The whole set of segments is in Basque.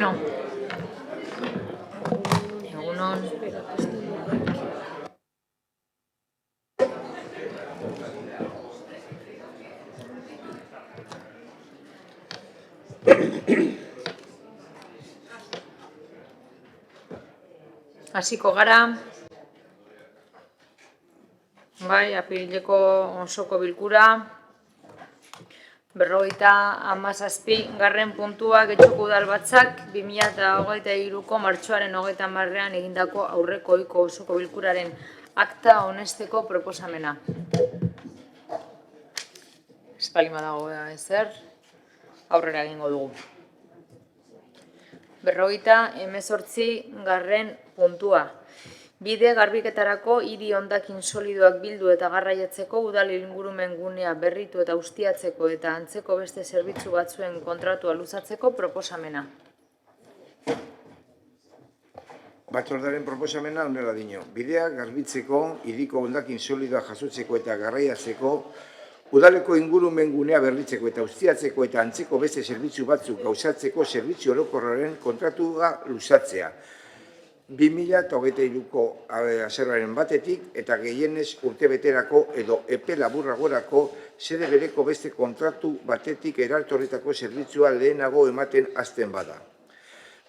No. Egunon. Hasiko gara. Bai, apirileko osoko bilkura. 57. puntua Getxoko Udalbatzak 2023ko martxoaren 30ean egindako aurreko ohiko osoko bilkuraren akta onesteko proposamena. Ez baldin badago ezer, aurrera egingo dugu. 58. puntua. Bide garbiketarako hiri hondakin solidoak bildu eta garraiatzeko udal ingurumen gunea berritu eta ustiatzeko eta antzeko beste zerbitzu batzuen kontratua luzatzeko proposamena. Batzordearen proposamena honela dio. Bidea garbitzeko, hiriko hondakin solidoa jasotzeko eta garraiatzeko, udaleko ingurumen gunea berritzeko eta ustiatzeko eta antzeko beste zerbitzu batzuk gauzatzeko zerbitzu orokorraren kontratua luzatzea. 2023ko azaroaren batetik eta gehienez urtebeterako edo epe laburragorako sede bereko beste kontratu batetik eraltorretako zerbitzua lehenago ematen hasten bada.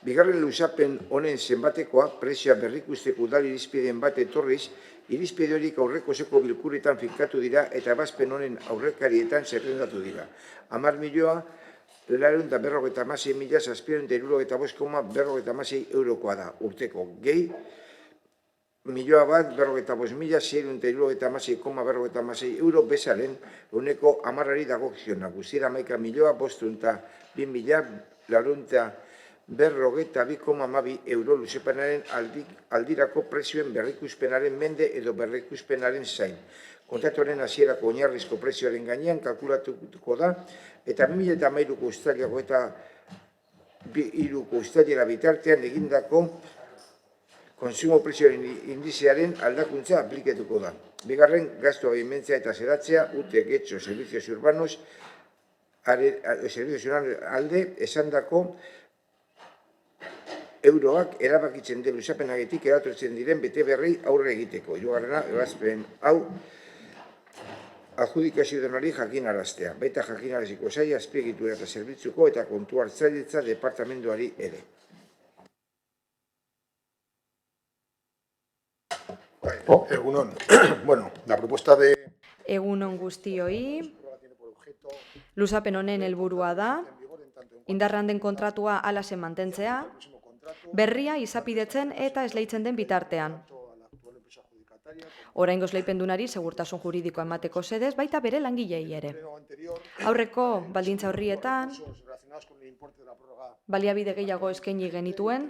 Bigarren luzapen honen zenbatekoa prezioa berrikusteko udal irizpideen bat etorriz, irizpide horik aurreko osoko bilkuretan finkatu dira eta ebazpen honen aurrekarietan zerrendatu dira. 10.956.775,45 eurokoa da urteko. Gehi, 1.055.676,46 euro bezalen uneko 10 dagokiona. Guztira 11.500.242,12 euro luzepenaren aldirako prezioen berrikuspenaren mende edo berrikuspenaren zain. Kontratuaren hasierako oinarrizko prezioaren gainean kalkulatuko da eta 2013ko uztaileko eta 2003ko uztailera bitartean egindako kontsumo prezioaren indizearen aldakuntza aplikatuko da. Bigarren, gastu abimentzea eta zeratzea, UTE Getxo Servicios Urbanos alde esandako euroak erabakitzen den luzapenagetik eratortzen diren bete berri aurre egiteko. Hirugarrena, ebazpen hau adjudikazio denari jakinaraztea. Baita jakinaraziko saia azpiegitura eta zerbitzuko eta kontu hartzailetza departamentuari ere. Egunon. Bueno, la propuesta de... Egunon guztioi, luzapen honen helburua da, indarran den kontratua alasen mantentzea, berria izapidetzen eta esleitzen den bitartean. Oraingo esleipendunari segurtasun juridikoa emateko sedez, baita bere langilei ere. Aurreko baldintza horrietan, baliabide gehiago eskaini genituen,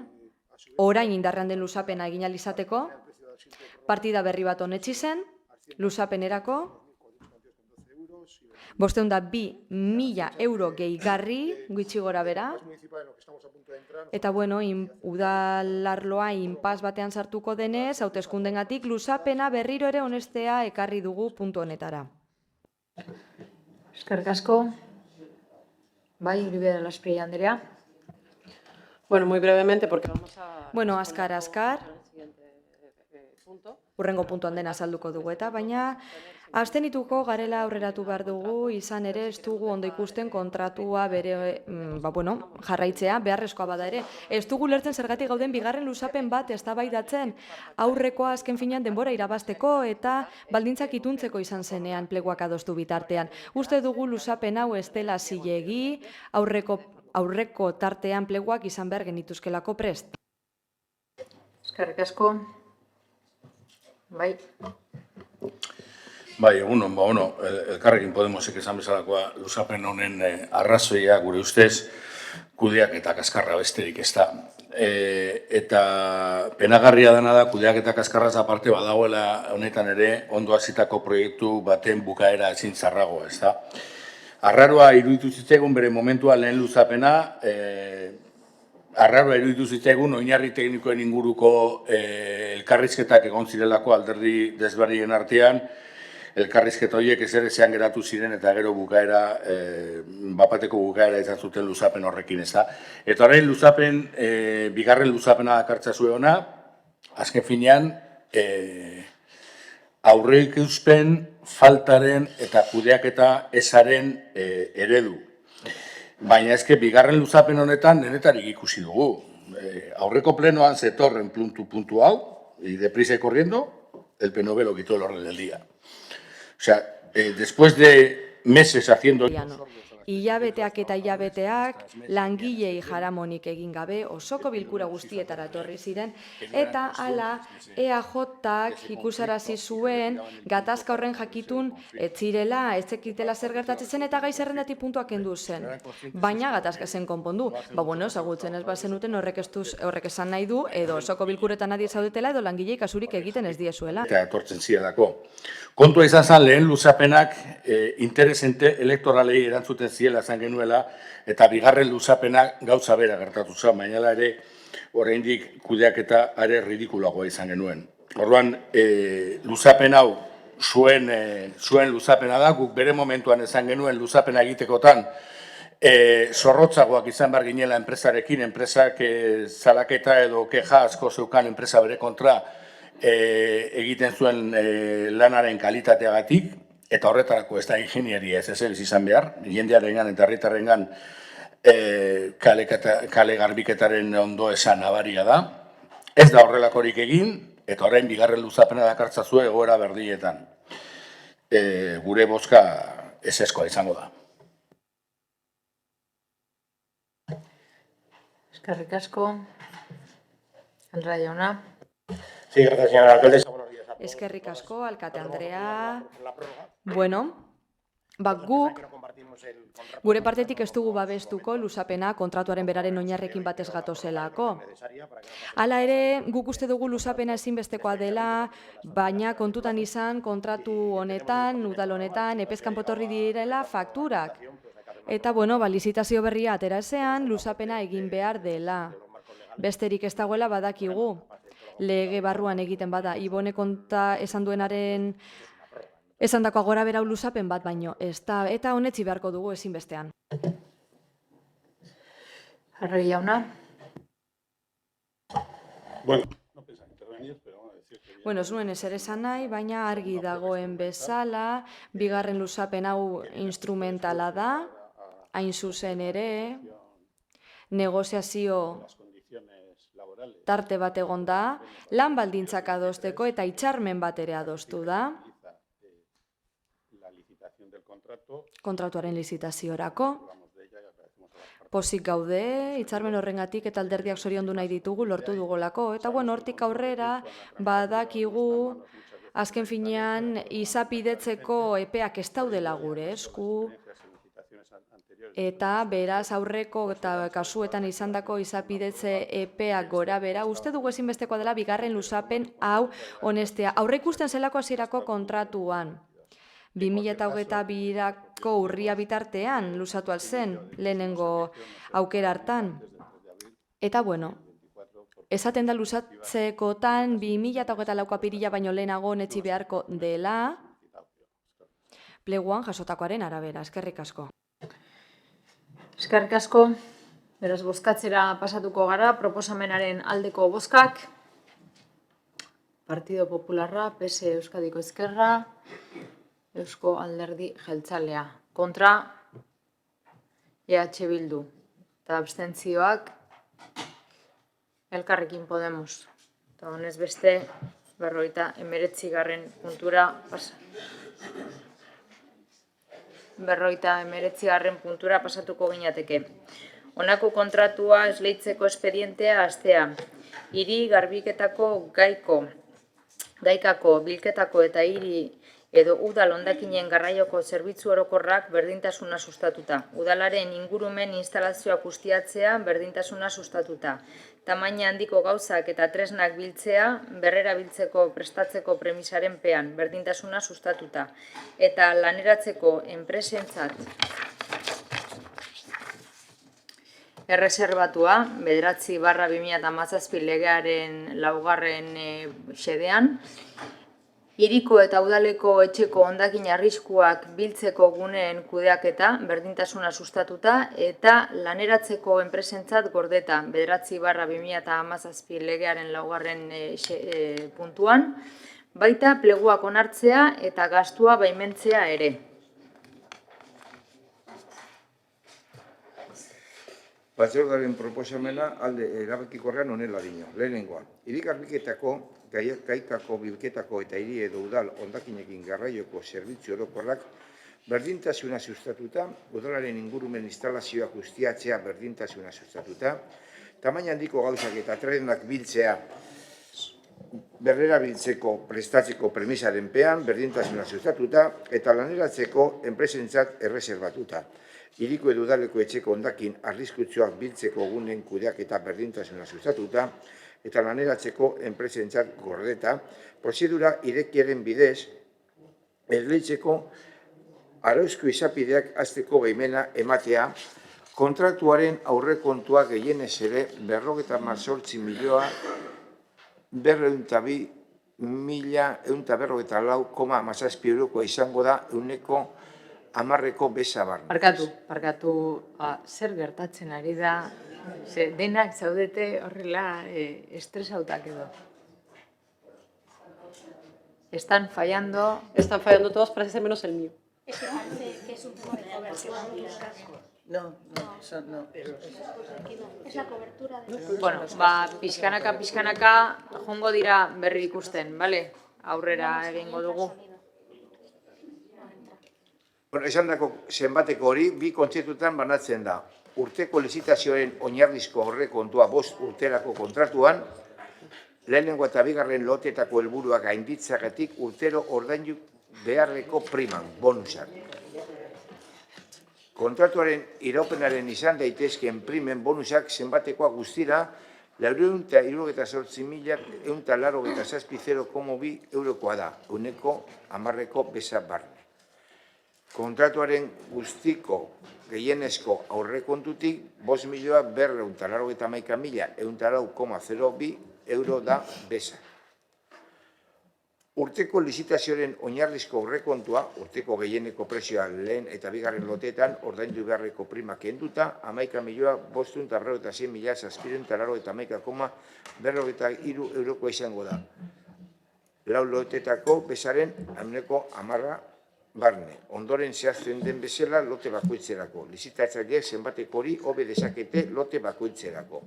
orain indarran den luzapena egin ahal izateko, partida berri bat onetsi zen, luzapenerako, 502.000 euro gehigarri, gutxi gora bera, eta bueno, udalarloa inpas batean sartuko denez, hauteskundengatik luzapena berriro ere onestea ekarri dugu puntu honetara. Eskerrik asko. Bai, Uribe Lasprey Andrea. Bueno, muy brevemente, porque vamos a... Bueno, azkar. Hurrengo puntuan dena azalduko dugu eta, baina abstenituko garela aurreratu behar dugu, izan ere ez dugu ondo ikusten kontratua bere, jarraitzea, beharrezkoa bada ere. Ez dugu lertzen zergatik gauden bigarren luzapen bat eztabaidatzen aurrekoa azken finean denbora irabazteko eta baldintzak ituntzeko izan zenean pleguak adostu bitartean. Uste dugu luzapen hau ez dela zilegi, aurreko tartean pleguak izan behar genituzkelako prest. Eskerrik asko. Bai. Bai, egunon, Elkarrekin Podemosek esan bezalakoa luzapen honen arrazoia gure ustez kudeak eta kaskarra besterik ez da. Eta penagarria dena da kudeak eta kaskarraz aparte badagoela honetan ere ondo hasitako proiektu baten bukaera ezin txarragoa, ez da. Arraroa iruditu zitzaigun bere momentua lehen luzapena, arraroa iruditu zitzaigun oinarri teknikoen inguruko elkarrizketak egon zirelako alderdi desberdinen artean, elkarrizketa horiek ezean geratu ziren eta gero bukaera, bapateko bukaera izan zuten luzapen horrekin, ez da. Eta orain luzapen, bigarren luzapena dakartza zuen ona, azken finean, aurreikuspen faltaren eta kudeaketa ezaren eredu. Baina ezke bigarren luzapen honetan denetarik ikusi dugu. Aurreko plenoan zetorren puntu hau, y deprisa y corriendo, el PNV lo quitó el orden del día. O sea, después de meses haciendo... Hilabeteak eta hilabeteak langilei jaramonik egin gabe osoko bilkura guztietara etorri ziren eta hala EAJak ikusarazi zuen gatazka horren jakitun ez zirela, ez zekitela zer gertatzen zen eta gai zerrendatik puntuak kendu zen. Baina gatazka zen konpondu. Ezagutzen ez bazenuten horrek esan nahi du edo osoko bilkuretan adi zaudetela edo langilei kasurik egiten ez diezuela. Eta etortzen zielako. Kontua izan zen lehen luzapenak interesente elektoralei erantzuten ziela zan genuela, eta bigarren luzapenak gauza bera gertatu zen, baina ere oraindik kudeaketa are ridikulagoa izan genuen. Orduan, luzapen hau zuen luzapena da, guk bere momentuan esan genuen luzapena egitekotan zorrotzagoak izan behar ginela enpresarekin, enpresak zalaketa edo keja asko zeukan enpresa bere kontra egiten zuen lanaren kalitateagatik, eta horretarako ez da ingenieria ez ezer izan behar, jendearengan eta herritarrengan kale garbiketaren ondo esan nabaria da. Ez da horrelakorik egin, eta orain bigarren luzapena dakartzazue egoera berdinetan. Gure bozka ezezkoa izango da. Eskerrik asko. Andrea jauna. Sí, gracias, señora alcaldesa. Buenos días a todos. Eskerrik asko, alkate Andrea. Guk gure partetik ez dugu babestuko luzapena kontratuaren beraren oinarrekin batez gatozelako. Hala ere, guk uste dugu luzapena ezinbestekoa dela, baina kontutan izan kontratu honetan, udal honetan, epezkan potorri direla fakturak. Eta, lizitazio berria atera ezean, luzapena egin behar dela. Besterik ez dagoela badakigu. Lege barruan egiten bada, Ibone konta esan duenaren esan dako agora berau luzapen bat baino, eta honetzi beharko dugu ezinbestean. Arregi jauna. Zuen ezer esan nahi, baina argi dagoen bezala, bigarren luzapen hau instrumentala da, hain zuzen ere, negoziazio tarte bat egon da, lan baldintzak adosteko eta hitzarmen bat ere adostu da, kontratuaren lizitaziorako. Pozik gaude, hitzarmen horrengatik eta alderdiak zoriondu nahi ditugu, lortu dugulako. Eta hortik aurrera badakigu azken finean izapidetzeko epeak ez daudela gure esku. Eta beraz aurreko eta kasuetan izandako izapidetze epeak gora bera. Uste dugu ezinbestekoa dela bigarren luzapen hau honestea. Aurreikusten zelako hasierako kontratuan. 2022ko urria bitartean luzatu alzen lehenengo aukera hartan. Eta esaten da luzatzekotan 2024ko apirila baino lehenago netzi beharko dela pleguan jasotakoaren arabera. Eskerrik asko. Eskerrik asko. Beraz, bozkatzera pasatuko gara, proposamenaren aldeko bozkak. Partido Popularra, PS Euskadiko Ezkerra, Eusko Alderdi Jeltzalea. Kontra, EH Bildu. Eta abstentzioak, Elkarrekin Podemos. Eta honez beste, 59. puntura pasa. 59. puntura pasatuko ginateke. Honako kontratua esleitzeko espedientea hastea. Hiri garbiketako gaikako bilketako eta hiri edo udal hondakinen garraioko zerbitzu orokorrak berdintasuna sustatuta. Udalaren ingurumen instalazioak ustiatzea berdintasuna sustatuta. Tamaina handiko gauzak eta tresnak biltzea berrera biltzeko prestatzeko premisaren pean berdintasuna sustatuta. Eta laneratzeko enpresentzat erreserbatua 9/2017 legearen 4. xedean Hiriko eta udaleko etxeko hondakin arriskuak biltzeko guneen kudeaketa, berdintasuna sustatuta eta laneratzeko enpresentzat gordeta 9/2017 legearen 4. puntuan, baita pleguak onartzea eta gastua baimentzea ere. Batzordearen proposamena alde erabakikorrean honela dio. Lehenengoa, hiri garbiketako, gaikako, bilketako eta hiri edo udal hondakinekin garraioko zerbitzu orokorrak berdintasuna sustatuta, udalaren ingurumen instalazioak ustiatzea berdintasuna sustatuta, tamaina handiko gauzak eta trenak biltzea berrera biltzeko prestatzeko premisaren pean berdintasuna sustatuta eta laneratzeko enpresentzat erreserbatuta. Hiriko edo udaleko etxeko hondakin arriskutsuak biltzeko gunen kudeaketa berdintasuna sustatuta eta laneratzeko enpresentzat gordeta, prozedura irekiaren bidez erleitzeko arauzko izapideak hasteko baimena ematea, kontratuaren aurrekontua gehienez ere 402.154,17 eurokoa izango da ehuneko 10ko beza barne. Barkatu, zer gertatzen ari da, denak zaudete horrela estresautak edo. Están fallando. Están fallando todos, parece menos el mío. Es que parece que es un poco de cobertura del casco. No, eso no. Es la cobertura del Bueno, pixkanaka jongo dira berri ikusten, bale? Aurrera egingo dugu. Bueno, esan dako zenbateko hori, bi kontzeptutan banatzen da. Urteko lizitazioaren oinarrizko aurrekontua 5 urterako kontratuan, lehenengo eta bigarren lotetako helburuak gainditzagatik urtero ordaindu beharreko priman, bonusak. Kontratuaren iraupenaren izan daitezkeen primen bonusak zenbatekoa guztira 468.187,2 eurokoa da, ehuneko 10ko beza barne. Kontratuaren guztiko gehienezko aurrekontutik 5.491.104,02 euro da beza. Urteko lizitazioaren oinarrizko aurrekontua, urteko gehieneko prezioa lehen eta bigarren loteetan ordaindu beharreko prima kenduta, 11.506.791,43 eurokoa izango da. 4 loteetako bezaren ehuneko 10 barne. Ondoren zehazten den bezala lote bakoitzerako. Lizitatzaileek zenbateko hori hobe dezakete lote bakoitzerako.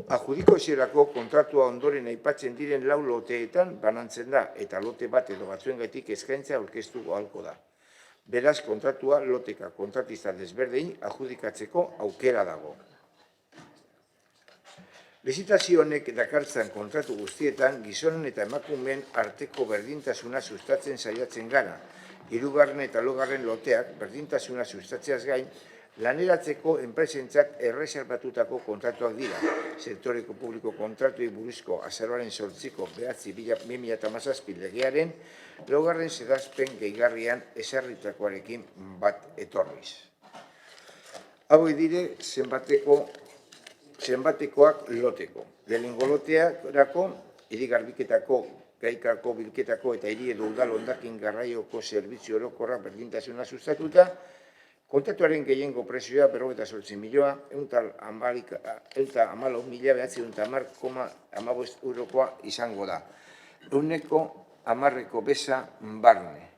Adjudikaziorako kontratua ondoren aipatzen diren 4 loteetan banantzen da eta lote bat edo batzuengatik eskaintza aurkeztu ahalko da. Beraz, kontratua loteka kontratista desberdin adjudikatzeko aukera dago. Lizitazio honek dakartzan kontratu guztietan gizonen eta emakumeen arteko berdintasuna sustatzen saiatzen gara. 3. eta 4. loteak berdintasuna sustatzeaz gain, laneratzeko enpresentzat erreserbatutako kontratuak dira. Sektoreko publiko kontratuei buruzko azaroaren 8ko 2017 legearen 4. zehazpen gehigarrian ezarritakoarekin bat etorriz. Hauek dire zenbatekoak loteko. Lehenengo lotearako, hiri garbiketako, gaikako, bilketako eta hiri edo udal hondakin garraioko zerbitzu orokorra berdintasuna sustatuta, kontratuaren gehiengo prezioa 58.114.910,15 eurokoa izango da. Ehuneko 10ko beza barne.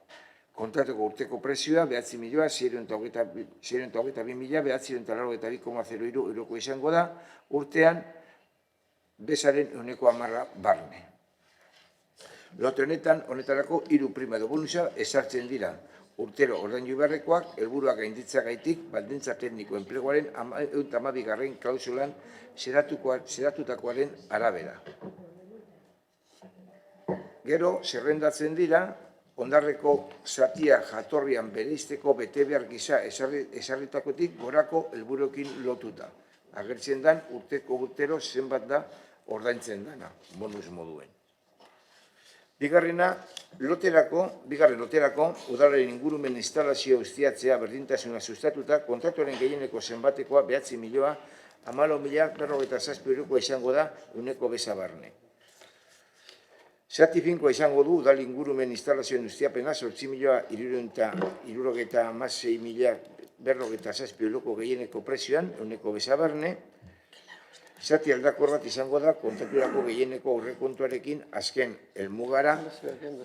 Kontratuko urteko prezioa 9.622.982,03 euroko izango da, urtean bezaren ehuneko 10 barne. Lote honetarako 3 prima edo bonusa ezartzen dira. Urtero ordaindu beharrekoak, helburuak gainditzagaitik, baldintza tekniko enpleguaren 112. klausulan zeratutakoaren arabera. Gero, zerrendatzen dira, hondarreko zatia jatorrian bereizteko betebehar gisa ezarritakotik gorako helburuekin lotuta. Agertzen dan urtero zenbat da ordaintzen dana, bonus moduen. Bigarren loterako, udalaren ingurumen instalazio ustiatzea berdintasuna sustatuta, kontratuaren gehieneko zenbatekoa 9.014.057 eurokoa izango da ehuneko beza barne. Zati finkoa izango du udal ingurumen instalazioen ustiapena 8.376.056 euroko gehieneko prezioan, euneko bezabarne. Zati aldakor bat izango da kontraturako gehieneko aurrekontuarekin azken helmugara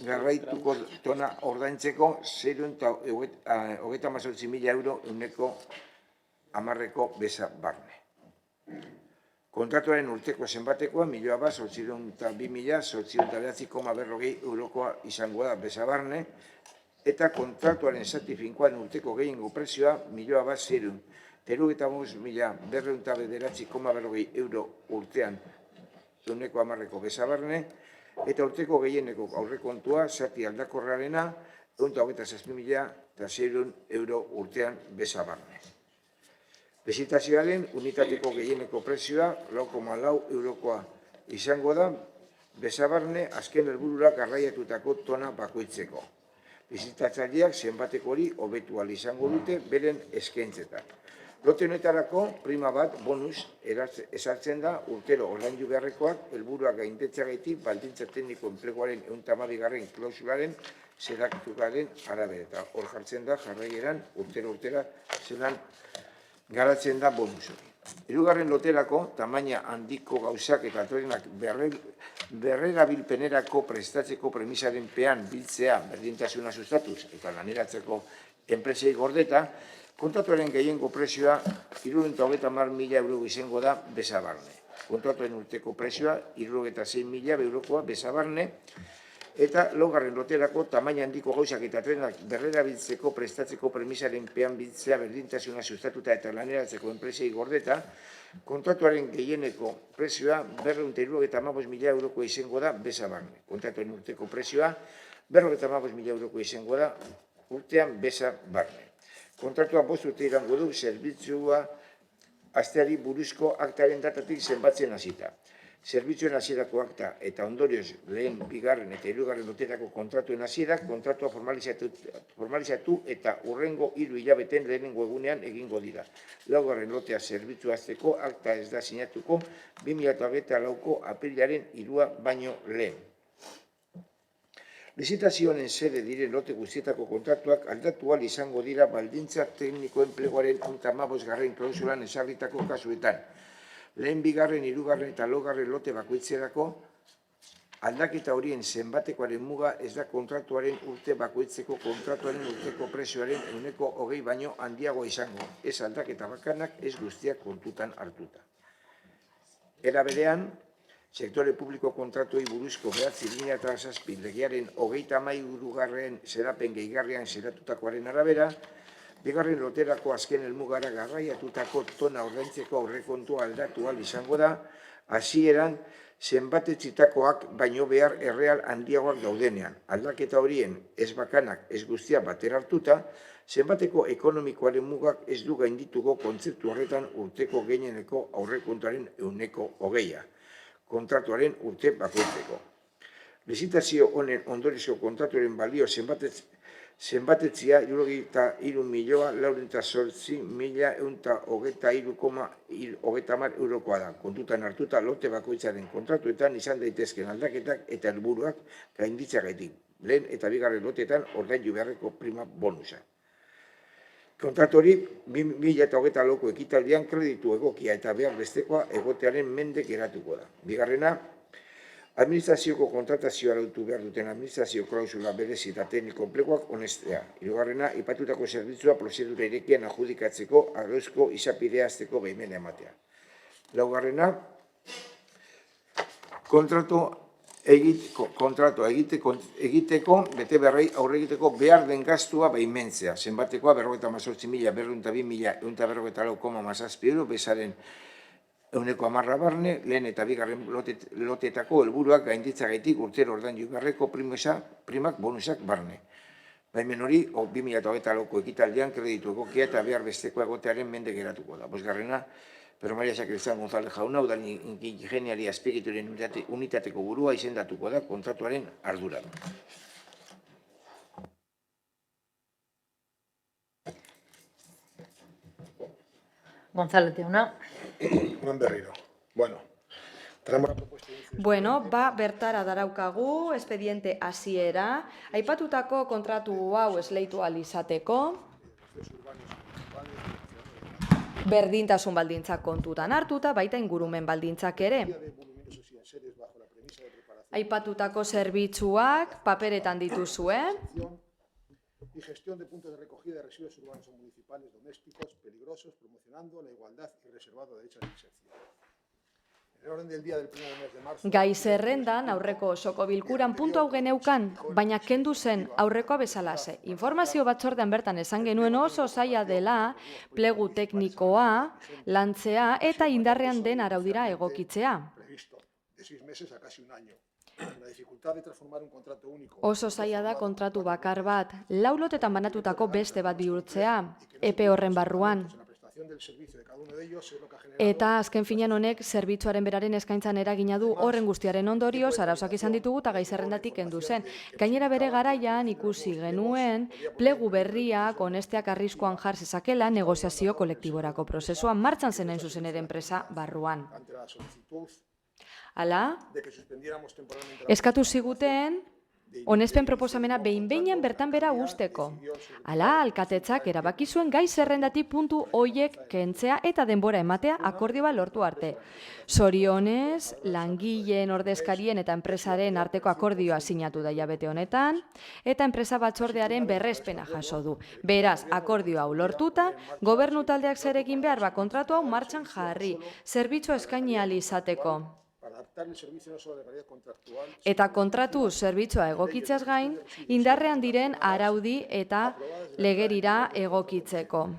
garraituko tona ordaintzeko 638.000 euro euneko 10ko beza barne. Kontratuaren urteko zenbatekoa 1.802.809,40 eurokoa izango da beza barne, eta kontratuaren zati finkoan urteko gehiengo prezioa 1.035.209,40 euro urtean euneko 10ko beza barne, eta urteko gehieneko aurrekontua zati aldakorrarena 127.600 euro urtean beza barne. Bizitazioaren unitateko gehieneko prezioa 4,4 eurokoa izango da beza barne azken helburura garraiatutako tona bakoitzeko. Bizitatzaileak zenbateko hori hobetu ahal izango dute beren eskaintzetan. Lote honetarako prima bat bonus ezartzen da urtero ordaindu beharrekoak helburuak gaindetzeagatik baldintza tekniko enpleguaren 112. Klausularen xedatukaren arabera. Eta hor jartzen da jarraieran urtera zelan garatzen da bonus hori. Hirugarren loterako tamaina handiko gauzak eta trenak berrerabilpenerako prestatzeko premisaren pean biltzea berdintasuna sustatuz eta laneratzeko enpresei gordeta, kontratuaren gehiengo prezioa 330.000 euro izango da beza barne. Kontratuaren urteko prezioa 76.000 eurokoa beza barne, eta laugarren loterako tamaina handiko gauzak eta trenak berrerabiltzeko prestatzeko premisaren pean biltzea berdintasuna sustatuta eta laneratzeko enpresei gordeta, kontratuaren gehieneko prezioa 275.000 euroko izango da beza barne. Kontratuaren urteko prezioa 275.000 euroko izango da urtean beza barne. Kontratua 5 urte irango du zerbitzua asteari buruzko aktaren datatik zenbatzen hasita. Zerbitzuen hasierako akta eta ondorioz lehen, bigarren eta hirugarren loterako kontratuen hasierak kontratua formalizatu eta hurrengo 3 hilabeten lehenengo egunean egingo dira. Laugarren lotea zerbitzu hasteko akta ez da sinatuko 2024ko apirilaren 3 baino lehen. Lizitazioen sede diren lote guztietako kontratuak aldatu ahal izango dira baldintza tekniko enpleguaren 15. klausulan ezarritako kasuetan. Lehen, bigarren, hirugarren eta laugarren lote bakoitzerako aldaketa horien zenbatekoaren muga ez da kontratuaren urte bakoitzeko kontratuaren urteko prezioaren 20 baino handiago izango, ez aldaketa bakanak ez guztiak kontutan hartuta. Era berean, sektore publiko kontratuei buruzko 2007 legearen 33. xedapen gehigarrian xedatutakoaren arabera, bigarren loterako azken helmugara garraiatutako tona ordaintzeko aurrekontua aldatu ahal izango da, hasieran zenbatetzitakoak baino behar erreal handiagoak daudenean. Aldaketa horien ez bakanak ez guztia batera hartuta, zenbateko ekonomikoaren mugak ez du gaindituko kontzeptu horretan urteko gehieneko aurrekontuaren 20%, kontratuaren urte bakoitzeko. Lizitazio honen ondorioz kontratuaren balio zenbatetzia 63.108.123,30 eurokoa da. Kontutan hartuta lote bakoitzaren kontratuetan izan daitezken aldaketak eta helburuak gainditzeagatik. Lehen eta bigarren loteetan ordaindu beharreko prima bonusa. Kontratu hori 2024ko ekitaldian kreditu egokia eta behar bestekoa egotearen mende geratuko da. Bigarrena, administrazioko kontratazioa arautu behar duten administrazio klausula berezi eta tekniko enpleguak onestea. Hirugarrena, aipatutako zerbitzua prozedura irekian adjudikatzeko arrauzko izapidea hasteko baimena ematea. Laugarrena, kontratua egiteko bete beharrei aurre egiteko behar den gastua baimentzea. Zenbatekoa 58.202.144,17 euro bezaren 110 barne, lehen eta bigarren lotetako helburuak gainditzagatik urtero ordaindu beharreko primak bonusak barne. Baimen hori 2024ko ekitaldian kreditu egokia eta behar besteko egotearen mende geratuko da. Bosgarrena, Pedro Maria Sakristan González jauna, udal ingeniari azpiegituren unitateko burua izendatuko da kontratuaren arduran. González jauna. Egun berriro. Bueno, Traemos la propuesta de inicio. Bueno, bertara daraukagu, espediente hasiera, aipatutako kontratu hau esleitu ahal izateko, berdintasun baldintzak kontutan hartuta, baita ingurumen baldintzak ere. Voluminosos y enseres bajo la premisa de preparación Aipatutako zerbitzuak paperetan dituzue, y gestión de puntos de recogida de residuos urbanos o municipales domésticos peligrosos, promocionando la igualdad y reservando derechos de inserción. En el orden del día del 1 mes de marzo... gai zerrendan aurreko osoko bilkuran puntu hau geneukan, baina kendu zen aurrekoa bezalaxe. Informazio batzordean bertan esan genuen oso zaila dela plegu teknikoa, lantzea eta indarrean den araudira egokitzea. Previsto de 6 meses a casi un año. La dificultad de transformar un contrato único... Oso zaila da kontratu bakar bat, lau lotetan banatutako beste bat bihurtzea, epe horren barruan. La prestación del servicio de cada uno de ellos es lo que ha generado... Eta azken finean honek zerbitzuaren beraren eskaintzan eragina du horren guztiaren ondorioz arazoak izan ditugu eta gai zerrendatik kendu zen. Gainera bere garaian ikusi genuen plegu berriak honesteak arriskuan jar zezakela negoziazio kolektiborako prozesuan martxan zen hain zuzen ere enpresa barruan. ante la solicitud Hala, de que suspendiéramos temporalmente eskatu ziguten onespen proposamena behin-behinean bertan bera usteko. Hala, alkatetzak erabaki zuen gai zerrendatik puntu hoiek kentzea eta denbora ematea akordioa lortu arte. Zorionez, langileen ordezkarien eta enpresaren arteko akordioa sinatu da hilabete honetan, eta enpresa batzordearen berrespena jaso du. Beraz, akordio hau lortuta, gobernu taldeak zer egin behar kontratu hau martxan jarri, zerbitzua eskaini ahal izateko. para adaptar el servicio no solo de calidad contractual, Eta kontratu zerbitzua egokitzeaz gain, indarrean diren araudi eta legerira egokitzeko.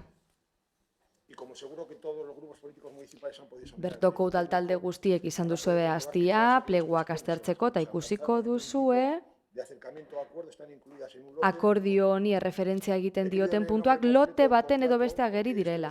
y como seguro que todos los grupos políticos municipales han podido someter Bertoko udaltalde guztiek izan duzue astia, pleguak aztertzeko eta ikusiko duzue, de acercamiento a acuerdo están incluidas en un lote. akordio honi erreferentzia egiten dioten puntuak lote baten edo beste ageri direla.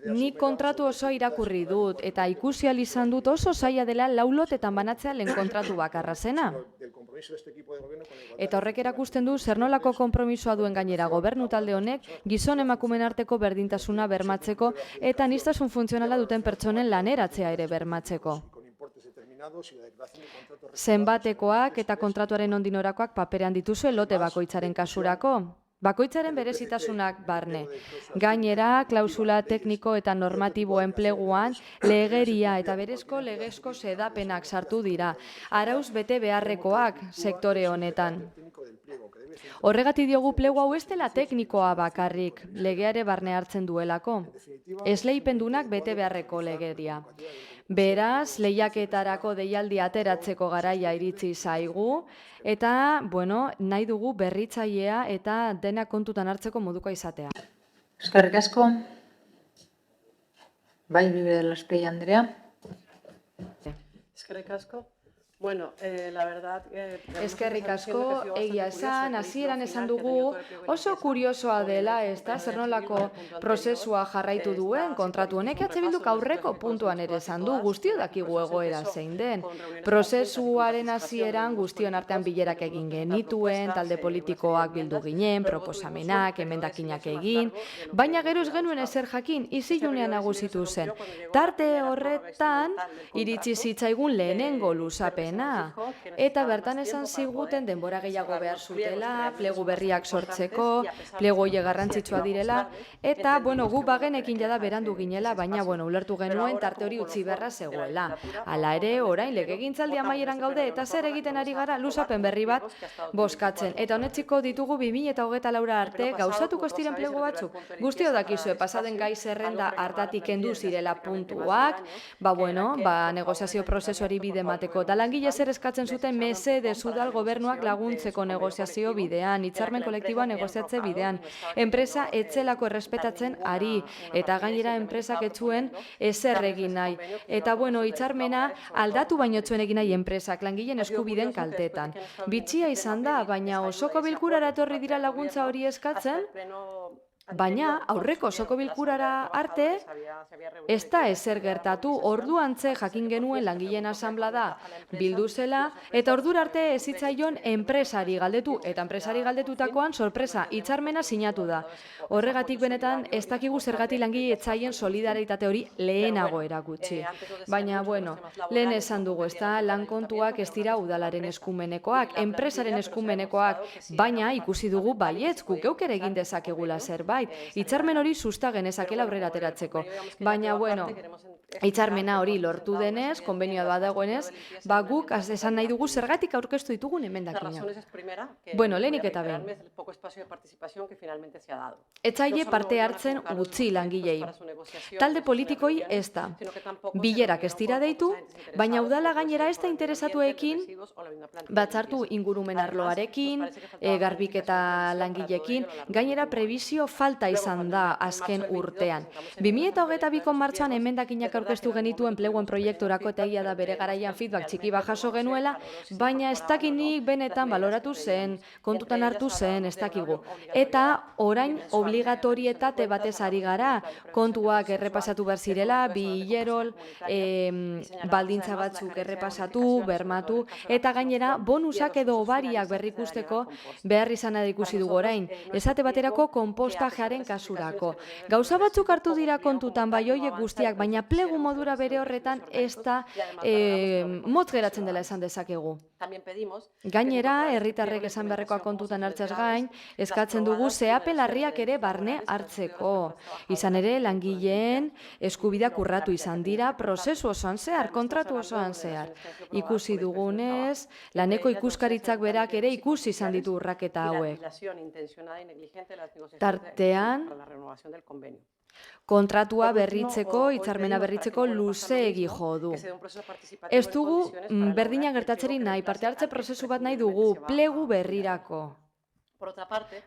Nik kontratu oso irakurri dut eta ikusi ahal izan dut oso zaila dela lau lotetan banatzea lehen kontratu bakarra zena. Del compromiso de este equipo de gobierno con la igualdad. Eta horrek erakusten du zer nolako konpromisoa duen gainera gobernu talde honek gizon emakumeen arteko berdintasuna bermatzeko eta aniztasun funtzionala duten pertsonen laneratzea ere bermatzeko. Con importes determinados y la declaración de contratos Zenbatekoak eta kontratuaren ondinorakoak paperean dituzue lote bakoitzaren kasurako. Bakoitzaren berezitasunak barne. Gainera, klausula tekniko eta normatibo enpleguan legeria eta berezko legezko sedapenak sartu dira. Arauz bete beharrekoak sektore honetan. técnico del pliego que debe ser Horregatik diogu plegu hau ez dela teknikoa bakarrik, legeare barne hartzen duelako. Esleipendunak bete beharreko legeria. Beraz, lehiaketarako deialdi ateratzeko garaia iritsi zaigu, eta, bueno, nahi dugu berritzailea eta dena kontutan hartzeko moduko izatea. Eskerrik asko. Bai, Bibi de los Play Andrea. Eskerrik asko. Bueno, la verdad... Eskerrik asko, egia esan, hasieran esan dugu, oso kuriosoa dela, ez da, zer nolako prozesua jarraitu duen kontratu honek, Bilduk aurreko puntuan ere esan du, guztio dakigu egoera zein den. Prozesuaren hasieran guztion artean bilerak egin genituen, talde politikoak bildu ginen, proposamenak, emendakinak egin, baina gero ez genuen ezer jakin, izilunean nagusitu zen. Tarte horretan, iritsi zitzaigun lehenengo luzapen. Eta bertan esan ziguten denbora gehiago behar zutela, plegu berriak sortzeko, plegu horiek garrantzitsua direla, eta, bueno, gu bagenekin jada berandu ginela, baina, bueno, ulertu genuen tarte hori utzi beharra zegoela. Hala ere, orain legegintzaldi amaieran gaude, eta zer egiten ari gara luzapen berri bat bozkatzen. Eta honetziko ditugu 2024 arte gauzatuko ez diren plegu batzuk. Guztio dakizue, pasaden gai zerrenda hartatik kendu zirela puntuak, negoziazio prozesuari bide emateko da langile zer eskatzen zuten mesedez udal gobernuak laguntzeko negoziazio bidean, hitzarmen kolektiboa negoziatze bidean. Enpresa etzelako errespetatzen ari, eta gainera enpresak etzuen ezer egin nahi. Eta bueno, hitzarmena aldatu baino etzuen egin nahi enpresak langileen eskubideen kaltetan. Bitxia izan da, baina osoko bilkurara etorri dira laguntza hori eskatzen, Baina aurreko osoko bilkurara arte ez da ezer gertatu, orduantze jakin genuen langileen asanblada bildu zela, eta ordura arte ez zitzaion enpresari galdetu, eta enpresari galdetutakoan sorpresa, hitzarmena sinatu da. Horregatik benetan ez dakigu zergatik langile etzaien solidaritate hori lehenago erakutsi. Baina, bueno, lehen esan dugu, ez da, lan kontuak ez dira udalaren eskumenekoak, enpresaren eskumenekoak, baina ikusi dugu baietz, guk geuk ere egin dezakegula zerbait. Hitzarmen hori susta genezakela aurrera ateratzeko. Baina, bueno, hitzarmena hori lortu denez, konbenioa badagoenez, guk esan nahi dugu zergatik aurkeztu ditugun emendakina. Bueno, lehenik eta behin. Etzaile parte hartzen utzi langilei. Talde politikoi ez da. Bilerak ez dira deitu, baina udala gainera ez da interesatuekin batzartu ingurumen arloarekin, garbiketa langileekin, gainera prebizio falta izan da azken urtean. 2022ko martxoan emendakinak aurkeztu genitu enpleguen proiekturako eta egia da bere garaian feedback txiki bat jaso genuela, baina ez dakinik benetan baloratu zen, kontutan hartu zen, ez dakigu. Eta orain obligatorietate batez ari gara, kontuak errepasatu behar zirela, bi hilerol, baldintza batzuk errepasatu, bermatu, eta gainera bonusak edo obariak berrikusteko behar izana ikusi dugu orain. Esate baterako konpostajearen kasurako. Gauza batzuk hartu dira kontutan bai hoiek guztiak, baina plegu modura bere horretan ez da motz geratzen dela esan dezakegu. Gainera, herritarrek esan beharrekoa kontutan hartzaz gain, eskatzen dugu zehape larriak ere barne hartzeko. Izan ere, langileen eskubideak urratu izan dira prozesu osoan zehar, kontratu osoan zehar. Ikusi dugunez, laneko ikuskaritzak berak ere ikusi izan ditu urraketa hauek. Tartean, kontratua berritzeko, hitzarmena berritzeko luzeegi jo du. Ez dugu berdina gertatzerik nahi, parte hartze prozesu bat nahi dugu, plegu berrirako.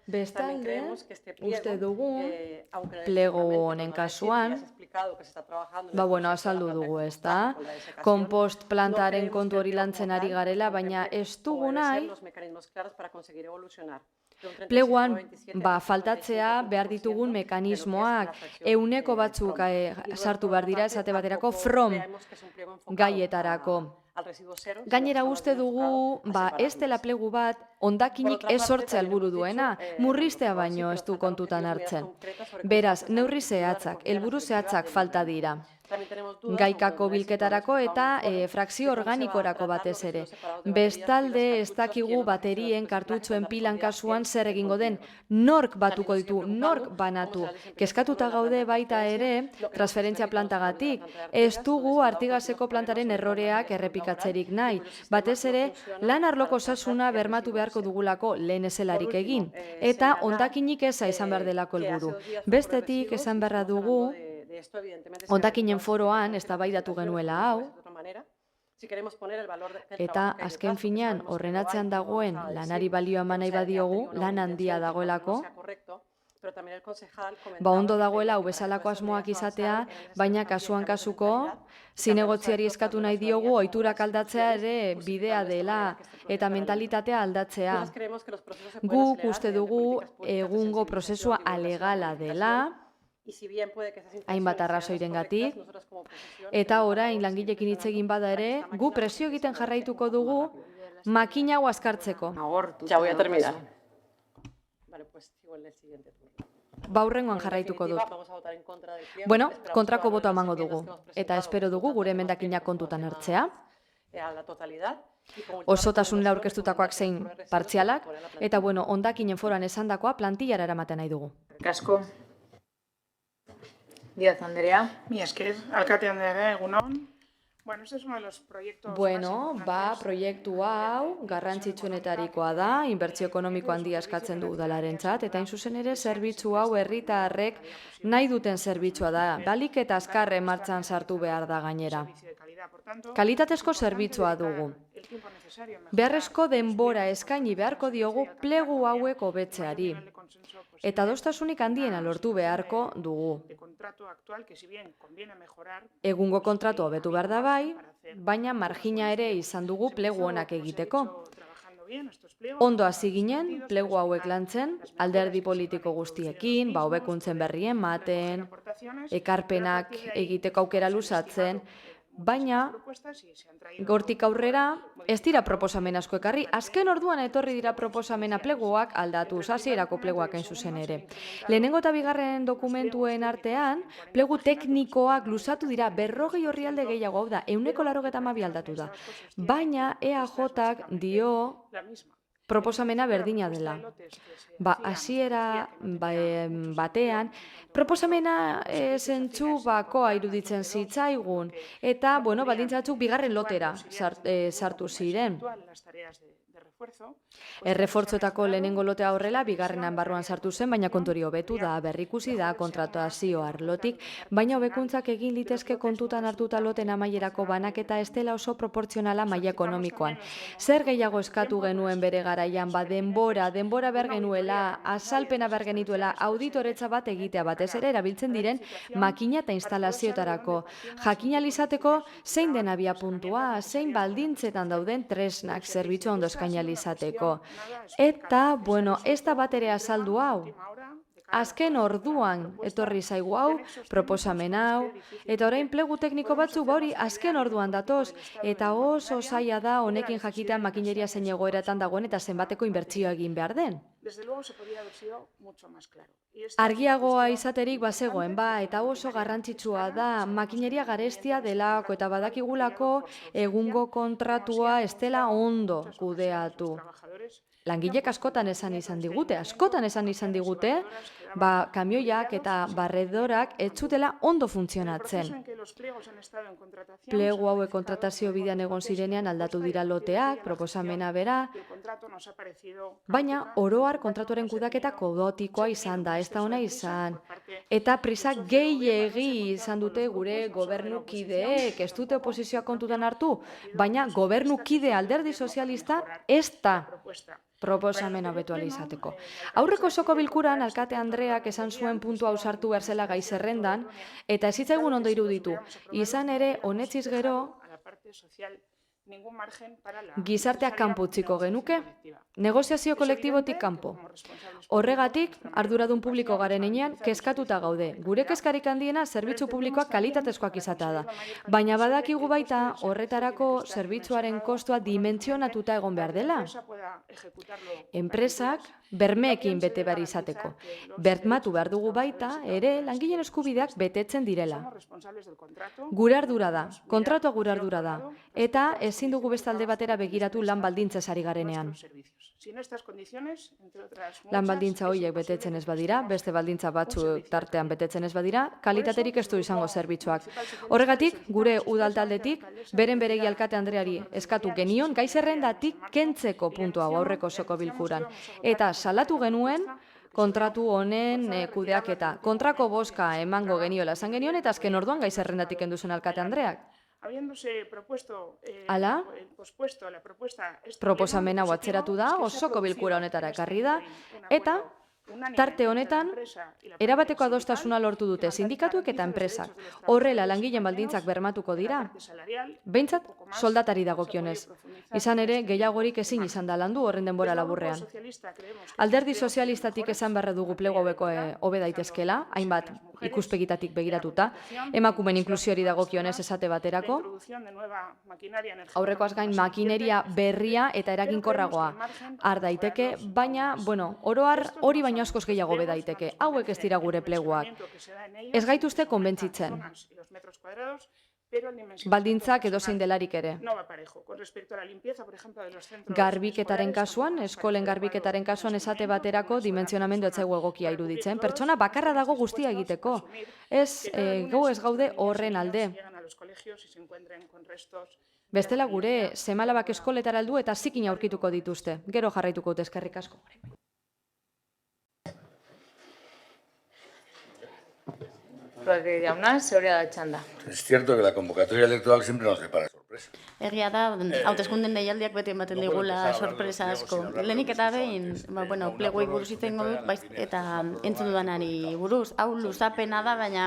Bestalde, uste dugu, plego honen kasuan, azaldu dugu, ez da? Kompost plantaren kontu hori lantzen ari garela, baina ez dugu nahi, pleguan faltatzea behar ditugun mekanismoak, ehuneko batzuk sartu behar dira, esate baterako from gaietarako. Gainera uste dugu, ez dela plegu bat, hondakinik ez sortzea helburu duena, murriztea baino ez du kontutan hartzen. Beraz, neurri zehatzak, helburu zehatzak falta dira. Gaikako bilketarako eta frakzio organikorako batez ere. Bestalde ez dakigu baterien kartutxoen pilan kasuan zer egingo den, nork batuko ditu, nork banatu. Kezkatuta gaude baita ere transferentzia plantagatik. Ez dugu Artigaseko plantaren erroreak errepikatzerik nahi. Batez ere, lan arloko osasuna bermatu beharko dugulako lehen ezelarik egin. Eta hondakinik eza izan behar delako helburu. Bestetik esan beharra dugu, hondakinen foroan eztabaidatu genuela hau, eta azken finean horren atzean dagoen lanari balioa eman nahi badiogu, lan handia dagoelako, ondo dagoela hau bezalako asmoak izatea, baina kasuan kasuko, zinegotziari eskatu nahi diogu, ohiturak aldatzea ere bidea dela, eta mentalitatea aldatzea. Guk uste dugu egungo prozesua alegala dela, hainbat arrazoirengatik, eta orain langilekin hitz egin bada ere, gu presio egiten jarraituko dugu makina hau azkartzeko. Ya voy a terminar. Hurrengoan jarraituko dut. Bueno, kontrako botoa emango dugu, eta espero dugu gure emendakinak kontutan hartzea. Osotasunera aurkeztutakoak zein partzialak, eta hondakinen foroan esandakoa plantillara eramaten nahi dugu. Kasko. Díaz Andrea. Mi esker, alkate Andrea, egunon. Este es uno de los proyectos proiektu hau garrantzitsuenetarikoa da, inbertsio ekonomiko handia eskatzen du udalarentzat, eta hain zuzen ere zerbitzu hau herritarrek nahi duten zerbitzua da, balik eta azkarre martxan sartu behar da gainera. Kalitatezko zerbitzua dugu. Beharrezko denbora eskaini beharko diogu plegu hauek hobetzeari. Eta adostasunik handiena lortu beharko dugu. Egungo kontratu hobetu behar da bai, baina margina ere izan dugu plegu onak egiteko. Ondo hasi ginen, plegu hauek lantzen, alderdi politiko guztiekin, hobekuntzen berrien maten, ekarpenak egiteko aukera luzatzen, baina gortik aurrera ez dira proposamen asko ekarri. Azken orduan etorri dira proposamena pleguak aldatuz, hasierako pleguak hain zuzen ere. Lehenengo eta bigarren dokumentuen artean, plegu teknikoak luzatu dira 40 orrialde gehiago, hau da, 182 aldatu da. Baina EAJak dio proposamena berdina dela. Hasiera batean, proposamena zentzu bakoa iruditzen zitzaigun, eta, baldintza batzuk bigarren lotera sartu ziren. Errefortzoetako lehenengo lotea horrela, bigarrenan barruan sartu zen, baina kontori hobetu da, berrikusi da, kontratazio arlotik, baina hobekuntzak egin litezke kontutan hartuta loten amaierako banaketa ez dela oso proportzionala maila ekonomikoan. Zer gehiago eskatu genuen bere garaian, denbora behar genuela, azalpena behar genituela, auditoretza bat egitea batez ere erabiltzen diren makina eta instalazioetarako. Jakin ahal izateko zein den abiapuntua, zein baldintzetan dauden tresnak zerbitzu ondo eskaini ahal izateko. Eta, ez da bat ere azaldu hau. Azken orduan etorri zaigu hau, proposamen hau, eta orain plegu tekniko batzuk hori azken orduan datoz, eta oso zaila da honekin jakitean makineria zein egoeratan dagoen eta zenbateko inbertsioa egin behar den. Argiagoa izaterik bazegoen, eta oso garrantzitsua da makineria garestia delako eta badakigulako egungo kontratua ez dela ondo kudeatu. Langilek askotan esan izan digute, kamioiak eta barredorak ez zutela ondo funtzionatzen. Plegu hauek kontratazio bidean egon zirenean aldatu dira loteak, proposamena bera, baina oroar kontratuaren kudaketa kodotikoa izan da, ez da ona izan. Eta prisak gehiegi izan dute gure gobernukideek, ez dute oposizioa kontutan hartu, baina gobernukide alderdi sozialista ez da proposamen hobetu ahal izateko. Aurreko osoko bilkuran alkate Andreak esan zuen puntu hau sartu behar zela gai zerrendan, eta ez zitzaigun ondo iruditu. Izan ere, honetziz gero, gizarteak kanpo utziko genuke, negoziazio kolektibotik kanpo. Horregatik, arduradun publiko garen enean, kezkatuta gaude. Gure kezkarik handiena zerbitzu publikoak kalitatezkoak izatea da. Baina badakigu baita horretarako zerbitzuaren kostua dimentsionatuta egon behar dela. Enpresak bermeekin bete behar izateko. Bermatu behar dugu baita, ere langileen eskubideak betetzen direla. Gure ardura da, kontratua gure ardura da, eta ezin dugu beste alde batera begiratu lan baldintzaz ari garenean. Lan baldintza horiek betetzen ez badira, beste baldintza batzuk tartean betetzen ez badira, kalitaterik ez du izango zerbitzuak. Horregatik, gure udaltaldetik, beren beregi alkate Andreari eskatu genion, gai zerrendatik kentzeko puntu hau aurreko osoko bilkuran. Eta salatu genuen, kontratu honen kudeaketa. Kontrako bozka emango geniola esan genion, eta azken orduan gai zerrendatik kendu zuen alkate Andreak. Hala, proposamen hau atzeratu da, osoko bilkura honetara ekarri da, eta tarte honetan, erabateko adostasuna lortu dute sindikatuek eta enpresak. Horrela langileen baldintzak bermatuko dira, behintzat soldatari dagokionez. Izan ere, gehiagorik ezin izan da landu horren denbora laburrean. Alderdi sozialistatik esan beharra dugu plegu haueko hobe daitezkela, hainbat ikuspegitatik begiratuta, emakumeen inklusiori dagokionez esate baterako, aurrekoaz gain makineria berria eta eraginkorragoa har daiteke, baina, oro har hori baino askoz gehiago be daiteke. Hauek ez dira gure pleguak. Ez gaituzte konbentzitzen. Baldintzak edozein delarik ere. Garbiketaren kasuan, eskolen garbiketaren kasuan esate baterako dimentsionamendu etzaigu egokia iruditzen. Pertsona bakarra dago guztia egiteko. Ez gaude horren alde. Bestela gure seme-alabak eskoletara heldu eta zikin aurkituko dituzte. Gero jarraituko dut, eskerrik asko. Rodríguez Jauna, zeurea da txanda. Es cierto que la convocatoria electoral siempre nos depara sorpresas. Egia da, hauteskunden deialdiak beti ematen digula sorpresa asko. Lehenik eta behin, pleguei buruz hitz egingo dut, eta entzun dudanari buruz. Hau luzapena da, baina,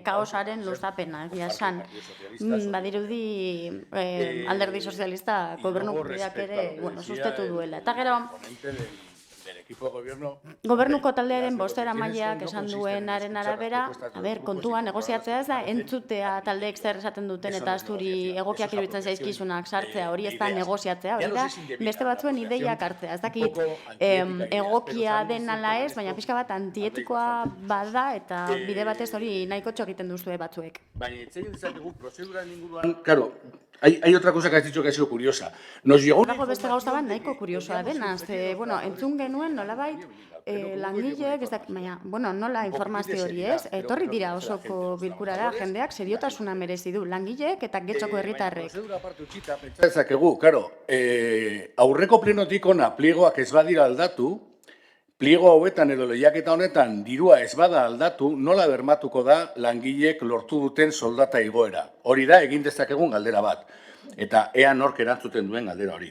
kaosaren luzapena, egia esan. Badirudi alderdi sozialista gobernukideak ere, sustetu duela. Eta gero, gobernuko taldearen bozeramaileak esan duenaren arabera, kontua negoziatzea ez da, entzutea taldeek zer esaten duten eta zuri egokiak iruditzen zaizkizunak sartzea, hori ez da negoziatzea, hori da, beste batzuen ideiak hartzea. Ez dakit egokia den ala ez, baina pixka bat antietikoa bada eta bide batez hori nahiko egiten duzue batzuek. Baina, itzegin dezakegu, prozeduran inguruan, claro, hay otra cosa que has dicho que ha sido curiosa. Nos llegó... Dago beste gauza bat nahiko kuriosoa dena, entzun genuen nolabait langileek, baina, nola informazio hori ez, etorri dira osoko bilkurara jendeak seriotasuna merezi du, langileek eta getxoko herritarrek. Ezakegu, claro, aurreko plenotik ona pliegoak ez badira aldatu, pliego hauetan edo lehiaketa honetan dirua ez bada aldatu, nola bermatuko da langileek lortu duten soldata igoera. Hori da, egin dezakegun galdera bat. Eta ea nork erantzuten duen galdera hori.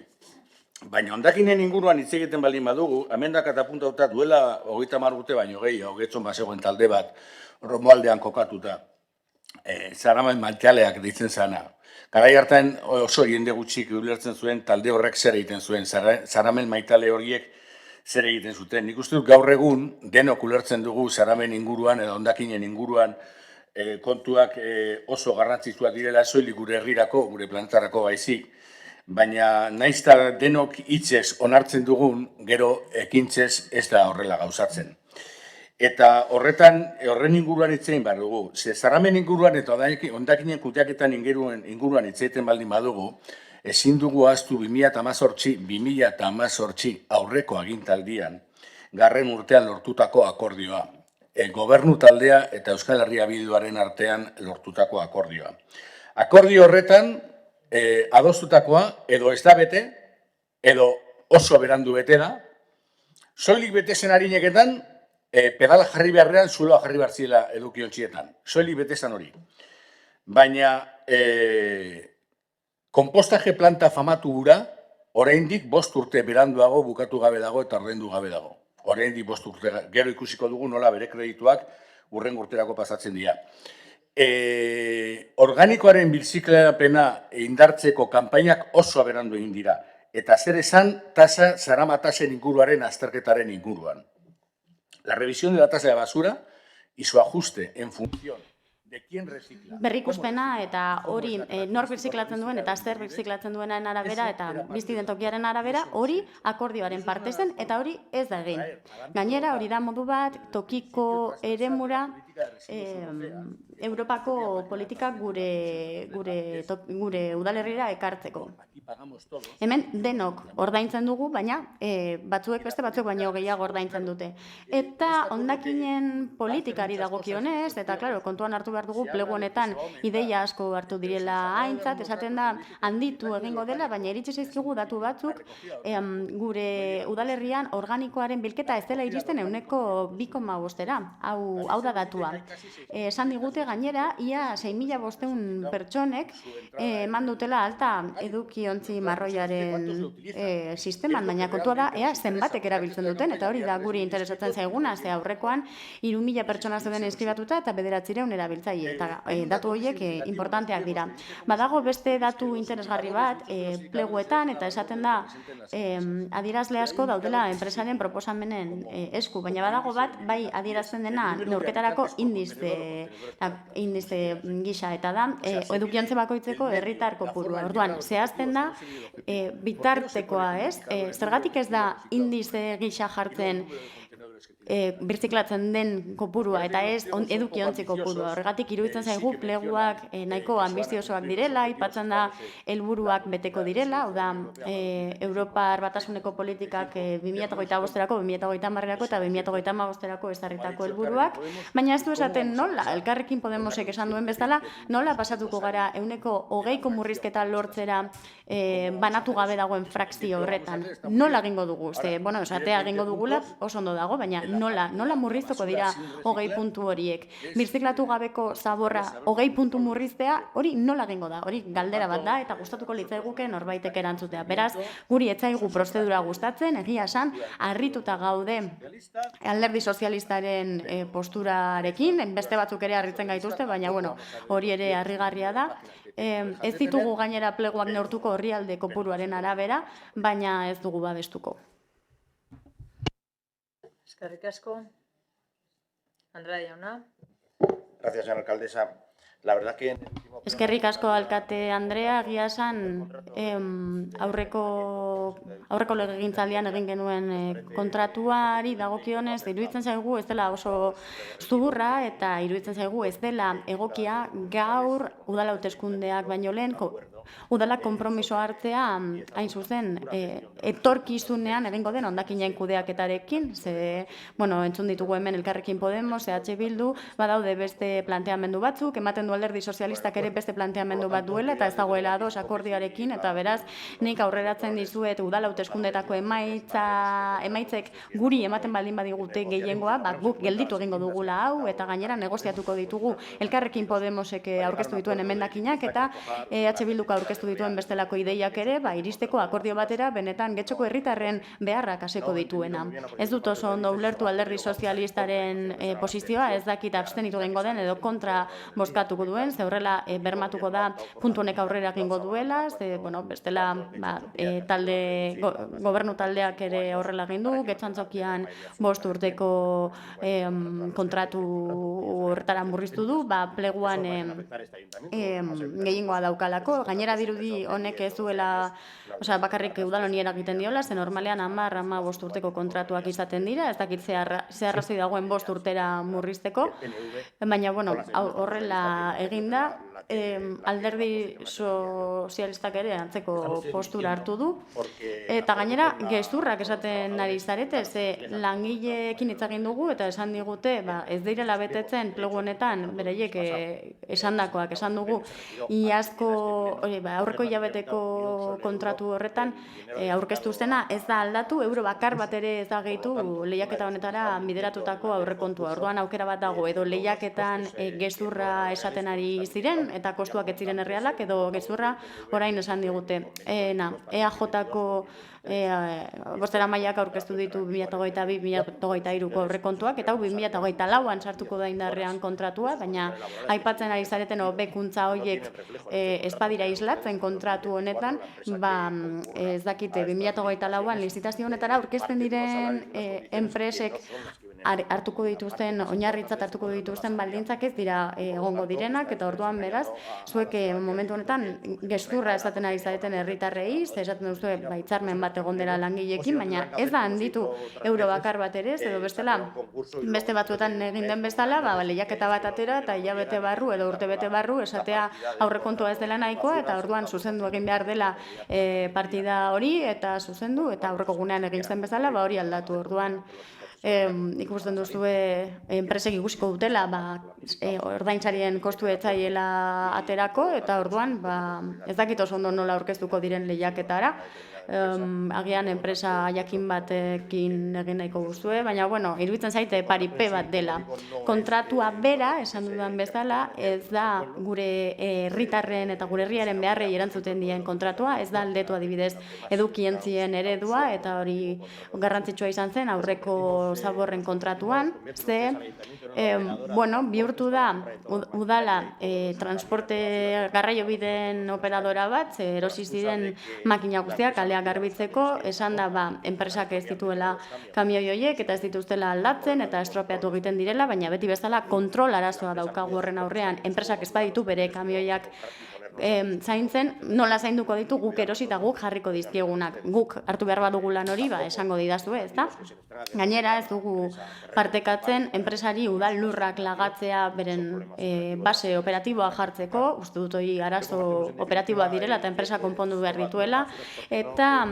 Baina hondakinen inguruan hitz egiten baldin badugu, amendak eta puntauta duela 30 urte baino gehiago, gehiago bazegoen talde bat, Romualdean kokatuta, Zaramen Maltaleak ditzen zana. Garai hartan oso jende gutxik ulertzen zuen talde horrek zer egiten zuen, Zaramen Maitale horiek zer egiten zuten. Nik uste dut gaur egun denok ulertzen dugu Zaramen inguruan edo hondakinen inguruan kontuak oso garrantzitsuak direla soilik gure herrirako, gure planetarako baizik, baina naizta denok hitzez onartzen dugun, gero ekintzez ez da horrela gauzatzen. Eta horren inguruan hitzein behar dugu. Zaramen inguruan eta hondakinen kudeaketan inguruan hitzeiten baldin badugu, ezin dugu ahaztu 2018 aurreko agintaldian, garren urtean lortutako akordioa. Gobernu taldea eta Euskal Herria Bilduaren artean lortutako akordioa. Akordio horretan, adostutakoa edo ez da bete, edo oso berandu bete da, soilik bete zen harineketan, pedala jarri beharrean zuloa jarri behar zirela edukiontxietan. Soilik bete zen hori. Baina, konpostaje planta famatu gura, oraindik 5 urte beranduago bukatu gabe dago eta ordaindu gabe dago. Oraindik 5 urte, gero ikusiko dugu nola bere kredituak hurrengo urterako pasatzen dira. Organikoaren birziklapena indartzeko kanpainak oso berandu egin dira. Eta zer esan tasa zaramatasen inguruaren azterketaren inguruan. La revisión de la tasa de basura y su ajuste en función de quién recicla. Berrikuspena eta hori nor birziklatzen duen eta zer birziklatzen duenaren arabera eta bizi den tokiaren arabera hori akordioaren parte zen eta hori ez da egin. Gainera hori da modu bat tokiko eremura Europako politikak gure udalerrira ekartzeko. Hemen denok ordaintzen dugu, baina batzuek beste batzuek baino gehiago ordaintzen dute. Eta hondakinen politikari dagokionez, eta claro, kontuan hartu behar dugu plegu honetan ideia asko hartu direla aintzat, esaten da handitu egingo dela, baina iritsi zaizkigu datu batzuk gure udalerrian organikoaren bilketa ez dela iristen 2,5%. Hau da datua. Esan digute gainera, ia 6.500 pertsonek eman dutela alta edukiontzi marroiaren sisteman, baina kontua da, ea zenbatek erabiltzen duten, eta hori da guri interesatzen zaiguna, ze aurrekoan 3.000 pertsona zeuden inskribatuta eta 900 erabiltzaile, eta datu horiek importanteak dira. Badago beste datu interesgarri bat, pleguetan, eta esaten da adierazle asko daudela enpresaren proposamenen esku, baina badago bat, bai adierazten dena neurketarako indize gisa, eta da edukiontze bakoitzeko herritar kopurua. Orduan, zehazten da bitartekoa, ez? Zergatik ez da indize gisa jartzen birziklatzen den kopurua eta ez edukiontzi kopurua. Horregatik iruditzen zaigu pleguak nahiko ambiziosoak direla, aipatzen da helburuak beteko direla, hau da Europar Batasuneko politikak 2025erako, 2030erako eta 2035erako ezarritako helburuak, baina ez du esaten nola, Elkarrekin Podemosek esan duen bezala, nola pasatuko gara 20% murrizketa lortzera banatu gabe dagoen frakzio horretan. Nola egingo dugu? Ze, bueno, esatea egingo dugula oso ondo dago, baina nola murriztuko dira 20 puntu horiek? Birziklatu gabeko zaborra 20 puntu murriztea, hori nola egingo da? Hori galdera bat da, eta gustatuko litzaiguke norbaitek erantzutea. Beraz, guri etzaigu prozedura gustatzen, egia esan, harrituta gaude Alderdi Sozialistaren posturarekin, beste batzuk ere harritzen gaituzte, baina bueno, hori ere harrigarria da. Ez ditugu gainera pleguak neurtuko orrialde kopuruaren arabera, baina ez dugu babestuko. Eskerrik asko. Andrade jauna. Gracias, señora alcaldesa. La verdad que... Eskerrik asko alkate Andrea, egia esan aurreko legegintzaldian egin genuen kontratuari dagokionez, iruditzen zaigu ez dela oso zuburra eta iruditzen zaigu ez dela egokia gaur udala hauteskundeak baino lehen udala konpromiso hartzea hain zuzen etorkizunean egingo den hondakinen kudeaketarekin, ze, bueno, entzun ditugu hemen Elkarrekin Podemos, EH Bildu, badaude beste planteamendu batzuk, ematen du Alderdi Sozialistak ere beste planteamendu bat duela, eta ez dagoela ados akordioarekin, eta beraz, nik aurreratzen dizuet udala hauteskundetako emaitzek guri ematen baldin badigute gehiengoa, guk gelditu egingo dugula hau, eta gainera negoziatuko ditugu Elkarrekin Podemosek aurkeztu dituen emendakinak, eta EH Bilduk aurkeztu dituen bestelako ideiak ere, iristeko akordio batera, benetan Getxoko herritarren beharrak aseko dituena. Ez dut oso ondo ulertu Alderdi Sozialistaren posizioa, ez dakit abstenitu egingo den edo kontra bozkatuko duen, ze horrela bermatuko da puntu honek aurrera egingo duela, ze, bueno, bestela gobernu taldeak ere horrela egin du, Getxantzokian 5 urteko kontratu horretara murriztu du, pleguan gehiengoa daukalako, gainera dirudi honek ez duela, bakarrik udal honi eragiten diola, ze normalean 10-15 urteko kontratuak izaten dira, ez dakit ze arrazoi dagoen 5 urtera murrizteko, baina, bueno, horrela eginda, Alderdi Sozialistak ere antzeko postura hartu du, eta gainera gezurrak esaten ari zarete, ze langileekin hitz egin dugu, eta esan digute, ez direla betetzen plegu honetan, bereiek esandakoak, esan dugu, iazko, aurreko hilabeteko kontratu horretan aurkeztu zena, ez da aldatu, euro bakar bat ere ez da gehitu lehiaketa honetara bideratutako aurrekontua. Orduan aukera bat dago, edo lehiaketan gezurra esaten ari ziren, eta kostuak ez ziren errealak, edo gezurra orain esan digute. EAJ-ko bostera mailak aurkeztu ditu 2022-2023ko aurrekontuak, eta 2024an sartuko da indarrean kontratua, baina aipatzen ari zareten hobekuntza horiek ez badira islatzen kontratu honetan, ez dakite 2024an lizitazio honetara aurkezten diren enpresek hartuko dituzten, oinarritzat hartuko dituzten baldintzak ez dira egongo direnak, eta orduan beraz, zuek momentu honetan gezurra esaten ari zareten herritarrei, esaten duzue hitzarmen bat egon dela langileekin, baina ez da handitu euro bakar bat ere, edo bestela, beste batzuetan egin den bezala, lehiaketa bat atera, eta hilabete barru edo urtebete barru, esatea aurrekontua ez dela nahikoa, eta orduan zuzendu egin behar dela partida hori, eta zuzendu, eta aurreko gunean egin zen bezala, hori aldatu orduan. Ikusten duzue enpresek ikusiko dutela ordaintzarien kostu etzaiela aterako, eta orduan ez dakit oso ondo nola aurkeztuko diren lehiaketara, agian enpresa jakin batekin egin nahiko guztue, baina bueno, iruditzen zaite paripe bat dela. Kontratua bera, esan dudan bezala, ez da gure herritarren eta gure herriaren beharrei erantzuten dien kontratua, ez da aldetu adibidez edukientzien eredua, eta hori garrantzitsua izan zen aurreko zaborren kontratuan, ze, bihurtu da udala transporte garraio biden operadora bat, erosi ziren makina guztiak kaleak garbitzeko, esan da enpresak ez dituela kamioi horiek eta ez dituztela aldatzen eta estropeatu egiten direla, baina beti bezala kontrol arazoa daukagu horren aurrean, enpresak ez baditu bere kamioiak zaintzen, nola zainduko ditu guk erosi eta guk jarriko dizkiegunak. Guk hartu behar badugu lan hori, esango didazue, ez da? Gainera ez dugu partekatzen enpresari udal lurrak lagatzea beren base operatiboa jartzeko, uste dut hori arazo operatiboa direla eta enpresa konpondu behar dituela, eta,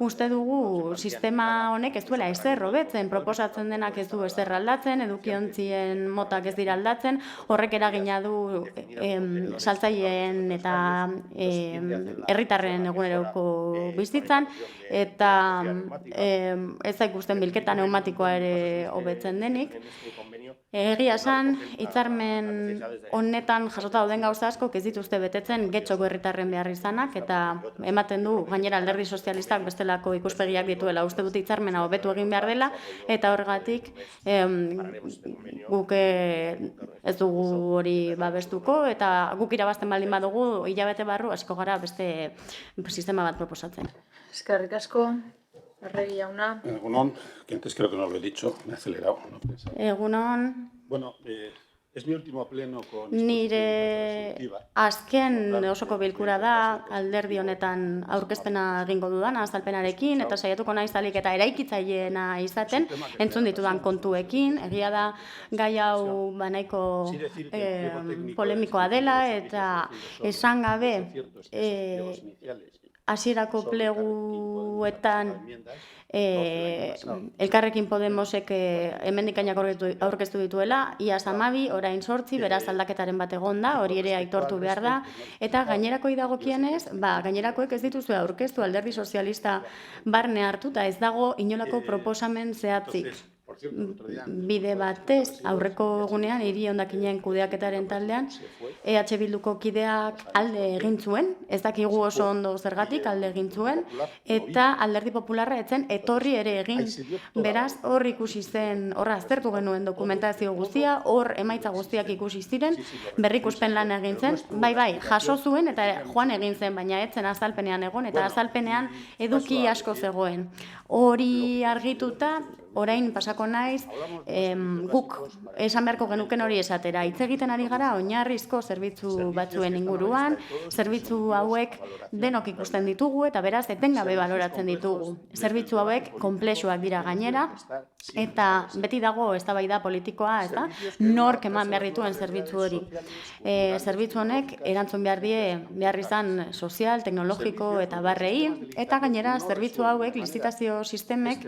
uste dugu sistema honek ez duela ezer hobetzen, proposatzen denak ez du ezer aldatzen, edukiontzien motak ez dira aldatzen, horrek eragina du saltzaileen langileen eta herritarren eguneroko bizitzan, eta ez da ikusten bilketa neumatikoa ere hobetzen denik. Egia esan, hitzarmen honetan jasota dauden gauza asko ez dituzte betetzen getxoko herritarren behar izanak, eta ematen du gainera Alderdi Sozialistak bestelako ikuspegiak dituela. Uste dut hitzarmena hobetu egin behar dela, eta horregatik guk ez dugu hori babestuko, eta guk irabazten baldin badugu hilabete barru hasiko gara beste sistema bat proposatzen. Eskerrik asko. Arregi jauna. Egunon, que antes creo que no lo he dicho, me he acelerado. No Egunon. Bueno, es mi último pleno con... Nire azken osoko bilkura da, alderdi honetan aurkezpena egingo dudana, azalpenarekin, eta saiatuko naiz alik eta eraikitzaileena izaten, entzun ditudan kontuekin. Egia da gai hau nahiko polemikoa dela, eta esan gabe hasierako pleguetan Elkarrekin Podemosek hemendikainak aurkeztu dituela, iaz 12, orain 8, beraz aldaketaren bat egon da, hori ere aitortu behar da, eta gainerakoi dagokienez, gainerakoek ez dituzue aurkeztu Alderdi Sozialista barne hartuta, ez dago inolako proposamen zehatzik. Bide batez, aurreko egunean, hiri hondakinen kudeaketaren taldean, EH Bilduko kideak alde egin zuen, ez dakigu oso ondo zergatik alde egin zuen, eta Alderdi Popularra etzen etorri ere egin. Beraz, hor ikusi zen, horra aztertu genuen dokumentazio guztia, hor emaitza guztiak ikusi ziren, berrikuspen lan egin zen, bai, jaso zuen eta joan egin zen, baina etzen azalpenean egon, eta azalpenean eduki asko zegoen. Hori argituta, orain pasako naiz, guk esan beharko genuken hori esatera. Hitz egiten ari gara oinarrizko zerbitzu batzuen inguruan, zerbitzu hauek denok ikusten ditugu eta beraz etengabe baloratzen ditugu. Zerbitzu hauek konplexuak dira gainera, eta beti dago eztabaida politikoa, ez da? Nork eman behar dituen zerbitzu hori. Zerbitzu honek erantzun behar die behar izan sozial, teknologiko eta barrei, eta gainera zerbitzu hauek lizitazio sistemek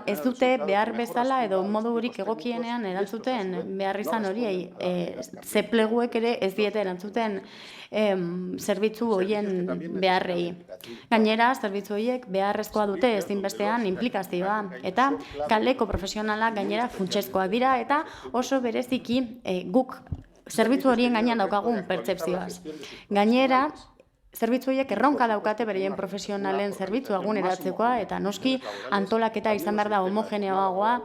ez dute behar bezala edo modurik egokienean erantzuten behar izan horiei. Zepleguek ere ez diete erantzuten zerbitzu horien beharrei. Gainera, zerbitzu horiek beharrezkoa dute ezinbestean implikazioa, eta kaleko profesionalak gainera funtsezkoak dira, eta oso bereziki guk zerbitzu horien gainean daukagun pertzepzioaz. Gainera, zerbitzu horiek erronka daukate bereien profesionalen zerbitzua eguneratzekoa, eta noski antolaketa izan behar da homogeneoagoa,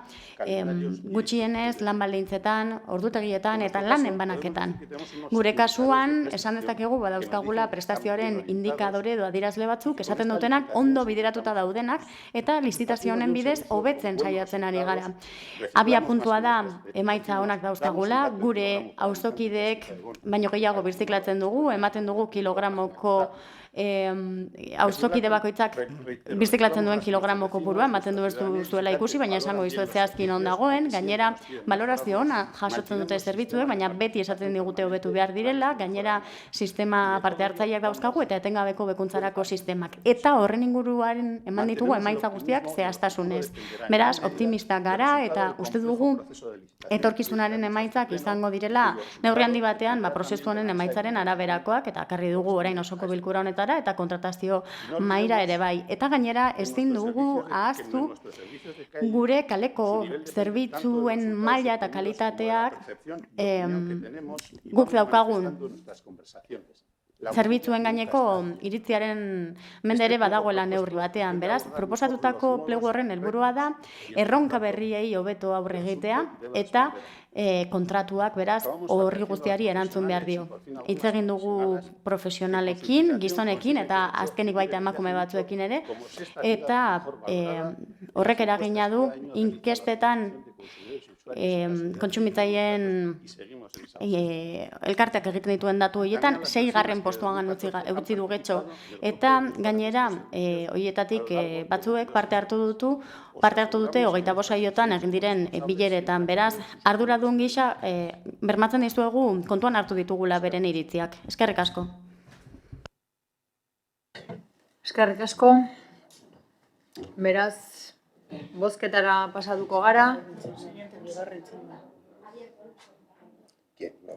gutxienez lan baldintzetan, ordutegietan eta lanen banaketan. Gure kasuan, esan dezakegu badauzkagula prestazioaren indikadore edo adierazle batzuk esaten dutenak ondo bideratuta daudenak, eta lizitazio honen bidez hobetzen saiatzen ari gara. Abia puntua da emaitza onak dauzkagula, gure auzokideek baino gehiago birziklatzen dugu, ematen dugu kilogramoko auzokide bakoitzak birziklatzen duen kilogramo kopurua, ematen du ez duela ikusi, baina esango dizuet zehazki non dagoen, gainera balorazio ona jasotzen dute zerbitzuek, baina beti esaten digute hobetu behar direla, gainera sistema parte hartzaileak dauzkagu eta etengabeko bekuntzarako sistemak. Eta horren inguruaren eman ditugu emaitza guztiak zehaztasunez. Beraz, optimistak gara eta uste dugu etorkizunaren emaitzak izango direla neurri handi batean prozesu honen emaitzaren araberakoak, eta ekarri dugu orain osoko bilkura honetara eta kontratazio mahaira ere bai. Eta gainera ezin dugu ahaztu gure kaleko zerbitzuen maila eta kalitateak guk daukagun zerbitzuen gaineko iritziaren mende ere badagoela neurri batean. Beraz, proposatutako plegu horren helburua da erronka berriei hobeto aurre egitea eta kontratuak, beraz, horri guztiari erantzun behar dio. Hitz egin dugu profesionalekin, gizonekin eta azkenik baita emakume batzuekin ere, eta horrek eragina du inkestetan kontsumitzaileen elkarteak egiten dituen datu horietan 6. postuan utzi du getxo, eta gainera horietatik batzuek parte hartu dute 25 saiotan egin diren bileretan. Beraz, arduradun gisa bermatzen dizuegu kontuan hartu ditugula beren iritziak. Eskerrik asko. Eskerrik asko. Beraz, bozketara pasatuko gara.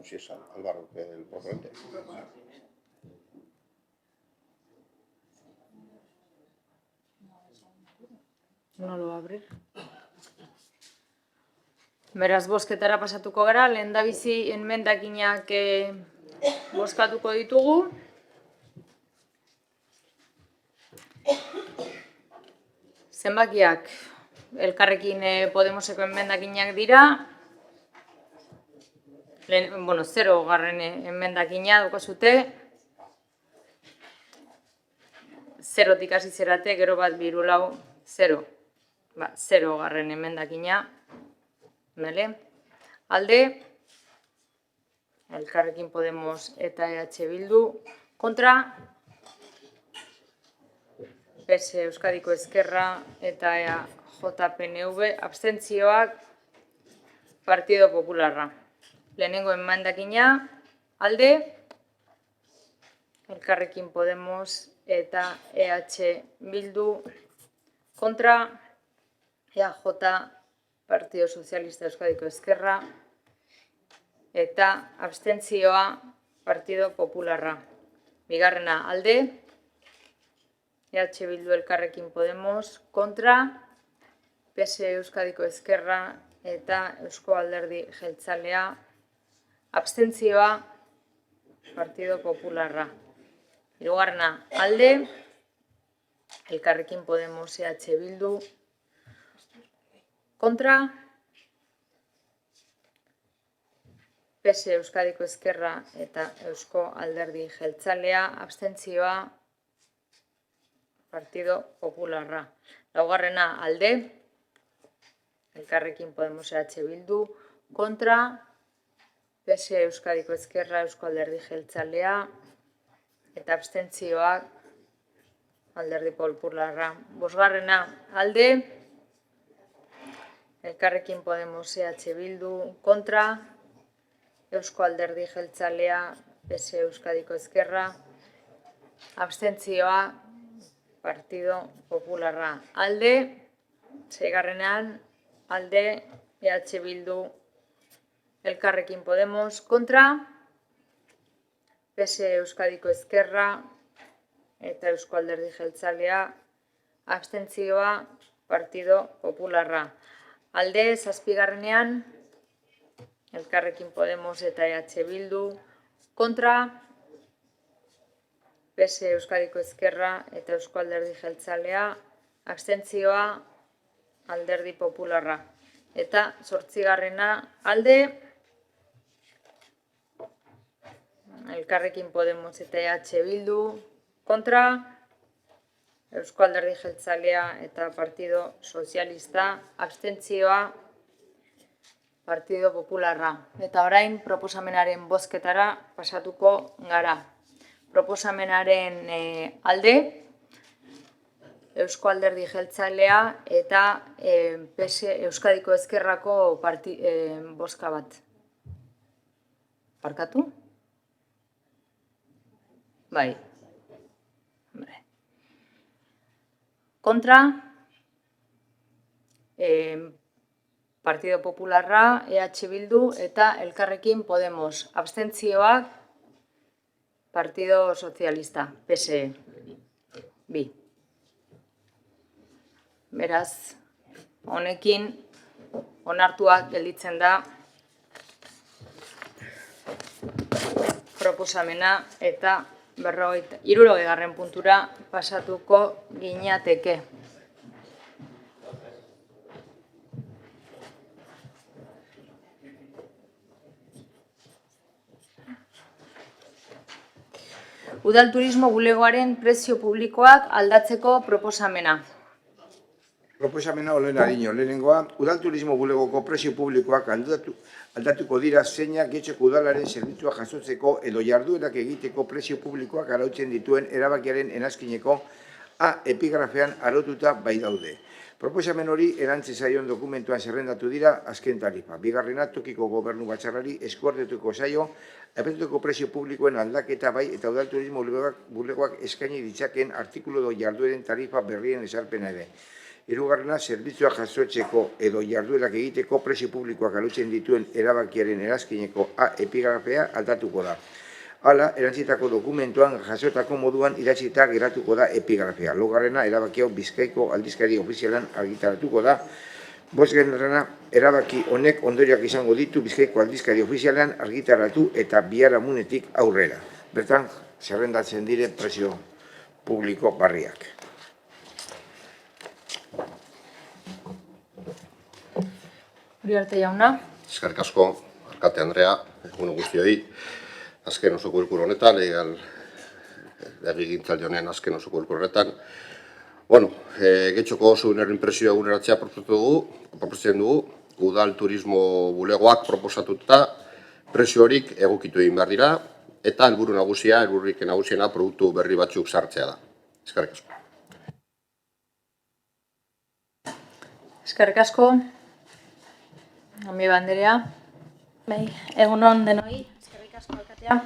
si es Álvaro el proponente. No lo va a abrir. Beraz, bozketara pasatuko gara, lehendabizi emendakinak bozkatuko ditugu. Zenbakiak Elkarrekin Podemoseko emendakinak dira. 0. Emendakina daukazute. 0-tik hasi zerate, gero bat 2 lau 0. 0. Emendakina. Alde, Elkarrekin Podemos eta EH Bildu. Kontra, PS Euskadiko Ezkerra eta EAJ-PNV. Abstentzioak, Partido Popularra. Lehenengo emendakina, alde, Elkarrekin Podemos eta EH Bildu. Kontra, EAJ, Partido Socialista Euskadiko Ezkerra, eta abstentzioa Partido Popularra. Bigarrena, alde, EH Bildu Elkarrekin Podemos, kontra, PS Euskadiko Ezkerra eta Eusko Alderdi Jeltzalea, abstentzioa Partido Popularra. Hirugarrena, alde, Elkarrekin Podemos EH Bildu, kontra, PS Euskadiko Ezkerra eta Eusko Alderdi Jeltzalea, abstentzioa Partido Popularra. Laugarrena, alde, Elkarrekin Podemos EH Bildu, kontra, PS Euskadiko Ezkerra, Eusko Alderdi Jeltzalea, eta abstentzioak Alderdi Popularra. Bosgarrena, alde, Elkarrekin Podemos EH Bildu, kontra, Eusko Alderdi Jeltzalea, PS Euskadiko Ezkerra, abstentzioa Partido Popularra. Alde, seigarrenean, alde, EH Bildu, Elkarrekin Podemos, kontra, PS Euskadiko Ezkerra eta Eusko Alderdi Jeltzalea, abstentzioa Partido Popularra. Alde, zazpigarrenean, Elkarrekin Podemos eta EH Bildu, kontra, PS Euskadiko Ezkerra eta Eusko Alderdi Jeltzalea, abstentzioa Alderdi Popularra. Eta zortzigarrena, alde, Elkarrekin Podemos eta EH Bildu, kontra, Eusko Alderdi Jeltzalea eta Partido Sozialista, abstentzioa Partido Popularra. Eta orain proposamenaren bozketara pasatuko gara. Proposamenaren alde, Eusko Alderdi Jeltzalea eta PS Euskadiko Ezkerrako bozka bat. Barkatu? Bai. Kontra, Partido Popularra, EH Bildu eta Elkarrekin Podemos. Abstentzioak Partido Socialista, PSE. Bi. Beraz, honekin onartuak gelditzen da proposamena eta 60. puntura pasatuko ginateke. Udal turismo bulegoaren prezio publikoak aldatzeko proposamena. Proposamena olen adino. Lehenengoa, udal turismo bulegoko prezio publikoak aldatuko dira zeinak etxeko udalaren zerbitzua jasotzeko edo jarduerak egiteko prezio publikoak arautzen dituen erabakiaren enazkineko epigrafean araututa bai daude. Proposamen hori erantzi zaion dokumentuan zerrendatu dira azken tarifa. Bigarrena, tokiko gobernu batzarrari eskuartetuko zaio abenduko prezio publikoen aldaketa bai eta udal turismo bulegoak eskaini ditzaken artikulu edo jardueren tarifa berrien esarpena ere. Hirugarrena, zerbitzuak jasotzeko edo jarduerak egiteko prezio publikoak alutzen dituen erabakiaren erazkineko A epigrafea aldatuko da. Hala, erantzitako dokumentuan jasotako moduan idatzita geratuko da epigrafea. Laugarrena, erabaki hau Bizkaiko aldizkari ofizialan argitaratuko da. Bosgarrena, erabaki honek ondorioak izango ditu Bizkaiko aldizkari ofizialan argitaratu eta biharamunetik aurrera. Bertan, zerrendatzen dire prezio publiko barriak. Uriarte jauna. Eskerrik asko, alkate Andrea, egun guztioi. Azken osoko bilkura honetan, legegintzaldi honen azken osoko bilkura honetan. Getxoko oso inpresioa eguneratzea proposatzen dugu, udal turismo bulegoak proposatuta prezio horik egokitu egin behar dira, eta helburu nagusiena produktu berri batzuk sartzea da. Eskerrik asko. Eskerrik asko. Amiba Anderea. Bai, egunon denoi, eskerrik asko alkatea.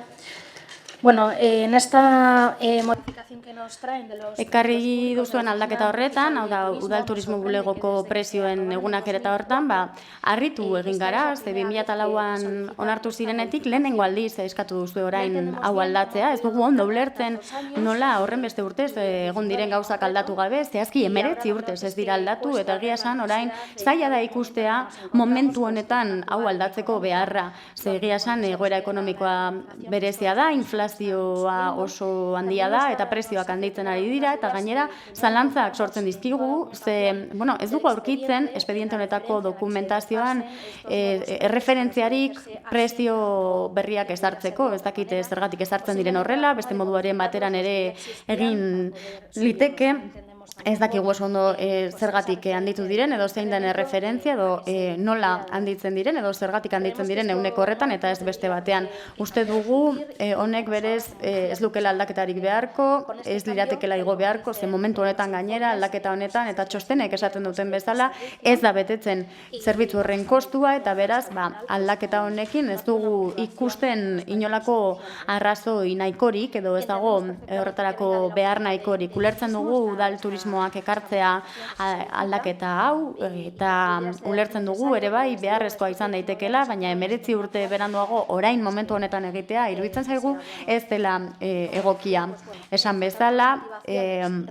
Bueno, en esta modificación que nos traen de los... Ekarri duzuen aldaketa horretan, hau da, udal turismo bulegoko prezioen egunaketa horretan, harritu egin gara, ze 2004an onartu zirenetik, lehenengo aldiz eskatu duzu orain hau aldatzea, ez dugu ondo ulertzen nola horren beste urtez egon diren gauzak aldatu gabe, zehazki 19 urtez ez dira aldatu, eta egia esan orain zaila da ikustea momentu honetan hau aldatzeko beharra, ze egia esan egoera ekonomikoa berezia da, inflazioa oso handia da, eta prezioak handitzen ari dira, eta gainera zalantzak sortzen dizkigu, ze, ez dugu aurkitzen, espediente honetako dokumentazioan erreferentziarik prezio berriak ezartzeko, ez dakit zergatik ezartzen diren horrela, beste moduaren bateran ere egin liteke, ez dakigu oso ondo zergatik handitu diren, edo zein den erreferentzia, edo nola handitzen diren, edo zergatik handitzen diren eguneko horretan, eta ez beste batean. Uste dugu, honek berez ez lukela aldaketarik beharko, ez liratekela igo beharko, ze momentu honetan gainera, aldaketa honetan, eta txostenek esaten duten bezala, ez da betetzen zerbitzu horren kostua, eta beraz, aldaketa honekin ez dugu ikusten inolako arrazoi nahikorik, edo ez dago horretarako behar nahikorik. Ulertzen dugu udal turismoak ekartzea aldaketa hau, eta ulertzen dugu ere bai beharrezkoa izan daitekela, baina 19 urte beranduago orain momentu honetan egitea, iruditzen zaigu ez dela egokia. Esan bezala,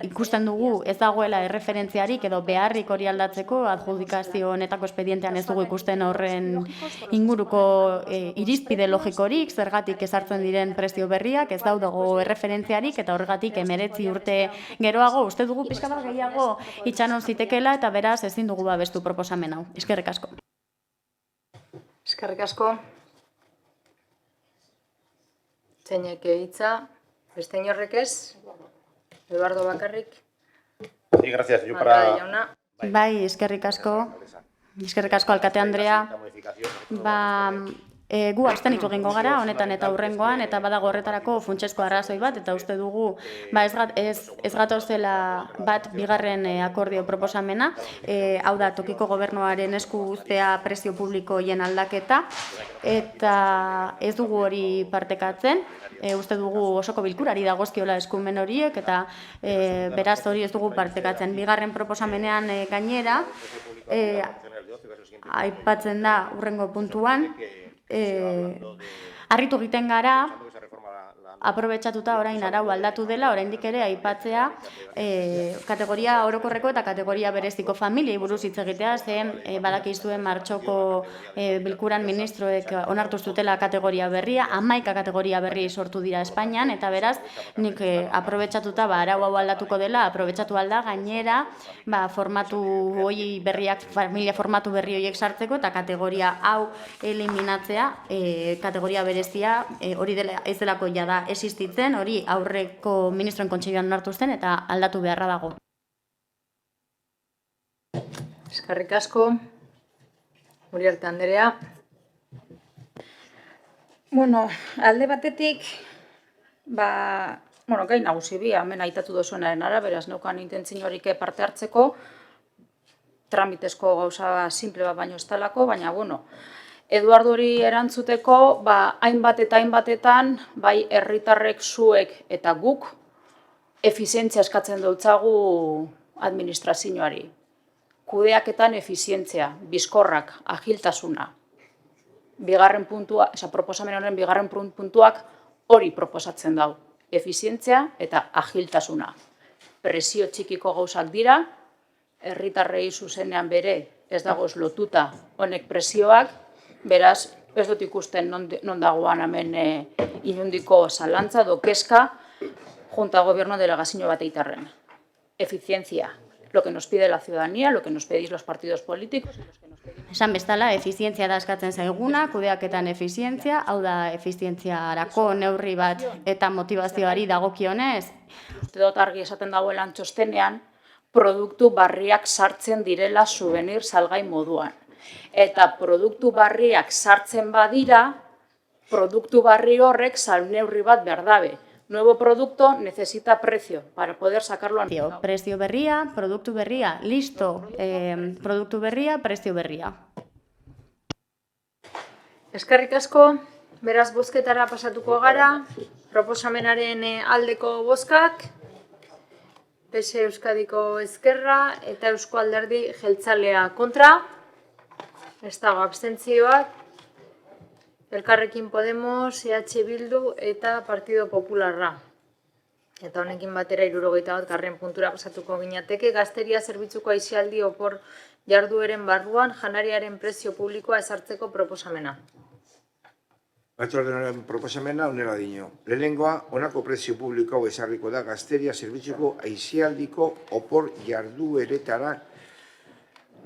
ikusten dugu ez dagoela erreferentziarik edo beharrik hori aldatzeko, adjudikazio honetako espedientean ez dugu ikusten horren inguruko irizpide logikorik, zergatik ezartzen diren prezio berriak, ez dago erreferentziarik, eta horregatik 19 urte geroago, uste dugu pixka bat gehiago itxaron zitekela, eta beraz ezin dugu babestu proposamen hau. Eskerrik asko. Eskerrik asko. Zeinek hitza, beste inorrek ez? Eduardo bakarrik. Sí, gracias. Yo para... Bai, eskerrik asko. Eskerrik asko, alkate Andrea. Gu abstenitu egingo gara, honetan eta hurrengoan, eta badago horretarako funtsezko arrazoi bat, eta uste dugu ez gatozela bat bigarren akordio proposamena, hau da, tokiko gobernuaren esku uztea prezio publikoien aldaketa, eta ez dugu hori partekatzen, uste dugu osoko bilkurari dagozkiola eskumen horiek, eta beraz hori ez dugu partekatzen. Bigarren proposamenean gainera, aipatzen da hurrengo puntuan, harritu egiten gara, aprobetxatuta orain arau aldatu dela, oraindik ere aipatzea kategoria orokorreko eta kategoria bereziko familiei buruz hitz egitea, zen badakizuen martxoko bilkuran ministroek onartu zutela kategoria berria, 11 kategoria berri sortu dira Espainian, eta beraz, nik aprobetxatuta arau hau aldatuko dela, aprobetxatu alda gainera, formatu hori berriak, familia formatu berri horiek sartzeko, eta kategoria hau eliminatzea, kategoria berezia, hori ez delako jada existitzen, hori aurreko ministroen kontseiluan onartu zen eta aldatu beharra dago. Eskerrik asko. Uriarte Anderea. Alde batetik, gai nagusi bi, hemen aitatu dozuenaren arabera, ez neukan intentziorik parte hartzeko, tramitezko gauza simple bat baino ez talako, baina, Eduardo hori erantzuteko, hainbat eta hainbatetan, bai herritarrek zuek eta guk, efizientzia eskatzen dutzagu administrazioari. kudeaketan efizientzia, bizkorrak, agiltasuna. Bigarren puntua, proposamen horren bigarren puntuak hori proposatzen dau. Efizientzia eta agiltasuna. Presio txikiko gauzak dira, herritarrei zuzenean bere ez dagoz lotuta honek presioak, beraz ez dut ikusten non dagoan hemen inundiko zalantza edo kezka junta gobierno delegazio bat eitarren. Eficiencia, lo que nos pide la ciudadanía, lo que nos pedís los partidos políticos. Esan bezala, efizientzia da eskatzen zaiguna, kudeaketan efizientzia, hau da efizientziarako neurri bat eta motivazioari dagokionez. Uste dut argi esaten dagoelan txostenean, produktu barriak sartzen direla souvenir salgai moduan. Eta produktu barriak sartzen badira, produktu barri horrek salneurri bat behar dabe. Nuevo producto necesita precio para poder sacarlo al mercado. Prezio berria, produktu berria, listo. Produktu berria, prezio berria. Eskerrik asko, beraz bozketara pasatuko gara, proposamenaren aldeko bozkak, PS Euskadiko Ezkerra eta Eusko Alderdi Jeltzalea kontra, ez dago abstentzioak, Elkarrekin Podemos, EH Bildu eta Partido Popularra. Eta honekin batera 71. puntura pasatuko ginateke, gazteria zerbitzuko aisialdi opor jardueren barruan janariaren prezio publikoa ezartzeko proposamena. Batzordearen proposamena honela dino. Lehenengoa, honako prezio publiko hau ezarriko da gazteria zerbitzuko aisialdiko opor jardueretara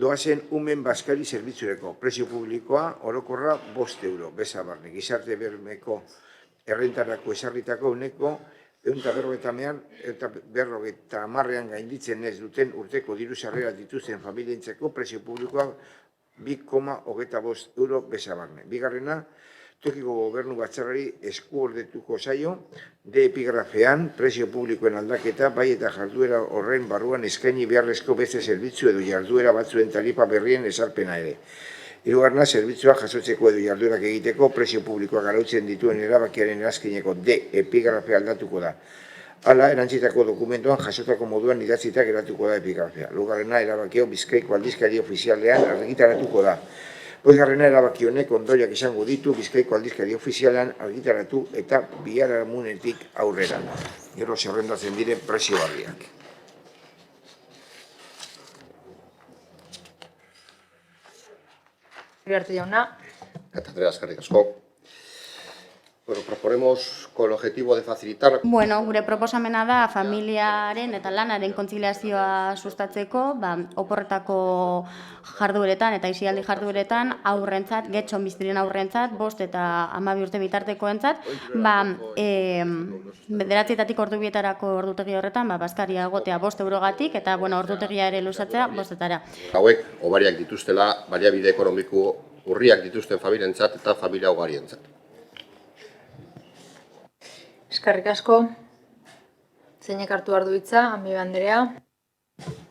doazen umen bazkari zerbitzureko. Prezio publikoa orokorra 5 euro. Beza barne, gizarte bermeko errentarako esarritako uneko 150 gainditzen ez duten urteko diru sarrera dituzten familientzako prezio publikoa 2,25 euro beza barne. Bigarrena, tokiko gobernu batzarrari eskuordetuko zaio, de epigrafean prezio publikoen aldaketa, bai eta jarduera horren barruan eskaini beharrezko beste zerbitzu edo jarduera batzuen tarifa berrien esarpena ere. Hirugarrena, zerbitzua jasotzeko edo jarduerak egiteko prezio publikoak arautzen dituen erabakiaren erazkineko de epigrafea aldatuko da. Hala, erantzitako dokumentuan jasotako moduan idatzita geratuko da epigrafea. Lugarrena, erabakio Bizkaiko aldizkari ofizialean argitaratuko da. Bosgarrena erabaki honek ondoriak izango ditu Bizkaiko aldizkari ofizialean argitaratu eta biharamunetik aurrera. Gero zerrendatzen diren prezio barriak. Iriarte jauna. Eta Andrea, eskerrik asko. Bueno, proponemos con el objetivo de facilitar... Bueno, gure proposamena da familiaren eta lanaren kontziliazioa sustatzeko, oporretako jardueretan eta aisialdi jardueretan aurrentzat, getxon biziren aurrentzat, 5 eta 12 urte bitartekoentzat, 9:00 ordubietarako ordutegi horretan, bazkaria egotea 5 eurogatik eta ordutegia ere luzatzea 5etara. Hauek, hobariak dituztela, baliabide ekonomiko urriak dituzten familientzat eta familia ugarientzat. Eskerrik asko. Zeinek hartu behar du hitza, Amiba Andrea.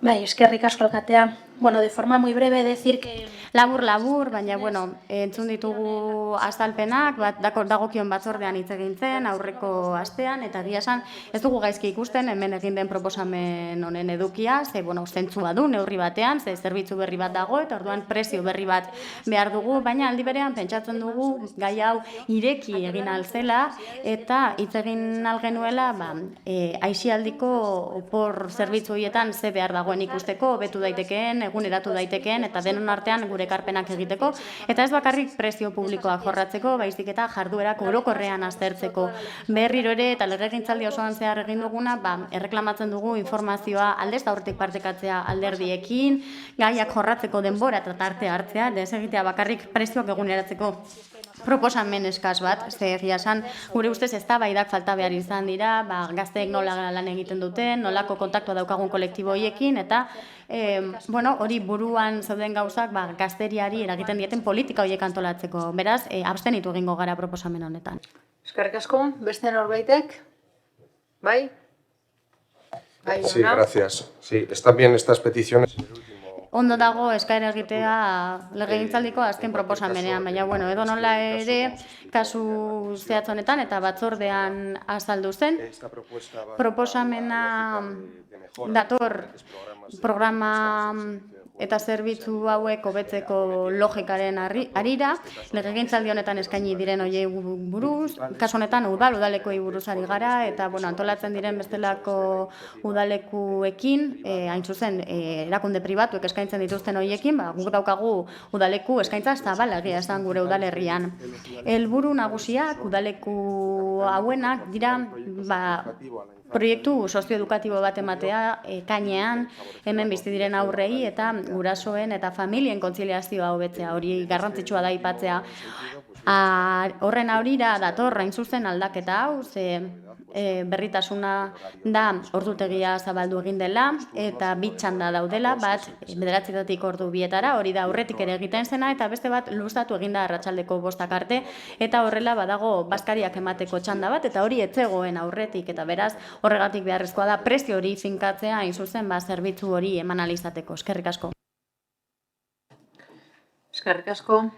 Bai, eskerrik asko alkatea. Bueno, de forma muy breve decir que... Labur, baina, entzun ditugu azalpenak, dagokion batzordean hitz egin zen, aurreko astean, eta egia esan, ez dugu gaizki ikusten, hemen egin den proposamen honen edukia, zentzua du neurri batean, zerbitzu berri bat dago, eta orduan prezio berri bat behar dugu, baina aldi berean pentsatzen dugu gai hau ireki egin alzela, eta hitz egin algenuela, aisialdiko opor zerbitzu horietan ze behar dagoen ikusteko, hobetu daitekeen, eguneratu daitekeen, eta denon artean gure ekarpenak egiteko, eta ez bakarrik prezio publikoa jorratzeko, baizik eta jarduerak orokorrean aztertzeko. Berriro ere, eta legegintzaldi osoan zehar egin duguna, erreklamatzen dugu informazioa aldez aurretik partekatzea alderdiekin, gaiak jorratzeko denbora eta tarte hartzea, desegitea bakarrik prezioak eguneratzeko proposamen eskaz bat, ze egia esan, gure ustez eztabaidak falta behar izan dira, gazteek nola lan egiten duten, nolako kontaktua daukagun kolektibo horiekin, eta hori buruan zeuden gauzak gazteriari eragiten dieten politika horiek antolatzeko. Beraz, abstenitu egingo gara proposamen honetan. Eskerrik asko, beste norbaitek? Bai? Sí, gracias. Sí, están bien estas peticiones. Ondo dago eskaera egitea legegintzaldiko azken proposamenean, baina edo nola ere kasu zehatz honetan eta batzordean azaldu zen. Proposamena dator programa eta zerbitzu hauek hobetzeko logikaren harira, legegintzaldi honetan eskaini diren hoiei buruz, kasu honetan udalekuei buruz ari gara, eta antolatzen diren bestelako udalekuekin, hain zuzen, erakunde pribatuek eskaintzen dituzten hoiekin, guk daukagu udaleku eskaintza zabalagia esan gure udalerrian. Helburu nagusiak udaleku hauenak dira proiektu sozioedukatibo bat ematea ekainean, hemen bizi diren aurrei eta gurasoen eta familien kontziliazioa hobetzea, hori garrantzitsua da aipatzea. Horren aurrera dator hain zuzen aldaketa hau, berritasuna da ordutegia zabaldu egin dela eta bi txanda daudela, bat 9:00 ordu 2:00, hori da aurretik ere egiten zena, eta beste bat luzatu egin da arratsaldeko 5:00 arte, eta horrela badago bazkariak emateko txanda bat, eta hori etzegoen aurretik, eta beraz horregatik beharrezkoa da prezio hori finkatzea hain zuzen zerbitzu hori eman ahal izateko. Eskerrik asko. Eskerrik asko.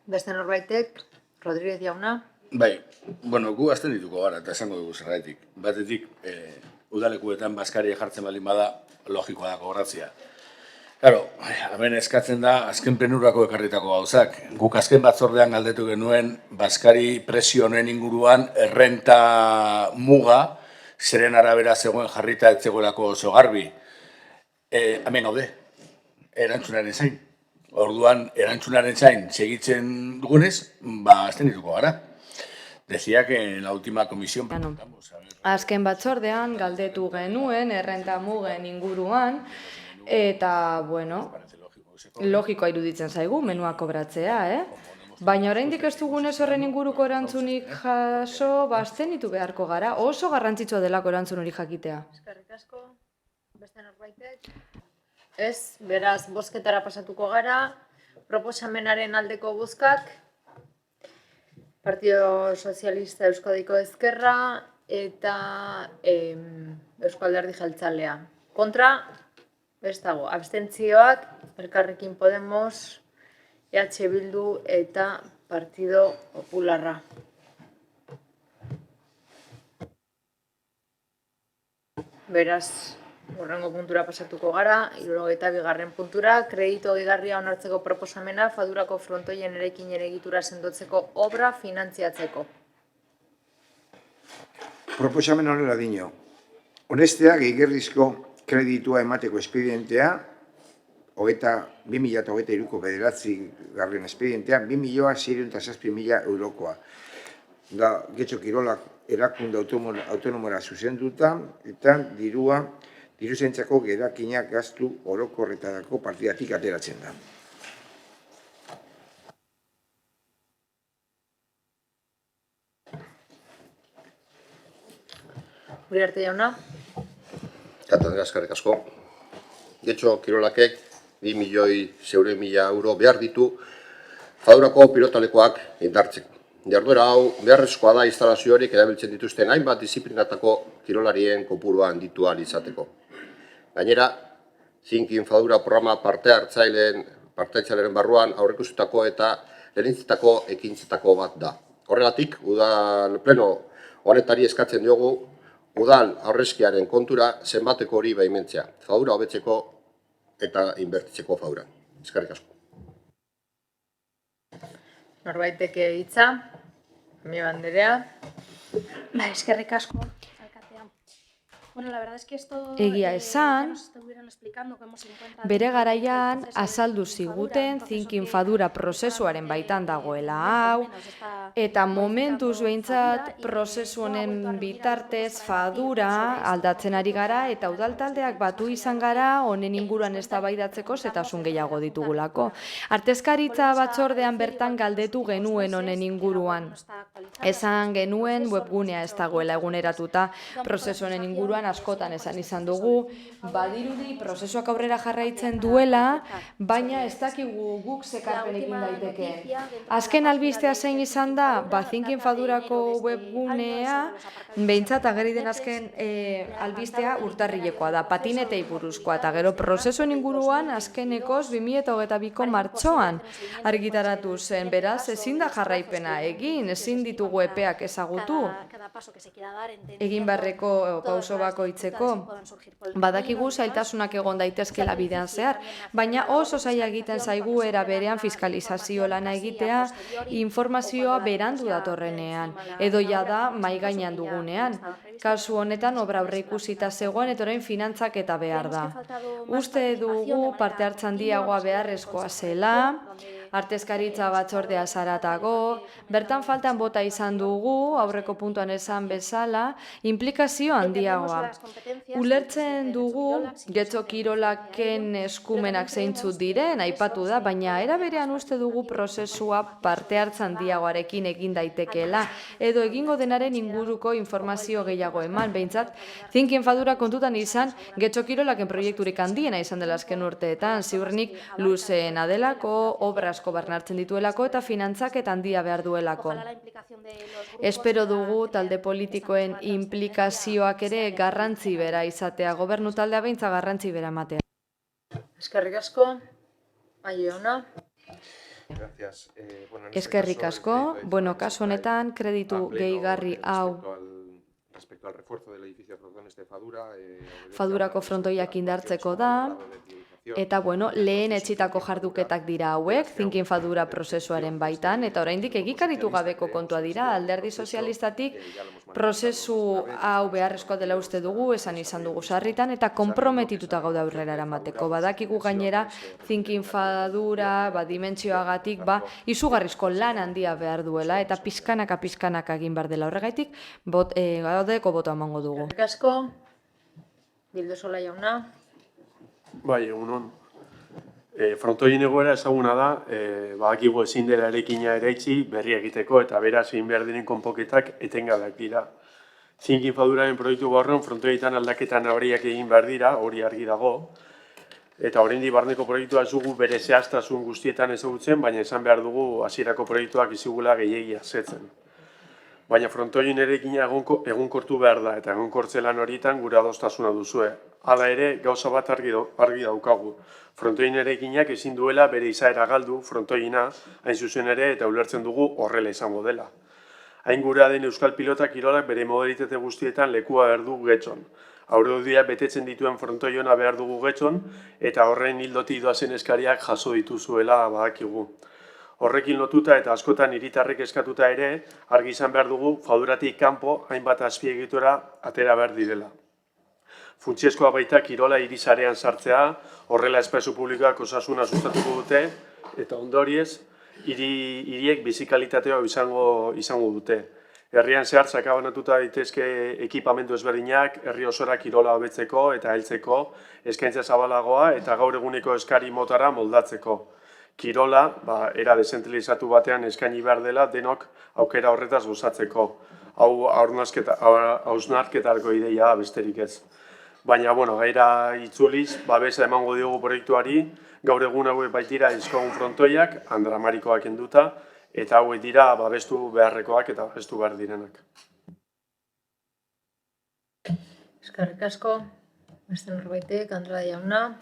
Beste norbaitek, Rodríguez jauna. Bai, gu azten dituko gara, eta esango dugu zergatik. Batetik, udalekuetan bazkaria jartzen baldin bada, logikoa da gogoratzea. Claro, hemen eskatzen da azken plenurako ekarritako gauzak. Guk azken batzordean galdetu genuen bazkari presio honen inguruan errenta muga, zeren arabera zegoen jarrita ez zegoelako oso garbi. Hemen gaude, erantzunaren zain. Orduan, erantzunaren zain segitzen dugunez, azten dituko gara. Decía que en la última comisión... Azken batzordean galdetu genuen errenta mugen inguruan, eta, logikoa iruditzen zaigu menua kobratzea, Baina oraindik ez dugunez horren inguruko erantzunik jaso, bazten ditu beharko gara, oso garrantzitsua delako erantzun hori jakitea. Eskerrik asko, beste norbaitek. Ez, beraz, bozketara pasatuko gara, proposamenaren aldeko bozkak, Partido Sozialista Euskadiko Ezkerra eta Eusko Alderdi Jeltzalea. Kontra, ez dago, abstentzioak, Elkarrekin Podemos, EH Bildu eta Partido Popularra. Beraz, hurrengo puntura pasatuko gara, 72. puntura, kredito gehigarria onartzeko proposamena fadurako frontoien eraikin ere egitura sendotzeko obra finantziatzeko. Proposamen honela dino. Honestea gehigarrizko kreditua emateko espedientea, 2023ko 9. espedientea, 2.607.000 eurokoa. Da, Getxo Kirolak erakunde autonomora zuzenduta, eta diruzentzako gerakinak gaztu orokorretarako partidatik ateratzen da. Uriarte jauna. Eskerrik asko. Getxo Kirolakek 2.600.000 euro behar ditu fadurako pilotalekoak indartzeko. Jarduera hau beharrezkoa da instalaziorik erabiltzen dituzten hainbat disiplinatako kirolarien kopurua handitu ahal izateko. Gainera, Thinking Fadura programa parte hartzailearen barruan aurreikusitako eta lehenentzitako ekintzetako bat da. Horregatik, udal pleno honetari eskatzen diogu udal aurrezkiaren kontura zenbateko hori baimentzea, fadura hobetzeko eta inbertitzeko fadura. Eskerrik asko. Norbaitek hitza, mi banderea. Eskerrik asko, alkatea. Bueno, la verdad es que esto... Egia esan, bere garaian azaldu ziguten Thinking Fadura prozesuaren baitan dagoela hau, eta momentuz behintzat prozesu honen bitartez Fadura aldatzen ari gara, eta udaltaldeak batu izan gara honen inguruan eztabaidatzeko zetasun gehiago ditugulako. Artezkaritza batzordean bertan galdetu genuen honen inguruan. Esan genuen webgunea ez dagoela eguneratuta prozesu honen inguruan askotan esan izan dugu, badirudi prozesuak aurrera jarraitzen duela, baina ez dakigu guk zekarpenekin daiteke. Azken albistea zein izan da, Thinking Fadurako webgunea, behintzat ageri den azken albistea urtarrilekoa da, patinetei buruzkoa, eta gero prozesuen inguruan azkenekoz 2022ko martxoan argitaratu zen, beraz ezin da jarraipena egin, ezin ditugu epeak ezagutu. Egin barreko pauso bakoitzeko. Badakigu zailtasunak egon daitezkela bidean zehar, baina oso zaila egiten zaigu era berean fiskalizazio lana egitea informazioa berandu datorrenean, edo jada mai gainean dugunean. Kasu honetan obra aurreikusita zegoen eta orain finantzaketa behar da. Uste dugu parte hartze handiagoa beharrezkoa zela, artezkaritza batzordea zaratago, bertan faltan bota izan dugu, aurreko puntuan esan bezala, implikazio handiagoa. Ulertzen dugu, Getxo Kirolaken eskumenak zeintzuk diren, aipatu da, baina era berean uste dugu prozesua parte hartze handiagoarekin egin daitekeela, edo egingo denaren inguruko informazio gehiago eman, behintzat, Thinking Fadura kontutan izan, Getxo Kirolaken proiekturik handiena izan dela azken urteetan, ziurrenik luzeena delako, obra asko barnartzen dituelako eta finantzak eta handia behar duelako. Espero dugu talde politikoen implikazioak ere garrantzi bera izatea, gobernu taldea beintza garrantzi bera ematea. Eskerrik asko, Aiona. Eskerrik asko, kasu honetan kreditu gehigarri hau Fadurako frontoiak indartzeko da, eta lehen etxitako jarduketak dira hauek, Thinking Fadura prozesuaren baitan, eta oraindik egikaritu gabeko kontua dira, Alderdi Sozialistatik prozesu hau beharrezkoa dela uste dugu, esan izan dugu sarritan, eta konprometituta gaude aurrera eramateko. Badakigu gainera, Thinking Fadura, dimentsioagatik, izugarrizko lan handia behar duela, eta pizkanaka egin behar dela horregaitik, gaudeko botoa emango dugu. Eskerrik asko, Bildosola jauna. Bai, egunon. Frontoien egoera ezaguna da, badakigu ezin dela eraikina eraitsi berri egiteko eta beraz egin behar diren konponketak etengabeak dira. Thinking Faduraren proiektu barruan frontoietan aldaketan nabariak egin behar dira, hori argi dago, eta oraindik barneko proiektua ez dugu bere zehaztasun guztietan ezagutzen, baina esan behar dugu hasierako proiektuak izigula gehiagia zetzen. Baina frontoien eraikina egonkortu behar da, eta egonkortze lan horietan gure adostasuna duzue. Hala ere, gauza bat argi daukagu. Frontoien eraikinak ezin duela bere izaera galdu, frontoiena, hain zuzen ere, eta ulertzen dugu horrela izango dela. Hain gurea den Euskal Pilota Kirolak bere modalitate guztietan lekua behar du Getxon. Aurrealdia betetzen dituen frontoiona behar dugu Getxon, eta horren hildotik doazen eskariak jaso dituzuela badakigu. Horrekin lotuta eta askotan hiritarrek eskatuta ere, argi izan behar dugu Faduratik kanpo hainbat azpiegitura atera behar direla. Funtsezkoa baita kirola hirisarean sartzea, horrela espazio publikoak osasuna sustatuko dute, eta ondoriez, hiriek bizikalitatea izango dute. Herrian zehar sakabanatuta daitezke ekipamendu ezberdinak, herri osora kirola hobetzeko eta heltzeko, eskaintza zabalagoa eta gaur eguneko eskari motara moldatzeko. Kirola, era dezentralizatu batean eskaini behar dela denok aukera horretaz gozatzeko. Hau hausnarketarako ideia besterik ez. Baina, gaira itzuliz, babesa emango diogu proiektuari, gaur egun hauek baitira dizkogun frontoiak, Andramarikoak enduta, eta hauek dira babestu beharrekoak eta babestu behar direnak. Eskerrik asko, beste norbaitek, Andrade jauna.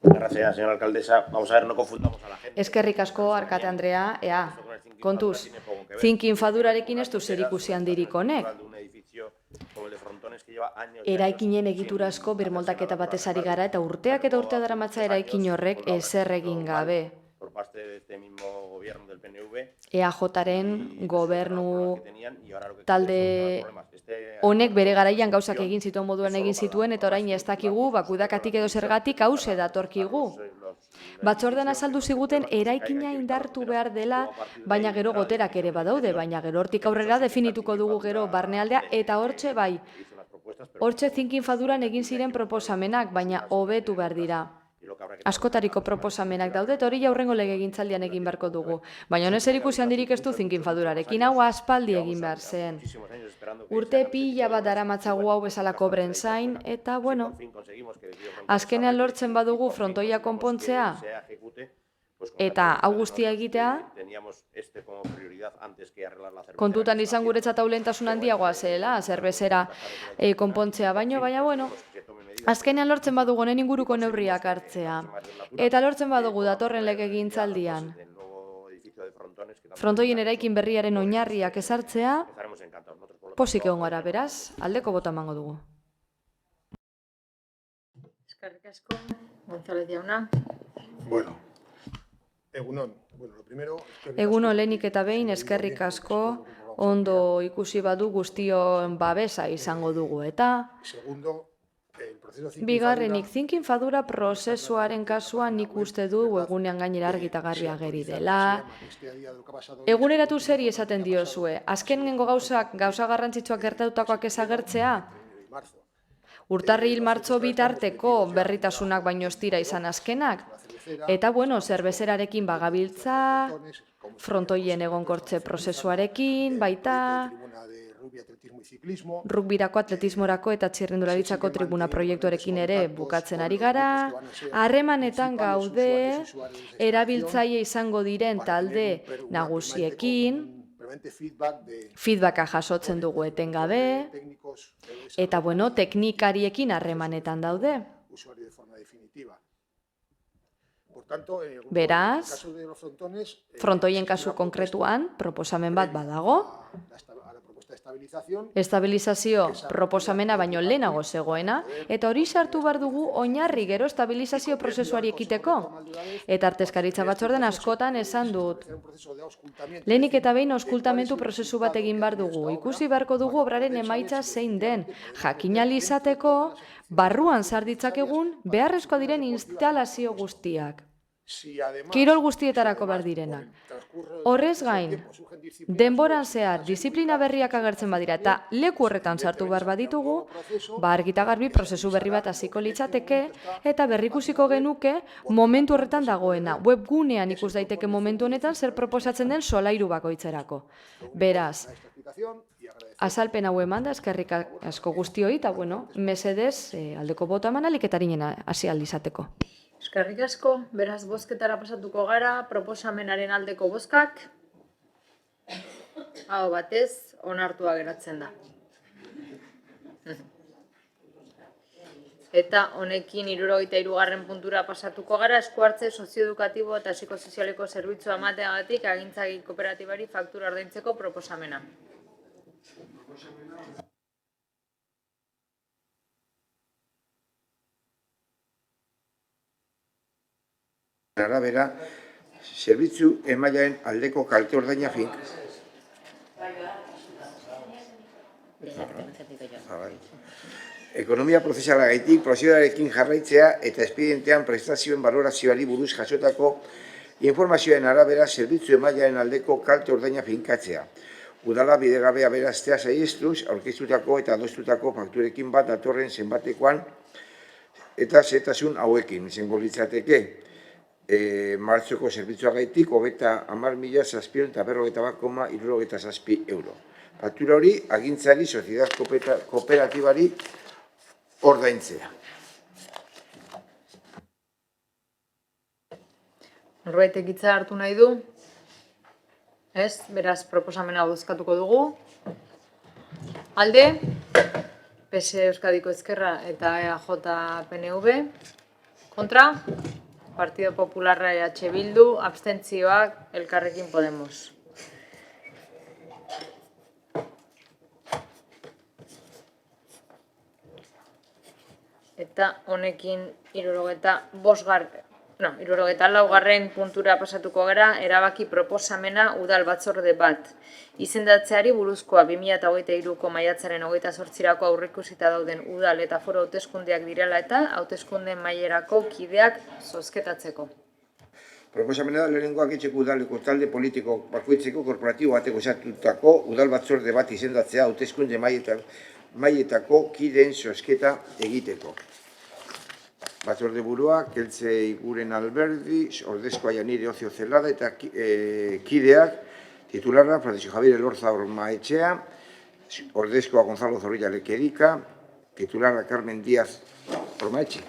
Gracias, señora alcaldesa. Vamos a ver, no confundamos a la gente. Eskerrik asko, Arkate Andrea, kontuz, Thinking Fadurarekin ez du zerikusi handirik honek. Eraikinen egiturazko birmoldaketa batez ari gara eta urteak daramatza eraikin horrek ezer egin gabe. EAJaren gobernu talde honek bere garaian gauzak egin zituen moduan egin zituen eta orain ez dakigu bakudakatik edo zergatik hause datorkigu. Batzordean azaldu ziguten eraikina indartu behar dela, baina gero goterak ere badaude, baina gero hortik aurrera definituko dugu gero barnealdea eta hortxe bai. Hortxe Thinking Faduran egin ziren proposamenak, baina hobetu behar dira. Askotariko proposamenak daude eta hori aurrengo legegintzaldian egin beharko dugu. Baina honez erikusi handirik ez du Thinking Fadurarekin, hau aspaldi egin behar zen. Urte pila bat daramatzagu hau bezalako obren zain, eta azkenean lortzen badugu frontoia konpontzea, eta hau guztia egitea, kontutan izan guretzat hau lehentasun handiagoa zela, zerbezera konpontzea baino, baina azkenean lortzen badugu honen inguruko neurriak hartzea. Eta lortzen badugu datorren legegintzaldian frontoien eraikin berriaren oinarriak ezartzea, pozik egon gara, beraz, aldeko bota emango dugu. Eskerrik asko, González jauna. Bueno, egunon. Bueno, lo primero... Eguno lehenik eta behin eskerrik asko, ondo ikusi badu guztion babesa izango dugu eta... Segundo, el proceso Bigarrenik, zinkinfadura prozesuaren kasuan nik uste du egunean gainera argitagarri ageri dela. Eguneratu zeri esaten diozue, azkenengo gauza garrantzitsuak gertatutakoak ezagertzea? Urtarril martxo bitarteko berritasunak baino ez dira izan azkenak. Eta bueno, zerbezerarekin bagabiltza, frontoien egonkortze prozesuarekin, baita... Rugbirako, atletismorako eta txirrindularitzako tribuna proiektuarekin ere bukatzen ari gara. Harremanetan gaude, erabiltzaile izango diren talde nagusiekin, feedbacka jasotzen dugu etengabe, eta bueno, teknikariekin harremanetan daude. Beraz, frontoien kasu konkretuan, proposamen bat badago, estabilizazio proposamena baino lehenago zegoena, eta hori sartu behar dugu oinarri gero estabilizazio prozesuari ekiteko. Eta artezkaritza batzorden askotan esan dut. Lehenik eta behin auskultamendu prozesu bat egin behar dugu. Ikusi beharko dugu obraren emaitza zein den. Jakinalizateko, barruan sarditzakegun beharrezko diren instalazio guztiak. Kirol guztietarako behar direnak. Horrez gain, denboran zehar, disiplina berriak agertzen badira eta leku horretan sartu behar baditugu, argita garbi prozesu berri bat hasiko litzateke eta berrikusiko genuke momentu horretan dagoena. Webgunean ikus daiteke momentu honetan zer proposatzen den solairu bakoitzerako. Beraz, azalpen hau eman da, eskerrik asko guztioi, eta bueno, mesedez aldeko bota eman alik eta harinen hasi aldizateko. Eskerrik asko, beraz bozketara pasatuko gara, proposamenaren aldeko bozkak. Hau batez, onartua geratzen da. Eta honekin 73. puntura pasatuko gara, eskuhartze sozioedukatibo eta psikosozialeko zerbitzua emateagatik agintzagi kooperatibari faktura ordaintzeko proposamena. Arabera, zerbitzu emailearen aldeko kalte ordaina Ekonomia prozesalagaitik prozedurarekin jarraitzea eta espedientean prestazioen valorazioari buruz jasotako informazioen arabera zerbitzu emailearen aldeko kalte ordaina finkatzea. Udala bidegabe aberastea saihestuz, aurkeztutako eta adostutako fakturekin bat datorren zenbatekoan eta zehetasun hauekin izango litzateke. Martxoko zerbitzuagaitik 30.751,67 euro. Faktura hori agintzari soziedad kooperatibari ordaintzea. Norbaitek hitza hartu nahi du? Ez, beraz proposamena bozkatuko dugu. Alde, PS Euskadiko Ezkerra eta EAJ PNV. Kontra? Partido Popularra EH Bildu, abstentzioak Elkarrekin Podemos. Eta honekin 74. puntura pasatuko gara, erabaki proposamena udal batzorde bat. Izendatzeari buruzkoa 2023ko maiatzaren 28rako aurreikusita dauden udal eta foro hauteskundeak direla eta hauteskunden mailerako kideak zozketatzeko. Proposamena da lehenengoak etxeko udaleko talde politiko bakoitzeko korporatibo bateko esatutako udal batzorde bat izendatzea hauteskunde mailetako kideen zozketa egiteko. Batzorde burua, Keltze Iguren Alberdi, ordezkoa Janire Ocio Zelada eta kideak, titularra Francisco Javier Elorza Ormaetxea, ordezkoa Gonzalo Zorrilla Lekerika, titularra Carmen Díaz Ormaetxe,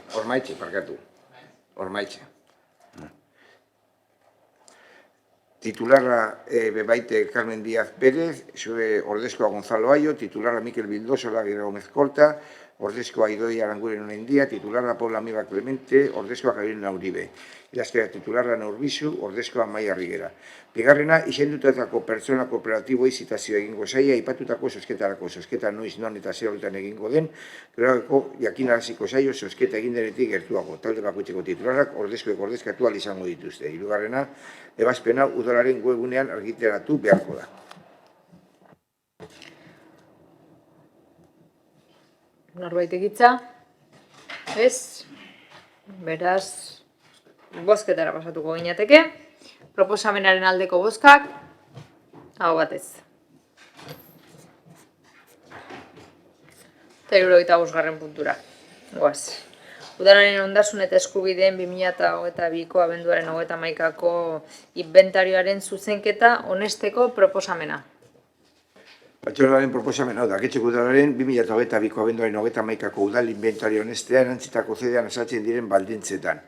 parkatu, Ormaetxe. Titularra Bebaite Carmen Díaz Pérez, ordezkoa Gonzalo Ayo, titularra Mikel Bildoso Laguera Gómez Colta, ordezkoa Idoia Aranguren Onendia, titularra Paula Amiba Clemente, ordezkoa Gabriela Uribe. Idazkera titularra Neurbizu, ordezkoa Maia Rigera. Bigarrena, izendutako pertsona kooperatiboi zitazio egingo zaia, aipatutako zozketarako zozketa noiz, non eta zer horretan egingo den, geroko jakinaraziko zaio zozketa egin denetik gertuago. Talde bakoitzeko titularrak ordezkoek ordezkatu ahal izango dituzte. Hirugarrena, ebazpena udalaren webgunean argitaratu beharko da. Norbaitek hitza? Ez? Beraz, bozketara pasatuko ginateke. Proposamenaren aldeko bozkak, hau batez. Eta 75. puntura. Goaz. Udalaren ondasun eta eskubideen 2022ko abenduaren 31ko inbentarioaren zuzenketa onesteko proposamena. Batzordearen proposamena da, Getxoko Udalaren 2022ko abenduaren 31ko udal inventario honestea erantzitako zedean azaltzen diren baldintzetan.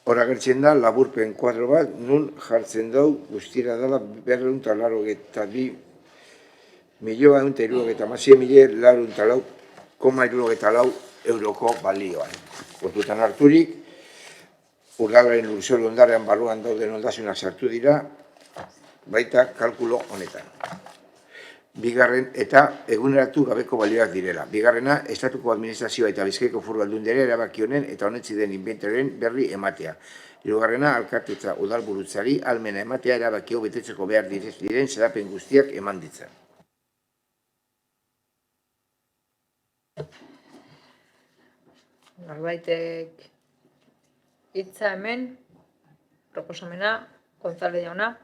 Hor agertzen da, laburpen kuadro bat, nun jartzen dau guztira dela 282.176.464,74 euroko balioan. Kontutan harturik, udalaren lurzoru ondarean barruan dauden ondasunak sartu dira, baita kalkulo honetan. Bigarren eta eguneratu gabeko balioak direla. Bigarrena, Estatuko Administrazioa eta Bizkaiko Foru Aldundiaren erabaki honen eta honetzi den inbentarioaren berri ematea. Hirugarrena, alkatetza udalburutzari almena ematea erabaki hau betetzeko behar diren xedapen guztiak eman ditzan. Norbaitek hitza hemen, proposamena, González jauna.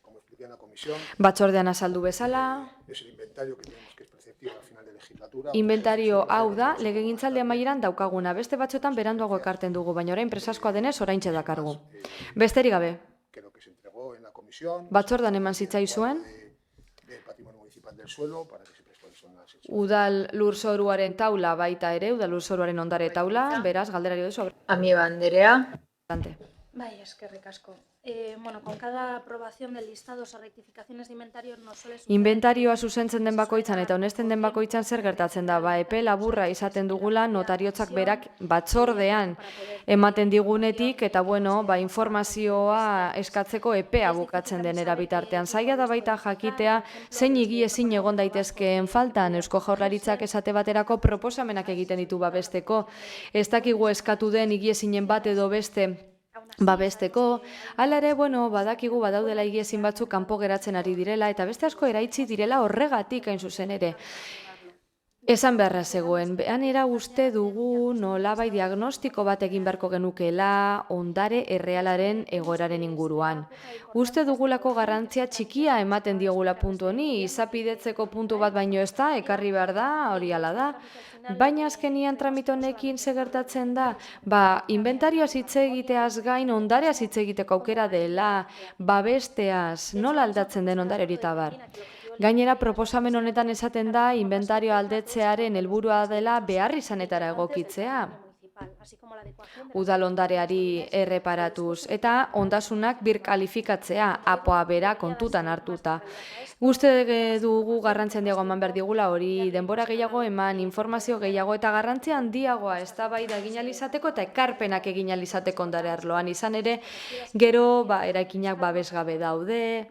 Como expliqué en la comisión, Batzordean azaldu bezala, es el inventario que tenemos que es preceptivo al final de legislatura. inventario hau da, legegintzaldi amaieran daukaguna. Beste batzuetan beranduago ekarten dugu, baina orain presaskoa denez oraintxe dakargu. Besterik gabe, Que lo que se entregó en la comisión batzordan eman zitzaizuen, del patrimonio municipal del suelo para que se presenten las udal lurzoruaren taula baita ere, udal lurzoruaren ondare taula, beraz, galderari duzu. Amiba Anderea. Bai, eskerrik asko. Bueno, con cada aprobación del listado o rectificaciones de inventario no suele suceder... Inventarioa zuzentzen den bakoitzan eta honesten den bakoitzan zer gertatzen da, epe laburra izaten dugula notariotzak berak batzordean ematen digunetik eta informazioa eskatzeko epea bukatzen denera bitartean. Zaila da baita jakitea zein higiezin egon daitezkeen faltan Eusko Jaurlaritzak esate baterako proposamenak egiten ditu babesteko. Ez dakigu eskatu den higiezinen bat edo beste babesteko, hala ere, badakigu badaudela higiezin batzuk kanpo geratzen ari direla, eta beste asko eraitzi direla horregatik hain zuzen ere. Esan beharra zegoen, behanera uste dugu nolabai diagnostiko bat egin beharko genukeela ondare errealaren egoeraren inguruan. Uste dugulako garrantzia txikia ematen diogula puntu honi, izapidetzeko puntu bat baino ez da, ekarri behar da, hori ala da, baina azkenian tramite honekin gertatzen da, inventarioaz hitz egiteaz gain ondareaz hitz egiteko aukera dela, babesteaz, nola aldatzen den ondare hori bar. Gainera, proposamen honetan esaten da, inventario aldetzearen helburua dela beharrizanetara egokitzea. Udal ondareari erreparatuz eta ondasunak birkalifikatzea, apoa bera kontutan hartuta. Uste dugu garrantzia handiago eman behar digula hori denbora gehiago eman, informazio gehiago eta garrantzia handiagoa eztabaida egin ahal izateko eta ekarpenak egin ahal izateko ondare arloan. Izan ere, gero eraikinak babesgabe daude,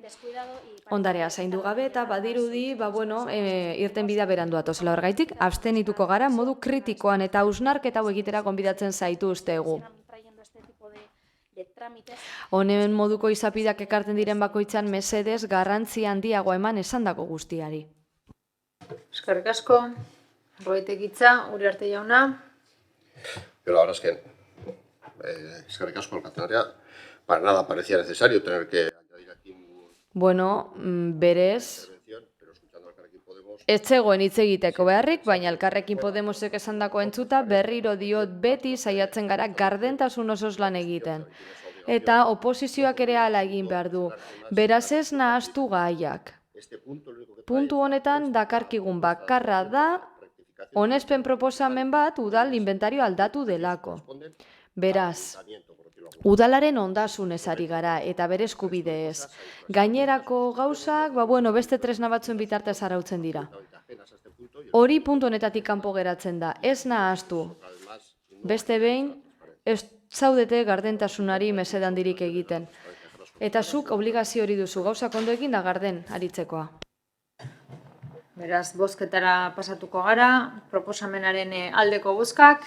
ondarea zaindu gabe eta badirudi, irten bidea berandu atozela horgaitik, abstenituko gara modu kritikoan eta hausnarketa hau egitera gonbidatzen zaituztegu. Honen moduko izapideak ekarten diren bakoitzan mesedez garrantzia handiago eman esandako guztiari. Eskerrik asko, Norbaitek hitza, Uriarte jauna. Yo la verdad es que, eskerrik asko alkatenaria, para nada parecía necesario tener que añadir aquí berez, ez zegoen hitz egiteko beharrik, baina Elkarrekin Podemosek esandako entzuta berriro diot beti saiatzen gara gardentasun osoz lan egiten. Eta oposizioak ere hala egin behar du. Beraz ez nahaztu gaiak. Puntu honetan dakarkigun bakarra da, onespen proposamen bat udal inventario aldatu delako. Beraz, Udalaren ondasunez ari gara eta bere eskubideez. Gainerako gauzak, beste tresna batzuen bitartez arautzen dira. Hori puntu honetatik kanpo geratzen da, ez nahaztu. Beste behin, ez zaudete gardentasunari mesede handirik egiten. Eta zuk obligazio hori duzu, gauzak ondo egin da garden aritzekoa. Beraz, bozketara pasatuko gara, proposamenaren aldeko bozkak,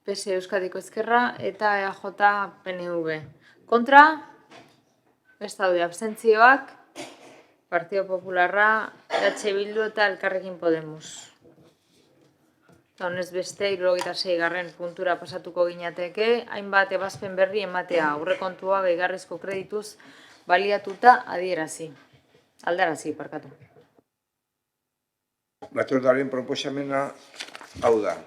PS Euskadiko Ezkerra eta EAJ PNV. Kontra, ez daude abstentzioak, Partido Popularra, Bildu eta Elkarrekin Podemos. Eta honez beste, 76. puntura pasatuko ginateke, hainbat ebazpen berri ematea, aurrekontua gehigarrizko kredituz baliatuta aldarazi, parkatu. Batzordearen proposamena hau da.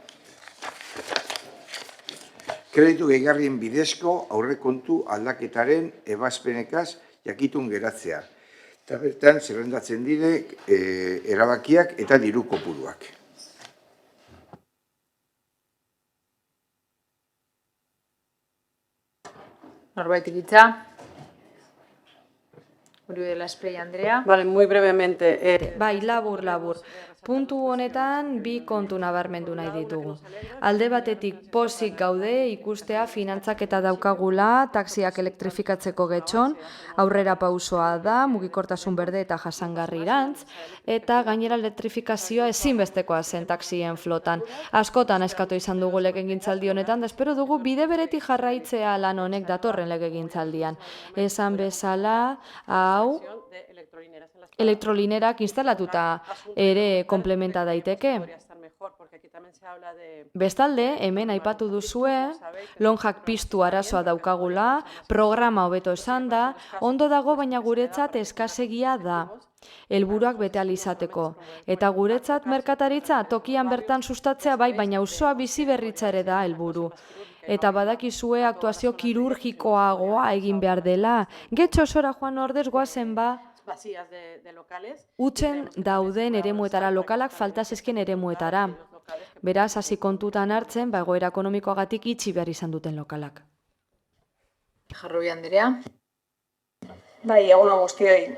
Kreditu gehigarrien bidezko aurrekontu aldaketaren ebazpenekaz jakitun geratzea. Eta bertan zerrendatzen dire erabakiak eta diru kopuruak. Norbaitik hitza? Uribe de la Espriella Andrea. Vale, muy brevemente. Bai, labur. Puntu honetan bi kontu nabarmendu nahi ditugu. Alde batetik pozik gaude ikustea finantzaketa daukagula taxiak elektrifikatzeko getxon, aurrera pausoa da, mugikortasun berde eta jasangarrirantz, eta gainera elektrifikazioa ezinbestekoa zen taxien flotan. Askotan eskatu izan dugu legegintzaldi honetan, da espero dugu bide beretik jarraitzea lan honek datorren legegintzaldian. Esan bezala, hau elektrolinerak instalatuta ere komplementa daiteke. Bestalde, hemen aipatu duzue, lonjak piztu arazoa daukagula, programa hobeto esan da, ondo dago baina guretzat eskasegia da. Helburuak bete ahal izateko. Eta guretzat merkataritza tokian bertan sustatzea bai, baina auzoa bizi berritza ere da helburu. Eta badakizue aktuazio kirurgikoagoa egin behar dela. Getxo osora joan ordez goazen utzen dauden eremuetara, lokalak falta zezken eremuetara. Beraz, hasi kontutan hartzen, egoera ekonomikoagatik itxi behar izan duten lokalak. Jarrobi Andrea. Bai, egun guztioi.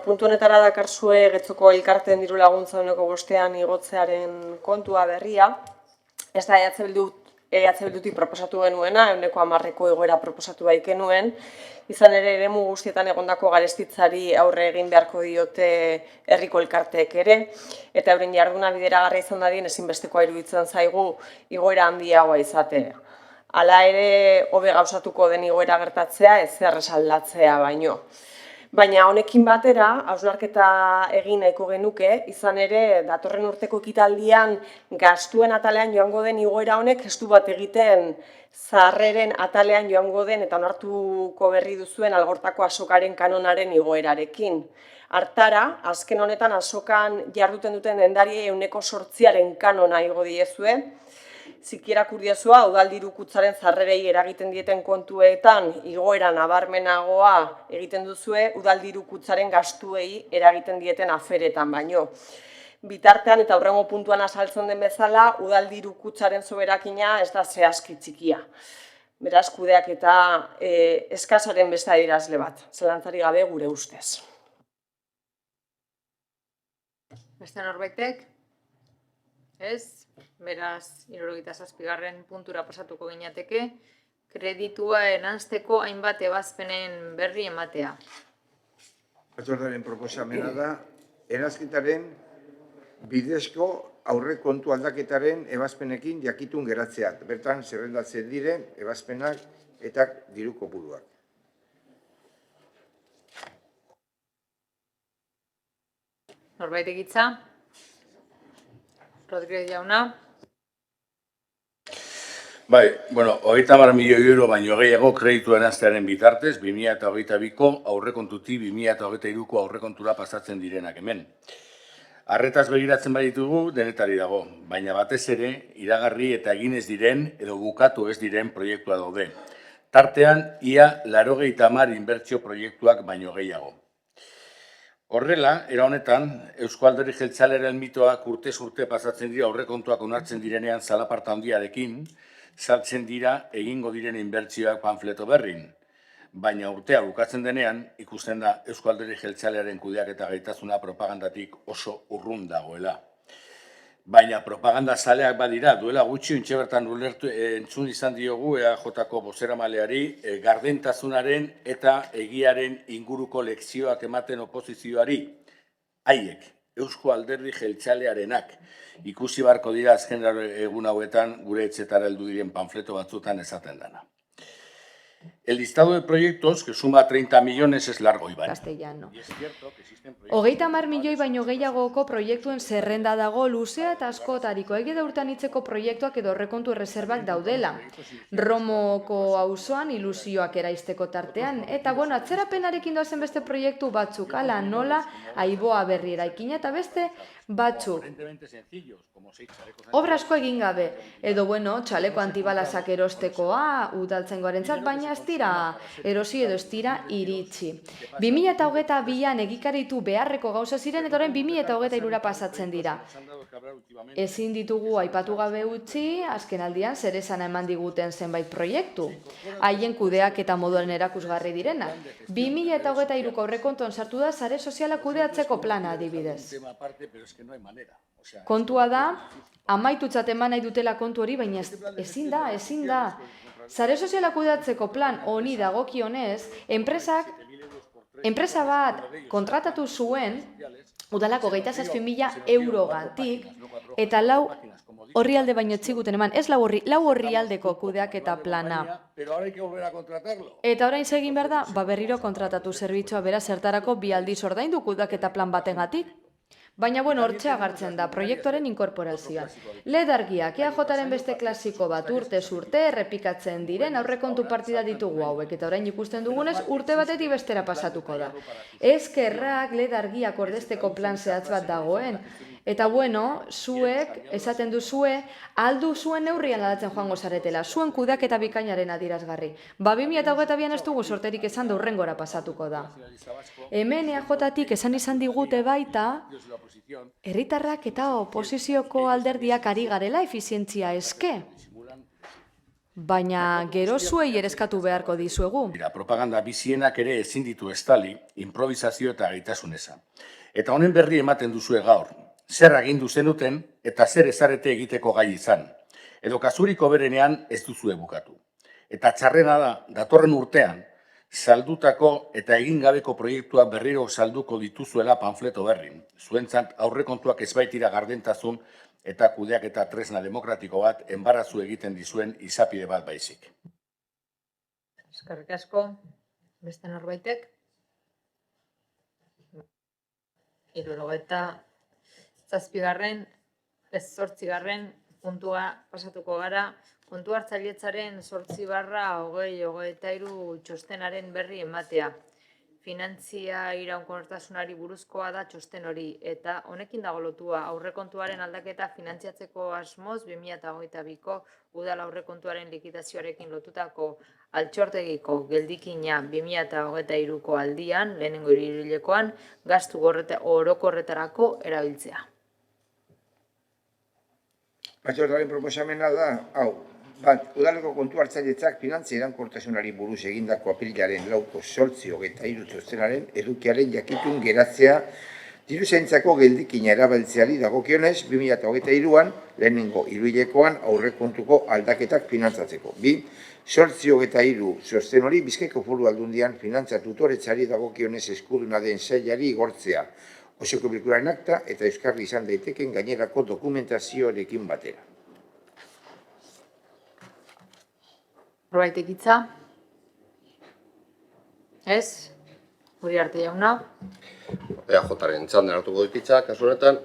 Puntu honetara dakarzue Getzoko elkarteen diru laguntza honeko bostean igotzearen kontua berria. Ez da EH Bildutik proposatu genuena, 10% egoera proposatu baikenuen. Izan ere, eremu guztietan egondako garestitzari aurre egin beharko diote herriko elkarteek ere, eta euren jarduna bideragarria izan dadien ezinbestekoa iruditzen zaigu igoera handiagoa izatea. Hala ere, hobe gauzatuko den igoera gertatzea, ez erresaldatzea baino. Baina honekin batera, hausnarketa egin nahiko genuke, izan ere, datorren urteko ekitaldian gastuen atalean joango den igoera honek ez du bat egiten zaharreren atalean joango den eta onartuko berri duzuen Algortako azokaren kanonaren igoerarekin. Hartara, azken honetan azokan jarduten duten dendari 8% kanona igo diezue, zikiera kurdiazua, udaldiru kutzaren zarrerei eragiten dieten kontuetan igoera nabarmenagoa egiten duzue, udaldiru kutzaren gastuei eragiten dieten aferetan baino. Bitartean eta hurrengo puntuan azaltzen den bezala, udaldiru kutzaren soberakina ez da zehazki txikia. Beraz, kudeak eta eskasaren beste adierazle bat, zelantzari gabe gure ustez. Beste norbaitek? Ez? Beraz, 77. puntura pasatuko ginateke, kreditua eranzteko hainbat ebazpenen berri ematea. Batzordearen proposamena da, eranzketaren bidezko aurrekontu aldaketaren ebazpenekin jakitun geratzea. Bertan, zerrendatzen diren ebazpenak eta diru kopuruak. Norbaitek hitza? Rodríguez jauna. Bai, 30 milioi euro baino gehiago kreditu eranztearen bitartez, 2022ko aurrekontutik 2023ko aurrekontura pasatzen direnak hemen. Arretaz begiratzen baditugu, denetari dago, baina batez ere, iragarri eta egin ez diren edo bukatu ez diren proiektua daude. Tartean, ia 80 inbertsio proiektuak baino gehiago. Horrela, era honetan, Eusko Alderdi Jeltzalearen mitoak urtez urte pasatzen dira aurrekontuak onartzen direnean zalaparta handiarekin, saltzen dira egingo diren inbertsioak panfleto berrin. Baina urtea bukatzen denean, ikusten da Euzko Alderdi Jeltzalearen kudeaketa gaitasuna propagandatik oso urrun dagoela. Baina propaganda zaleak badira, duela gutxi untxe bertan entzun izan diogu EAJ-ko bozeramaleari gardentasunaren eta egiaren inguruko lekzioak ematen oposizioari. Haiek, Eusko Alderdi Jeltzalearenak, ikusi barko dira azken egun hauetan gure etxetara heldu diren panfleto batzutan esaten dana. El listado de proyectos, que suma 30 millones, es largo, Iván. Castellano. 30 milioi baino gehiagoko proiektuen zerrenda dago luzea eta askotariko egi da urtean hitzeko proiektuak edo horrekontu erreserbak daudela. Romoko auzoan ilusioak eraisteko tartean. Eta, atzerapenarekin doazen beste proiektu batzuk, ala nola, Aiboa berri eraikina eta beste batzuk. Obra asko egin gabe, edo txaleko antibalazak erostekoa udaltzaingoarentzat, baina ez dira erosi edo ez dira iritsi. 2022an egikaritu beharreko gauza ziren eta orain 2023ra pasatzen dira. Ezin ditugu aipatu gabe utzi, azken aldian zer esana eman diguten zenbait proiektu. Haien kudeak eta moduan erakusgarri direna. 2023ko aurrekontuan sartu da sare soziala kudeatzeko plana adibidez. Kontua da, amaitutzat eman nahi dutela kontu hori, baina ezin da. Sare soziala kudeatzeko plan honi dagokionez, enpresa bat kontratatu zuen, udalako 27.000 eurogatik, eta 4 orrialde baino etziguten eman, ez 4 orrialdeko kudeaketa plana. Eta orain segin behar da, berriro kontratatu zerbitzua bera zertarako 2 aldiz ordaindu kudeaketa plan batengatik. Baina, hortxe agartzen da, proiektuaren inkorporazioa. LED argiak, EAJ-aren beste klasiko bat urtez urte errepikatzen diren aurrekontu partida ditugu hauek, eta orain ikusten dugunez urte batetik bestera pasatuko da. Eskerrak LED argiak ordezteko plan zehatz bat dagoen. Eta zuek, esaten duzue, aldu zuen neurrian aldatzen joango zaretela, zuen kudeaketa bikainaren adirazgarri. 2022an ez dugu sorterik esan da hurrengora pasatuko da. Hemen EAJ-tik esan izan digute baita, herritarrak eta oposizioko alderdiak ari garela efizientzia eske. Baina gero zuei ereskatu beharko dizuegu. Propaganda bizienak ere ezin ditu estali, improvisazio eta gaitasuneza. Eta honen berri ematen duzue gaur. Zer agindu zenuten eta zer ezarete egiteko gai izan. Edo kasuriko berenean ez duzue bukatu. Eta txarrena da, datorren urtean, saldutako eta egin gabeko proiektua berriro salduko dituzuela panfleto berrin. Zuentzat aurrekontuak ez baitira gardentasun eta kudeak eta tresna demokratiko bat enbarazu egiten dizuen izapide bat baizik. Eskerrik asko, beste norbaitek. 8. puntua pasatuko gara. Kontu hartzailetzaren 8/2023 txostenaren berri ematea. Finantzia iraunkortasunari buruzkoa da txosten hori, eta honekin dago lotua aurrekontuaren aldaketa finantziatzeko asmoz 2022ko udal aurrekontuaren likidazioarekin lotutako altxortegiko geldikina 2023ko aldian, lehenengo hiruhilekoan, gastu orokorretarako erabiltzea. Batzordearen proposamena da, udaleko kontu hartzailetzak finantzia iraunkortasunari buruz egindako apirilaren 4/8 txostenaren edukiaren jakitun geratzea diruzaintzako geldikina erabiltzeari dagokionez 2023an lehenengo hiruhilekoan aurrekontuko aldaketak finantzatzeko. 8/8 txosten hori Bizkaiko Foru Aldundian finantza tutoretzari dagokionez eskuduna den sailari igortzea. Osoko bilkuraren akta eta euskarri izan daiteken gainerako dokumentazioarekin batera. Norbaitek hitza? Ez? Uriarte jauna? EAJ-aren txandan hartuko dut hitza, kasu honetan,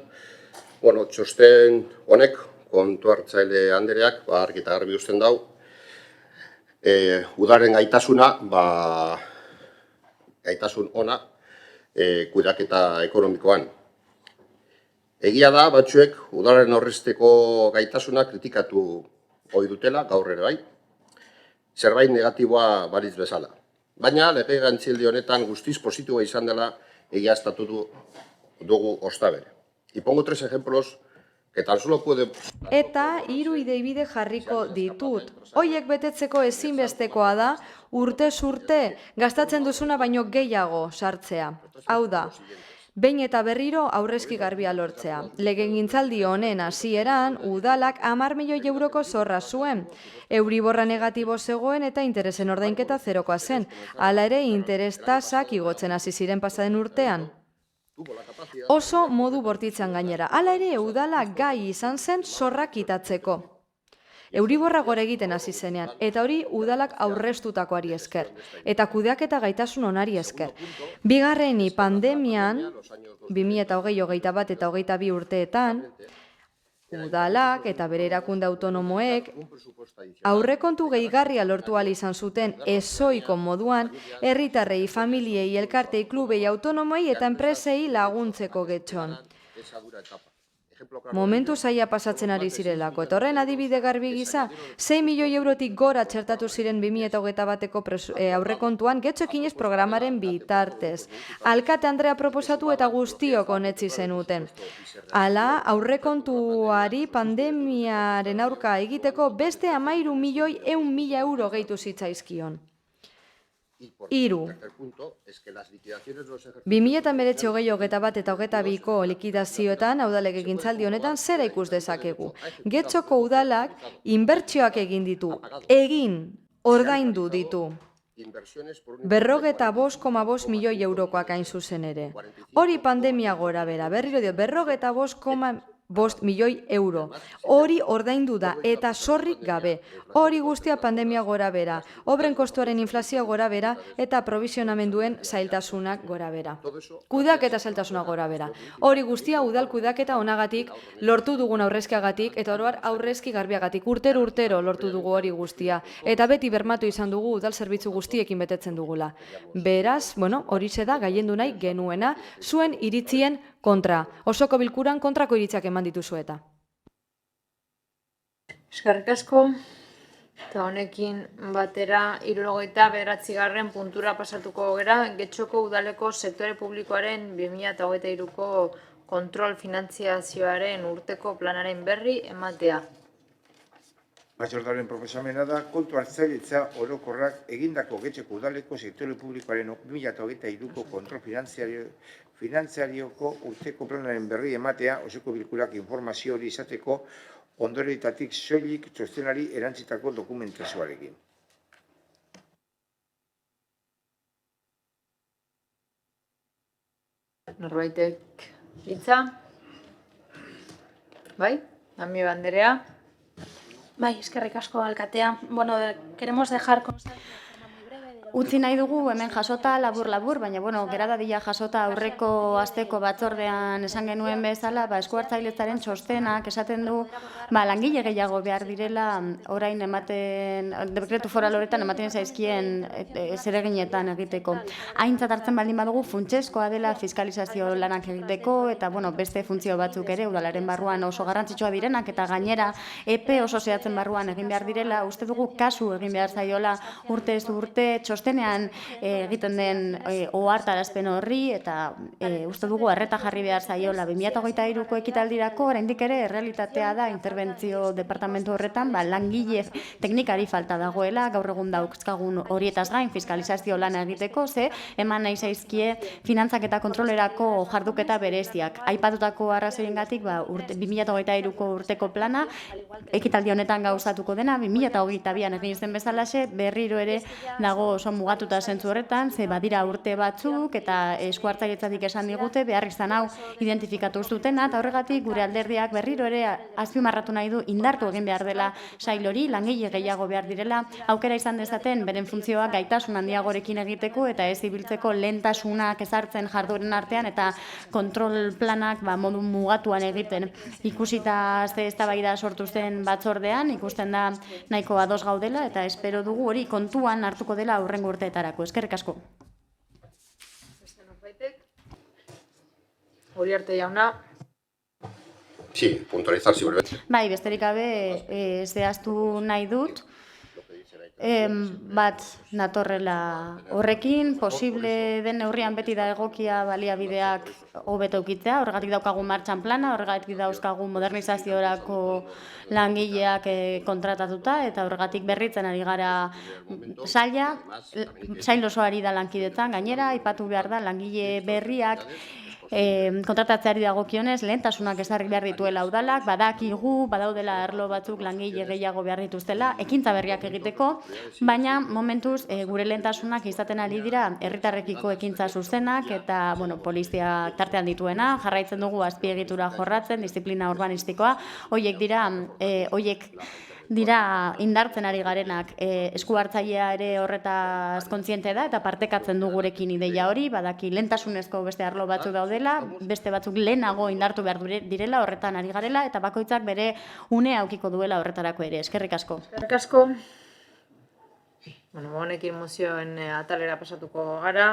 txosten honek, kontu hartzaile andereak, argi eta garbi uzten dau, udaren gaitasuna, gaitasun ona, kudeaketa ekonomikoan. Egia da, batzuek, udaren aurrezteko gaitasuna kritikatu ohi dutela, gaur ere bai, zerbait negatiboa balitz bezala. Baina, lege gantzildi honetan guztiz positiboa izan dela egiaztatu dugu ostabere. Y pongo 3 ejemplos que tan solo puede... Eta 3 ideibide jarriko ditut. Hoiek betetzeko ezinbestekoa da urtez urte gastatzen duzuna baino gehiago sartzea. Hau da, behin eta berriro aurrezki garbia lortzea. Legegintzaldi honen hasieran udalak 10 milioi euroko zorra zuen. Euriborra negatibo zegoen eta interesen ordainketa zerokoa zen. Hala ere, interes tasak igotzen hasi ziren pasaden urtean. Oso modu bortitzan gainera. Hala ere, udala gai izan zen zorra kitatzeko. Euriborra gore egiten hasi zenean, eta hori udalak aurreztutakoari esker, eta kudeaketa gaitasun onari esker. Bigarreni pandemian, 2021 eta 22 urteetan, udalak eta bere erakunde autonomoek aurrekontu gehigarria lortu ahal izan zuten ezoiko moduan herritarrei, familiei, elkartei, klubei, autonomoi eta enpresei laguntzeko getxon. Momentu zaila pasatzen ari zirelako, eta horren adibide garbi gisa, 6 milioi eurotik gora txertatu ziren 2021ko aurrekontuan getxoekin ez programaren bitartez. Alkate Andrea proposatu eta guztiok onetsi zenuten. Hala, aurrekontuari pandemiaren aurka egiteko beste 13 milioi 100.000 euro gehitu zitzaizkion. 3. 2019-21 eta 22ko likidazioetan, hau da legegintzaldi honetan, zera ikus dezakegu. Getxoko udalak inbertsioak egin ditu, ordaindu ditu. 45,5 milioi eurokoak hain zuzen ere. Hori pandemia gora bera, berriro dio, 45,5 milioi euro. Hori ordaindu da eta zorrik gabe. Hori guztia pandemia gora bera, obren kostuaren inflazioa gora bera eta provisionamenduen zailtasunak gora bera. Kudak eta zailtasunak gora bera. Hori guztia udal kudaketa onagatik lortu dugun aurrezkiagatik eta oroar aurrezki garbiagatik. Urtero lortu dugu hori guztia. Eta beti bermatu izan dugu udal zerbitzu guztiekin betetzen dugula. Beraz, horixe da gaiendu nahi genuena zuen iritzien kontra. Osoko bilkuran kontrako iritziak eman dituzu eta. Eskerrik asko. Eta honekin batera 79. puntura pasatuko gera, Getxoko udaleko sektore publikoaren 2023ko kontrol finantziazioaren urteko planaren berri ematea. Batzordearen proposamena da, kontu hartzailetza orokorrak egindako Getxoko udaleko sektore publikoaren 2023ko kontrol finantziarioko urteko planaren berri ematea, osoko bilkurak informazio hori izateko ondorioetatik soilik txostenari erantzitako dokumentazioarekin. Norbaitek hitza? Bai, Ami Banderea. Bai, eskerrik asko alkatea. Bueno, queremos dejar constancia. Utzi nahi dugu hemen jasota labur, baina gera dadila jasota aurreko asteko batzordean esan genuen bezala, eskuhartzailetzaren txostenak esaten du langile gehiago behar direla orain ematen, dekretu foral horretan ematen zaizkien zereginetan egiteko. Aintzat hartzen baldin badugu funtsezkoa dela fiskalizazio lanak egiteko eta beste funtzio batzuk ere udalaren barruan oso garrantzitsua direnak eta gainera epe oso zehatzen barruan egin behar direla, uste dugu kasu egin behar zaiola urtez urte txostenean egiten den ohartarazpen horri eta uste dugu arreta jarri behar zaiola 2023ko ekitaldirako oraindik ere errealitatea da interbentzio departamentu horretan langile teknikari falta dagoela gaur egun dauzkagun horietaz gain fiskalizazio lana egiteko eman nahi zaizkie finantzak eta kontrolerako jarduketa bereziak. Aipatutako arrazoiengatik 2023ko urteko plana ekitaldi honetan gauzatuko dena 2022an egin zen bezalaxe berriro ere dago oso mugatuta zentzu horretan, badira urte batzuk eta eskuhartzailetzatik esan digute behar izan hau identifikatu zutena eta horregatik gure alderdiak berriro ere azpimarratu nahi du indartu egin behar dela sail hori, langile gehiago behar direla, aukera izan dezaten beren funtzioa gaitasun handiagorekin egiteko eta ez ibiltzeko lehentasunak ezartzen jardueren artean eta kontrol planak modu mugatuan egiten. Ikusita eztabaida sortu zen batzordean, ikusten da nahiko ados gaudela eta espero dugu hori kontuan hartuko dela aurrengo urteetarako. Eskerrik asko. Uriarte jauna. Sí, puntualizar, si brevemente. Bai, besterik gabe zehaztu nahi dut. bat natorrela horrekin, posible den neurrian beti da egokia baliabideak hobeto ukitzea, horregatik daukagu martxan plana, horregatik dauzkagu modernizaziorako langileak kontratatuta, eta horregatik berritzen ari gara sail osoari da lankidetzan, gainera, aipatu behar da langile berriak, kontratatzeari dagokionez, lehentasunak ezarri behar dituela udalak, badakigu, badaudela arlo batzuk langile gehiago behar dituztela, ekintza berriak egiteko, baina momentuz gure lehentasunak izaten ari dira herritarrekiko ekintza zuzenak eta polizia tartean dituena, jarraitzen dugu azpiegitura jorratzen, disiplina urbanistikoa, horiek dira indartzen ari garenak, esku hartzailea ere horretaz kontziente da eta partekatzen du gurekin ideia hori, badaki lehentasunezko beste arlo batzuk daudela, beste batzuk lehenago indartu behar direla, horretan ari garela, eta bakoitzak bere unea aukiko duela horretarako ere. Eskerrik asko. Eskerrik asko. Honekin mozioen atalera pasatuko gara.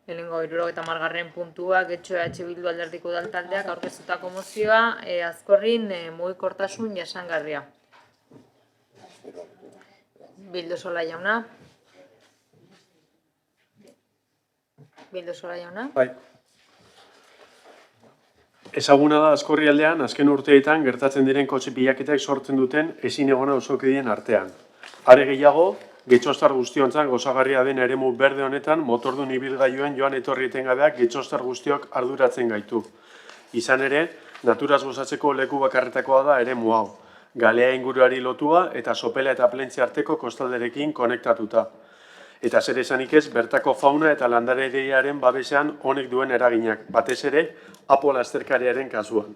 Lehenengo 70. puntua, Getxo Bildu Alderdiko Udaltaldeak aurkeztutako mozioa, Azkorrin mugikortasun jasangarria. Bildosola jauna. Bai. Ezaguna da Azkorri aldean, azken urteetan gertatzen diren kotxe pilaketak sortzen duten ezin egona auzokideen artean. Are gehiago, Getxostar guztiontzat gozagarria den eremu berde honetan motordun ibilgailuen joan etorri etengabeak Getxostar guztiok arduratzen gaitu. Izan ere, naturaz gozatzeko leku bakarretakoa da eremu hau. Galea inguruari lotua eta Sopela eta Plentzia arteko kostalderekin konektatuta. Eta zer esanik ez, bertako fauna eta landarearen babesean honek duen eraginak, batez ere, Apo lasterkariaren kasuan.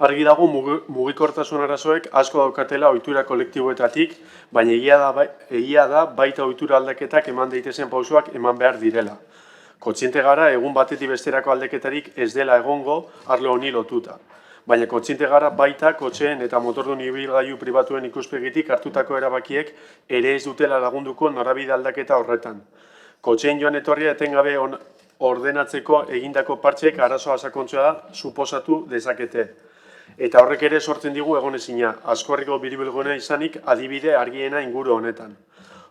Argi dago mugikortasun arazoek asko daukatela ohitura kolektiboetatik, baina egia da baita ohitura aldaketak eman daitezen pausoak eman behar direla. Kontziente gara egun batetik besterako aldaketarik ez dela egongo arlo honi lotuta. Baina kontziente gara baita kotxeen eta motordun ibilgailu pribatuen ikuspegitik hartutako erabakiek ere ez dutela lagunduko norabide aldaketa horretan. Kotxeen joan etorria etengabe ordenatzeko egindako partxeek arazoa sakontzea suposatu dezakete. Eta horrek ere sortzen digu egonezina, Azkorriko biribilgunea izanik adibide argiena inguru honetan.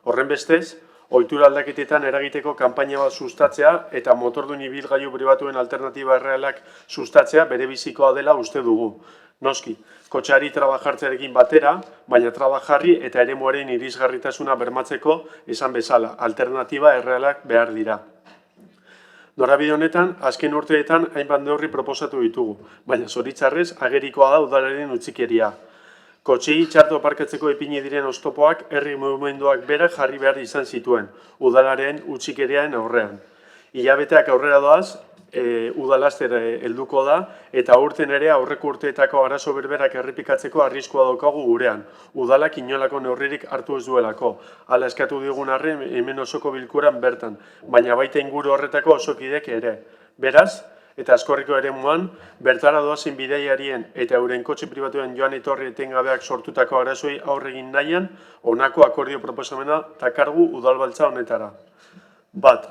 Horren bestez, ohitura aldaketetan eragiteko kanpaina bat sustatzea eta motordun ibilgailu pribatuen alternatiba errealak sustatzea bere bizikoa dela uste dugu. Noski, kotxeari trabajartzearekin batera, baina trabajarri eta eremuaren irisgarritasuna bermatzeko esan bezala, alternatiba errealak behar dira. Norabide honetan, azken urteetan hainbat neurri proposatu ditugu, baina zoritxarrez agerikoa da udalaren utzikeria. Kotxei txarto aparkatzeko ipini diren oztopoak herri mugimenduak berak jarri behar izan zituen, udalaren utzikeriaren aurrean. Hilabeteak aurrera doaz, udalaster helduko da, eta urten ere aurreko urteetako arazo berberak errepikatzeko arriskua daukagu gurean. Udalak inolako neurririk hartu ez duelako. Hala eskatu digun arren hemen osoko bilkuran bertan, baina baita inguru horretako osokidek ere. Beraz, eta Azkorriko eremuan, bertara doazen bidaiarien eta euren kotxe pribatuen joan etorri etengabeak sortutako arazoei aurre egin nahian, honako akordio proposamena takargu udalbaltza honetara. Bat,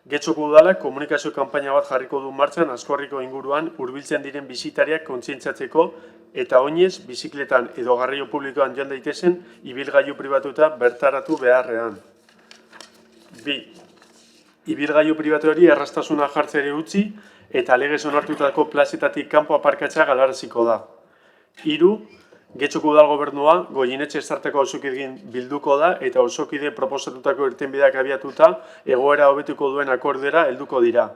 Getxoko udalak komunikazio kanpaina bat jarriko du martxan Azkorriko inguruan hurbiltzen diren bisitariak kontzientziatzeko eta oinez bizikletan edo garraio publikoan joan daitezen ibilgailu pribatuta bertaratu beharrean. Bi, ibilgailu pribatuari erraztasuna jartzeri utzi eta legez onartutako plazetatik kanpo aparkatzea galaraziko da. Hiru, Getxoko udal gobernua Goienetxe estarteko auzokideen bilduko da eta auzokide proposatutako irtenbideak abiatuta egoera hobetuko duen akordera helduko dira.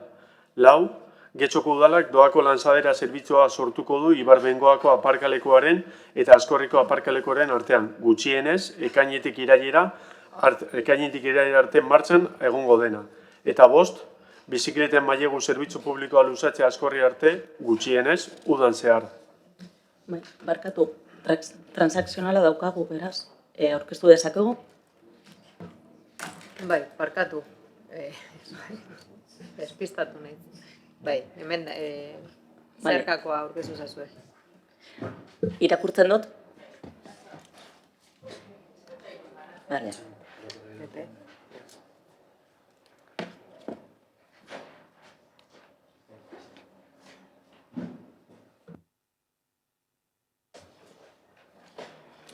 Lau, Getxoko udalak doako lanzadera zerbitzua sortuko du Ibarbengoako aparkalekuaren eta Azkorriko aparkalekuaren artean. Gutxienez, ekainetik irailera arte martxan egongo dena. Eta bost, bizikleten mailegu zerbitzu publikoa luzatzea Azkorri arte gutxienez udan zehar. Barkatu. Transakzionala daukagu, beraz, aurkeztu dezakegu? Bai, barkatu. Despistatu nahi. Bai, hemen zerkakoa aurkeztu zazue. Irakurtzen dut? Bale.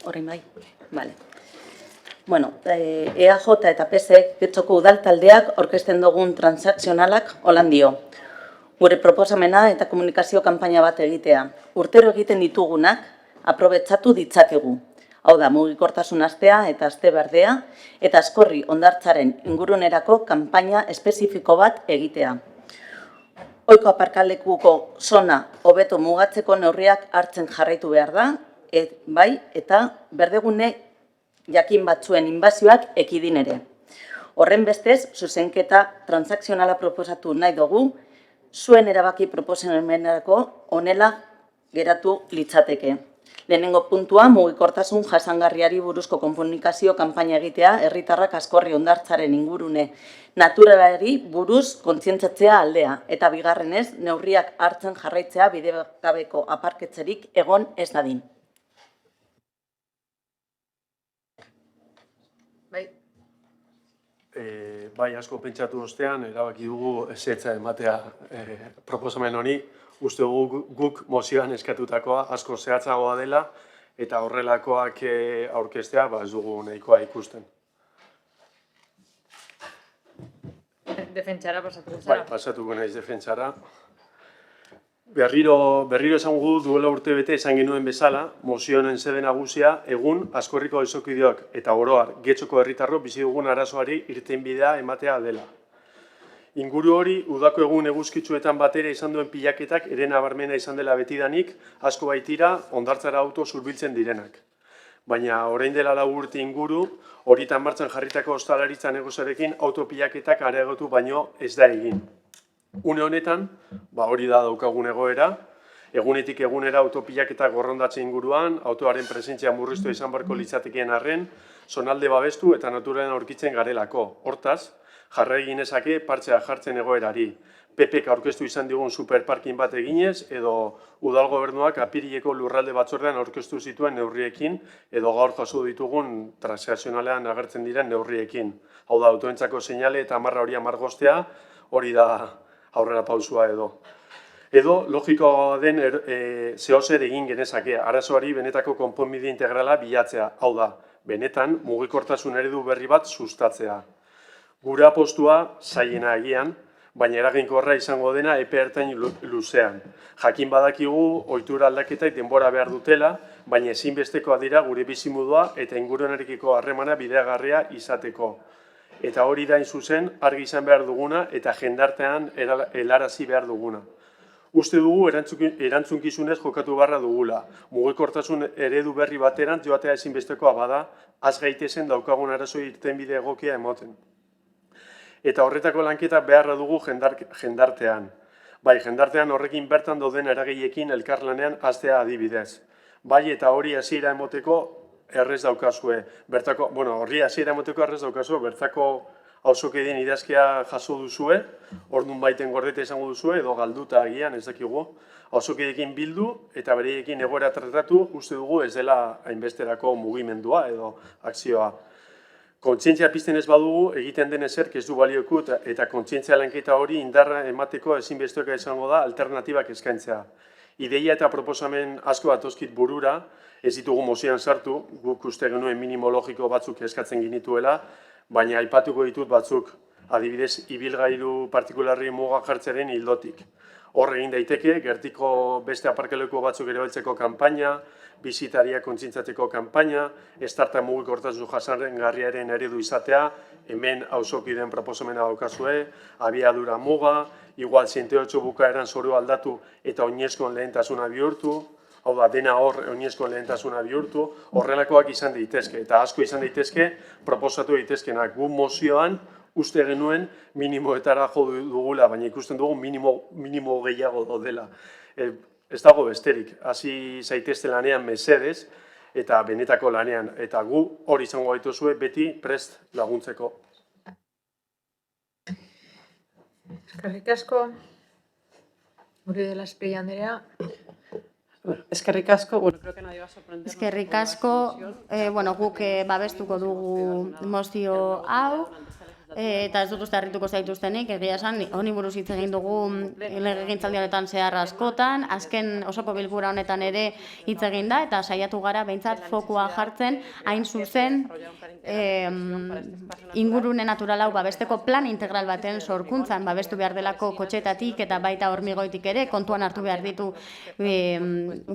Horrein bai? Bale. Bueno, EAJ eta PSE Getxoko udal taldeak aurkezten dugun transakzionalak holan dio. Gure proposamena eta komunikazio kanpaina bat egitea. Urtero egiten ditugunak aprobetxatu ditzakegu. Hau da, mugikortasun astea eta aste berdea eta Askorri hondartzaren ingurunerako kanpaina espezifiko bat egitea. Ohiko aparkalekuko zona hobeto mugatzeko neurriak hartzen jarraitu behar da, bai, eta berdegune jakin batzuen inbazioak ekidin ere. Horren bestez, zuzenketa transakzionala proposatu nahi dugu, zuen erabaki proposamenerako honela geratu litzateke. Lehenengo puntua, mugikortasun jasangarriari buruzko komunikazio kanpaina egitea, herritarrak Askorri hondartzaren ingurune naturalari buruz kontzientzatzea aldea. Eta bigarrenez, neurriak hartzen jarraitzea bidegabeko aparketzerik egon ez dadin. Bai, asko pentsatu ostean, erabaki dugu ezetza ematea proposamen honi. Uste dugu guk mozioan eskatutakoa asko zehatzagoa dela eta horrelakoak aurkeztea ez dugu nahikoa ikusten. Defentsara pasatuko zara. Bai, pasatuko naiz defentsara. Berriro esan gu duela urte bete esan genuen bezala, mozioen zede nagusia, egun Askorriko auzokideok eta oroar Getxoko herritarro bizi dugun arazoari irtenbidea ematea dela. Inguru hori, udako egun eguzkitzuetan batera izan duen pilaketak ere nabarmena izan dela betidanik, asko baitira hondartzara auto zurbiltzen direnak. Baina orain dela 4 urte inguru, horitan martxan jarritako ostalaritza negozarekin autopilaketak areagotu baino ez da egin. Une honetan, hori da daukagun egoera, egunetik egunera autopilaketak gorrondatze inguruan, autoaren presentzia murriztu izan barko litzatekeen arren, zonalde babestu eta naturalen aurkitzen garelako. Hortaz, jarra eginezake partzea jartzen egoerari. PPk aurkeztu izan digun superparkin bat eginez, edo udal gobernuak apirileko lurralde batzordean aurkeztu zituen neurriekin, edo gaur jaso ditugun transakzionalean agertzen diren neurriekin. Hau da, autoentzako seinale eta marra hori amargostea, hori da aurrera pausua edo. Edo, logikoa den zehozer egin genezake, arazoari benetako konponbide integrala bilatzea. Hau da, benetan mugikortasun eredu berri bat sustatzea. Gure apostua zailena agian, baina eraginkorra izango dena epe ertain luzean. Jakin badakigu, ohitura aldaketak denbora behar dutela, baina ezinbestekoa dira gure bizimodua eta ingurunarekiko harremana bideagarria izateko. Eta hori da zuzen argi izan behar duguna eta jendartean helarazi behar duguna. Uste dugu erantzunkizunez jokatu barra dugula. Mugikortasun eredu berri baterant joatea ezinbestekoa bada, az gaitezen daukagun arazo irtenbide egokia emoten. Eta horretako lanketa beharra dugu jendartean. Bai, jendartean horrekin bertan dauden eragileekin elkarlanean hastea adibidez. Bai, eta hori hasiera emoteko errez daukazue. Horri hasiera emoteko errez daukazue, bertako auzokideen idazkia jaso duzue, orduan baiten gordeta izango duzue, edo galduta agian, ez dakigu. Auzokideekin bildu eta bereiekin egoera tratatu, uste dugu ez dela hainbesterako mugimendua edo akzioa. Kontzientzia pizten ez badugu, egiten den ezerk ez du balioko eta kontzientzia lanketa hori indarra emateko ezinbestekoa izango da alternatibak eskaintzea. Ideia eta proposamen asko datozkit burura, ez ditugu mozioan sartu, guk uste genuen minimo logiko batzuk eskatzen genituela, baina aipatuko ditut batzuk, adibidez, ibilgailu partikularri muga jartzearen ildotik. Hor egin daiteke, gertiko beste aparkaleko batzuk erabiltzeko kanpaina, bizitariak kontzientzatzeko kanpaina, estarta mugikortasun jasangarriaren eredu izatea, hemen auzokideen proposamena daukazue, abiadura muga, igual 108 bukaeran zoru aldatu eta oinezkoen lehentasuna bihurtu, hau da, dena hor oinezkoen lehentasuna bihurtu, horrelakoak izan daitezke, eta asko izan daitezke, proposatu daitezkenak gu mozioan, uste genuen minimoetara jo dugula, baina ikusten dugu minimo gehiago dela. Ez dago besterik, hasi zaitezte lanean mesedez, eta benetako lanean, eta gu hori izango gaituzue beti prest laguntzeko. Eskerrik asko, Uri de la Espriella Andrea. Eskerrik asko, bueno, creo que nadie va a sorprender. Eskerrik asko, guk babestuko dugu mozio hau. eta ez dut uste harrituko zaituztenik, egia esan, honi buruz hitz egin dugu legegintzaldi honetan zehar askotan, azken osoko bilkura honetan ere hitz egin da, eta saiatu gara behintzat fokua jartzen, hain zuzen, ingurune natural hau babesteko plan integral baten sorkuntzan, babestu behar delako kotxetatik eta baita hormigoitik ere, kontuan hartu behar ditu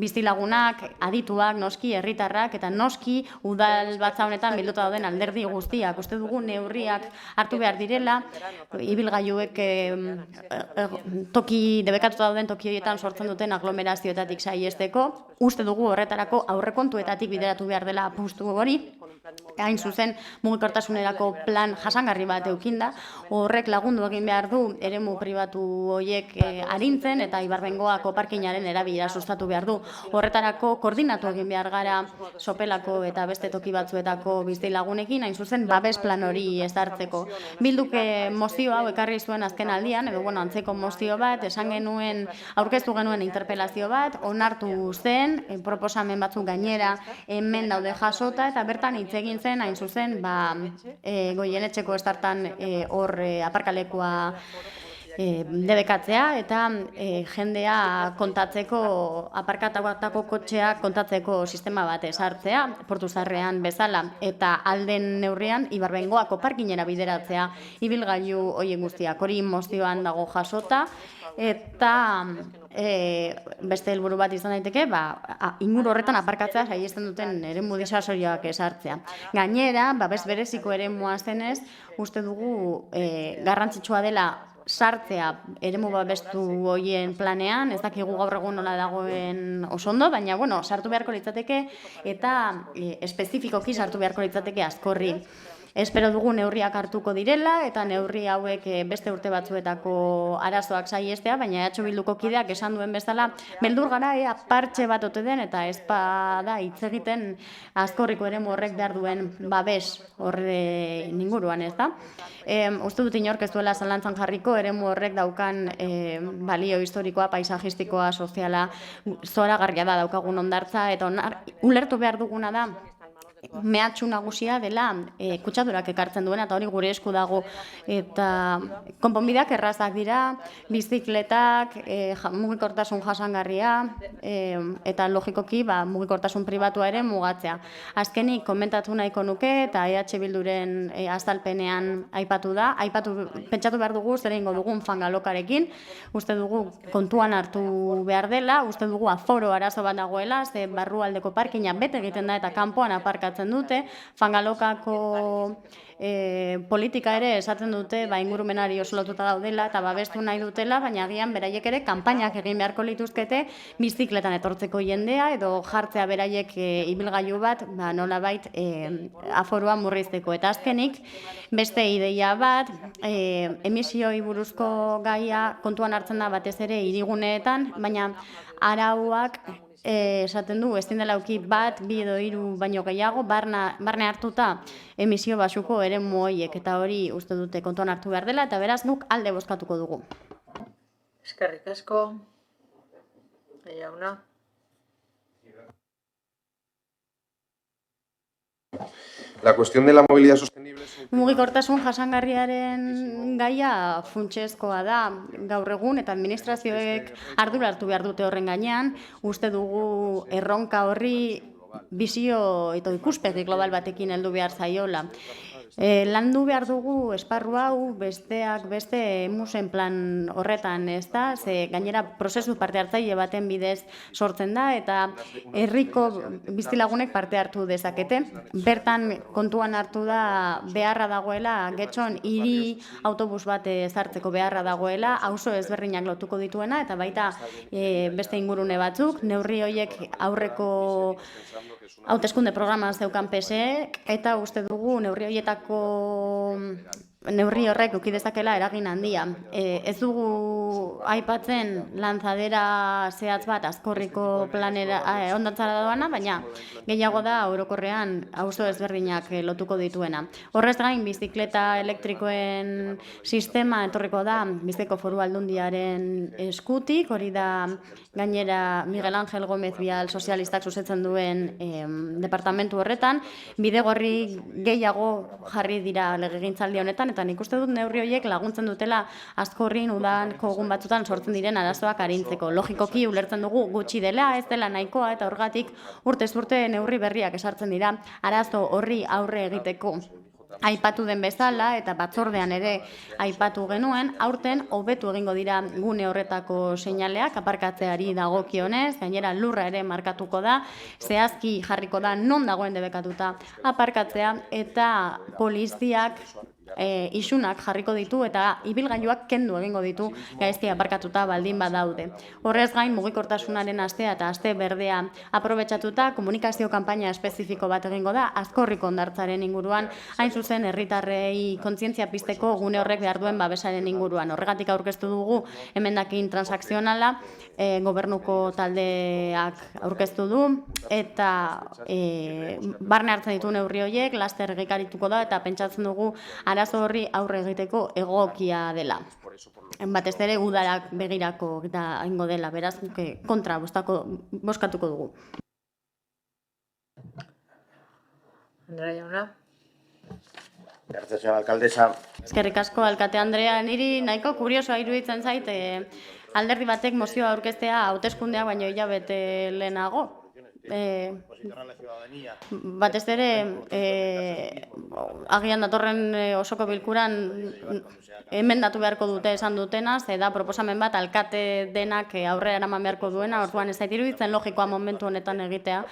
bizilagunak, adituak, noski, herritarrak, eta noski udal batza honetan bilduta dauden alderdi guztiak. Uste dugu neurriak hartu behar direla, ibilgailuek debekatuta dauden toki horietan sortzen duten aglomerazioetatik saihesteko, uste dugu horretarako aurrekontuetatik bideratu behar dela apustu hori, hain zuzen mugikortasunerako plan jasangarri bat eukinda, horrek lagundu egin behar du eremu pribatu horiek arintzen eta Ibarbengoako parkinaren erabilera sustatu behar du. Horretarako koordinatu egin behar gara Sopelako eta beste toki batzuetako bizilagunekin, hain zuzen babes plan hori ezartzeko. Bilduk mozio hau ekarri zuen azken aldian, edo antzeko mozio bat, esan genuen, aurkeztu genuen interpelazio bat, onartu zen, proposamen batzuk gainera hemen daude jasota, eta bertan hitz egin zen, hain zuzen, Goienetxeko estartan hor aparkalekua debekatzea eta jendea kontatzeko, aparkatako kotxeak kontatzeko sistema bat ezartzea, Portuzarrean bezala, eta alden neurrian Ibarbengoako parkinera bideratzea ibilgailu horien guztiak. Hori mozioan dago jasota, eta beste helburu bat izan daiteke, inguru horretan aparkatzea saiesten duten eremu disasorioak ezartzea. Gainera, babes bereziko eremua zenez, uste dugu garrantzitsua dela sartzea eremu babestu horien planean, ez dakigu gaur egun nola dagoen oso ondo, baina sartu beharko litzateke eta espezifikoki sartu beharko litzateke Azkorri. Espero dugu neurriak hartuko direla eta neurri hauek beste urte batzuetako arazoak saiestea, baina EH Bilduko kideak esan duen bezala, beldur gara partxe bat ote den eta ez bada hitz egiten Azkorriko eremu horrek behar duen babes horre inguruan, ez da? Uste dut inork ez duela zalantzan jarriko eremu horrek daukan balio historikoa, paisajistikoa, soziala, zoragarria da daukagun hondartza, eta ulertu behar duguna da mehatxu nagusia dela kutsadurak ekartzen duena, eta hori gure esku dago, eta konponbideak errazak dira, bizikletak, mugikortasun jasangarria, eta logikoki mugikortasun pribatua ere mugatzea. Azkenik komentatu nahiko nuke, eta EH Bilduren azalpenean aipatu da, pentsatu behar dugu zer egingo dugun fangalokarekin, uste dugu kontuan hartu behar dela, uste dugu aforo arazo bat dagoela, ze barrualdeko parkina bete egiten da eta kanpoan aparkatzen dute, fangalokako politika ere esaten dute ingurumenari oso lotuta daudela eta babestu nahi dutela, baina agian beraiek ere kanpainak egin beharko lituzkete bizikletan etortzeko jendea edo jartzea beraiek ibilgailu bat nolabait aforoa murrizteko. Eta azkenik beste ideia bat, emisioi buruzko gaia kontuan hartzen da batez ere hiriguneetan, baina arauak esaten du, ezin dela eduki bat, bi edo hiru baino gehiago, barne hartuta emisio basuko eremu horiek, eta hori uste dute kontuan hartu behar dela, eta beraz guk alde bozkatuko dugu. Eskerrik asko. Jauna. La cuestión de la movilidad sostenible... Mugikortasun jasangarriaren gaia funtsezkoa da gaur egun, eta administrazioek ardura hartu behar dute horren gainean, uste dugu erronka horri bizio eta ikuspegi global batekin heldu behar zaiola. Landu behar dugu esparru hau besteak beste musen plan horretan, ez da? Ze gainera prozesu parte hartzaile baten bidez sortzen da eta herriko bizilagunek parte hartu dezakete. Bertan kontuan hartu da beharra dagoela, Getxon hiri autobus bat ezartzeko beharra dagoela, auzo ezberdinak lotuko dituena eta baita beste ingurune batzuk, neurri horiek aurreko hauteskunde programa zeukan PSEk, eta uste dugu neurri horrek eduki dezakela eragin handia. Ez dugu aipatzen lanzadera zehatz bat Azkorriko planera ondantzara doana, baina gehiago da orokorrean auzo ezberdinak lotuko dituena. Horrez gain, bizikleta elektrikoen sistema etorriko da Bizkaiko Foru Aldundiaren eskutik, hori da gainera Miguel Ángel Gómez Vial sozialistak zuzentzen duen departamentu horretan, bidegorri gehiago jarri dira legegintzaldi honetan, eta nik uste dut neurri horiek laguntzen dutela Azkorrin udako egun batzutan sortzen diren arazoak arintzeko. Logikoki ulertzen dugu gutxi dela, ez dela nahikoa, eta horregatik urtez urte neurri berriak esartzen dira arazo horri aurre egiteko. Aipatu den bezala eta batzordean ere aipatu genuen, aurten hobetu egingo dira gune horretako seinaleak aparkatzeari dagokionez, gainera lurra ere markatuko da, zehazki jarriko da non dagoen debekatuta aparkatzea eta poliziak isunak jarriko ditu eta ibilgailuak kendu egingo ditu gaizki aparkatuta baldin badaude. Horrez gain mugikortasunaren astea eta aste berdea aprobetxatuta komunikazio kanpaina espezifiko bat egingo da Azkorriko hondartzaren inguruan, hain zuzen herritarrei kontzientzia pizteko gune horrek behar duen babesaren inguruan. Horregatik aurkeztu dugu emendakin transakzionala, gobernuko taldeak aurkeztu du eta barne hartzen ditu neurri horiek, laster egikarituko da eta pentsatzen dugu arazo horri aurre egiteko egokia dela. Batez ere udarak begirako eta aingo dela, beraz kontra bozkatuko dugu. Andrea jauna. Gracias, señora alcaldesa. Eskerrik asko, alkate Andrea, niri nahiko kuriosoa iruditzen zait, alderdi batek mozioa aurkeztea hauteskundeak baino hilabete lehenago. Batez ere, agian datorren osoko bilkuran emendatu beharko dute esan dutena, ze da proposamen bat alkate denak aurrera eraman beharko duena, orduan ez zait iruditzen logikoa momentu honetan egitea.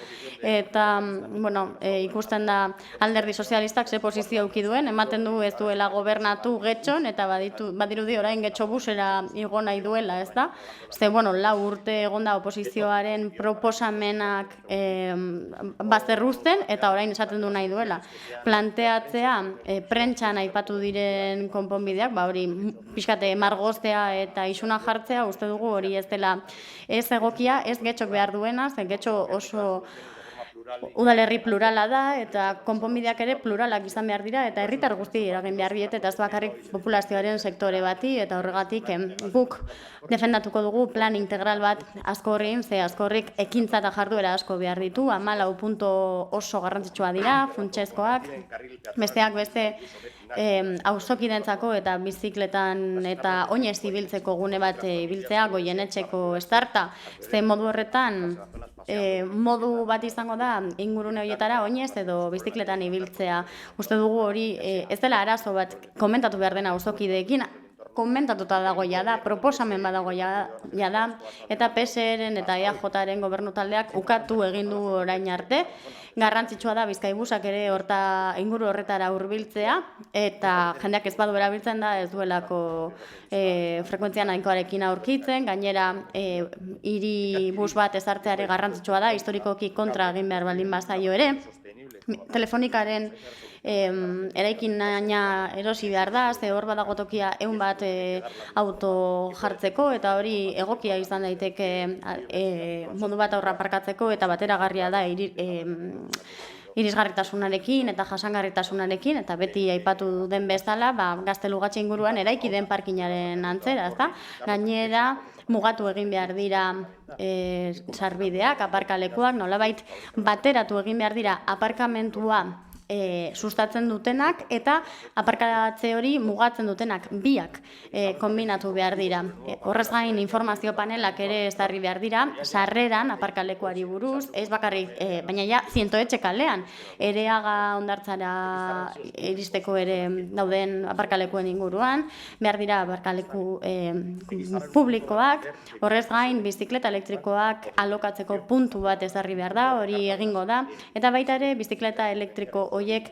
Eta, bueno, ikusten da alderdi sozialistak ze posizio eduki duen, ematen du ez duela gobernatu getxon, eta badirudi orain getxo busera igo nahi duela, ez da? Ze, bueno, 4 urte egonda oposizioaren proposamenak bazterruzten eta orain esaten du nahi duela. Planteatzea prentxan aipatu diren konponbideak, hori pixkate margoztea eta isuna jartzea, uste dugu hori ez dela ez egokia, ez getxok behar duena, zen getxo oso udalerri plurala da eta konponbideak ere pluralak izan behar dira eta herritar guzti eragin behar diete eta ez bakarrik populazioaren sektore bati eta horregatik guk defendatuko dugu plan integral bat Azkorrin, ze Azkorrik ekintza eta jarduera asko behar ditu, 14 puntu oso garrantzitsua dira, funtsezkoak, besteak beste auzokidentzako eta bizikletan eta oinez ibiltzeko gune bat ibiltzea, goienetxeko estarta, ze modu horretan modu bat izango da ingurune horietara oinez edo bizikletan ibiltzea. Uste dugu hori ez dela arazo bat komentatu behar dena auzokideekin, komentatuta dago jada, proposamen badago jada, eta PSeren eta EAJaren gobernu taldeak ukatu egin du orain arte. Garrantzitsua da Bizkaibusak ere inguru horretara hurbiltzea eta jendeak ez badu erabiltzen da ez duelako frekuentzia nahikoarekin aurkitzen, gainera hiri bus bat ezartzeare garrantzitsua da, historikoki kontra egin behar baldin bazaio ere. Telefonikaren eraikina erosi behar da, ze hor badago tokia 100 bat auto jartzeko eta hori egokia izan daiteke modu bat aurra aparkatzeko eta bateragarria da irisgarritasunarekin eta jasangarritasunarekin eta beti aipatu den bezala Gaztelugatxe inguruan eraiki den parkinaren antzera, ezta? Gainera mugatu egin behar dira sarbideak, aparkalekuak, nolabait bateratu egin behar dira aparkamentua sustatzen dutenak eta aparkatze hori mugatzen dutenak biak konbinatu behar dira. Horrez gain informazio panelak ere ezarri behar dira, sarreran aparkalekuari buruz, ez bakarrik, baina ja 100 kalean, Ereaga hondartzara iristeko ere dauden aparkalekuen inguruan, behar dira aparkaleku publikoak, horrez gain bizikleta elektrikoak alokatzeko puntu bat ezarri behar da, hori egingo da, eta baita ere bizikleta elektriko horiek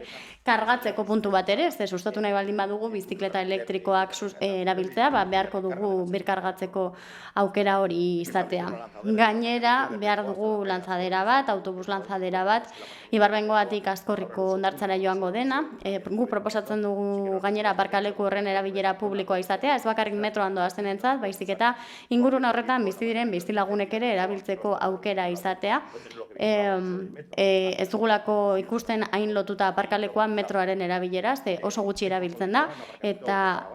kargatzeko puntu bat ere, ze sustatu nahi baldin badugu bizikleta elektrikoak erabiltzea, beharko dugu birkargatzeko aukera hori izatea. Gainera, behar dugu lantzadera bat, autobus lantzadera bat, Ibarbengoatik Azkorriko hondartzara joango dena, gu proposatzen dugu gainera aparkaleku horren erabilera publikoa izatea, ez bakarrik metroan doazenentzat, baizik eta ingurune horretan bizi diren bizilagunek ere erabiltzeko aukera izatea. Ez dugulako ikusten hain lotu lotuta aparkalekuan metroaren erabilera, ze oso gutxi erabiltzen da, eta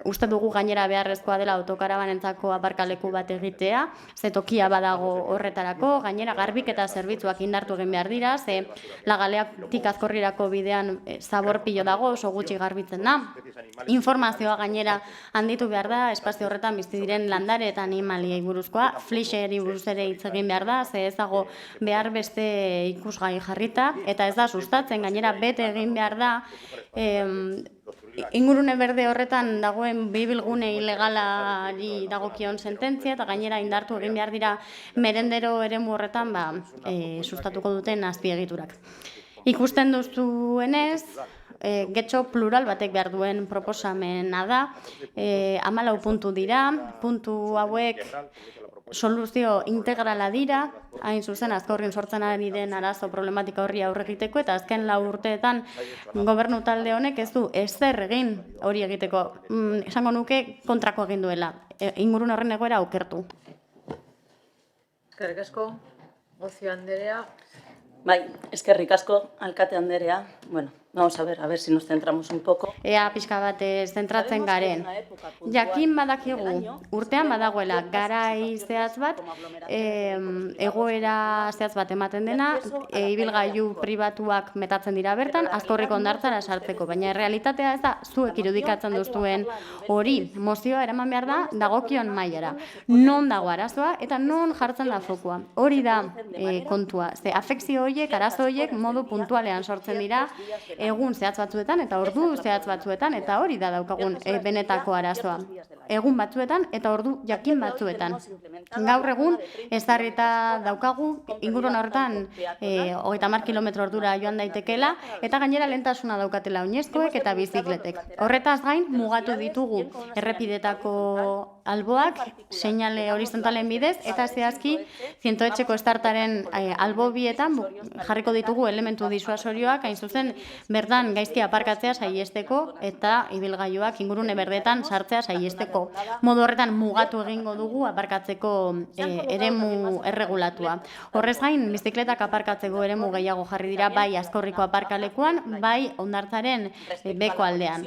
uste dugu gainera beharrezkoa dela autokarabanentzako aparkaleku bat egitea, ze tokia badago horretarako, gainera garbiketa zerbitzuak indartu egin behar dira, ze Lagaleatik Azkorrirako bidean zabor pilo dago, oso gutxi garbitzen da. Informazioa gainera handitu behar da, espazio horretan bizi diren landare eta animaliei buruzkoa, flixeri buruz ere hitz egin behar da, ze ez dago behar beste ikusgai jarrita, eta ez da sustatzen, gainera bete egin behar da, ingurune berde horretan dagoen bibilgune ilegalari dagokion sententzia, eta gainera indartu egin behar dira merendero eremu horretan sustatuko duten azpiegiturak. Ikusten duzuenez, getxo plural batek behar duen proposamena da, 14 puntu dira, puntu hauek soluzio integrala dira, hain zuzen Azkorrin sortzen ari den arazo problematika horri aurre egiteko, eta azken 4 urteetan gobernu talde honek ez du ezer egin hori egiteko. Esango nuke kontrako egin duela, ingurun horren egoera okertu. Eskerrik asko, Ocio Anderea. Bai, eskerrik asko, alkate Anderea. Bueno, vamos a ver si nos centramos un poco. Ea pixka bat zentratzen garen. Jakin badakigu, urtean badagoela garai zehatz bat, egoera zehatz bat ematen dena, ibilgailu pribatuak metatzen dira bertan, Azkorriko hondartzara sartzeko, baina realitatea ez da zuek irudikatzen duzuen hori. Mozioa eraman behar da dagokion mailara. Non dago arazoa eta non jartzen da fokua. Hori da kontua. Ze afekzio horiek, arazo horiek modu puntualean sortzen dira, egun zehatz batzuetan eta ordu zehatz batzuetan, eta hori da daukagun benetako arazoa. Egun batzuetan eta ordu jakin batzuetan. Gaur egun ezarrita daukagu ingurun horretan 30 kilometro ordura joan daitekeela, eta gainera lehentasuna daukatela oinezkoek eta bizikletek. Horretaz gain mugatu ditugu errepidetako alboak seinale horizontalen bidez, eta zehazki zientoetxeko estartaren albo bietan jarriko ditugu elementu disuasorioak, hain zuzen bertan gaizki aparkatzea saihesteko eta ibilgailuak ingurune berdetan sartzea saihesteko. Modu horretan mugatu egingo dugu aparkatzeko eremu erregulatua. Horrez gain, bizikletak aparkatzeko eremu gehiago jarri dira bai Azkorriko aparkalekuan, bai hondartzaren beko aldean.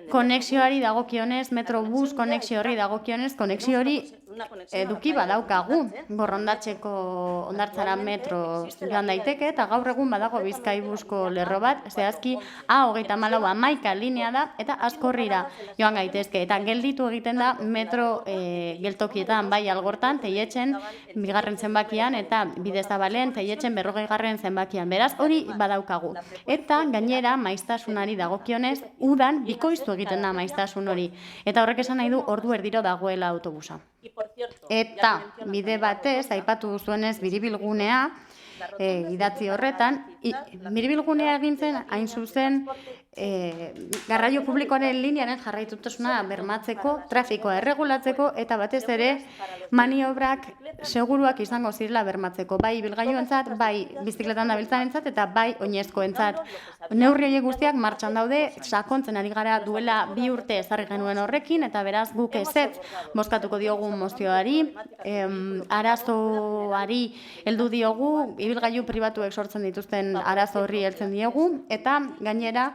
Konexioari dagokionez, metrobus konexio horri dagokionez, konexio hori eduki badaukagu, Borrondatxeko hondartzara metro joan daiteke, eta gaur egun badago Bizkaibuzko lerro bat, zehazki A34 11 linea da, eta Azkorrira joan gaitezke, eta gelditu egiten da metro geltokietan, bai Algortan, Teietxen, 2. zenbakian, eta Bidezabalen, Teietxen 40. zenbakian, beraz, hori badaukagu. Eta gainera, maiztasunari dagokionez, udan bikoiztu egiten da maiztasun hori, eta horrek esan nahi du ordu erdiro dagoela autobusa. Eta bide batez, aipatu duzuenez, biribilgunea, idatzi horretan, biribilgunea egintzen hain zuzen garraio publikoaren linearen jarraitutasuna bermatzeko, trafikoa erregulatzeko, eta batez ere maniobrak seguruak izango zirela bermatzeko, bai ibilgailuentzat, bai bizikletan dabiltzanentzat eta bai oinezkoentzat. Neurri horiek guztiak martxan daude, sakontzen ari gara duela 2 urte ezarri genuen horrekin, eta beraz guk ezetz bozkatuko diogu mozioari, arazoari heldu diogu, ibilgailu pribatuek sortzen dituzten arazo horri heltzen diegu, eta gainera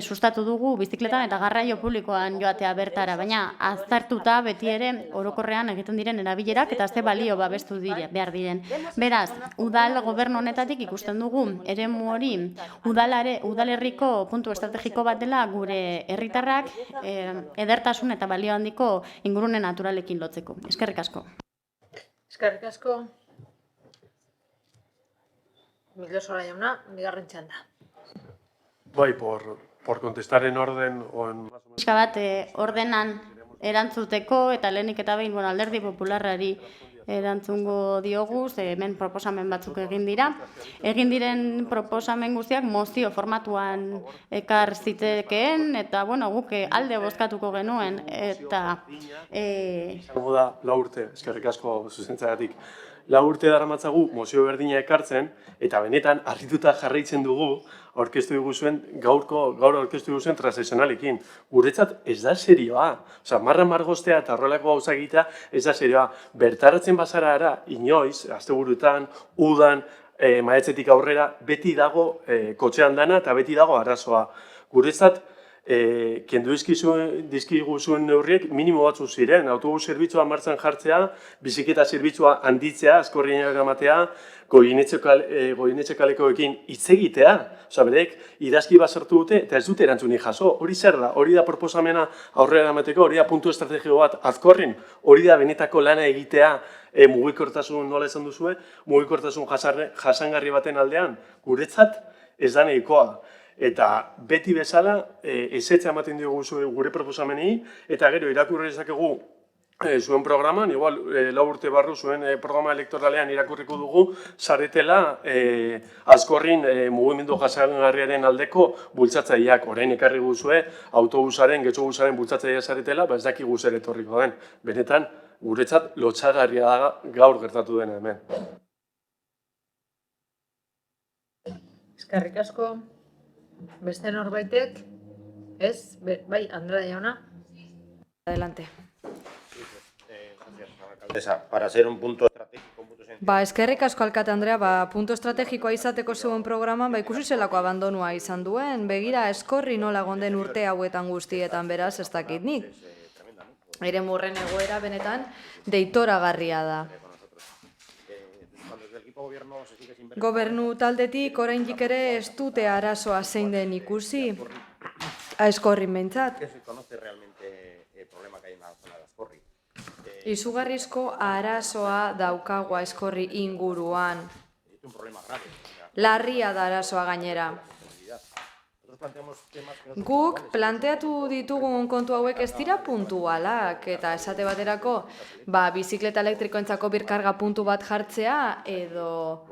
sustatu dugu bizikletan eta garraio publikoan joatea bertara, baina aztertuta beti ere orokorrean egiten diren erabilerak eta ze balio babestu behar diren. Beraz, udal gobernu honetatik ikusten dugu eremu hori udalerriko puntu estrategiko bat dela gure herritarrak edertasun eta balio handiko ingurune naturalekin lotzeko. Eskerrik asko. Eskerrik asko. Miguel Sola jauna, bigarren txanda. Bai, por contestar en orden o en... Pixka bat, ordenan erantzuteko eta lehenik eta behin Alderdi Popularrari erantzungo diogu, hemen proposamen batzuk egin dira. Egin diren proposamen guztiak mozio formatuan ekar zitekeen, eta guk alde bozkatuko genuen, eta... Zango da, 4 urte, eskerrik asko zuzentzagatik. 4 urte daramatzagu mozio berdina ekartzen, eta benetan harrituta jarraitzen dugu aurkeztu diguzuen, gaur aurkeztu diguzuen transakzionalekin. Guretzat ez da serioa. Osa, margostea eta horrelako gauza egitea ez da serioa. Bertaratzen bazara inoiz, asteburuetan, udan, maiatzetik aurrera, beti dago kotxean dana eta beti dago arazoa. Guretzat, kendu dizkiguzuen neurriek minimo batzu ziren, autobus zerbitzua martxan jartzea, bizikleta zerbitzua handitzea, Azkorrira eramatea, Goienetxe kalekoekin hitz egitea, berek idazki bat sartu dute eta ez dute erantzunik jaso. Hori zer da? Hori da proposamena aurrera eramateko, hori da puntu estrategiko bat Azkorrin, hori da benetako lana egitea mugikortasun, nola esan duzue, mugikortasun jasangarri baten aldean, guretzat ez da nahikoa. Eta beti bezala ezetza ematen diogu gure proposamenei, eta gero irakurri dezakegu zuen programan, igual 4 urte barru zuen programa elektoralean irakurriko dugu, zaretela Azkorrin mugimendu jasangarriaren aldeko bultzatzaileak. Orain ekarri guzue autobusaren, getxobusaren bultzatzailea zaretela, ez dakigu zer etorriko den. Benetan, guretzat lotsagarria da gaur gertatu dena hemen. Eskerrik asko. Beste norbaitek? Ez? Bai, Andrea jauna? Adelante. Para ser un punto estratégico, un punto sensible. Eskerrik asko alkate Andrea, punto estrategikoa izateko zeuen programan, ikusi zelako abandonua izan duen, begira Eskorri nola gonden urte hauetan guztietan beraz ez dakit nik. Eremurren egoera benetan deitoragarria da. Gobernu taldetik oraindik ere ez dute arazoa zein den ikusi, Eskorrin behintzat. Izugarrizko arazoa daukagoa Eskorri inguruan. Larria da arazoa gainera. Guk planteatu ditugun kontu hauek ez dira puntualak, eta esate baterako bizikleta elektrikoentzako birkarga puntu bat jartzea, edo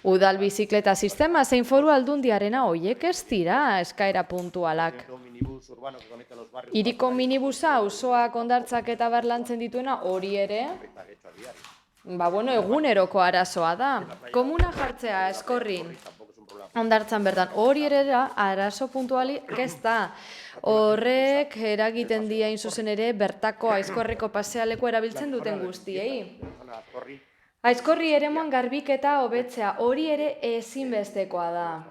udal bizikleta sistema zein foru aldundiarena horiek ez dira eskaera puntualak. Hiriko minibusa auzoak hondartzak eta berlantzen dituena hori ere, eguneroko arazoa da. Komuna jartzea Eskorrin hondartzan bertan, hori ere da, arazo puntualik ez da. Horrek eragiten dia zuzen ere bertako Aizkorriko pasealeko erabiltzen duten guztiei. Aizkorri eremuan garbiketa hobetzea, hori ere ezinbestekoa da.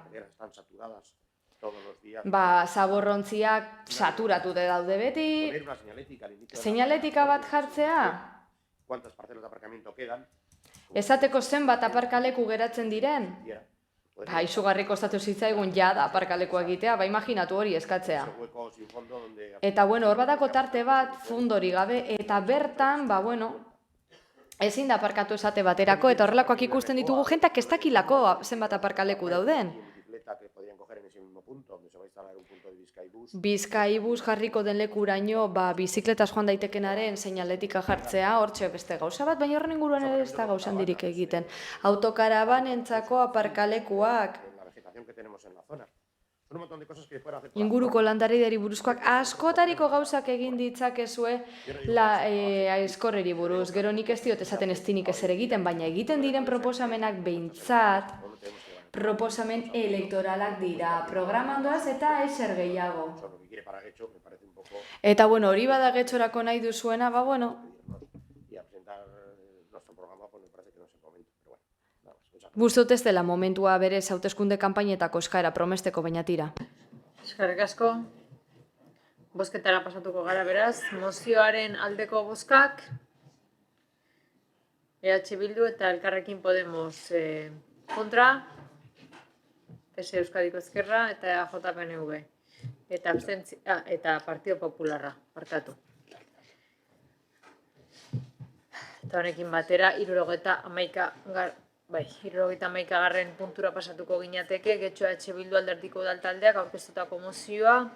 Zaborrontziak saturatute daude beti, seinaletika bat jartzea, esateko zenbat aparkaleku geratzen diren, izugarri kostatu zitzaigun jada aparkalekua egitea, imaginatu hori eskatzea. Eta hor badako tarte bat, fundori gabe, eta bertan, ezin da aparkatu esate baterako, eta horrelakoak ikusten ditugu jentak ez dakilako zenbat aparkaleku dauden. Bizkaibus jarriko den lekuraino, bizikletaz joan daitekenaren seinaletika jartzea, hortxe beste gauza bat, baina horren inguruan ere ez da gauzan dirik egiten. Autokarabanentzako aparkalekuak, inguruko landarideri buruzkoak, askotariko gauzak egin ditzakezue Aizkorreri buruz. Gero nik ez diot esaten ez dinik ezer egiten, baina egiten diren proposamenak behintzat, proposamen elektoralak dira, programandoaz eta ezer gehiago. Eta hori bada getxorako nahi duzuena, guztot ez dela momentua berez hauteskunde kanpainetako eskaera promesteko baina tira. Eskerrik asko. Bozketara pasatuko gara beraz, mozioaren aldeko bozkak, EH Bildu eta Elkarrekin Podemos kontra, PS Euskadiko Ezkerra eta JPNV. Eta Partido Popularra, parkatu. Eta honekin batera, 71. puntura pasatuko ginateke, Getxo EH Bildu Alderdiko Udaltaldeak aurkeztutako mozioa,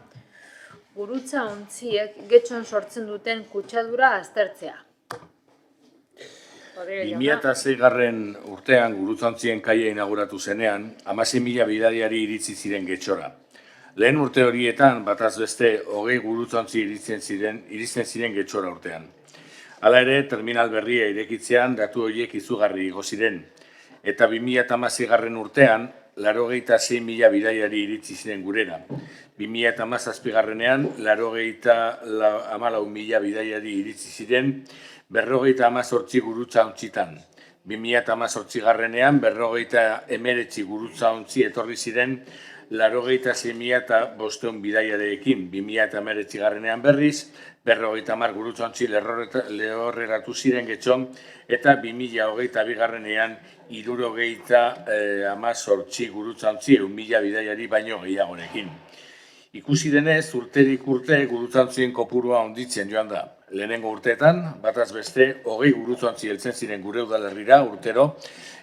gurutza ontziek getxon sortzen duten kutsadura aztertzea. 2006 urtean gurutzontzien kaia inauguratu zenean, 16.000 bidaiari iritsi ziren getxora. Lehen urte horietan, bataz beste, 20 gurutzontzi iristen ziren getxora urtean. Hala ere, terminal berria irekitzean datu horiek izugarri igo ziren. Eta 2016 urtean, 86.000 bidaiari iritsi ziren gurera. 2017ean, 84.000 bidaiari iritsi ziren, 58 gurutza ontzitan. 2018 429 gurutzaontzi etorri ziren 86.500 bidaiarekin. 2019 berriz, 50 gurutzaontzi lehorreratu ziren getxon, eta 2022 18 gurutzaontzi 1.000 bidaiari baino gehiagorekin. Ikusi denez, urterik urte gurutzantzien kopurua onditzen joan da. Lehenengo urteetan, bataz beste, 20 gurutzantzi heltzen ziren gure udalerrira urtero,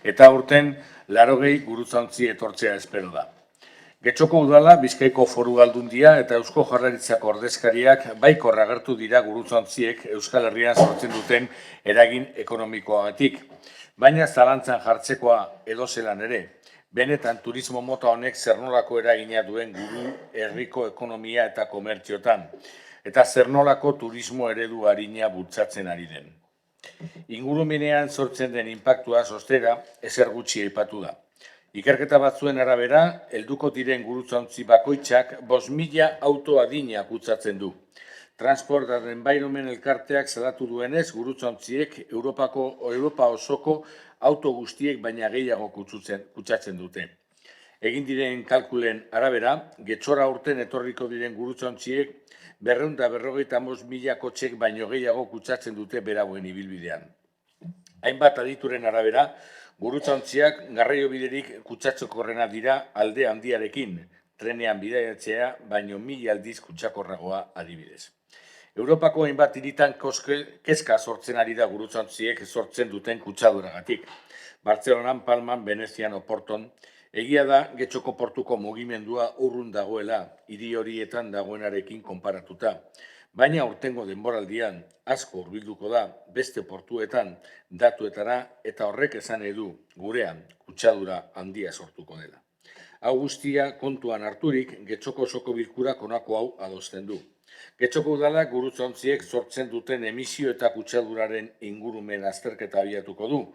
eta urten 80 gurutzantzi etortzea espero da. Getxoko udala, Bizkaiko Foru Aldundia eta Eusko Jaurlaritzako ordezkariak baikor agertu dira gurutzantziek Euskal Herrian sortzen duten eragin ekonomikoagatik. Baina zalantzan jartzekoa edozelan ere, benetan turismo mota honek zer nolako eragina duen guru herriko ekonomia eta komertziotan, eta zer nolako turismo eredu arina bultzatzen ari den. Ingurumenean sortzen den inpaktua sostera ezer gutxi aipatu da. Ikerketa batzuen arabera, helduko diren gurutzantzi bakoitzak 5.000 auto adina kutsatzen du. Transport and Environment elkarteak salatu duenez, gurutzantziek Europa osoko auto guztiek baina gehiago kutsatzen dute. Egin diren kalkulen arabera, Getxora urten etorriko diren gurutzantziek 255.000 kotxek baino gehiago kutsatzen dute berauen ibilbidean. Hainbat adituren arabera, gurutzantziak garraio biderik kutsatzekorrena dira alde handiarekin, trenean bidaiatzea baino 1000 aldiz kutsakorragoa adibidez. Europako hainbat hiritan kezka sortzen ari da gurutzantziek sortzen duten kutsaduragatik. Bartzelonan, Palman, Venezian, Oporton, egia da Getxoko portuko mugimendua urrun dagoela hiri horietan dagoenarekin konparatuta. Baina urtengo denboraldian asko hurbilduko da beste portuetan datuetara eta horrek esan edu gurean kutsadura handia sortuko dela. Hau guztia kontuan harturik Getxoko osoko bilkurak honako hau adosten du. Getxoko udalak gurutzantziek sortzen duten emisio eta kutsaduraren ingurumen azterketa abiatuko du.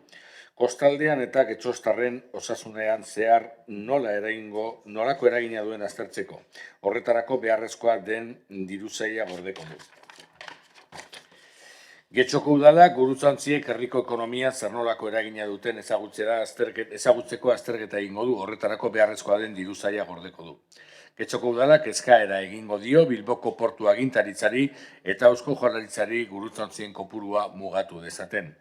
Kostaldean eta Getxostarren osasunean zehar nolako eragina duen aztertzeko. Horretarako beharrezkoa den diruzaia gordeko du. Getxoko udalak gurutzantziek herriko ekonomian zer nolako eragina duten ezagutzeko azterketa egingo du. Horretarako beharrezkoa den diruzaia gordeko du. Getxoko udalak eskaera egingo dio Bilboko portu agintaritzari eta Eusko Jaurlaritzari gurutzantzien kopurua mugatu dezaten.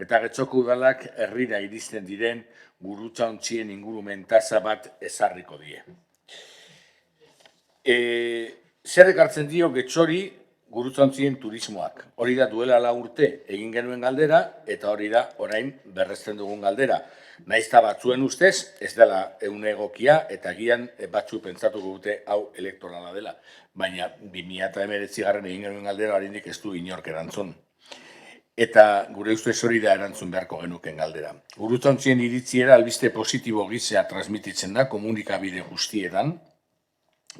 Eta Getxoko udalak herrira iristen diren gurutzantzien ingurumen tasa bat ezarriko die. Zer ekartzen dio Getxori gurutzantzien turismoak? Hori da duela 4 urte egin genuen galdera eta hori da orain berresten dugun galdera. Naizta batzuen ustez, ez dela egokia eta gian batzu pentsatuko dute hau elektorala dela. Baina 2019 egin genuen galdera oraindik ez du inork erantzun. Eta gure ustez hori da erantzun beharko genuken galdera. Gurutzantzien iritziera albiste positibo gizea transmititzen da komunikabide guztietan,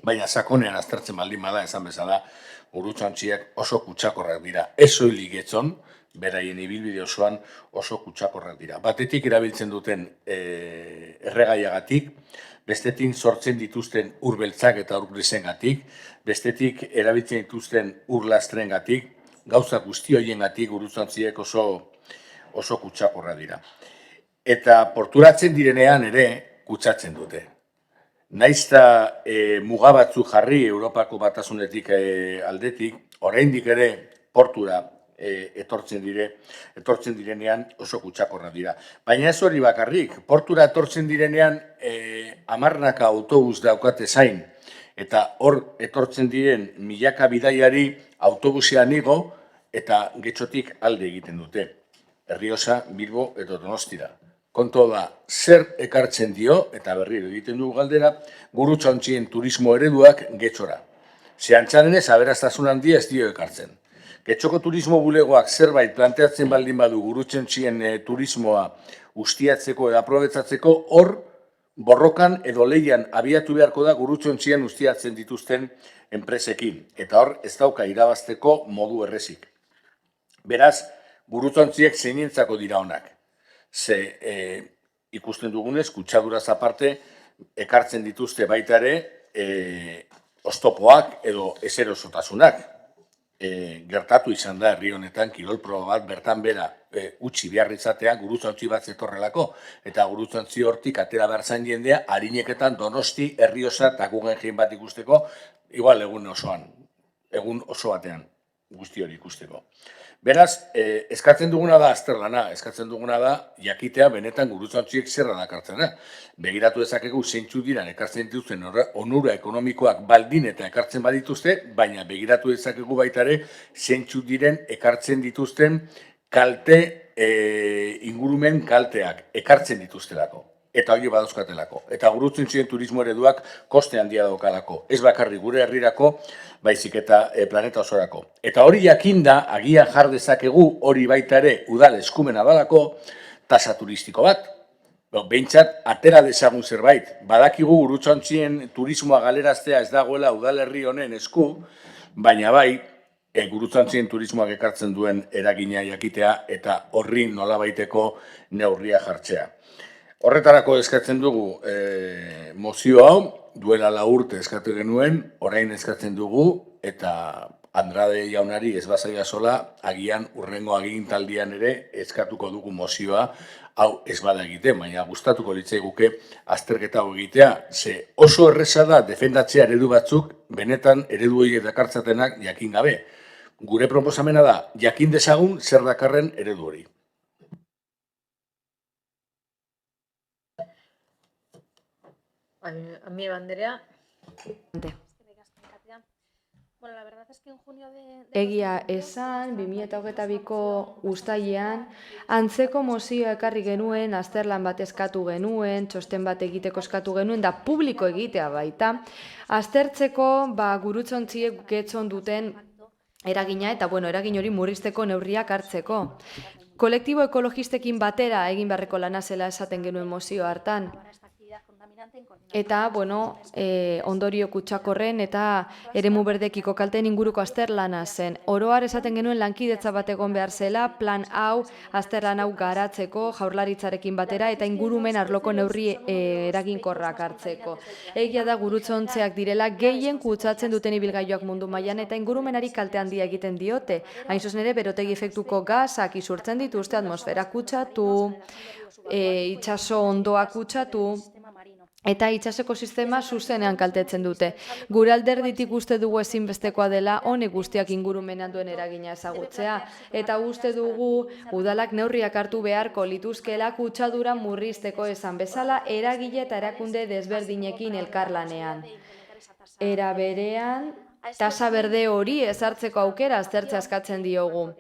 baina sakonean aztertzen baldin bada esan bezala gurutzantziak oso kutsakorrak dira. Ez soilik Getxon, beraien ibilbide osoan oso kutsakorrak dira. Batetik erabiltzen duten erregaiagatik, bestetik sortzen dituzten urbeltzak eta urbrizengatik, bestetik erabiltzen dituzten urlastrengatik, gauza guzti horiengatik gurutzantziek oso kutsakorra dira. Eta porturatzen direnean ere kutsatzen dute. Naizta muga batzu jarri Europako batasunetik aldetik, oraindik ere portura etortzen direnean oso kutsakorra dira. Baina ez hori bakarrik, portura etortzen direnean 10 autobus daukate zain, eta hor etortzen diren milaka bidaiari autobusean igo eta Getxotik alde egiten dute. Errioxa, Bilbo eta Donostira. Kontu da, zer ekartzen dio, eta berriro egiten dugu galdera, gurutzantzien turismo ereduak Getxora. Zehantzaren ez, aberastasun handia ez dio ekartzen. Getxoko turismo bulegoak zerbait planteatzen baldin badu gurutzantzien turismoa ustiatzeko eta aprobetzatzeko, hor borrokan edo leian abiatu beharko da gurutzantzien ustiatzen dituzten enpresekin. Eta hor ez dauka irabazteko modu errezik. Beraz, gurutzantziek zeinentzako dira honak. Ze ikusten dugunez, kutsaduraz aparte, ekartzen dituzte baita ere oztopoak edo eserosotasunak. Gertatu izan da herri honetan kirol proba bat bertan bera utzi behar izatea gurutzantzi bat zetorrelako, eta gurutzantzi hortik atera behar zain jendea, Arineketan Donosti, Errioxa eta Guggenheim bat ikusteko, igual egun oso batean guzti hori ikusteko. Beraz, eskatzen duguna da azterlana, eskatzen duguna da jakitea benetan gurutzantziek zerra dakartzena. Begiratu dezakegu zeintzu diran ekartzen dituzten onura ekonomikoak baldin eta ekartzen badituzte, baina begiratu dezakegu baita ere zeintzu diren ekartzen dituzten kalte, ingurumen kalteak ekartzen dituztelako. Eta hori badauzkatelako. Eta gurutzantzien turismo ereduak koste handia daukalako. Ez bakarrik gure herrirako, baizik eta planeta osorako. Eta hori jakinda, agian jar dezakegu hori baita ere udal eskumena dalako, tasa turistiko bat. Behintzat, atera dezagun zerbait. Badakigu gurutzantzien turismoa galeraztea ez dagoela udalerri honen esku, baina bai, gurutzantzien turismoak ekartzen duen eragina jakitea eta horri nolabaiteko neurria jartzea. Horretarako eskatzen dugu mozio hau, duela 4 urte eskatu genuen, orain eskatzen dugu, eta Andrade jaunari ez bazaia sola, agian urrengo agintaldian ere eskatuko dugu mozioa, hau ez bada egiten, baina gustatuko litzaiguke azterketa hau egitea, ze oso erreza da defendatzea eredu batzuk, benetan eredu horiek dakartzatenak jakin gabe. Gure proposamena da, jakin dezagun zer dakarren eredu hori. Amieba Andrea. Egia esan, 2022ko uztailean, antzeko mozioa ekarri genuen, azterlan bat eskatu genuen, txosten bat egiteko eskatu genuen, da publiko egitea baita, aztertzeko gurutzontziek getzon duten eragina, eta eragin hori murrizteko neurriak hartzeko. Kolektibo ekologistekin batera egin beharreko lana zela esaten genuen mozio hartan. Eta, ondorio kutsakorren eta eremu berdekiko kalteen inguruko azterlana zen. Oroar esaten genuen lankidetza bat egon behar zela, plan hau, azterlan hau garatzeko, jaurlaritzarekin batera eta ingurumen arloko neurri eraginkorrak hartzeko. Egia da gurutzontzeak direla gehien kutsatzen duten ibilgailuak mundu mailan eta ingurumenari kalte handia egiten diote. Hain zuzen ere, berotegi efektuko gasak isurtzen dituzte, atmosfera kutsatu, itsaso ondoa kutsatu, eta itsaseko sistema zuzenean kaltetzen dute. Gure alderditik uste dugu ezinbestekoa dela honek guztiak ingurumenean duen eragina ezagutzea. Eta uste dugu udalak neurriak hartu beharko lituzkeela kutsadura murrizteko esan bezala eragile eta erakunde desberdinekin elkarlanean. Era berean, tasa berde hori ezartzeko aukera aztertzea eskatzen diogu.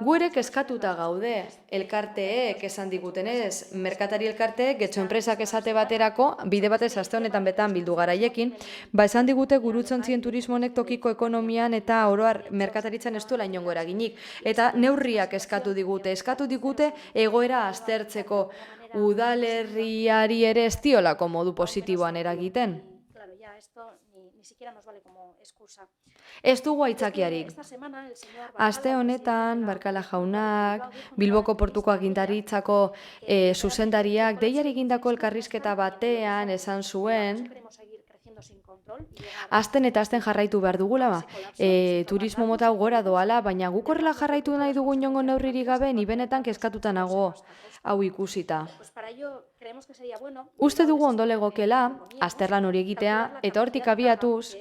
Guerek eskatuta gaude, elkarteek esan digutenez, merkatari elkarteek, getxo enpresak esate baterako, bide batez aste honetan betan bildu garaiekin, esan digute gurutzontzien turismo honek tokiko ekonomian eta oroar merkataritzan ez duela inongo eraginik. Eta neurriak eskatu digute egoera aztertzeko udalerriari ere ez diolako modu positiboan eragiten. Ez dugu aitzakiarik. Aste honetan, Barkala jaunak, Bilboko portuko agintaritzako zuzendariak, deiari egindako elkarrizketa batean esan zuen, azten eta azten jarraitu behar dugula, turismo mota gora doala, baina guk horrela jarraitu nahi dugu inongo neurririk gabe, ni benetan kezkatuta nago hau ikusita. Uste dugu ondo legokela, azterlan hori egitea, eta hortik abiatuz,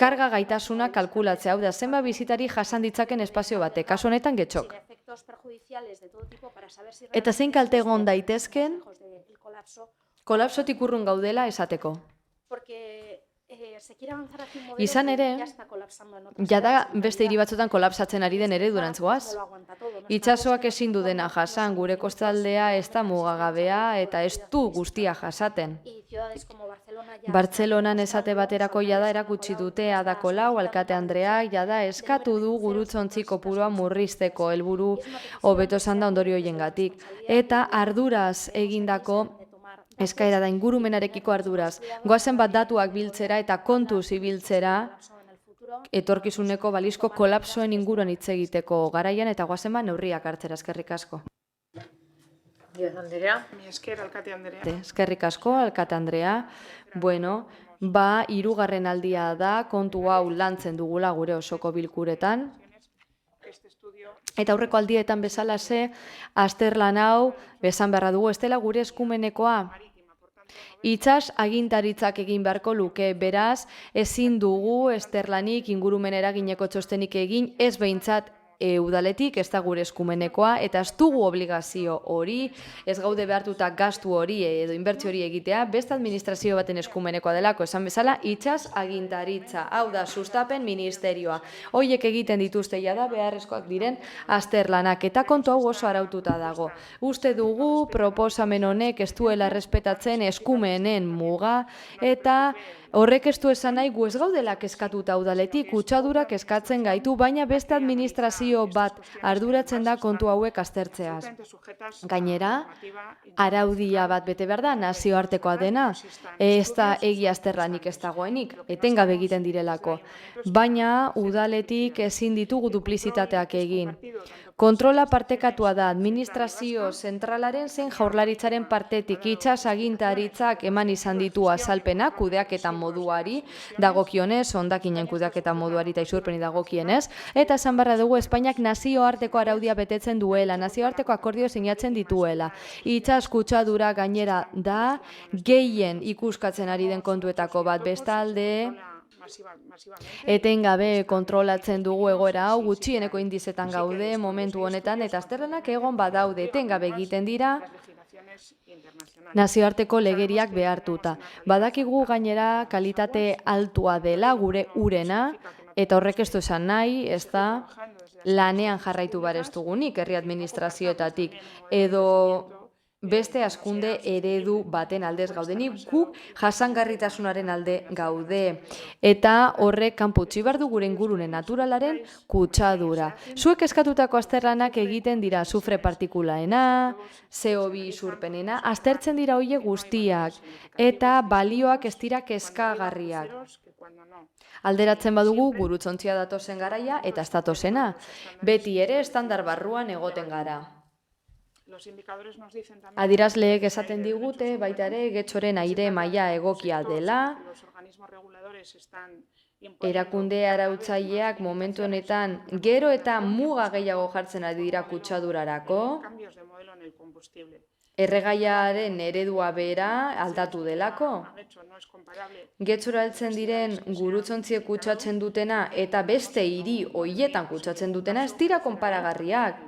karga gaitasuna kalkulatzea, hau da, zenba bizitari jasan ditzaken espazio batek, kasu honetan getxok. Eta zein kalte egon daitezken, kolapsotik urrun gaudela esateko. Izan ere, jada beste hiri batzutan kolapsatzen ari den eredurantz goaz. Itsasoak ezin du dena jasan, gure kostaldea ez da mugagabea eta ez du guztia jasaten. Bartzelonan esate baterako jada erakutsi dute Ada Colau, alkate Andreak, jada eskatu du gurutzontzi kopurua murrizteko helburu hobeto esan da ondorio hoiengatik. Eta arduraz egindako eskaera da ingurumenarekiko arduraz. Goazen bat datuak biltzera eta kontuz ibiltzera etorkizuneko balizko kolapsoen inguruan hitz egiteko garaian eta goazen bat neurriak hartzera. Eskerrik asko. Eskerrik asko, alkate Andrea. Bueno, 3. aldia da kontu hau lantzen dugula gure osoko bilkuretan. Eta aurreko aldietan bezalase, azterlan hau, besan beharra dugu, ez dela gure eskumenekoa. Itsas agintaritzak egin beharko luke, beraz, ezin dugu azterlanik ingurumen eragineko txostenik egin, ez behintzat udaletik, ez da gure eskumenekoa, eta ez dugu obligazio hori, ez gaude behartuta gastu hori edo inbertsio hori egitea, beste administrazio baten eskumenekoa delako, esan bezala, itsas agintaritza, hau da, sustapen ministerioa. Hoiek egiten dituzte jada beharrezkoak diren azterlanak, eta kontu hau oso araututa dago. Uste dugu proposamen honek ez duela errespetatzen eskumenen muga, eta horrek ez du esan nahi gu ez gaudela kezkatuta udaletik, kutsadurak eskatzen gaitu, baina beste administrazio bat arduratzen da kontu hauek aztertzeaz. Gainera, araudia bat bete behar da, nazioartekoa dena, ez da egia azterlanik ez dagoenik, etengabe egiten direlako. Baina, udaletik ezin ditugu duplizitateak egin. Kontrola partekatua da administrazio zentralaren zein jaurlaritzaren partetik itsas agintaritzak eman izan ditu azalpena kudeaketan moduari dagokionez, hondakinen kudeaketan moduari eta isurpeni dagokienez, eta esan barra dugu Espainiak nazioarteko araudia betetzen duela, nazioarteko akordio sinatzen dituela. Itsas kutsadura gainera da gehien ikuskatzen ari den kontuetako bat, bestalde etengabe kontrolatzen dugu egoera hau, gutxieneko indizetan gaude momentu honetan, eta azterlanak egon badaude, etengabe egiten dira nazioarteko legeriak behartuta. Badakigu gainera kalitate altua dela gure urena, eta horrek ez du esan nahi, ez da lanean jarraitu behar ez dugunik herri administrazioetatik, edo beste hazkunde eredu baten aldez gaudeni, guk jasangarritasunaren alde gaude. Eta horrek kanpo utzi behar du gure ingurune naturalaren kutsadura. Zuek eskatutako azterlanak egiten dira azufre partikulaena, CO2 isurpenena, aztertzen dira hoie guztiak, eta balioak ez dira kezkagarriak. Alderatzen badugu gurutzontzia datozen garaia eta ez datozena. Beti ere estandar barruan egoten gara. Adirazleek esaten digute, baita ere, Getxoren aire maila egokia dela, erakunde arautzaileak momentu honetan gero eta muga gehiago jartzen ari dira kutsadurarako, erregaiaren eredua bera aldatu delako, Getxora heltzen diren gurutzontziek kutsatzen dutena eta beste hiri hoietan kutsatzen dutena ez dira konparagarriak.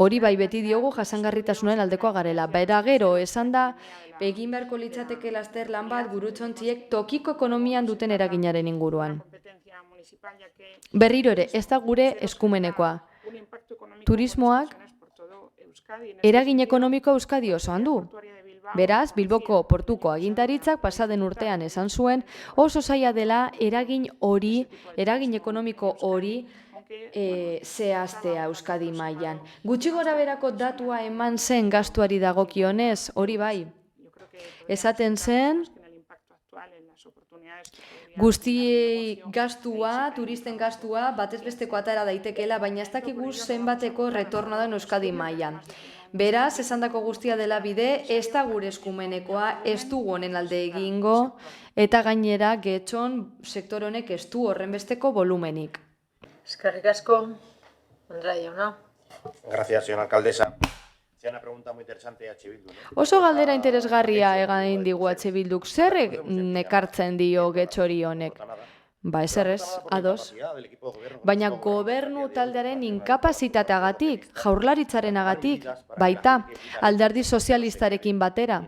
Hori bai beti diogu jasangarritasunaren aldekoa garela. Baina gero, esan da, egin beharko litzateke azterlan bat gurutzontziek tokiko ekonomian duten eraginaren inguruan. Berriro ere, ez da gure eskumenekoa. Turismoak eragin ekonomiko Euskadi osoan du. Beraz, Bilboko portuko agintaritzak pasaden urtean esan zuen, oso zaila dela eragin ekonomiko hori zehaztea Euskadi mailan. Gutxi gora berako datua eman zen gastuari dagokionez, hori bai. Esaten zen, guzti gastua, turisten gastua, batez besteko atara daitekela, baina ez dakigu zenbateko retorno da Euskadi mailan. Beraz, esandako guztia dela bide, ez da gure eskumenekoa, ez du honen alde egingo, eta gainera Getxon sektor honek ez du horrenbesteko volumenik. Eskerrik asko, Andrea jauna. Gracias, señora alcaldesa. Hacía una pregunta muy interesante a H. Bildu, ¿no? Oso galdera interesgarria egin digu H. Bilduk, zer nekartzen dio Getxori honek? Ba, ezer ez, ados. Baina gobernu taldearen inkapazitateagatik, jaurlaritzarenagatik, baita, alderdi sozialistarekin batera.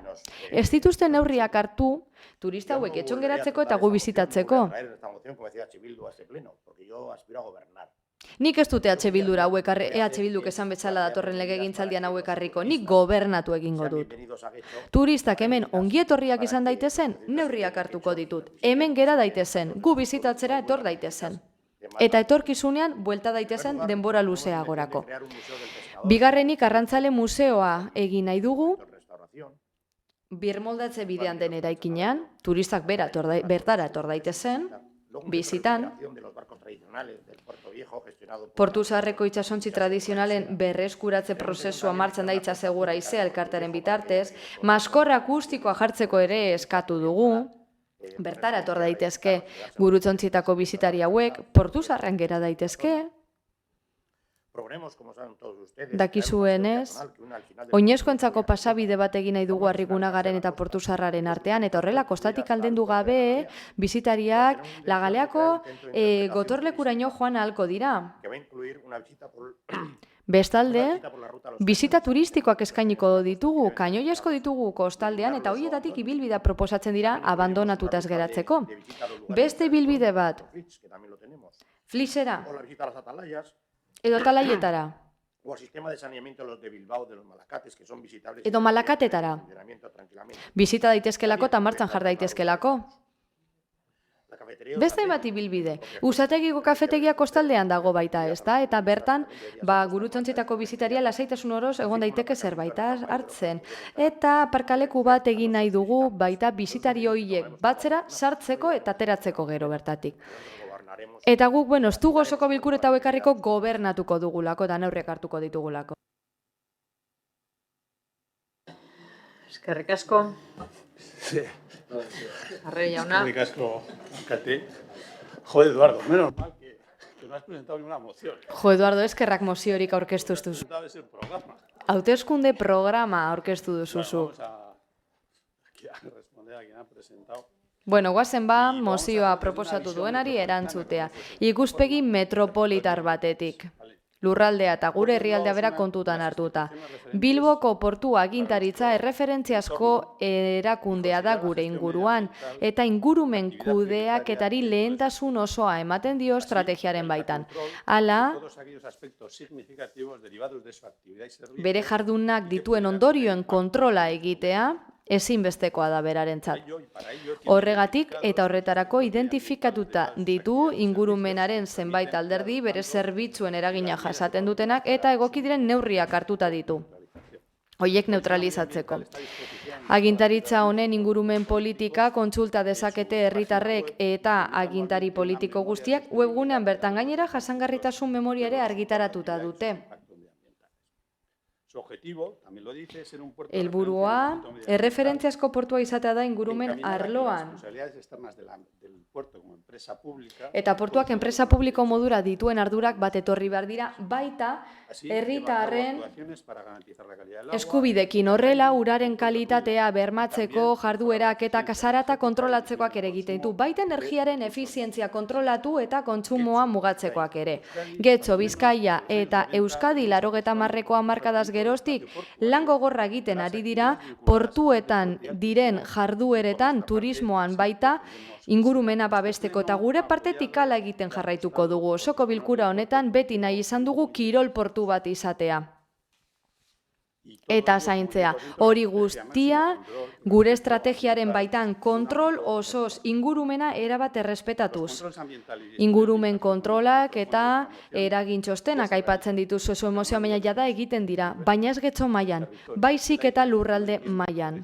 Ez dituzten neurriak hartu, turista hauek etxon geratzeko eta gu bizitatzeko. Nik ez dute EH Bildura hauek, EH Bilduk esan bezala datorren legegintzaldian hauek harriko, nik gobernatu egingo dut. Turistak hemen ongietorriak izan daitezen, neurriak hartuko ditut. Hemen gera daitezen, gu bizitatzera etor daitezen. Eta etorkizunean buelta daitezen denbora luzeagorako. Bigarrenik arrantzale museoa egin nahi dugu, birmoldatze bidean den eraikinean, turistak bertara etor daitezen, bizitan, Portu Zaharreko itsasontzi tradizionalen berreskuratze prozesua martxan da itsasegura izea elkartearen bitartez, maskorra akustikoa jartzeko ere eskatu dugu, Bertara etor daitezke Gurutzontzietako bisitari hauek, Portu Zaharrean gera daitezke, dakizuenez, oinezkoentzako pasabide bat egin nahi dugu Arrigunagaren eta Portu Zaharraren artean, eta horrela kostatik aldendu gabe, bisitariak Lagaleako gotorlekuraino joan ahalko dira. Bestalde, bisita turistikoak eskainiko ditugu, kainoiasko ditugu kostaldean, eta horietatik ibilbidea proposatzen dira abandonatuta ez geratzeko. Beste ibilbide bat, Flixera, edo Talaietara, edo Malakatetara, bisita daitezkelako eta martxan jar daitezkelako. Beste bat ibilbide, Usategiko kafetegia kostaldean dago baita, ezta? Eta bertan, Gurutzontzietako bisitaria lasaitasun oroz egon daiteke zerbait hartzen. Eta aparkaleku bat egin nahi dugu baita bisitari horiek batzera sartzeko eta ateratzeko gero bertatik. Eta guk, ez dugu osoko bilkureta hauekarriko gobernatuko dugulako eta neurriak hartuko ditugulako. Eskerrik asko. Arrei jauna. Eskerrik asko, Kati. Jo, Eduardo, menos mal que no has presentado ninguna moción. Jo, Eduardo, eskerrak moziorik aurkeztu duzu. Hauteskunde programa aurkeztu duzuzu. Bueno, guazen mozioa proposatu duenari erantzutea. Ikuspegi metropolitar batetik. Lurraldea eta gure herrialdea bera kontutan hartuta. Bilboko portu agintaritza erreferentziazko erakundea da gure inguruan, eta ingurumen kudeaketari lehentasun osoa ematen dio estrategiaren baitan. Hala, bere jardunak dituen ondorioen kontrola egitea, ezinbestekoa da berarentzat. Horregatik eta horretarako identifikatuta ditu ingurumenaren zenbait alderdi bere zerbitzuen eragina jasaten dutenak eta egoki diren neurriak hartuta ditu. Hoiek neutralizatzeko. Agintaritza honen ingurumen politika kontsulta dezakete herritarrek eta agintari politiko guztiak webgunean bertan gainera jasangarritasun memoria ere argitaratuta dute. Helburua, erreferentziazko portua izatea da ingurumen arloan. Eta portuak enpresa publiko modura dituen ardurak bat etorri behar dira, baita herritarren eskubidekin horrela uraren kalitatea bermatzeko jarduerak eta kasarata kontrolatzekoak ere egiten ditu, baita energiaren efizientzia kontrolatu eta kontsumoa mugatzekoak ere. Getxo, Bizkaia eta Euskadi 80ko hamarkadaz geroztik lan gogorra egiten ari dira portuetan diren jardueretan turismoan baita ingurumena babesteko eta gure partetik hala egiten jarraituko dugu. Osoko bilkura honetan beti nahi izan dugu kirol portu bat izatea. Eta zaintzea, hori guztia gure estrategiaren baitan kontrol osoz ingurumena erabat errespetatuz. Ingurumen kontrolak eta eragintxostenak aipatzen dituzu oso emozioa baina jada egiten dira, baina ez getxo mailan, baizik eta lurralde mailan.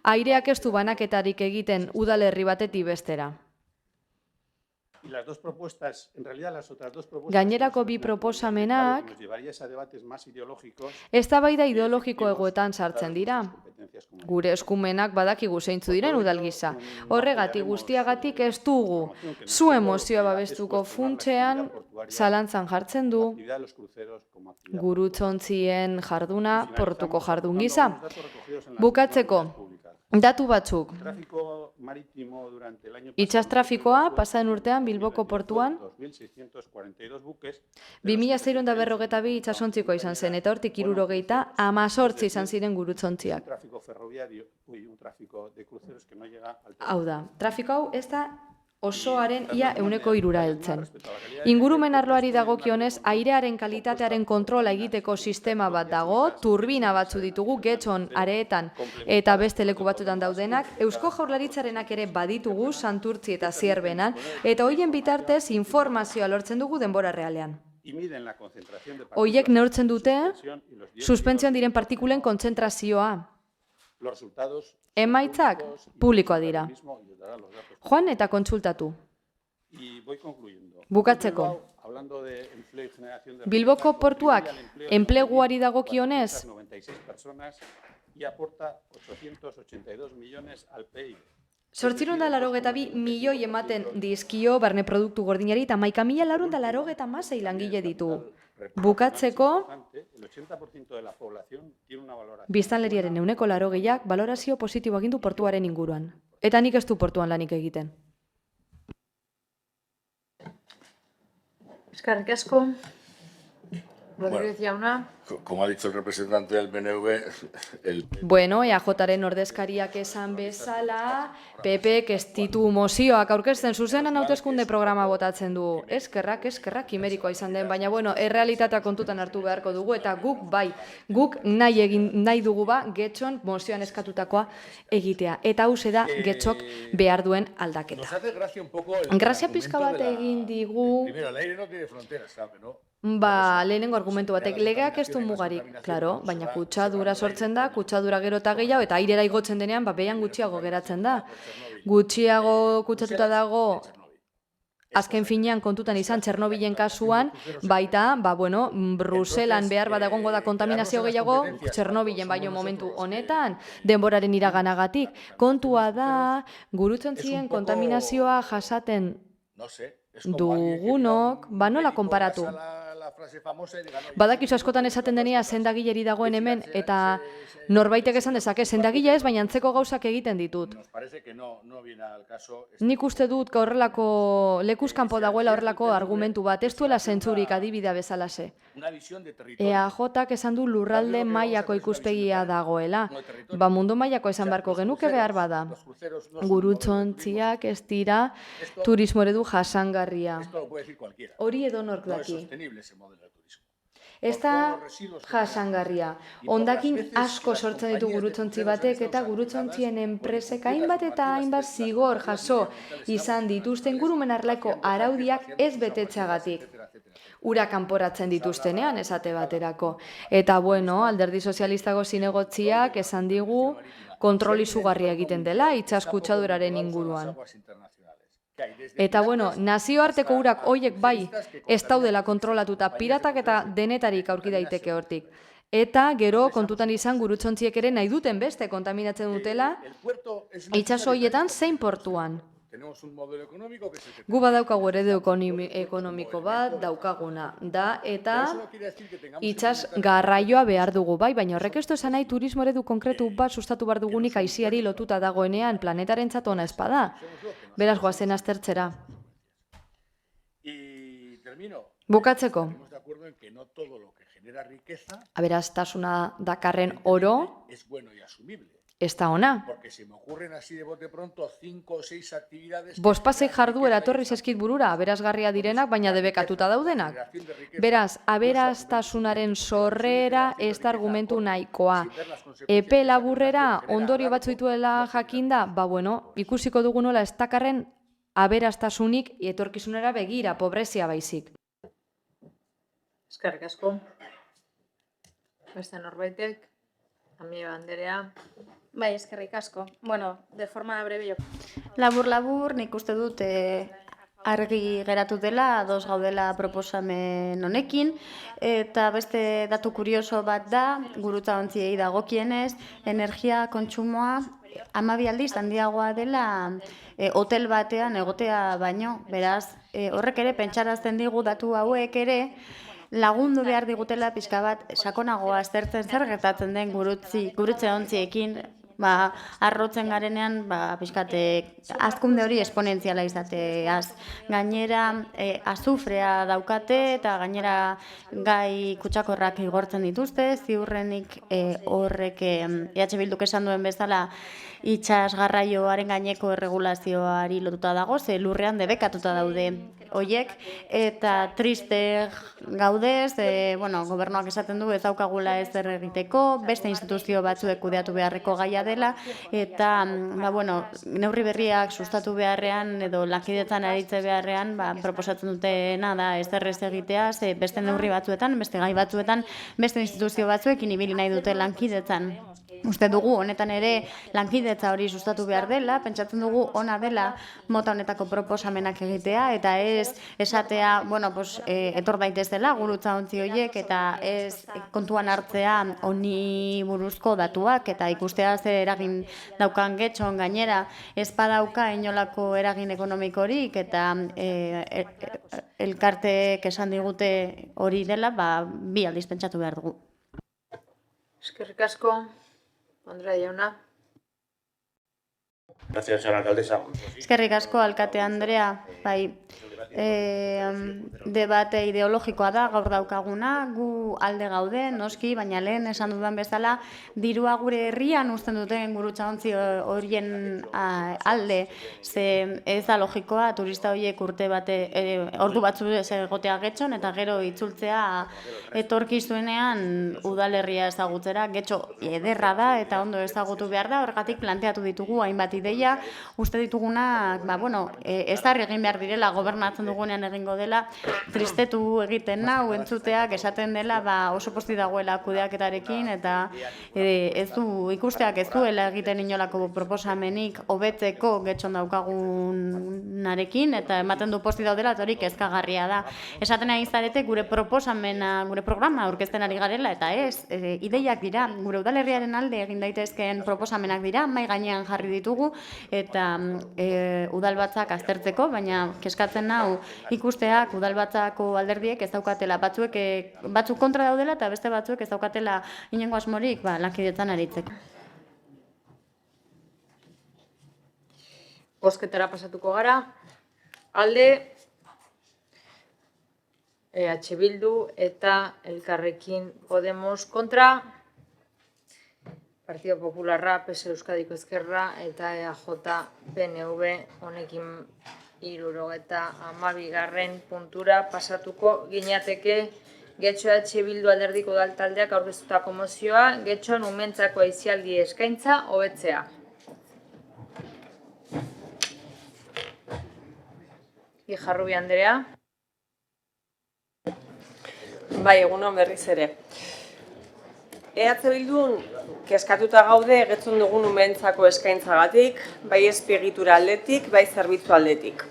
Aireak ez du banaketarik egiten udalerri batetik bestera. Gainerako bi proposamenak eztabaida ideologiko egoetan sartzen dira. Gure eskumenak badakigu zeintzu diren udalgisa. Horregatik guztiagatik ez dugu zu emozioa babestuko funtsean zalantzan jartzen du Gurutzontzien jarduna portuko jardun gisa. Bukatzeko, datu batzuk. Itsas trafikoa pasaden urtean Bilboko portuan 2.642 itsasontzikoa izan zen, eta hortik 318 izan ziren gurutzontziak. Hau da, trafiko hau ez da osoaren ia 100% heltzen. Ingurumen arloari dagokionez, airearen kalitatearen kontrola egiteko sistema bat dago, turbina batzu ditugu, Getxon, Areetan eta beste leku batzutan daudenak, Eusko Jaurlaritzarenak ere baditugu, Santurtzi eta Zierbenan, eta hoien bitartez informazioa lortzen dugu denbora realean. Hoiek neurtzen dute, suspentsioan diren partikulen kontzentrazioa. Emaitzak publikoa dira. Joan eta kontsultatu. Bukatzeko. Bilboko portuak enpleguari dagokionez 882 milioi ematen dizkio barne produktu gordinari eta 11.486 langile ditu. Bukatzeko, biztanleriaren 80%ak balorazio positibo egin du portuaren inguruan. Eta nik ez du portuan lanik egiten. Eskerrik asko. Rodríguez jauna. Como ha dicho el representante del BNV, Bueno, EAJaren ordezkariak esan bezala, PPek ez ditu mozioak aurkezten zuzenan hauteskunde programa botatzen du. Eskerrak, kimerikoa izan den, baina bueno, errealitatea kontutan hartu beharko dugu eta guk nahi dugu getxon mozioan eskatutakoa egitea. Eta hauxe da getxok behar duen aldaketa. Grazia pizka bat egin digu. Primero, el aire no tiene fronteras, ¿sabe, no? Lehenengo argumentu batek, legeak ez du mugarik, claro, baina kutsadura sortzen da, kutsadura gero eta gehiago, eta airera igotzen denean, behan gutxiago geratzen da. Gutxiago kutsatuta dago, azken finean kontutan izan Txernobilen kasuan, baita, Bruselan behar bat egongo da kontaminazio gehiago, Txernobilen baino momentu honetan, denboraren iraganagatik. Kontua da, gurutzontzien kontaminazioa jasaten dugunok, nola konparatu. Badakizu askotan esaten denia sendagileri dagoen hemen, eta norbaitek esan dezake, sendagile ez, baina antzeko gauzak egiten ditut. Nik uste dut horrelako, lekuzkanpo dagoela horrelako argumentu bat, ez duela zentzurik adibidea bezalase. EAJak esan du lurralde mailako ikuspegia dagoela. Mundu mailako esan beharko genuke behar bada. Gurutzontziak ez dira turismo eredu jasangarria. Hori edonork daki. Ez da jasangarria. Hondakin asko sortzen ditu gurutzontzi batek eta gurutzontzien enpresek hainbat eta hainbat zigor jaso izan dituzten ingurumen arloko araudiak ez betetzeagatik. Ura kanporatzen dituztenean esate baterako. Eta alderdi sozialistago zinegotziak esan digu kontrol izugarria egiten dela itsas kutsaduraren inguruan. Eta nazioarteko urak hoiek ez daudela kontrolatuta, piratak eta denetarik aurki daiteke hortik. Eta gero kontutan izan gurutzontziek ere nahi duten beste kontaminatzen dutela itsaso horietan zein portuan. Gu badaukagu eredu ekonomiko bat daukaguna da eta itsas garraioa behar dugu baina horrek ez du esan nahi turismo eredu konkretu bat sustatu behar dugunik aisiari lotuta dagoenean planetarentzat ona ez bada. Beraz goazen aztertzera. Bukatzeko. Aberastasuna dakarren oro ez da ona. Bospasei jarduera etorri zaizkit burura, aberasgarria direnak, baina debekatuta daudenak. Beraz, aberastasunaren sorrera ez da argumentu nahikoa. Epe laburrera ondorio batzu dituela jakinda, ikusiko dugu nola ez dakarren aberastasunik etorkizunera begira, pobrezia baizik. Eskerrik asko. Beste norbaitek, Amieba Anderea. Bai, eskerrik asko. De forma breve. Labur, nik uste dut argi geratu dela, ados gaudela proposamen honekin, eta beste datu kurioso bat da, gurutzaontziei dagokienez, energia kontsumoa 12 aldiz handiagoa dela hotel batean egotea baino, beraz, horrek ere pentsarazten digu datu hauek ere, lagundu behar digutela pixka bat sakonagoa aztertzen zer gertatzen den gurutzeontziekin, arrotzen garenean, pixkate, azkunde hori esponentziala izateaz. Gainera, azufrea daukate eta gainera gai kutsakorrak igortzen dituzte, ziurrenik horrek EH Bilduk esan duen bezala itsas garraioaren gaineko erregulazioari lotuta dago, ze lurrean debekatuta daude hoiek, eta triste gaudez, gobernuak esaten du ez daukagula ez egiteko, beste instituzio batzuek kudeatu beharreko gaia dela, eta neurri berriak sustatu beharrean edo lankidetzan aritze beharrean proposatzen dutena da ez egitea, beste neurri batzuetan, beste gai batzuetan, beste instituzio batzuekin ibili nahi dute lankidetzan. Uste dugu honetan ere lankidetza hori sustatu behar dela, pentsatzen dugu ona dela mota honetako proposamenak egitea, eta ez esatea, etor daitezela gurutzaontzi horiek, eta ez kontuan hartzea honi buruzko datuak, eta ikustea zer eragin daukan Getxon gainera, ez badauka inolako eragin ekonomikorik, eta elkarteek esan digute hori dela, bi aldiz pentsatu behar dugu. Eskerrik asko. Andrea jauna. Gracias, señora alcaldesa. Eskerrik asko, alkate Andrea. Debate ideologikoa da gaur daukaguna, gu alde gaude, noski, baina lehen esan dudan bezala, dirua gure herrian uzten duten gurutzaontzi horien alde, ze ez da logikoa turista horiek ordu batzu egotea Getxon, eta gero itzultzea etorkizunean udalerria ezagutzera. Getxo ederra da eta ondo ezagutu behar da, horregatik planteatu ditugu hainbat ideia, uste ditugunak, ezarri egin behar direla, gobernatzen dugunean egingo dela, tristetu egiten nau entzuteak esaten dela oso posti dagoela kudeaketarekin, eta ikusteak ez duela egiten inolako proposamenik hobetzeko Getxon daukagunarekin, eta ematen du posti daudela, eta hori kezkagarria da. Esaten ari zarete gure proposamena, gure programa aurkezten ari garela, eta ez, ideiak dira, gure udalerriaren alde egin daitezkeen proposamenak dira, mahai gainean jarri ditugu, eta udalbatzak aztertzeko, baina kezkatzen nau ikusteak udalbatzako alderdiek ez daukatela, batzuk kontra daudela eta beste batzuek ez daukatela inongo asmorik lankidetzan aritzeko. Bozketara pasatuko gara. Alde, EH Bildu eta Elkarrekin Podemos kontra, Partido Popularra, PS Euskadiko Ezkerra eta EAJ PNV honekin 72. puntura pasatuko ginateke. Getxo EH Bildu alderdiko udaltaldeak aurkeztutako mozioa, Getxon umentzako aisialdi eskaintza hobetzea. Ijarrubi Andrea. Egunon berriz ere. EH Bildun kezkatuta gaude Getxon dugun umentzako eskaintzagatik, bai azpiegitura aldetik, bai zerbitzu aldetik.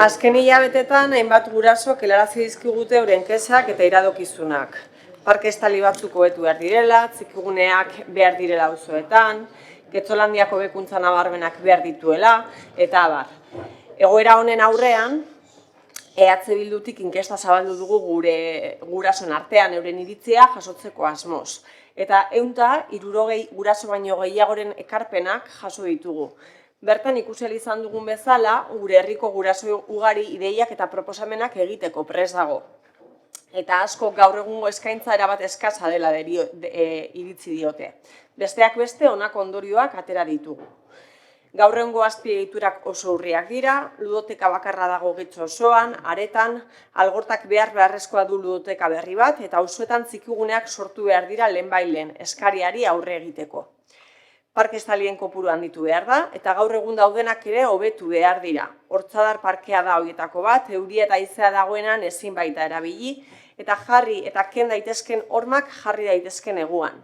Azken hilabetetan hainbat gurasok helarazi dizkigute euren kezak eta iradokizunak. Parke estali batzuk hobetu behar direla, txikiguneak behar direla auzoetan, Getxolandiako hobekuntza nabarmenak behar dituela, eta abar. Egoera honen aurrean, EH Bildutik inkesta zabaldu dugu gure gurasoen artean euren iritzia jasotzeko asmoz. Eta 160 guraso baino gehiagoren ekarpenak jaso ditugu. Bertan ikusi izan dugun bezala, gure herriko guraso ugari ideiak eta proposamenak egiteko prest dago. Eta asko gaur egungo eskaintza erabat eskasa dela iritzi diote. Besteak beste honako ondorioak atera ditugu. Gaur egungo azpiegiturak oso urriak dira, ludoteka bakarra dago Getxo osoan, aretan, algortak beharrezkoa du ludoteka berri bat, eta auzoetan txikiguneak sortu behar dira lehenbailen eskariari aurre egiteko. Parke estalien kopuru handitu behar da, eta gaur egun daudenak ere hobetu behar dira. Hortzadar parkea da horietako bat, euria eta haizea dagoenan ezin baita erabili, eta jarri eta ken daitezken hormak jarri daitezken eguan.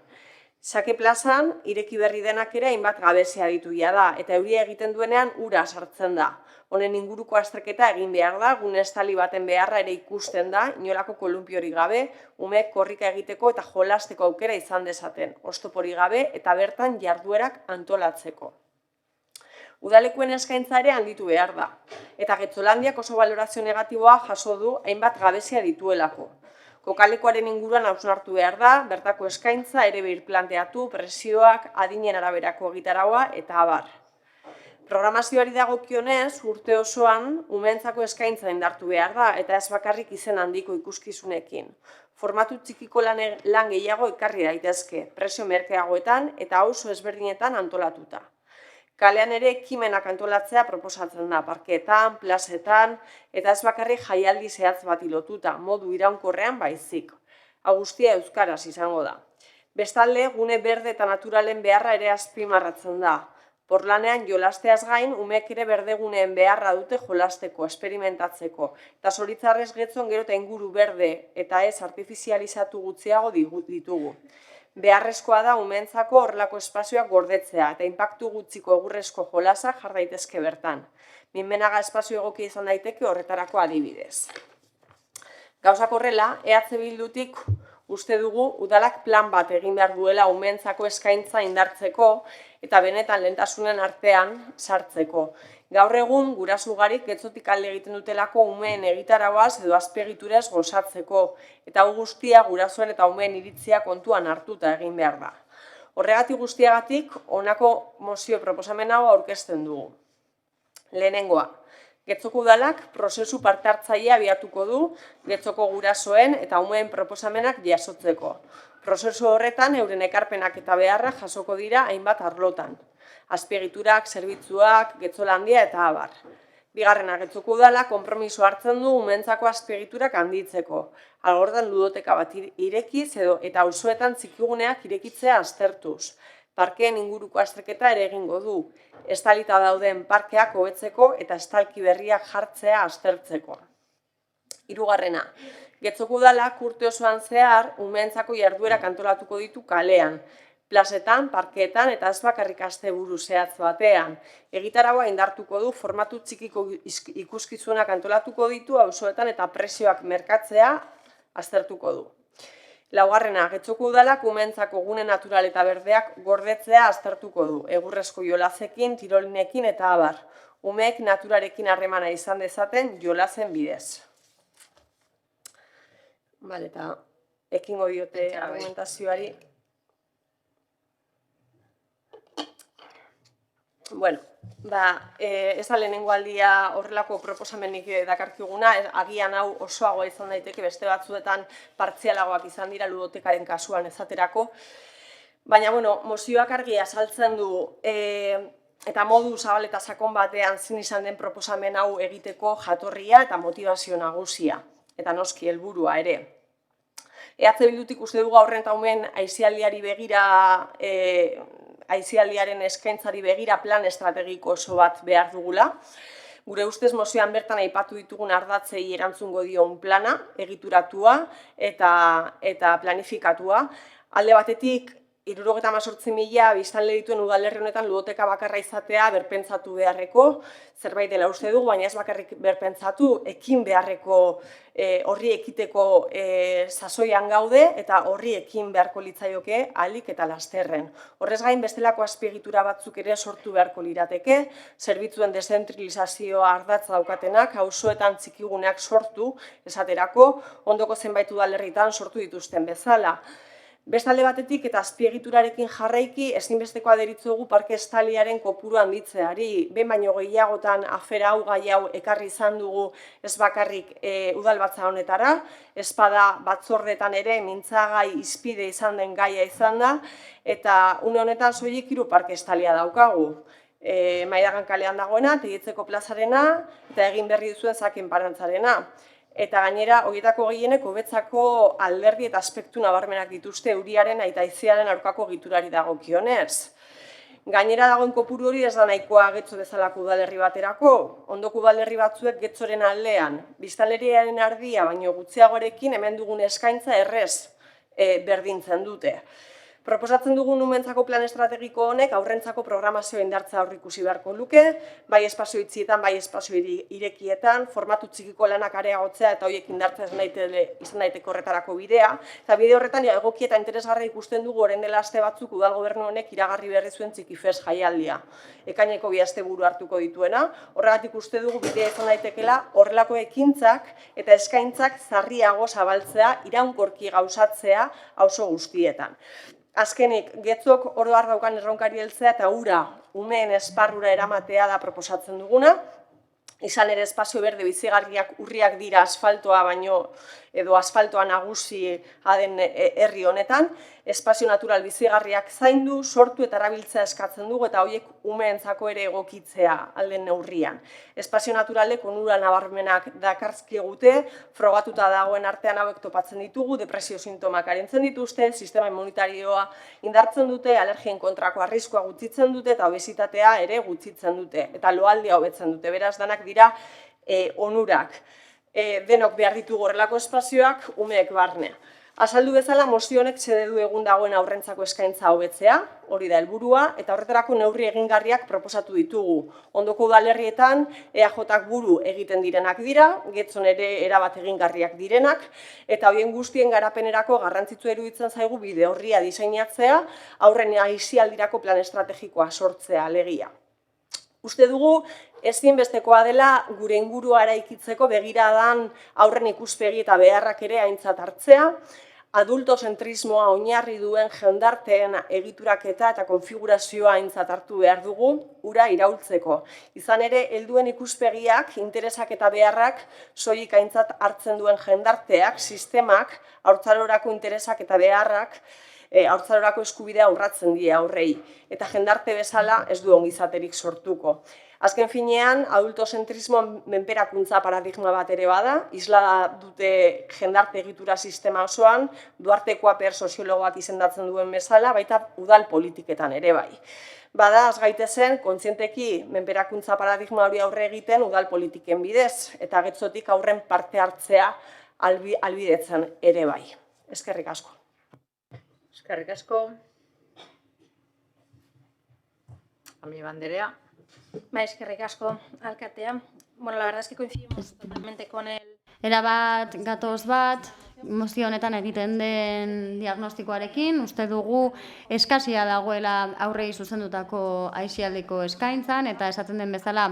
Sake plazan, ireki berri denak ere hainbat gabezia dituia da, eta euria egiten duenean ura sartzen da. Honen inguruko azterketa egin behar da, gune estali baten beharra ere ikusten da, inolako kolumpiorik gabe, umeek korrika egiteko eta jolasteko aukera izan dezaten, oztopori gabe eta bertan jarduerak antolatzeko. Udalekuen eskaintza ere handitu behar da, eta Getxolandiak oso balorazio negatiboa jaso du hainbat gabezia dituelako. Kokalekoaren inguruan hausnartu behar da, bertako eskaintza ere birplanteatu, presioak, adinen araberako egitaraua eta abar. Programazioari dagokionez, urte osoan, umeentzako eskaintza indartu behar da, eta ez bakarrik izen handiko ikuskizunekin. Formatu txikiko lan gehiago ekarri daitezke, presio merkeagoetan eta auzo ezberdinetan antolatuta. Kalean ere ekimenak antolatzea proposatzen da, parkeetan, plazetan, eta ez bakarrik jaialdi zehatz bat lotuta, modu iraunkorrean baizik. Hau guztia euskaraz izango da. Bestalde, gune berde eta naturalen beharra ere azpimarratzen da. Porlanean jolasteaz gain, umeek ere berdeguneen beharra dute jolasteko, esperimentatzeko, eta zoritzarrez Getxon gero eta inguru berde eta ez artifizializatu gutxiago ditugu. beharrezkoa da umeentzako horrelako espazioak gordetzea eta inpaktu gutxiko egurrezko jolasak jar daitezke bertan. Minmenaga espazio egokia izan daiteke horretarako adibidez. Gauzak horrela, EH Bildutik uste dugu udalak plan bat egin behar duela umeentzako eskaintza indartzeko eta benetan lehentasunen artean sartzeko. Gaur egun, guraso ugarik getzotik alde egiten dutelako umeen egitarauaz edo azpiegiturez gozatzeko, eta hau guztia gurasoen eta umeen iritzia kontuan hartuta egin behar da. Horregatik guztiagatik, honako mozio proposamen hau aurkezten dugu. Lehenengoa, Getzoko udalak prozesu parte hartzailea abiatuko du Getzoko gurasoen eta umeen proposamenak jasotzeko. Prozesu horretan euren ekarpenak eta beharrak jasoko dira hainbat arlotan. Azpiegiturak, zerbitzuak, Getzolandia eta abar. Bigarrena, Getzoko udala konpromiso hartzen du umeentzako azpiegiturak handitzeko. Algordan ludoteka bat irekiz eta auzoetan txikiguneak irekitzea aztertuz. Parkeen inguruko azterketa ere egingo du. Estalita dauden parkeak hobetzeko eta estalki berriak jartzea aztertzeko. Hirugarrena, Getzoko udalak urte osoan zehar umeentzako jarduerak antolatuko ditu kalean. Plazetan, parkeetan eta ez bakarrik asteburu zehatz batean. Egitaraua indartuko du formatu txikiko ikuskizunak antolatuko ditu auzoetan eta prezioak merkatzea aztertuko du. Laugarrena, Getzoko udalak umeentzako gune natural eta berdeak gordetzea aztertuko du, egurrezko jolazekin, tirolinekin eta abar. Umeek naturarekin harremana izan dezaten jolazen bidez. Eta ekingo diote argumentazioari. Ez da lehenengo aldia horrelako proposamenik dakarkiguna, agian hau osoagoa izan daiteke beste batzuetan partzialagoak izan dira ludotekaren kasuan ezaterako. Baina, mozioak argi azaltzen du eta modu zabal eta sakon batean zin izan den proposamen hau egiteko jatorria eta motivazio nagusia, eta noski helburua ere. EH Bildutik uste dugu aurren eta umeen aisialdiari begira aizialdiaren eskaintzari begira plan estrategiko oso bat behar dugula. Gure ustez mozioan bertan aipatu ditugun ardatzei erantzungo dion plana, egituratua eta planifikatua. Alde batetik, 78.000 biztanle dituen udalerri honetan ludoteka bakarra izatea berpentsatu beharreko, zerbait dela uste dugu, baina ez bakarrik berpentsatu, ekin beharreko horri ekiteko sasoian gaude eta horri ekin beharko litzaioke ahalik eta lasterren. Horrez gain bestelako azpiegitura batzuk ere sortu beharko lirateke, zerbitzuen deszentralizazioa ardatza daukatenak, auzoetan txikiguneak sortu, esaterako, ondoko zenbait udalerritan sortu dituzten bezala. Bestalde batetik eta azpiegiturarekin jarraiki ezinbestekoa deritzogu parke estaliaren kopuru handitzeari. Behin baino gehiagotan afera hau gai hau ekarri izan dugu ez bakarrik udalbatza honetara, ezpada batzordetan ere mintzagai izpide izan den gaia izan da, eta une honetan soilik 3 parke estalia daukagu. Maidagan kalean dagoena, Tegitzeko plazarena eta egin berri duzuen Zakin Parantzarena. Eta gainera, horietako gehienek hobetzako alderdi eta aspektu nabarmenak dituzte euriaren eta haizearen aurkako egiturari dagokionez. Gainera dagoen kopuru hori ez da nahikoa Getxo bezalako udalerri baterako, ondoko udalerri batzuek Getxoren aldean, biztanleriaren ardia baino gutxiagoarekin hemen dugun eskaintza errez berdintzen dute. Proposatzen dugun umeentzako plan estrategiko honek aurrentzako programazioa indartza aurreikusi beharko luke, bai espazio itxietan, bai espazio irekietan, formatu txikiko lanak areagotzea eta horiek indartza izan daiteke horretarako bidea. Eta bide horretan egoki eta interesgarri ikusten dugu orain dela aste batzuk udal gobernu honek iragarri berri zuen Txikifest jaialdia. Ekaineko 2 asteburu hartuko dituena, horregatik uste dugu bidea izan daitekeela horrelako ekintzak eta eskaintzak zarriago zabaltzea, iraunkorki gauzatzea auzo guztietan. Azkenik, Getzok oro har daukan erronkari heltzea eta hura umeen esparrura eramatea da proposatzen duguna. Izan ere espazio berde bizigarriak urriak dira asfaltoa baino edo asfaltoa nagusi den herri honetan. Espazio natural bizigarriak zaindu, sortu eta erabiltzea eskatzen dugu eta horiek umeentzako ere egokitzea alden neurrian. Espazio naturalek onura nabarmenak dakarzkigute, frogatuta dagoen artean hauek topatzen ditugu, depresio sintomak arintzen dituzte, sistema immunitarioa indartzen dute, alergien kontrako arriskua gutxitzen dute eta obesitatea ere gutxitzen dute eta loaldia hobetzen dute. Beraz, danak dira onurak. Denok behar ditugu horrelako espazioak umeek barne. Azaldu bezala, mozio honek xede du egun dagoen aurrentzako eskaintza hobetzea, hori da helburua, eta horretarako neurri egingarriak proposatu ditugu. Ondoko udalerrietan EAJak buru egiten direnak dira, Getxon ere erabat egingarriak direnak, eta horien guztien garapenerako garrantzitsu iruditzen zaigu bide horria diseinatzea, aurren aisialdirako plan estrategikoa sortzea alegia. Uste dugu, ezinbestekoa dela gure ingurua eraikitzeko begiradan aurren ikuspegi eta beharrak ere aintzat hartzea, adultozentrismoa oinarri duen jendarteen egituraketa eta konfigurazioa aintzat hartu behar dugu, ura iraultzeko. Izan ere, helduen ikuspegiak, interesak eta beharrak, soilik aintzat hartzen duen jendarteak, sistemak, haurtzarorako interesak eta beharrak, haurtzarorako eskubidea urratzen die aurrei, eta jendarte bezala ez du ongizaterik sortuko. Azken finean, adultozentrismo menperakuntza paradigma bat ere bada, isla dute jendarte egitura sistema osoan, Duarte Kuaper soziologoak izendatzen duen bezala, baita udal politiketan ere bai. Bada, az gaitezen, kontzienteki menperakuntza paradigma hori aurre egiten udal politiken bidez, eta Getxotik aurren parte hartzea albidetzen ere bai. Eskerrik asko. Eskerrik asko. Ami Banderea. Eskerrik asko, alkatea. Bueno, la verdad es que coincidimos totalmente con el... Erabat, gatoz bat, mozio honetan egiten den diagnostikoarekin, uste dugu eskasia dagoela aurrei zuzendutako aisialdiko eskaintzan, eta esaten den bezala,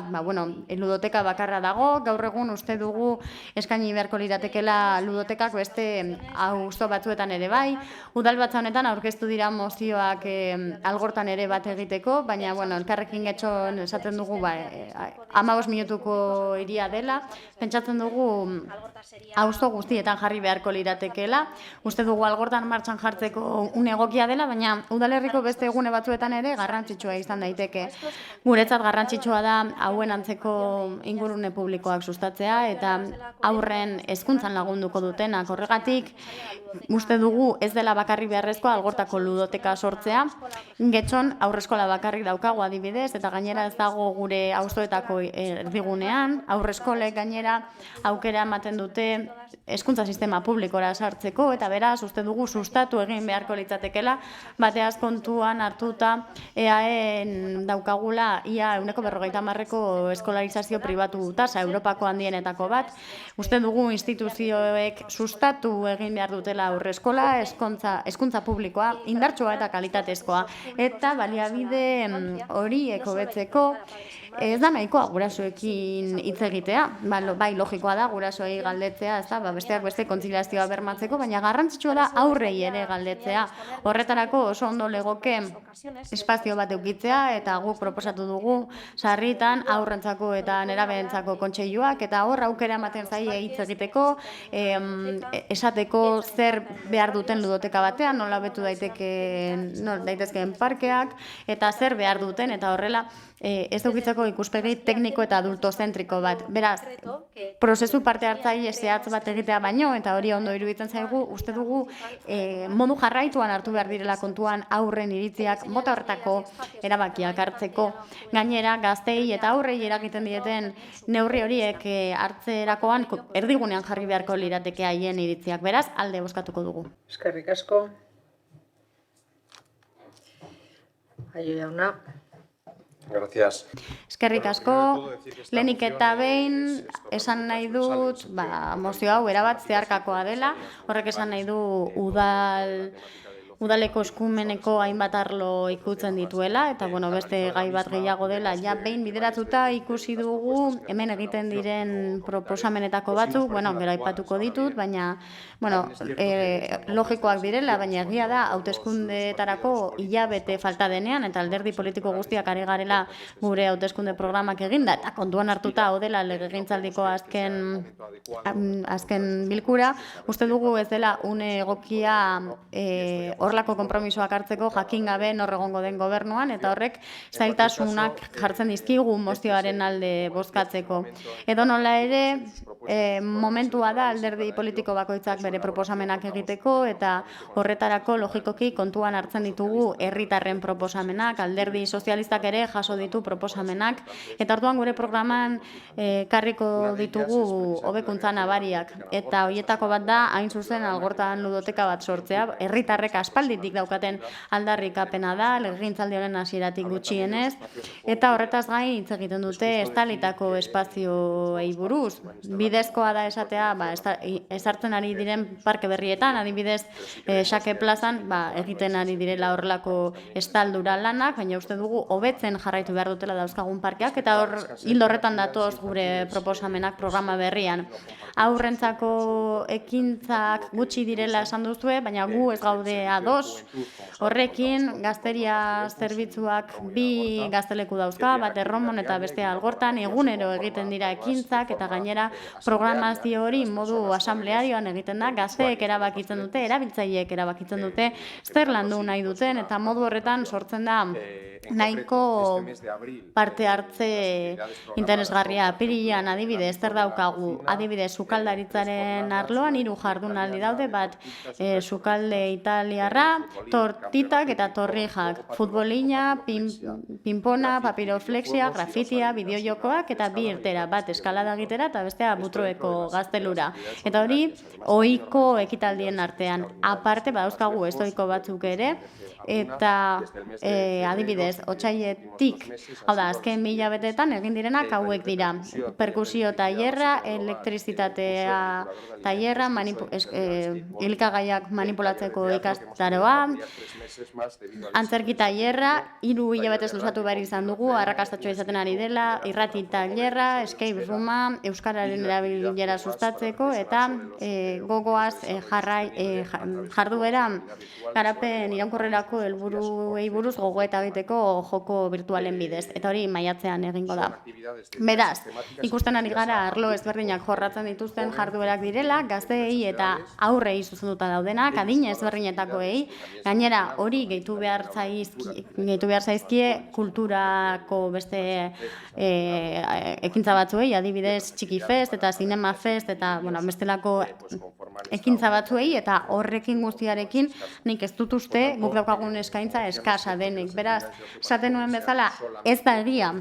ludoteka bakarra dago, gaur egun uste dugu eskaini beharko liratekela ludotekak beste auzo batzuetan ere bai, udalbatza honetan aurkeztu dira mozioak algortan ere bat egiteko, baina, elkarrekin Getxon esaten dugu 15 minutuko hiria dela, pentsatzen dugu auzo guztietan jarri beharko liratekeela. Uste dugu algortan martxan jartzeko une egokia dela, baina udalerriko beste egune batzuetan ere garrantzitsua izan daiteke. Guretzat garrantzitsua da hauen antzeko ingurune publikoak sustatzea eta aurren hezkuntzan lagunduko dutenak. Horregatik, uste dugu ez dela bakarri beharrezkoa algortako ludoteka sortzea. Getxon aurreskola bakarrik daukagu adibidez, eta gainera ez dago gure auzoetako erdigunean. Aurreskolek gainera aukera ematen dute hezkuntza sistema publikora sartzeko, eta beraz, uste dugu sustatu egin beharko litzatekela, bateaz kontuan hartuta EAEn daukagula ia 150% eskolarizazio pribatu tasa, Europako handienetako bat. Uste dugu instituzioek sustatu egin behar dutela aurreskola, hezkuntza publikoa, indartsua eta kalitatezkoa, eta baliabide horiek hobetzeko ez da nahikoa gurasoekin hitz egitea, bai logikoa da gurasoei galdetzea, besteak beste kontziliazioa bermatzeko, baina garrantzitsua da aurrei ere galdetzea. Horretarako oso ondo legoke espazio bat eukitzea, eta guk proposatu dugu sarritan aurrentzako eta nerabeentzako kontseiluak, eta hor aukera ematen zaie hitz egiteko, esateko zer behar duten ludoteka batean, nola betu daitezkeen parkeak, eta zer behar duten, eta horrela ez dukitzeko ikuspegi tekniko eta adultozentriko bat. Beraz, prozesu parte hartzaile zehatz bat egitea baino, eta hori ondo iruditzen zaigu, uste dugu modu jarraituan hartu behar direla kontuan aurren iritziak mota horretako erabakiak hartzeko. Gainera, gaztei eta aurrei eragiten dieten neurri horiek hartzerakoan erdigunean jarri beharko lirateke haien iritziak. Beraz, alde bozkatuko dugu. Eskerrik asko. Aio jauna. Gracias. Eskerrik asko, lehenik eta behin esan nahi dut, mozio hau erabat zeharkakoa dela, horrek esan nahi du udaleko eskumeneko hainbat arlo ikutzen dituela, eta beste gai bat gehiago dela, behin bideratuta ikusi dugu, hemen egiten diren proposamenetako batzuk, gero aipatuko ditut, baina, logikoak direla, baina egia da, hauteskundeetarako hilabete falta denean, eta alderdi politiko guztiak ari garela gure hauteskunde programak eginda, eta kontuan hartuta hau dela legegintzaldiko azken bilkura, uste dugu ez dela une egokia horlako konpromisoak hartzeko jakin gabe nor egongo den gobernuan, eta horrek zailtasunak jartzen dizkigu mozioaren alde bozkatzeko. Edo nola ere, momentua da alderdi politiko bakoitzak bere proposamenak egiteko, eta horretarako logikoki kontuan hartzen ditugu herritarren proposamenak, alderdi sozialistak ere jaso ditu proposamenak, eta orduan gure programan karriko ditugu hobekuntza nabariak, eta horietako bat da, hain zuzen algortan ludoteka bat sortzea, herritarrek aspalditik daukaten aldarrikapena da, legegintzaldi honen hasieratik gutxienez, eta horretaz gain hitz egiten dute estalitako espazioei buruz. Bidezkoa da esatea, ezartzen ari diren parke berrietan, adibidez, Xake plazan, egiten ari direla horrelako estaldura lanak, baina uste dugu hobetzen jarraitu behar dutela dauzkagun parkeak, eta hor hildo horretan datoz gure proposamenak programa berrian. Aurrentzako ekintzak gutxi direla esan duzue, baina gu ez gaude ados. Horrekin, gazteria zerbitzuak bi gazteleku dauzka, bat Erromon eta bestea Algortan, egunero egiten dira ekintzak, eta gainera programazio hori modu asamblearioan egiten da, gazteek erabakitzen dute, erabiltzaileek erabakitzen dute, zer landu nahi duten, eta modu horretan sortzen da nahiko parte hartze interesgarria. Apirilean adibidez, zer daukagu, adibidez, sukaldaritzaren arloan 3 jardunaldi daude, bat sukalde italiarra, tortitak eta torrijak, futbolina, pinpona, papiroflexia, grafitia, bideojokoak eta bi irtera, bat eskalada egitera eta bestea butroeko gaztelura. Eta hori, ohiko ekitaldien artean, aparte badauzkagu ez ohiko batzuk ere, eta adibidez, otsailetik, hau da, azken 1000 hilabeteetan egin direnak hauek dira. Perkusio tailerra, elektrizitatea tailerra, elikagaiak manipulatzeko ikastaroa, antzerki tailerra, 3 hilabetez luzatu behar izan dugu, arrakastatxoa izaten ari dela, irrati tailerra, escape rooma, euskararen erabilera sustatzeko, eta gogoaz jarduera garapen iraunkorrerako helburuei buruz gogoeta egiteko joko virtualen bidez, eta hori maiatzean egingo da. Beraz, ikusten ari gara arlo ezberdinak jorratzen dituzten jarduerak direla, gazteei eta aurrei zuzenduta daudenak, adin ezberdinetakoei, gainera hori gehitu behar zaizkie kulturako beste ekintza batzuei, adibidez Txiki Fest eta Zinema Fest eta bestelako ekintza batzuei, eta horrekin guztiarekin nik ez dut uste guk daukagun eskaintza eskasa denik. Beraz, esaten nuen bezala, ez da egia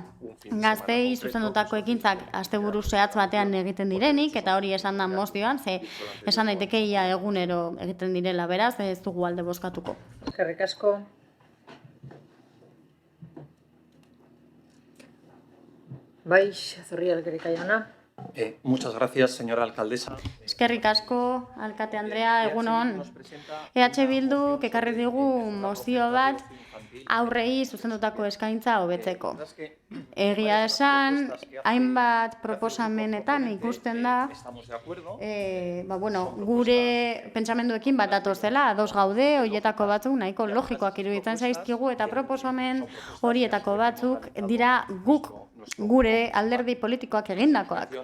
gazteei zuzendutako ekintzak asteburu zehatz batean egiten direnik, eta hori esan da mozioan, ze esan daiteke ia egunero egiten direla, beraz, ez dugu alde bozkatuko. Eskerrik asko. Bai, Zorrilla Algerika jauna. Muchas gracias, señora alcaldesa. Eskerrik asko, alkate Andrea, egunon. EH Bildu ekarri digu mozio bat aurrei zuzendutako eskaintza hobetzeko. Egia esan, hainbat proposamenetan ikusten da, gure pentsamenduekin bat datozela, ados gaude, horietako batzuk nahiko logikoak iruditzen zaizkigu, eta proposamen horietako batzuk dira guk gure alderdi politikoak egindakoak.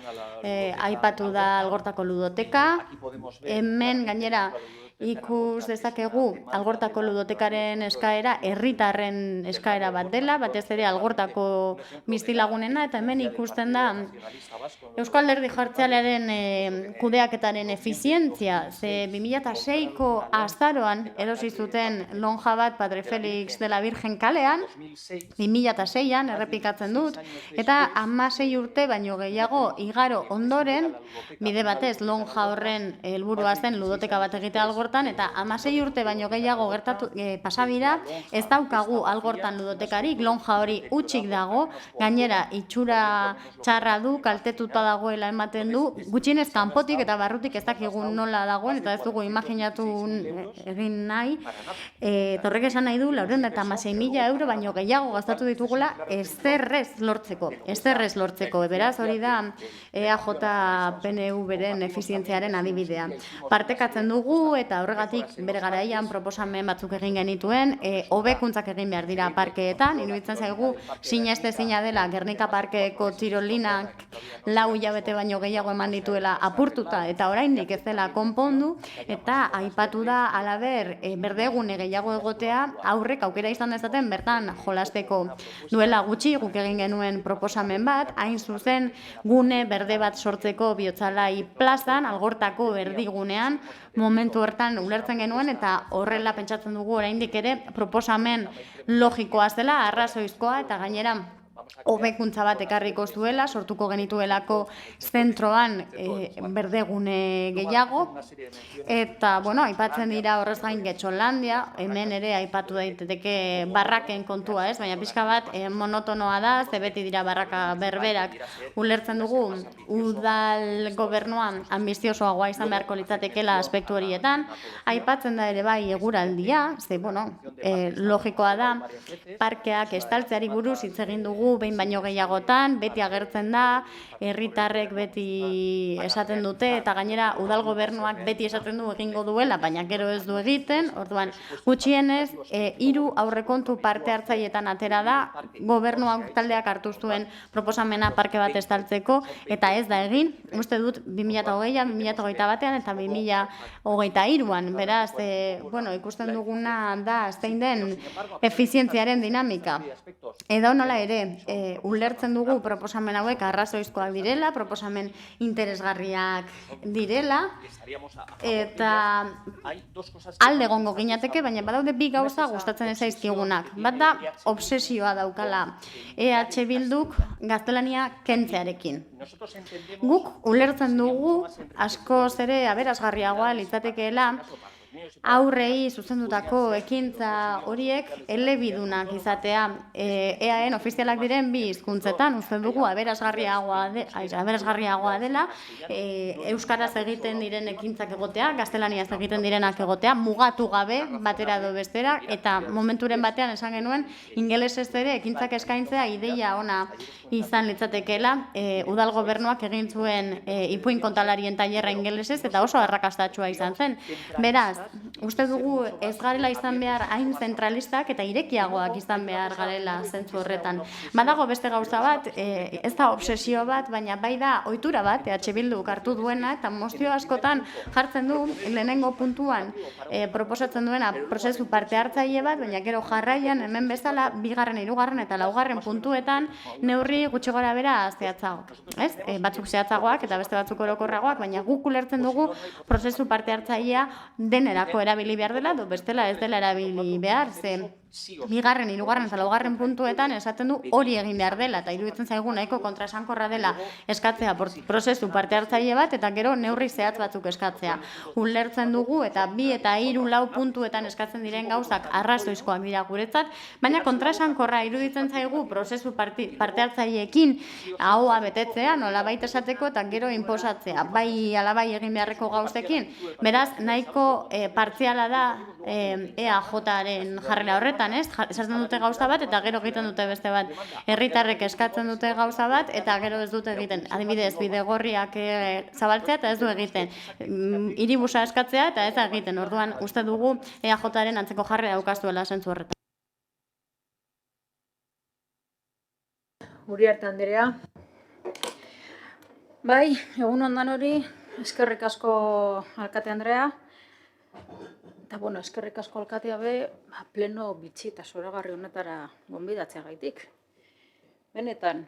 Aipatu da Algortako ludoteka, hemen gainera ikus dezakegu Algortako ludotekaren eskaera herritarren eskaera bat dela, batez ere Algortako bizilagunena, eta hemen ikusten da Eusko Alderdi Jeltzalearen kudeaketaren efizientzia, ze 2006ko azaroan erosi zuten lonja bat Padre Felix de la Virgen kalean, 2006an errepikatzen dut, eta 16 urte baino gehiago igaro ondoren, bide batez lonja horren helburua zen ludoteka bat egitea Algortan, eta 16 urte baino gehiago pasabira, ez daukagu Algortan ludotekarik, lonja hori utxik dago, gainera itxura txarra du, kaltetuta dagoela ematen du, gutxienez kanpotik eta barrutik ez dakigun nola dagoen, eta ez dugu imaginatu egin nahi, horrek esan nahi du, 416.000 euro baino gehiago gastatu ditugula ezerrez lortzeko, beraz hori da EAJ PNV-ren efizientziaren adibidea. Partekatzen dugu eta eta horregatik bere garaian proposamen batzuk egin genituen, hobekuntzak egin behar dira parkeetan, iruditzen zaigu sinestezina dela Gernika parkeko txirolinak 4 hilabete baino gehiago eman dituela apurtuta eta oraindik ez dela konpondu, eta aipatu da halaber berdegune gehiago egotea aurrek aukera izan dezaten bertan jolasteko. Duela gutxi guk egin genuen proposamen bat, hain zuzen gune berde bat sortzeko Bihotzalai plazan, Algortako erdigunean, momentu hortan ulertzen genuen eta horrela pentsatzen dugu oraindik ere proposamen logikoa zela, arrazoizkoa eta gainera hobekuntza bat ekarriko zuela, sortuko genituelako zentroan berdegune gehiago, eta, bueno, aipatzen dira horrez gain Getxolandia, hemen ere aipatu daiteke barraken kontua, ez? Baina pixka bat monotonoa da, ze beti dira barraka berberak. Ulertzen dugu, udal gobernuan ambiziosoagoa izan beharko litzatekela aspektu horietan, aipatzen da ere bai eguraldia, ze, bueno, logikoa da, parkeak estaltzeari buruz hitz egin dugu, behin baino gehiagotan, beti agertzen da, herritarrek beti esaten dute, eta gainera udal gobernuak beti esaten du egingo duela, baina gero ez du egiten, orduan gutxienez, 3 aurrekontu parte hartzailetan atera da, gobernuak taldeak hartu zuen proposamena parke bat estaltzeko, eta ez da egin, uste dut 2020an, 2021an eta 2023an, beraz, bueno, ikusten duguna da, zein den efizientziaren dinamika. Edo nola ere, ulertzen dugu proposamen hauek arrazoizkoak direla, proposamen interesgarriak direla, eta alde egongo ginateke, baina badaude bi gauza gustatzen ez zaizkigunak. Bat da, obsesioa daukala EH Bilduk gaztelania kentzearekin. Guk ulertzen dugu askoz ere aberasgarriagoa litzatekeela aurrei zuzendutako ekintza horiek elebidunak izatea. EAEn ofizialak diren 2 hizkuntzetan, uste dugu aberasgarriagoa dela, euskaraz egiten diren ekintzak egotea, gaztelaniaz egiten direnak egotea, mugatu gabe batera edo bestera, eta momenturen batean esan genuen ingelesez ere ekintzak eskaintzea ideia ona izan litzatekeela, udal gobernuak egin zuen ipuin kontalarien tailerra ingelesez eta oso arrakastatsua izan zen. Beraz, uste dugu ez garela izan behar hain zentralistak eta irekiagoak izan behar garela zentzu horretan. Badago beste gauza bat, ez da obsesio bat, baina bai da ohitura bat, EH Bilduk hartu duena, eta mozio askotan jartzen du lehenengo puntuan proposatzen duena prozesu parte hartzaile bat, baina gero jarraian hemen bezala 2., 3. eta 4. puntuetan neurri gutxi gora bera zehatzagoak. Batzuk zehatzagoak eta beste batzuk orokorragoak, baina guk ulertzen dugu prozesu parte hartzailea denerako erabili behar dela, bestela ez dela erabili behar, ze 2., 3. eta 4. puntuetan esaten du hori egin behar dela, eta iruditzen zaigu nahiko kontraesankorra dela eskatzea prozesu parte hartzaile bat, eta gero neurri zehatz batzuk eskatzea. Ulertzen dugu, eta 2 eta 3, 4 puntuetan eskatzen diren gauzak arrazoizkoak dira guretzat, baina kontraesankorra iruditzen zaigu prozesu parte hartzaileekin ahoa betetzea, nolabait esateko, eta gero inposatzea, bai alabai egin beharreko gauzekin. Beraz, nahiko partziala da EAJaren jarrera horretan, esaten dute gauza bat eta gero egiten dute beste bat. Herritarrek eskatzen dute gauza bat eta gero ez dute egiten. Adibidez, bidegorriak zabaltzea eta ez du egiten. Hiribusa eskatzea eta ez egiten. Orduan, uste dugu EAJaren antzeko jarrera daukazuela zentzu horretan. Uriarte Andrea. Bai, egun ondan hori, eskerrik asko alkate Andrea. Eta, bueno, eskerrik asko alkatea be, pleno bitxi eta zoragarri honetara gonbidatzea gaitik. Benetan,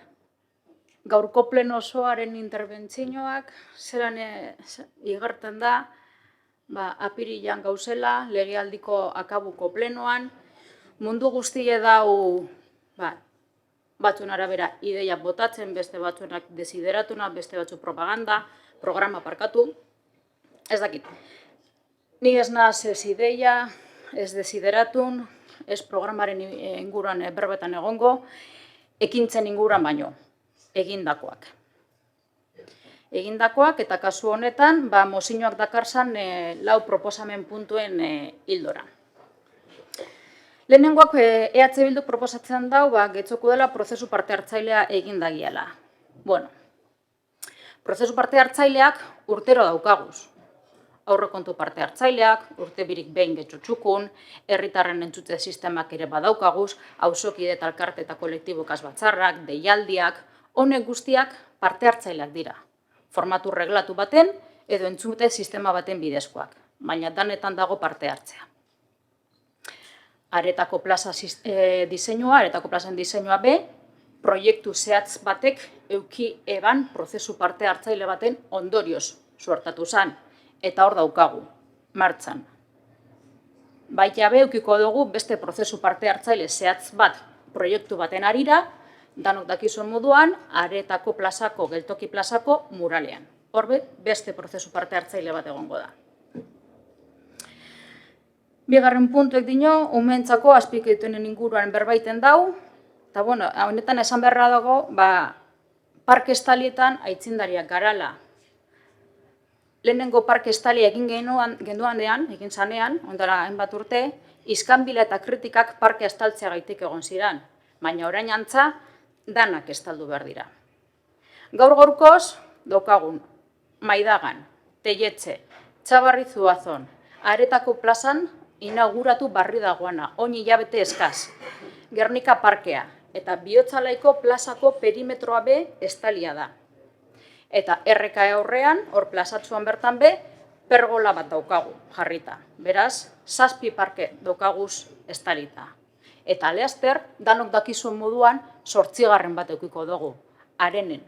gaurko pleno osoaren interbentzioak zelan igertzen da, apirilean gauzela, legealdiko akabuko plenoan, mundu guztie dau, batzuen arabera ideia botatzen, beste batzuenak desideratuna, beste batzu propaganda, programa parkatu, ez dakit. Ni ez naz ez ideia, ez desideratun, ez programaren inguruan berbetan egongo, ekintzen inguruan baino, egindakoak. Egindakoak eta kasu honetan, mozioak dakarzan 4 proposamen puntuen hildora. Lehenengoak EH Bilduk proposatzen dau, getzoko dela prozesu parte hartzailea egindagiela. Bueno, prozesu parte hartzaileak urtero daukaguz. aurrekontu parte hartzaileak, urte birik behin getxotxukun, herritarren entzutze sistemak ere badaukaguz, auzokide eta elkarte eta kolektibokaz batzarrak, deialdiak, honek guztiak parte hartzaileak dira. Formatu reglatu baten edo entzute sistema baten bidezkoak, baina danetan dago parte hartzea. Aretako plaza diseinua, aretako plazan diseinua be, proiektu zehatz batek euki eban prozesu parte hartzaile baten ondorioz suertatu zen, eta hor daukagu, martxan. Baita be eukiko dugu beste prozesu parte hartzaile zehatz bat proiektu baten arira, danok dakizuen moduan, Aretako plazako, Geltoki plazako muralean. Horbe, beste prozesu parte hartzaile bat egongo da. Bigarren puntuek dino, umeentzako azpiegituraren inguruan berbaiten dau, eta bueno, honetan esan beharra dago, parke estalietan aitzindariak garala. Lehenengo parke estalia egin genduanean, egin zanean, ondara hainbat urte, iskanbila eta kritikak parke estaltzea gaitik egon ziren, baina orain antza, danak estaldu behar dira. Gaur-gaurkoz, daukagun, Maidagan, Teietxe, Txabarri Zuazon, Aretako plazan, inauguratu barri dagoana, oin hilabete eskaz, Gernika parkea, eta Bihotzalaiko plazako perimetroa be estalia da. Eta RK aurrean, hor plazatzuan bertan be, pergola bat daukagu jarrita. Beraz, 7 parke daukaguz estalita. Eta aleazter, danok dakizuen moduan, 8. bat eukiko dugu, Arenen,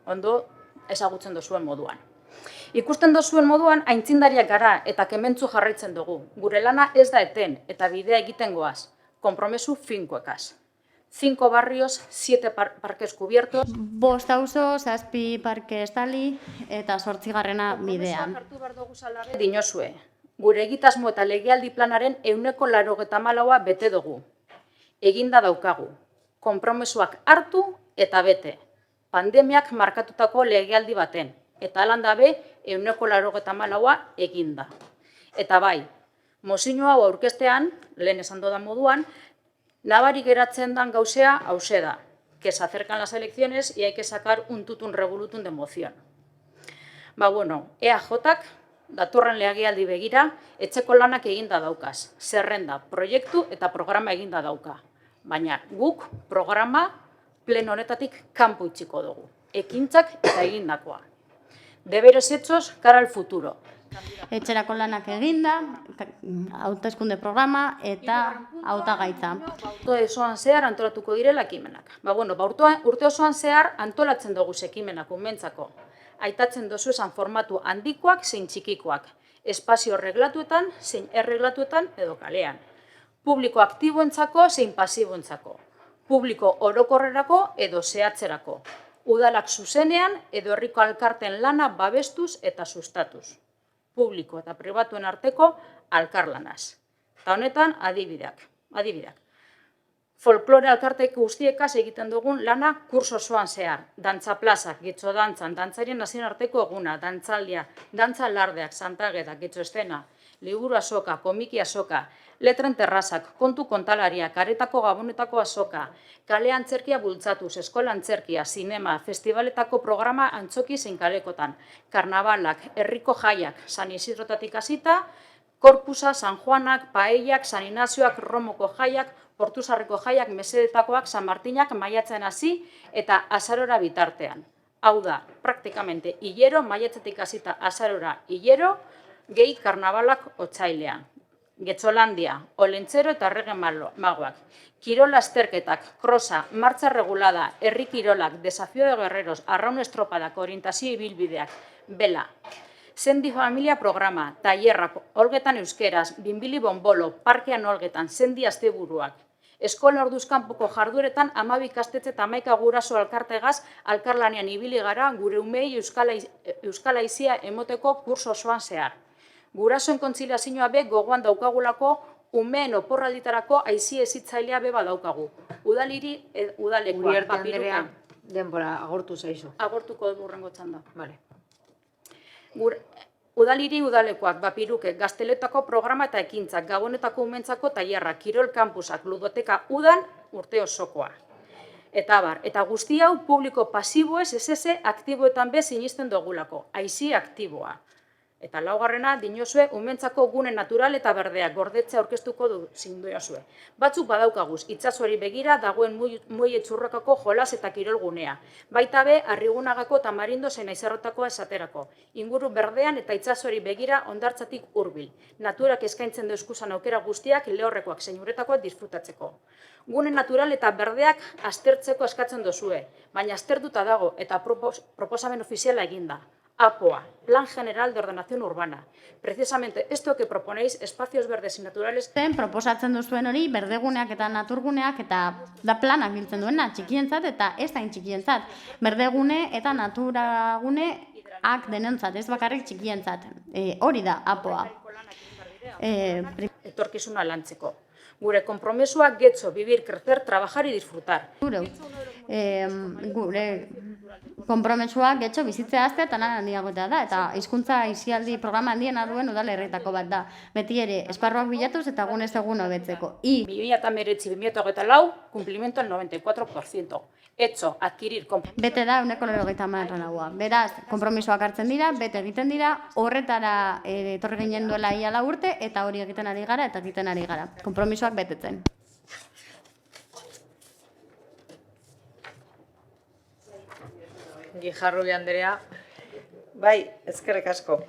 ondo ezagutzen duzuen moduan. Ikusten duzuen moduan, aintzindariak gara eta kementzu jarraitzen dugu. Gure lana ez da eten eta bidea egiten goaz, konpromesu finkoekaz. 5 barrios, 7 parques cubiertos. 5 auzo, 7 parke estali eta 8. bidean. Dinozue, gure egitasmo eta legealdi planaren 194 bete dugu. Eginda daukagu, konpromesuak hartu eta bete. Pandemiak markatutako legealdi baten, eta alan dabe 194 eginda. Eta bai, mozio hau aurkeztean, lehen esan dodan moduan, nabari geratzen dan gauzea hause da, que se acercan las elecciones y hay que sacar un tutum revolutum de moción. EAJak, datorren legealdi begira, etxeko lanak eginda daukaz, zerrenda, proiektu eta programa eginda dauka. Baina guk programa pleno honetatik kanpo utziko dugu, ekintzak eta egindakoa. Deberes hechos cara al futuro. Etxerako lanak eginda, hauteskunde programa eta hautagaitza. Urte osoan zehar antolatuko direla ekimenak. Urte osoan zehar antolatzen dugu ekimenak umeentzako. Aitatzen dozu esan formatu handikoak zein txikikoak, espazio reglatuetan zein erreglatuetan edo kalean. Publiko aktiboentzako zein pasiboentzako. Publiko orokorrerako edo zehatzerako. Udalak zuzenean edo herriko alkarten lana babestuz eta sustatuz. Publiko eta pribatuen arteko alkarlanaz. Eta honetan adibideak. Folklore alkartek guztiekaz egiten dugun lana kurso osoan zehar. Dantza plazak, gitzo dantzan, dantzarien nazien arteko eguna, dantzaldia, dantza lardeak, santagedak, gitzo estena, liburu azoka, komiki azoka, letren terrazak, kontu kontalariak, Aretako gabonetako azoka, kale antzerkia bultzatuz, eskola antzerkia, sinema, festivaletako programa antzoki zein kalekotan, karnabalak, herriko jaiak, San Isidrotatik hasita, Korpusa, San Juanak, Paellak, San Inazioak, Romoko jaiak, Portuzarreko jaiak, Mesedetakoak, San Martinak, maiatzen hasi eta azarora bitartean. Hau da, praktikamente, hilero, maiatzetik hasita azarora hilero, gehi karnabalak otsailean. Getxolandia, Olentzero eta Errege Magoak. Kirol azterketak, krosa, martxa regulada, herri kirolak, desafio de guerreros, arraun estropadak, orientazio ibilbideak, bela. Sendi familia programa, tailerrak, olgetan euskeraz, binbili bonbolo, parkean olgetan, sendi asteburuak. Eskola orduzkanpoko jardueretan 12 ikastetxe eta 11 guraso alkartegaz alkarlanean ibili gara gure umei euskal aizia emoteko kurso osoan zehar. Gurasoen kontziliazioa be gogoan daukagulako umeen oporralditarako aizi ezitzailea be badaukagu. Udaliri, udalekoa, papiruka. Denbora, agortu zaizu. Agortuko durrengo txanda. Vale. Udaliri udalekoak, bapiruke, gazteletako programa eta ekintzak, gabonetako umentzako tailerrak, kirol kampusak, ludoteka udan urte osokoa. Eta guzti hau publiko pasiboez, SS aktiboetan be sinisten dugulako, aizi aktiboa. Eta laugarrena, dinosue, umentzako gune natural eta berdeak gordetzea aurkeztuko du zindiozue. Batzuk badaukaguz, itsasoari begira dagoen muile txurrokako jolas eta kirolgunea. Baita be, Arrigunagako Tamarindo zein Aizarrotakoa esaterako. Inguru berdean eta itsasoari begira hondartzatik hurbil. Naturak eskaintzen deuskuzan aukera guztiak lehorrekoak zein uretakoak disfrutatzeko. Gune natural eta berdeak aztertzeko eskatzen dozue, baina aztertuta dago eta proposamen ofiziala eginda. APOA, Plan General de Ordenación Urbana. Precisamente esto que proponéis, espacios verdes y naturales... Proposatzen duzuen hori, berdeguneak eta naturguneak eta da planak biltzen duena, txikientzat eta ez hain txikientzat. Berdegune eta naturaguneak denentzat, ez bakarrik txikientzat. Hori da APOA. Etorkizuna lantzeko. Gure konpromesoa getxo, vivir, crecer, trabajar y disfrutar. Gure konpromesoa getxo bizitzea aztea eta lan handiagotea da, eta hizkuntza aisialdi programa handiena duen udalerrietako bat da. Beti ere, esparruak bilatuz eta egunez egun hobetzeko. 2019-2024, cumplimiento al 94%. Hecho, adquirir... Bete da 94%. Beraz, konpromisoak hartzen dira, bete egiten dira, horretara etorri ginen duela ia 4 urte, eta hori egiten ari gara, eta egiten ari gara. Konpromisoak betetzen. Guijarrubi Andrea. Bai, eskerrik asko.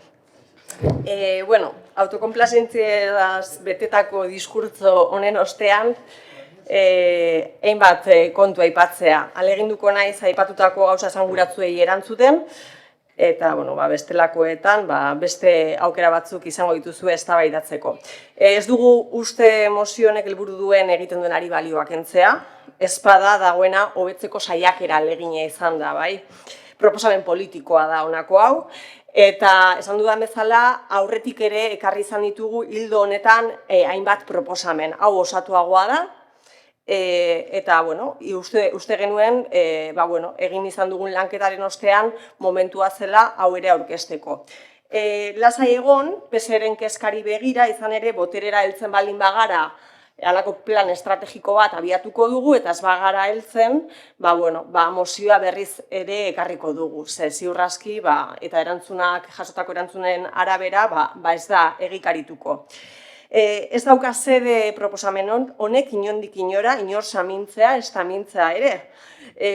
Autokonplazentziaz betetako diskurtso honen ostean, hainbat kontu aipatzea. Aleginduko naiz aipatutako gauza esanguratsuei erantzuten, eta bestelakoetan beste aukera batzuk izango dituzue eztabaidatzeko. Ez dugu uste mozio honek helburu duen egiten duenari balioa kentzea, ezpada dagoena hobetzeko saiakera ahalegina izan da, bai. Proposamen politikoa da honako hau, eta esan dudan bezala aurretik ere ekarri izan ditugu hildo honetan hainbat proposamen. Hau osatuagoa da, eta uste genuen egin izan dugun lanketaren ostean momentua zela hau ere aurkezteko. Lasai egon, PSeren kezkari begira, izan ere boterera heltzen baldin bagara, halako plan estrategiko bat abiatuko dugu, eta ez bagara heltzen, mozioa berriz ere ekarriko dugu. Ziur aski, eta jasotako erantzunen arabera, ez da egikarituko. Ez dauka zede proposamen honek inondik inora, inor samintzea, ez da mintzea ere.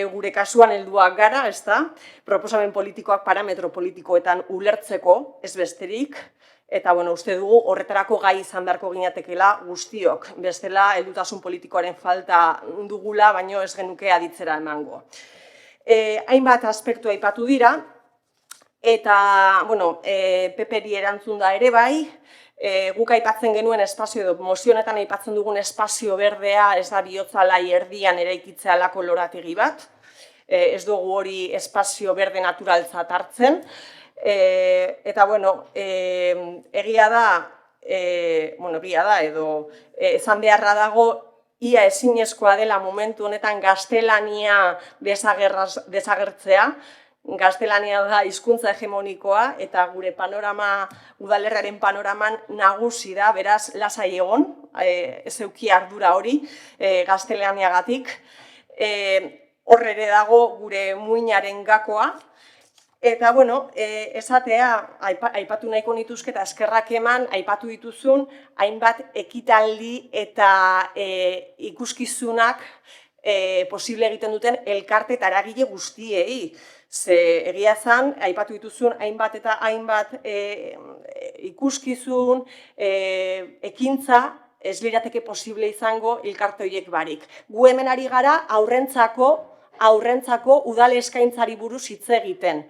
Gure kasuan helduak gara, ez da, proposamen politikoak parametro politikoetan ulertzeko, ez besterik, eta uste dugu horretarako gai izan beharko ginatekela guztiok. Bestela, heldutasun politikoaren falta dugula, baino ez genuke aditzera emango. Hainbat aspektu aipatu dira, eta PP-ri erantzun da ere bai, guk aipatzen genuen espazio edo mozionetan aipatzen dugun espazio berdea ez da bihotzalai erdian eraikitzea halako lorategi bat. Ez dugu hori espazio berde naturaltzat hartzen. Eta, egia da edo esan beharra dago ia ezinezkoa dela momentu honetan gaztelania desagertzea. Gaztelania da hizkuntza hegemonikoa eta gure panorama, udalerriaren panoraman nagusi da, beraz, lasai egon, ez euki ardura hori gaztelaniagatik. Horre ere dago gure muinaren gakoa. Eta, esatea, aipatu nahiko nituzke eta eskerrak eman, aipatu dituzun, hainbat ekitaldi eta ikuskizunak posible egiten duten elkarte eta eragile guztiei. Egia zan, aipatu dituzun hainbat eta hainbat ikuskizun, ekintza, ez lirateke posible izango elkarte horiek barik. Gu hemen ari gara aurrentzako udal eskaintzari buruz hitz egiten.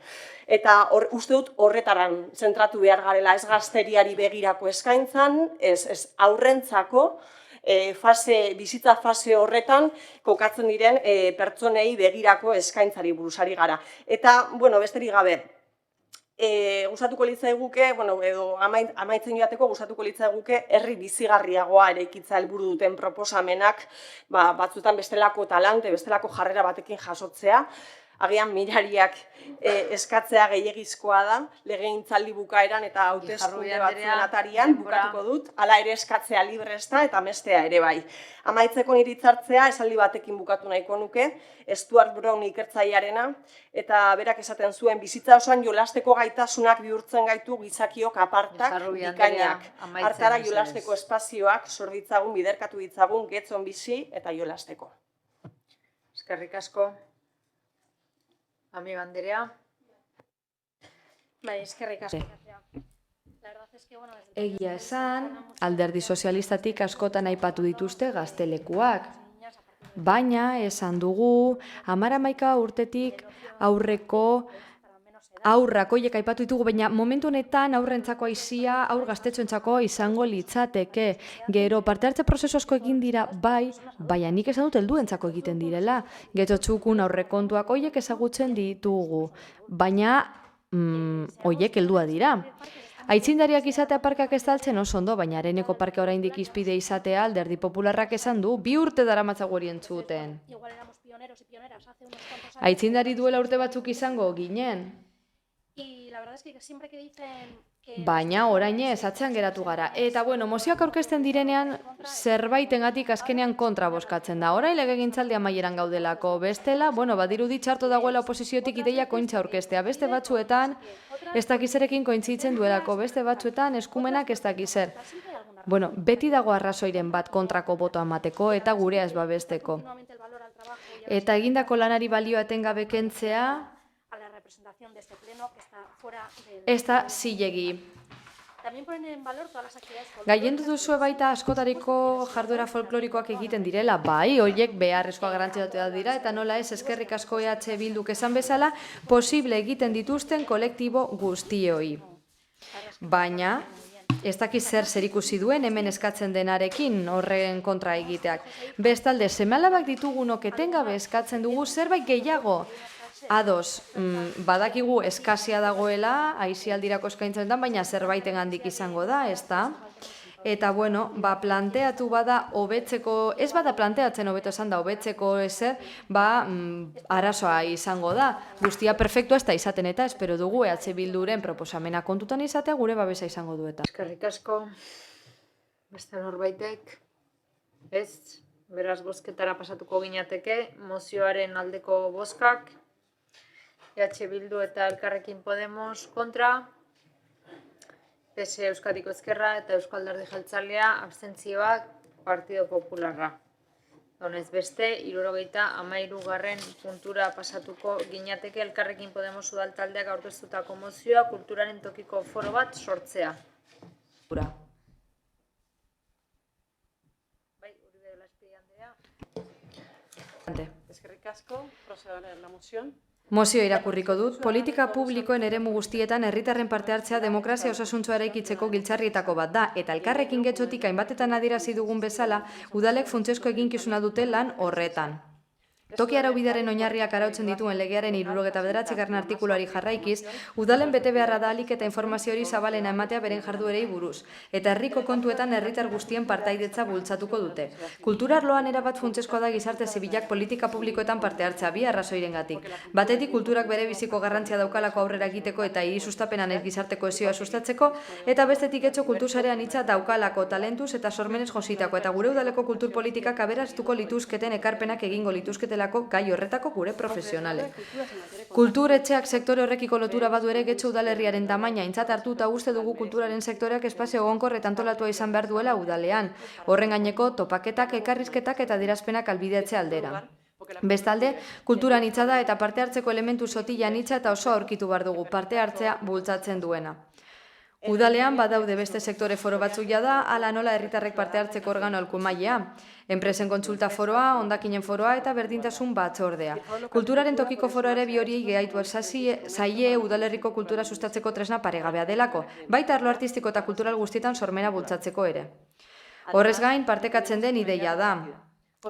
Eta uste dut horretaran zentratu behar garela, ez gazteriari begirako eskaintzan, ez aurrentzako, bizitza fase horretan kokatzen diren pertsonei begirako eskaintzari buruzari gara. Eta, besterik gabe, gustatuko litzaiguke, edo amaitzen joateko gustatuko litzaiguke herri bizigarriagoa eraikitza helburu duten proposamenak batzutan bestelako talante, bestelako jarrera batekin jasotzea. agian mirariak eskatzea gehiegizkoa da, legegintzaldi bukaeran eta hauteskunde batzuen atarian bukatuko dut, hala ere eskatzea libre ez da eta mestea ere bai. Amaitzeko nire hitzartzea esaldi batekin bukatu nahiko nuke, Stuart Brown ikertzailearena, eta berak esaten zuen bizitza osoan jolasteko gaitasunak bihurtzen gaitu gizakiok apartak, bikainak. Hartara jolasteko espazioak sor ditzagun, biderkatu ditzagun, getzon bizi eta jolasteko. Eskerrik asko. Amiga Anderea. Bai, eskerrik asko. Egia esan, Alderdi Sozialistatik askotan aipatu dituzte gaztelekuak. Baina, esan dugu, 10-11 urtetik aurreko haurrak horiek aipatu ditugu, baina momentu honetan aurrentzako aizia, aur gaztetxoentzako izango litzateke. Gero, parte hartze prozesu asko egin dira, baina nik esan dut helduentzako egiten direla. Getxo txukun aurrekontuak horiek ezagutzen ditugu, baina horiek heldua dira. Aitzindariak izatea parkak estaltzen oso ondo, baina Areneko parke oraindik izpide izatea Alderdi Popularrak esan du 2 urte daramatzagu hori entzuten. Aitzindari duela urte batzuk izango ginen. Baina orain ez atzean geratu gara. Eta bueno, mozioak aurkezten direnean zerbaitengatik azkenean kontra bozkatzen da. Orain legegintzaldi amaieran gaudelako. Bestela, badirudi txarto dagoela oposiziotik ideia kointza aurkeztea. Beste batzuetan ez dakizerekin kointzitzen duelako. Beste batzuetan eskumenak ez dakizer. Beti dago arrazoiren bat kontrako botoa emateko eta gurea ez babesteko. Eta egindako lanari balioa etengabe kentzea ez da zilegi. Gaiendu duzue baita askotariko jarduera folklorikoak egiten direla, bai, horiek beharrezkoa garrantzia dira, eta nola ez eskerrik asko EH Bilduk esan bezala, posible egiten dituzten kolektibo guztioi. Baina, ez dakiz zer ikusi duen hemen eskatzen denarekin horren kontra egiteak. Bestalde, seme-alabak ditugunok etengabe eskatzen dugu zerbait gehiago. Ados, badakigu eskasia dagoela, aisialdirako eskaintzen da, baina zerbaiten handik izango da, ez da? Eta, planteatu bada hobetzeko, ez bada planteatzen hobeto esan da hobetzeko ezer, arazoa izango da. Guztia perfektua ez da izaten eta espero dugu EH Bilduren proposamena kontutan izatea gure babesa izango dueta. Eskerrik asko, beste norbaitek, ez, beraz bozketara pasatuko ginateke, mozioaren aldeko bozkak, EH Bildu eta Elkarrekin Podemos kontra, PSE Euskadiko Ezkerra eta Euskal Alderdi Jeltzalea abstentzioak Partido Popularra. Honez beste, 73. puntura pasatuko ginateke Elkarrekin Podemos udaltaldeak aurkeztutako mozioa kulturaren tokiko foro bat sortzea. Uribe Laspi Anderea. Eskerrik asko, procedo a leer la moción. Mozio irakurriko dut, politika publikoen eremu guztietan herritarren parte hartzea demokrazia osasuntxoa eraikitzeko giltzarrietako bat da, eta Elkarrekin Getxotik hainbatetan adierazi dugun bezala, udalek funtsezko eginkizuna dute lan horretan. Toki araubidearen oinarriak arautzen dituen legearen 79. artikuluari jarraikiz, udalen bete beharra da ahalik eta informazio hori zabalena ematea beren jarduerei buruz, eta herriko kontuetan herritar guztien partaidetza bultzatuko dute. Kultura arloan erabat funtsezkoa da gizarte zibilak politika publikoetan parte hartzea bi arrazoirengatik. Batetik kulturak bere biziko garrantzia daukalako aurrera egiteko eta hiri sustapenan ez gizarte kohesioa sustatzeko, eta bestetik Getxo kultursarean hitza daukalako talentuz eta sormenez jositako eta gure udaleko kultur politikak aberaztuko lituzketen ekarpenak egingo lituzketela gai horretako gure profesionalek. Kulturetxeak sektore horrekiko lotura badu ere Getxo udalerriaren tamaina aintzat hartu eta uste dugu kulturaren sektoreak espazio egonkor eta antolatua izan behar duela udalean. Horren gaineko topaketak, elkarrizketak eta adierazpenak albidetzea aldera. Bestalde, kulturan hitza da eta parte hartzeko elementu sotilan hitza eta oso aurkitu behar dugu parte hartzea bultzatzen duena. Udalean badaude beste sektore foro batzuk jada, hala nola herritarrek parte hartzeko organo alkumailea. Enpresen kontsulta foroa, hondakinen foroa eta berdintasun batzordea. Kulturaren tokiko foroa ere bi horiei gehaitu zaie udalerriko kultura sustatzeko tresna paregabea delako, baita arlo artistiko eta kultural guztietan sormena bultzatzeko ere. Horrez gain, partekatzen den ideia da.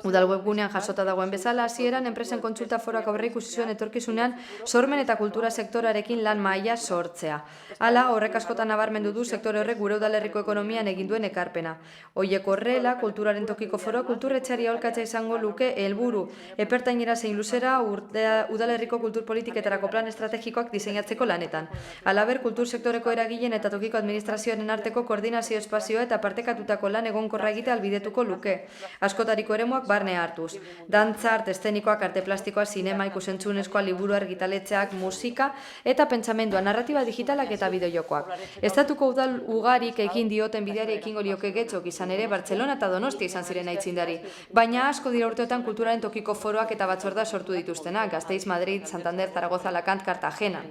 Udal webgunean jasota dagoen bezala, hasieran enpresen kontsulta foroak aurreikusi zuen etorkizunean sormen eta kultura sektorarekin lan maila sortzea. Hala, horrek askotan nabarmendu du sektore horrek gure udalerriko ekonomian egin duen ekarpena. Hoiek horrela, kulturaren tokiko foroa kulturretxeari aholkatzea izango luke helburu epertainera zein luzera udalerriko kulturpolitiketarako plan estrategikoak diseinatzeko lanetan. Halaber, kultur sektoreko eragileen eta tokiko administrazioaren arteko koordinazio espazioa eta partekatutako lan egonkorra egitea ahalbidetuko luke. Askotariko eremuak barne hartuz. Dantza, arte eszenikoak, arte plastikoa, sinema, ikusentzunezkoa, liburu argitaletxeak, musika eta pentsamendua, narratiba digitalak eta bideojokoak. Estatuko udal ugarik egin dioten bideari ekingo lioke Getxok, izan ere Bartzelona eta Donostia izan ziren aitzindari. Baina asko dira urteotan kulturaren tokiko foroak eta batzorda sortu dituztenak, Gasteiz, Madrid, Santander, Zaragoza, Alakant, Cartagena.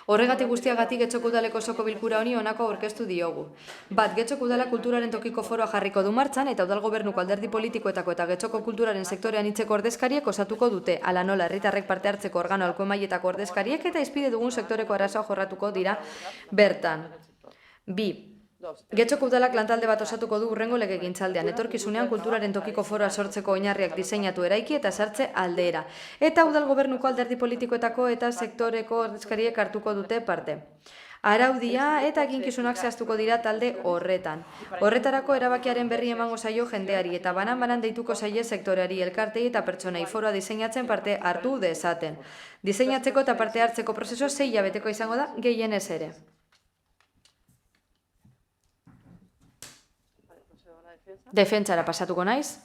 Horregatik guztiagatik Getxoko udaleko osoko bilkura honi honako aurkeztu diogu. Bat, Getxoko udala kulturaren tokiko foroa jarriko du martxan eta udal gobernuko alderdi politikoetako eta Getxoko kulturaren sektorean hitzeko ordezkariek osatuko dute, hala nola herritarrek parte hartzeko organo alko mailetako ordezkariek eta izpide dugun sektoreko arazoa jorratuko dira bertan. Bi, Getxoko udalak lantalde bat osatuko du hurrengo legegintzaldean, etorkizunean kulturaren tokiko foroa sortzeko oinarriak diseinatu eraiki eta sartze aldera. Eta udal gobernuko alderdi politikoetako eta sektoreko ordezkariek hartuko dute parte. Araudia eta eginkizunak zehaztuko dira talde horretan. Horretarako erabakiaren berri emango zaio jendeari eta banan-banan deituko zaie sektoreari, elkartei eta pertsonei foroa diseinatzen parte hartu dezaten. Diseinatzeko eta parte hartzeko prozesua 6 hilabeteko izango da gehienez ere. Defentsara pasatuko naiz.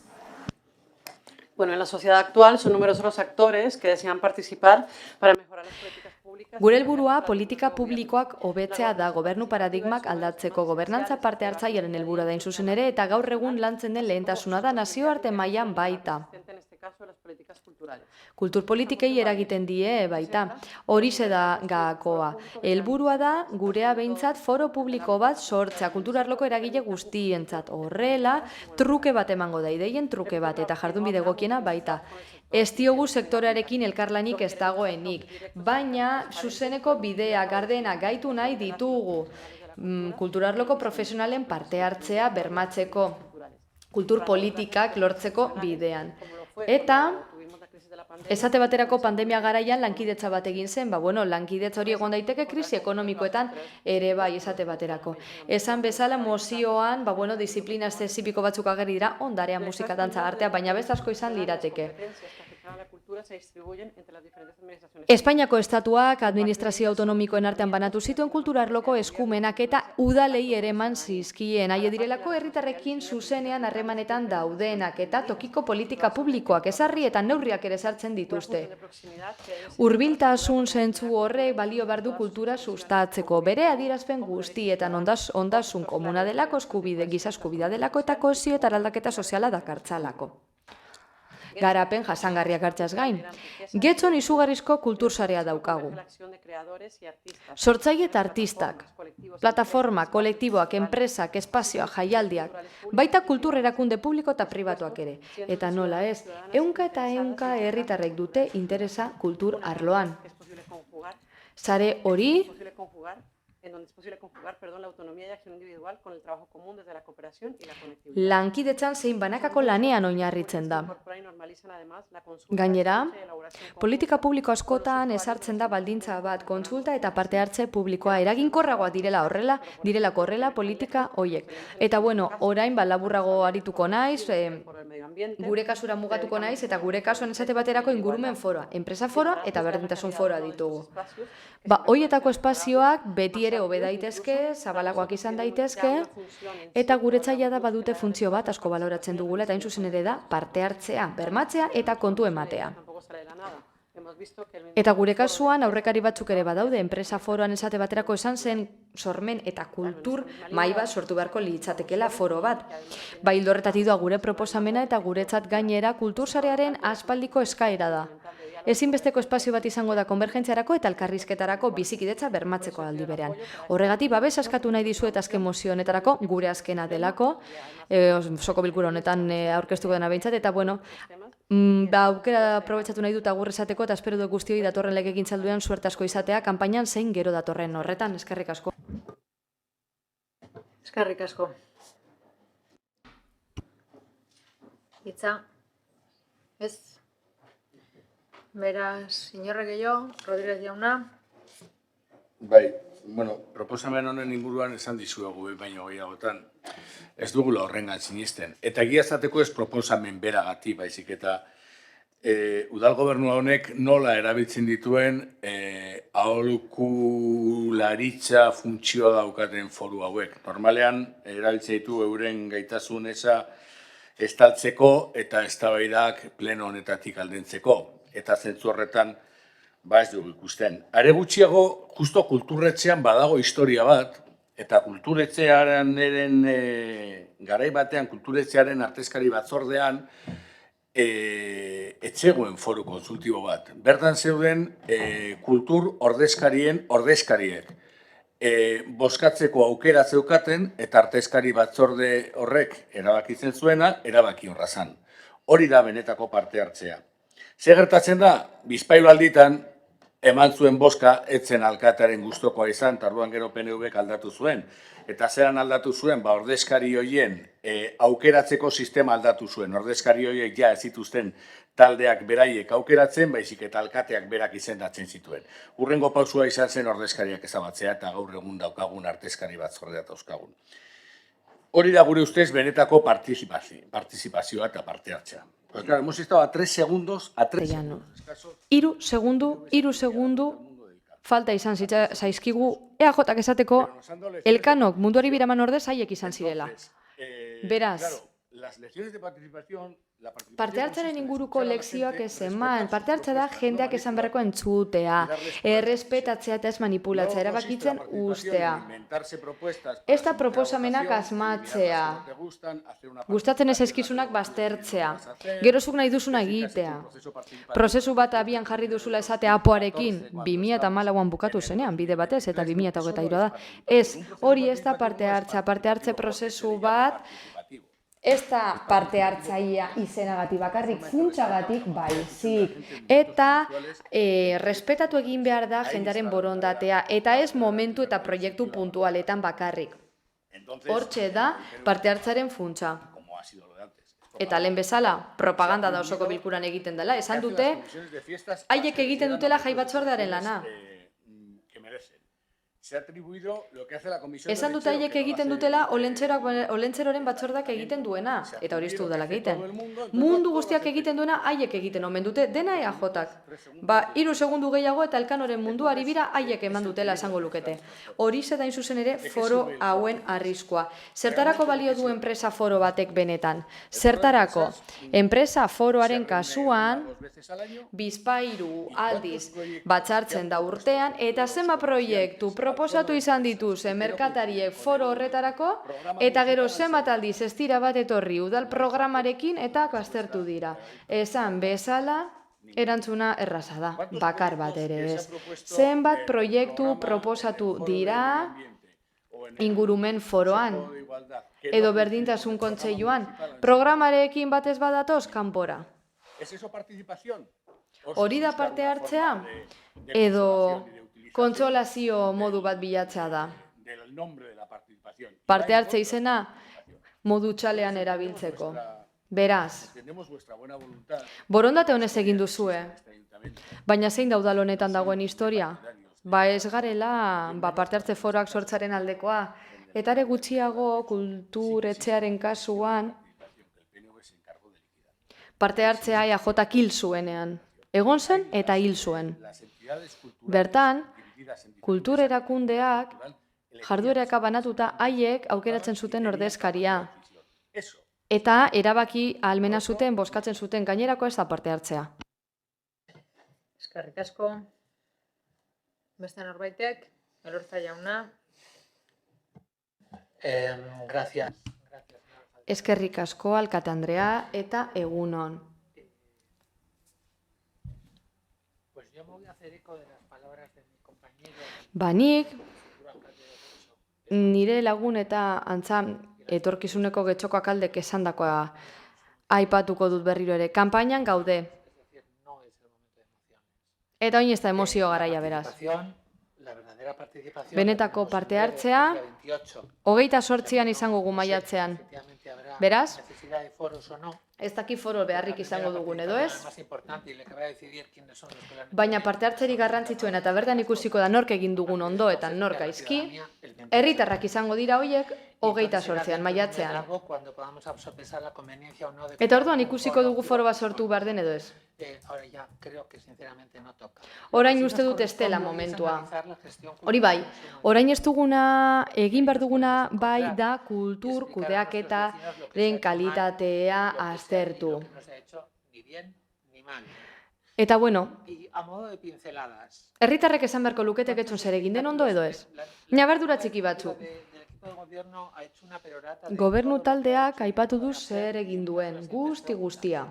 Bueno, en la sociedad actual son numerosos los actores que desean participar para mejorar las políticas públicas. Gure helburua politika publikoak hobetzea da gobernu paradigmak aldatzeko gobernantza parte hartzailearen helburua da zuzen ere eta gaur egun lantzen den lehentasuna da nazioarte mailan baita. Kultur politikei eragiten die baita. Horixe da gakoa. Helburua da gurea behintzat foro publiko bat sortzea kulturarloko eragile guztientzat. Horrela, truke bat emango da, ideien truke bat eta jardunbide egokiena baita. Ez diogu sektorearekin elkarlanik ez dagoenik, baina zuzeneko bidea, gardena, gaitu nahi ditugu. Kulturarloko profesionalen parte hartzea bermatzeko, kultur politikak lortzeko bidean. Eta esate baterako pandemia garaian lankidetza bat egin zen, lankidetza hori egon daiteke krisi ekonomikoetan ere bai esate baterako. Esan bezala mozioan, disiplina espezifiko batzuk ageri dira, ondarea, musika, dantza, artea, baina beste asko izan lirateke. Espainiako estatuak administrazio autonomikoen artean banatu zituen kulturarloko eskumenak eta udalei ere eman zizkien. Haie direlako herritarrekin zuzenean harremanetan daudenak eta tokiko politika publikoak ezarri eta neurriak ere sartzen dituzte. Hurbiltasun zentzu horrek balio behar du kultura sustatzeko. Bere adierazpen guztietan ondasun komuna delako, giza eskubidea delako eta kohesio eta eraldaketa soziala dakartzalako. Garapen jasangarriak hartzeaz gain. Getxon izugarrizko kultursarea daukagu. Sortzaile eta artistak, plataforma, kolektiboak, enpresak, espazioak, jaialdiak, baita kultur erakunde publiko eta pribatuak ere. Eta nola ez, ehunka eta ehunka herritarrek dute interesa kultur arloan. Sare hori en donde es posible conjugar, la autonomía y acción individual con el trabajo común desde la cooperación y la conectividad. Lankidetzan zein banakako lanean oinarritzen da. Gainera, politika publiko askotan ezartzen da baldintza bat, kontsulta eta parte hartze publikoa eraginkorragoa direlako horrela politika hoiek. Eta orain laburrago arituko naiz, gure kasura mugatuko naiz eta gure kasuan esate baterako ingurumen foroa, enpresa foroa eta berdintasun foroa ditugu. Hoietako espazioak beti ere hobe daitezke, zabalagoak izan daitezke, eta guretzaia da badute funtzio bat asko baloratzen dugula, eta hain zuzen ere da parte hartzea, bermatzea eta kontu ematea. Eta gure kasuan aurrekari batzuk ere badaude, enpresa foroan esate baterako esan zen sormen eta kultur mahai bat sortu beharko litzatekela foro bat. Ildo horretatik doa gure proposamena eta guretzat gainera kultursarearen aspaldiko eskaera da. Ezinbesteko espazio bat izango da konbergentziarako eta elkarrizketarako bizikidetza bermatzeko aldi berean. Horregatik babes askatu nahi dizuet azken mozio honetarako, gure azkena delako, osoko bilkura honetan aurkeztuko dena behintzat, eta aukera aprobetxatu nahi dut agur esateko eta espero dut guztioi datorren legegintzaldian suerte asko izatea, kanpainan zein gero datorren horretan, eskerrik asko. Eskerrik asko. hitza? Ez? Beraz, inorrek gehiago, Rodríguez jauna? Bai, bueno, proposamen honen inguruan esan dizuegu baino gehiagotan. Ez dugula horrengan sinisten. Eta egia esateko ez proposamen beragatik baizik eta udal gobernu honek nola erabiltzen dituen aholkularitza funtzioa daukaten foru hauek. Normalean erabiltzen ditu euren gaitasun eza estaltzeko eta eztabaidak pleno honetatik aldentzeko. Eta zentzu horretan ez dugu ikusten. Are gutxiago, justo kulturretxean badago historia bat, eta kulturretxearen garai batean, kulturretxearen artezkari batzordean, etzegoen foru konsultibo bat. Bertan zeuden kultur ordezkarien ordezkariek. Bozkatzeko aukera zeukaten, eta artezkari batzorde horrek erabakitzen zuena, erabaki horra zan. Hori da benetako parte hartzea. Ze gertatzen da, Bizpahiru alditan, eman zuen bozka etzen alkatearen gustokoa izan, tarduan gero PNV-ek aldatu zuen. Eta zeran aldatu zuen, ordezkari horien aukeratzeko sistema aldatu zuen. Ordezkari horiek ja ez zituzten taldeak beraiek aukeratzen, baizik eta alkateak berak izendatzen zituen. Hurrengo pausua izan zen ordezkariak ezabatzea, eta gaur egun daukagun artezkari batzordea dauzkagun. Hori da gure ustez benetako partizipazioa eta parte hartzea. Pues claro, hemos estado a 3 segundos, Hiru segundu falta izan zaizkigu EAJak esateko Elkanok munduari biraman ordez haiek izan zirela. Beraz, parte hartzaren inguruko lekzioak ez eman, parte hartza da jendeak esan beharreko entzutea, errespetatzea eta ez manipulatzea, erabakitzen ustea. Ez da proposamenak asmatzea, gustatzen ez eskizunak baztertzea, gerozuk nahi duzuna egitea. Prozesu bat abian jarri duzula esatea apoarekin, 2014an bukatu zenean, bide batez, eta 2023 da. Ez, hori ez da parte hartze prozesu bat, ez da parte hartzaia izenagatik bakarrik, funtsagatik baizik. Eta respetatu egin behar da jendearen borondatea, eta ez momentu eta proiektu puntualetan bakarrik. Hortxe da parte hartzaren funtsa. Eta lehen bezala, propaganda da osoko bilkuran egiten dela, esan dute, haiek egiten dutela jai batzordearen lana. Esan dut haiek egiten dutela olentzeroren batzordak egiten duena, eta hori iztu dudalak egiten. Mundu guztiak egiten duena haiek egiten omen dute, dena EAJak. 3 segundu gehiago eta Elkanoren munduari bira haiek eman dutela esango lukete. Hori zedain zuzen ere foro hauen arriskua. Zertarako balio du enpresa foro batek benetan? Zertarako? Enpresa foroaren kasuan, Bizpahiru aldiz batzartzen da urtean, eta zenba proiektu proposatu izan dituz merkatariek foro horretarako, eta gero zenbat aldiz ez dira bat etorri udal programarekin eta baztertu dira. Esan bezala, erantzuna erraza da, bakar bat ere ez. Zenbat proiektu proposatu dira ingurumen foroan, edo berdintasun kontseiluan, programarekin batez badatoz kanpora. Hori da parte hartzea, edo kontsolazio modu bat bilatzea da. Parte hartze izena modu txalean erabiltzeko. Beraz, borondate honez egin duzue, baina zein da udal honetan dagoen historia? Ez garela parte hartze foroak sortzaren aldekoa, eta ere gutxiago kulturetxearen kasuan parte hartzea EAJak hil zuenean. Egon zen eta hil zuen. Bertan, kultur erakundeak jardueraka banatuta haiek aukeratzen zuten ordezkaria. Eta erabaki ahalmena zuten, bozkatzen zuten, gainerako ez da parte hartzea. Eskerrik asko. Beste norbaitek, Elorza jauna. Gracias. Eskerrik asko, alkate Andrea, eta egunon. Nik, nire lagun eta antza etorkizuneko getxokoak aldek esandakoa aipatuko dut berriro ere. Kanpainan gaude. Eta oin ez da emozio garaia beraz. benetako parte hartzea 28an izango gu maiatzean. Beraz, ez daki foro beharrik izango dugun edo ez, baina parte hartzeri garrantzitsuena eta bertan ikusiko da nork egin dugun ondo eta nork gaizki, herritarrak izango dira hoiek 28an maiatzean. Eta orduan ikusiko dugu foro bat sortu behar den edo ez. Orain uste dut ez dela momentua. Hori bai, orain ez duguna, egin behar duguna bai da kultur kudeaketaren kalitatea aztertu. Eta bueno, herritarrek esan beharko luketek etxon zer egin den ondo edo ez. Nabardura txiki batzuk. Gobernu taldeak aipatu du zer egin duen, guztia.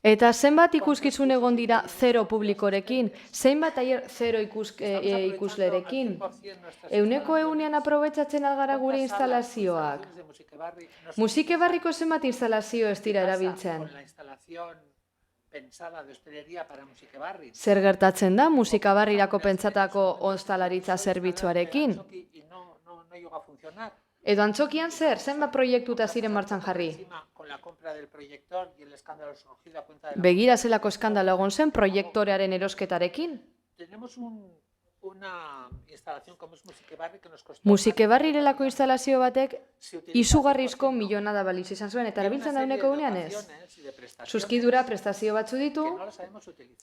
Eta zenbat ikuskizun egon dira 0 publikorekin, zenbat aier 0 ikuslerekin. 100% aprobetxatzen algara gure instalazioak. Musikebarriko zenbat instalazio ez dira erabiltzen. Zer gertatzen da musikabarrirako pentsatako ostalaritza zerbitzuarekin? Edo antzokian zenbat proiektuta ziren martxan jarri? Begira zelako eskandalo egon zen proiektorearen erosketarekin? Musikebarrirelako instalazio batek izugarrizko milionada baliz izan zuen, eta erabiltzen dauneko unean ez. Suskidura prestazio batzu ditu,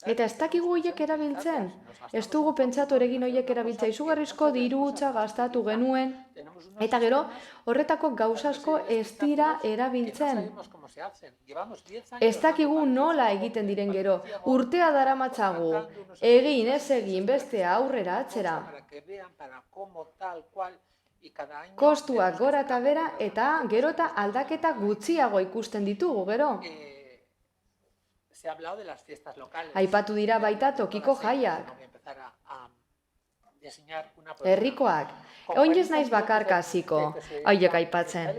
eta ez dakigu horiek erabiltzen. Ez dugu pentsatu eregin horiek erabiltzea, izugarrizko dirutza gastatu genuen, eta gero horretako gauzasko ez dira erabiltzen. Ez dakigu nola egiten diren gero, urtea daramatzagu, egin ez egin bestea aurrera atzera. Kostuak gora eta bera eta gero eta aldaketa gutxiago ikusten ditugu gero. Aipatu dira baita tokiko jaiak. Herrikoak. Oinez naiz bakarka hasiko, haiek aipatzen.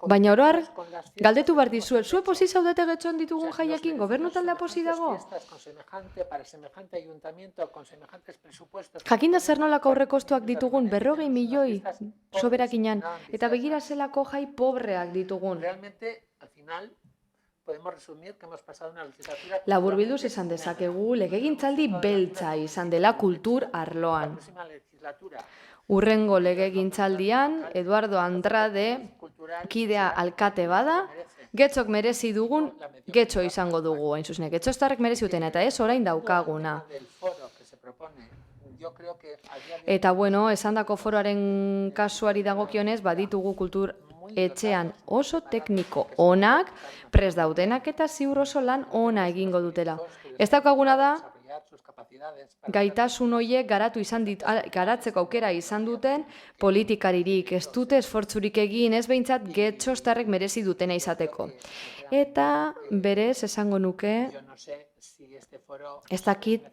Baina oroar, galdetu behar dizuet, zue posi zaudete getxon ditugun jaiekin, gobernu taldea posi dago? Jakinda zer nolako aurrekostuak ditugun 40 milioi soberakinan, eta begira zelako jai pobreak ditugun. Laburbilduz esan dezakegu, legegintzaldi beltza izan dela kultur arloan. Urrengo legegintzaldian, Eduardo Andrade, kidea alkate bada, getxok merezi dugun, getxo izango dugu, hain zuzen, getxostarrek merezi duten, eta ez orain daukaguna. Eta bueno, esandako foroaren kasuari dagokionez, baditugu kultur etxean oso tekniko onak, prest daudenak eta ziur oso lan ona egingo dutela. Ez daukaguna da, gaitasun horiek garatzeko aukera izan duten politikaririk, ez dute esfortzurik egin, ez behintzat getxostarrek merezi dutena izateko. Eta berez esango nuke, ez dakit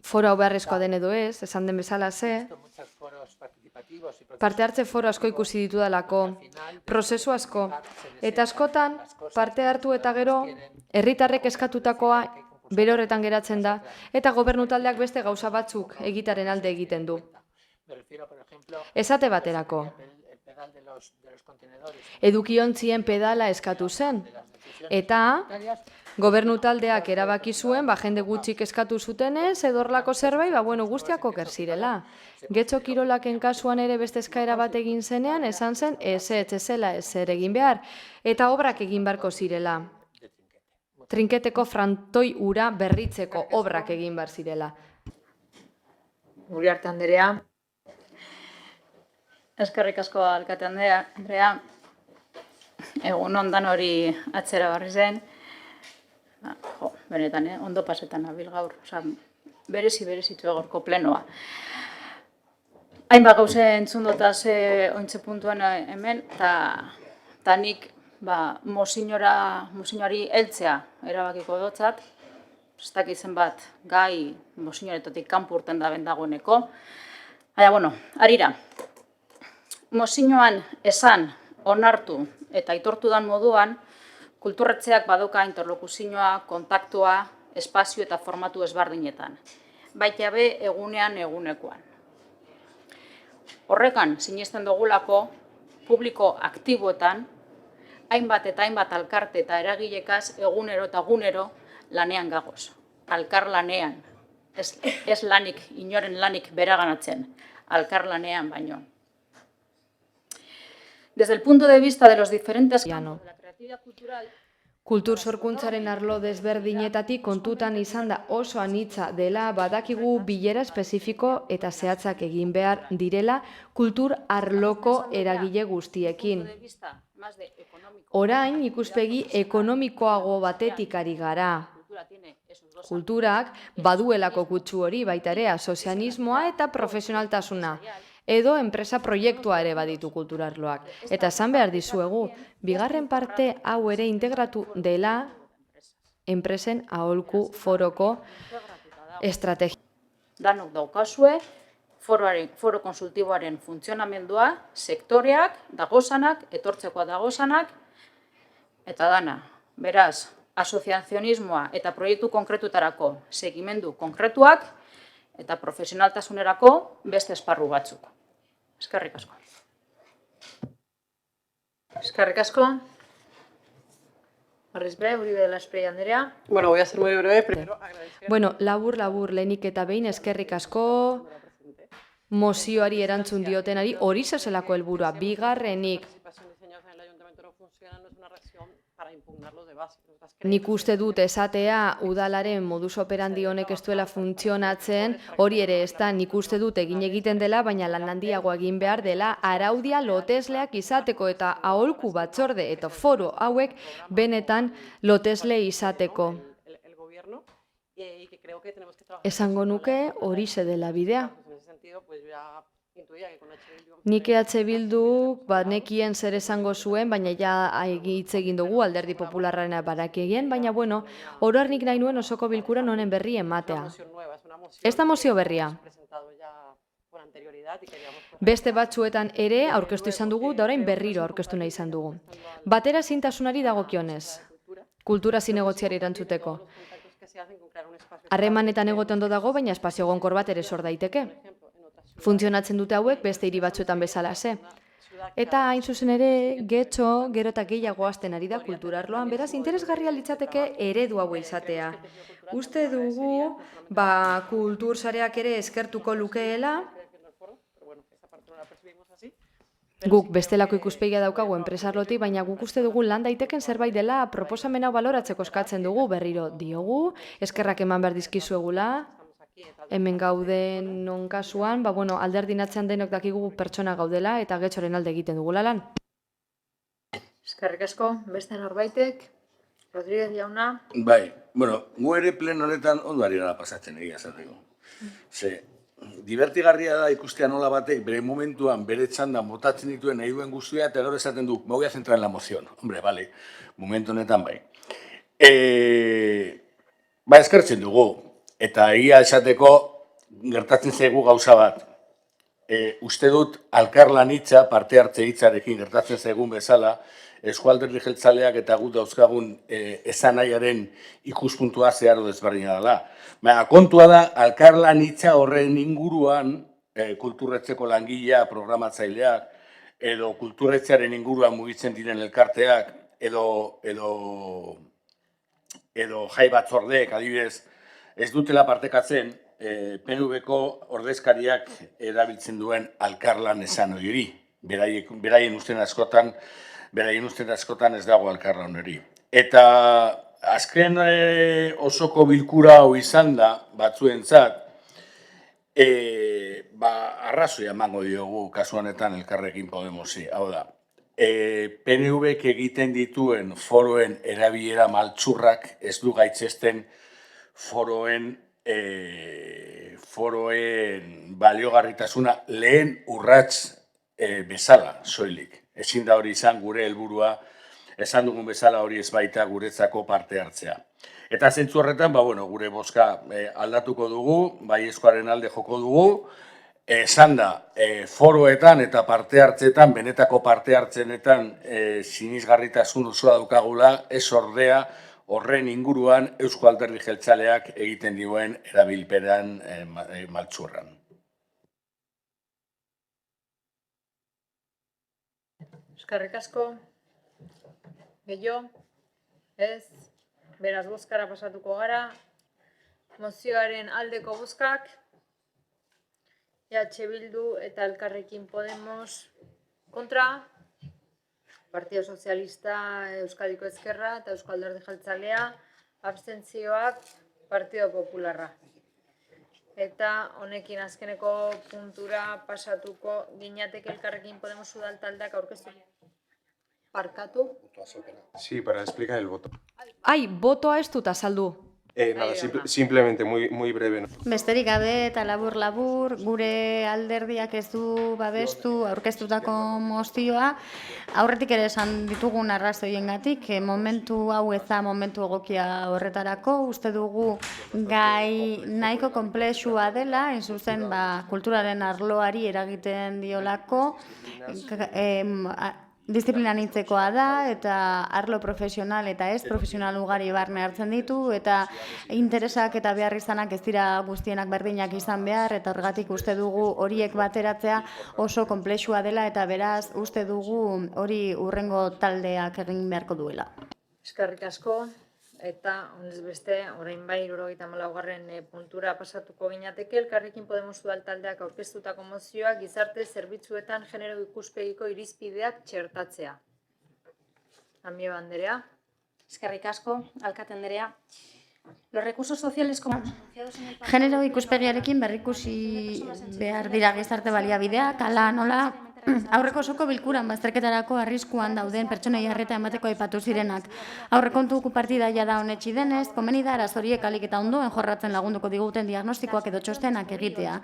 foro hau beharrezkoa den edo ez, esan den bezala ze, parte hartze foro asko ikusi ditudalako, prozesu asko, eta askotan parte hartu eta gero herritarrek eskatutakoa bere horretan geratzen da, eta gobernu taldeak beste gauza batzuk egitaren alde egiten du. Esate baterako, edukiontzien pedala eskatu zen, eta gobernu taldeak erabaki zuen, jende gutxik eskatu zutenez, edorlako zerbait, guztiak oker zirela. Getxo kirolaken kasuan ere beste eskaera bat egin zenean, esan zen ez zela ezer egin behar, eta obrak egin beharko zirela. Trinketeko frantoi ura berritzeko obrak egin behar zirela. Uriarte Andrea. Eskerrik asko alkate Andrea. Egun ondan hori atzera barri zen. Benetan, ondo pasetan abil gaur. Berezitu egorko plenoa. Hainbat gauze entzundotaz ointze puntuan hemen, eta nik mozinori heltzea erabakiko dotzat, ez dakizen bat gai mozinoretatik kanpurten da bendagoeneko. Baina, harira, mozinoan esan, onartu eta aitortu dan moduan, kulturretzeak badoka interlokuzioa, kontaktua espazio eta formatu ezberdinetan, baita be egunean egunekoan. Horrekan, sinesten dugulako, publiko aktiboetan, hainbat eta hainbat alkarte eta eragilekaz egunero eta egunero lanean gagoz. Alkar lanean, ez lanik, inoren lanik beraganatzen, alkar lanean baino. Desde el punto de vista de los diferentes campos de la creatividad cultural, Kultur sorkuntzaren arlo desberdinetatik kontutan izan da oso anitza dela badakigu bilera espezifiko eta zehatzak egin behar direla kultur arloko eragile guztiekin. Orain ikuspegi ekonomikoago batetik ari gara. Kulturak baduelako kutsu hori baita ere asozianismoa eta profesionaltasuna. Edo enpresa proiektua ere baditu kulturarloak. Eta esan behar dizuegu, bigarren parte hau ere integratu dela enpresen aholku foroko estrategia. Danok daukazue, foro konsultiboaren funtzionamendua, sektoreak, dagozanak, etortzekoa dagozanak, eta dana. Beraz, asoziazionismoa eta proiektu konkretutarako segimendu konkretuak, eta profesionaltasunerako beste esparru batzuk. Eskerrik asko. Eskerrik asko. Berriz be, Uribe de la Espriella Andrea. Bueno, voy a ser muy breve. Primero, agradecer... Bueno, labur, lehenik eta behin eskerrik asko mozioari erantzun diotenari, hori zezelako helburua, bigarrenik. Nik uste dut esatea udalaren modus operandi honek ez duela funtzionatzen, hori ere ez da, nik uste dut egiten dela, baina lan handiago egin behar dela araudia lotesleak izateko eta aholku batzorde eta foro hauek benetan lotesle izateko. Esango nuke hori dela bidea. Nik EH Bilduk nekien zer esango zuen, baina ja hitz egin dugu alderdi popularraren barakien, baina bueno, oroar nik nahi nuen osoko bilkuran honen berri ematea. Ez da mozio berria. Beste batzuetan ere aurkeztu izan dugu, da orain berriro aurkeztu nahi izan dugu. Batera zintasunari dagokionez, kultura zinegotziari erantzuteko. Harremanetan egoten ondo dago, baina espazio egonkor bat ere sor daiteke. Funtzionatzen dute hauek beste hiri batzuetan bezalaxe. Eta hain zuzen ere, gero eta gehiago hasten ari da kulturarloan, beraz interesgarria litzateke eredu hau izatea. Uste dugu, kultur sareak ere eskertuko lukeela, guk bestelako ikuspegia daukagu enpresarlotik, baina guk uste dugu lan daiteken zerbait dela proposamena baloratzeko eskatzen dugu, berriro diogu, eskerrak eman behar dizkizuegula, hemen gauden non kasuan, alderdinatzean denok dakigu pertsona gaudela eta getxoren alde egiten dugula lan. Eskerrik asko, beste norbaitek, Rodríguez jauna. Bai, gu ere pleno honetan ondo ari gara pasatzen egia zateko. Divertigarria da ikustea nola batek bere momentuan, bere txandan botatzen dituen nahi duen guztia, eta gero esaten du, me voy a centrar en la moción. Hombre, bale, momentu honetan bai. Eskertzen dugu, eta egia esateko gertatzen zaigu gauza bat. Uste dut, alkarlan hitza, parte hartze hitzarekin gertatzen zaigun bezala, eskualderdi jeltzaleak eta gut dauzkagun esanaiaren ikuspuntua zeharo desberdina dela. Kontua da, alkarlan hitza horren inguruan, kulturretzeko langilea, programatzaileak, edo kulturretzearen inguruan mugitzen diren elkarteak, edo jai batzordeek, adibidez, ez dutela partekatzen PNV-ko ordezkariak erabiltzen duen alkarlan esan hori. Beraien usten askotan ez dago alkarlan hori. Eta azken osoko bilkura hau izan da, batzuentzat, arrazoia emango diogu kasu honetan Elkarrekin Podemosi. Hau da, PNV-k egiten dituen foroen erabilera maltzurrak ez du gaitzesten foroen baliogarritasuna lehen urrats bezala soilik. Ezin da hori izan gure helburua, esan dugun bezala hori ez baita guretzako parte hartzea. Eta zentzu horretan, gure bozka aldatuko dugu, baiezkoaren alde joko dugu, esan da, foroetan eta parte hartzeetan, benetako parte hartzenetan sinisgarritasun osoa daukagula, ez ordea horren inguruan Eusko Alderdi Jeltzaleak egiten duen erabilperan maltzurran. Eskerrik asko. Gehiago? Ez? Beraz, bozkara pasatuko gara. Mozioaren aldeko bozkak. EH Bildu eta Elkarrekin Podemos kontra. Partido Sozialista, Euskadiko Ezkerra eta Eusko Alderdi Jeltzalea. Abstentzioak Partido Popularra. Eta honekin azkeneko puntura pasatuko ginateke Elkarrekin Podemos udaltaldeak aurkeztu. Parkatu. Sí, para explicar el voto. Ai, botoa ez dut azaldu. Nada, simplemente muy breve. ¿No? Besterik gabe eta labur-labur, gure alderdiak ez du babestu aurkeztutako mozioa, aurretik ere esan ditugun arrazoiengatik, momentu hau ez da momentu egokia horretarako, uste dugu gai nahiko konplexua dela, hain zuzen kulturaren arloari eragiten diolako, disiplina nintzekoa da eta arlo profesional eta ez profesional ugari barne hartzen ditu eta interesak eta beharrizanak ez dira guztienak berdinak izan behar eta horregatik uste dugu horiek bateratzea oso konplexua dela eta beraz uste dugu hori hurrengo taldeak egin beharko duela. Eskerrik asko eta honez beste orain bai 74. Puntura pasatuko ginateke Elkarrekin Podemos udaltaldeak aurkeztutako mozioa gizarte zerbitzuetan genero ikuspegiko irizpideak txertatzea. Amieba Anderea. Eskerrik asko, alkate Anderea. Los recursos sociales como genero ikuspegiarekin berrikusi behar dira gizarte baliabideak, hala nola aurreko osoko bilkuran bazterketarako arriskuan dauden pertsonei arreta emateko aipatu zirenak. Aurrekontuko partida jada onetsi denez, komeni da arazoriek alik eta ondoen jorratzen lagunduko diguten diagnostikoak edo txostenak egitea.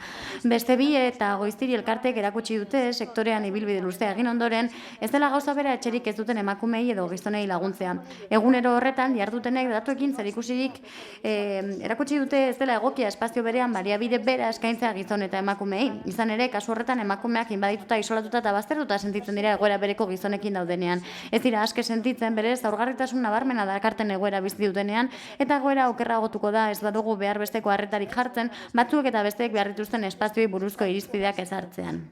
Beste bi eta Goiztiri elkartek erakutsi dute sektorean ibilbide luzea egin ondoren, ez dela gauza bera etxerik ez duten emakumei edo gizonei laguntzea. Egunero horretan jardutenek datuekin zerikusirik erakutsi dute ez dela egokia espazio berean baliabide bera eskaintzea gizon eta emakumei. Izan ere, kasu horretan emakumeak inbadituta isolatu eta baztertuta sentitzen dira egoera bereko gizonekin daudenean. Ez dira aske sentitzen berez zaurgarritasun nabarmena dakarten egoera bizi dutenean eta egoera okerragotuko da ez badugu behar besteko arretarik jartzen batzuek eta besteek behar dituzten espazioi buruzko irizpideak ezartzean.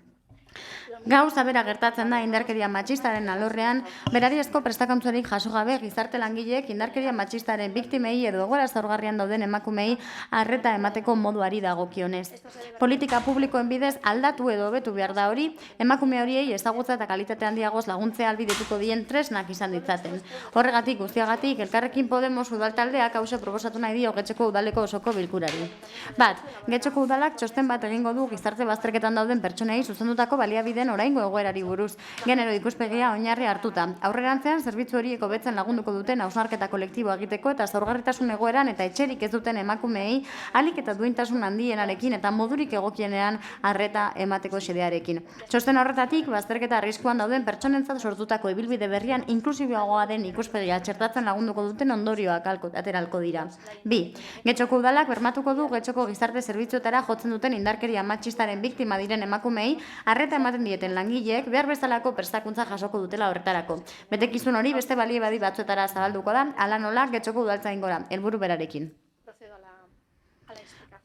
Gauza bera gertatzen da indarkeria matxistaren alorrean, berariazko prestakuntzarik jaso gabe gizarte langileek indarkeria matxistaren biktimei edo egoera zaurgarrian dauden emakumei arreta emateko moduari dagokionez. Politika publikoen bidez aldatu edo hobetu behar da hori, emakume horiei ezagutza eta kalitate handiagoz laguntzea ahalbidetuko dien tresnak izan ditzaten. Horregatik guztiagatik Elkarrekin Podemos udaltaldeak hause proposatu nahi dio Getxoko udaleko osoko bilkurari. Bat, Getxoko udalak txosten bat egingo du gizarte bazterketan dauden pertsonei zuzendutako baliabideen oraingo egoerari buruz, genero ikuspegia oinarri hartuta. Aurrerantzean zerbitzu horiek hobetzen lagunduko duten hausnarketa kolektiboa egiteko eta zaurgarritasun egoeran eta etxerik ez duten emakumeei ahalik eta duintasun handienarekin eta modurik egokienean arreta emateko xedearekin. Txosten horretatik, bazterketa arriskuan dauden pertsonentzat sortutako ibilbide berrian inklusiboagoa den ikuspegia txertatzen lagunduko duten ondorioak ateralko dira. 2. Getxoko udalak bermatuko du Getxoko gizarte zerbitzuetara jotzen duten indarkeria matxistaren biktima diren emakumeei arreta ematen dieten langileek behar bezalako prestakuntza jasoko dutela horretarako. Betekizun hori beste baliabadi batzuetara zabalduko da, hala nola Getxoko udaltzaingora, helburu berarekin.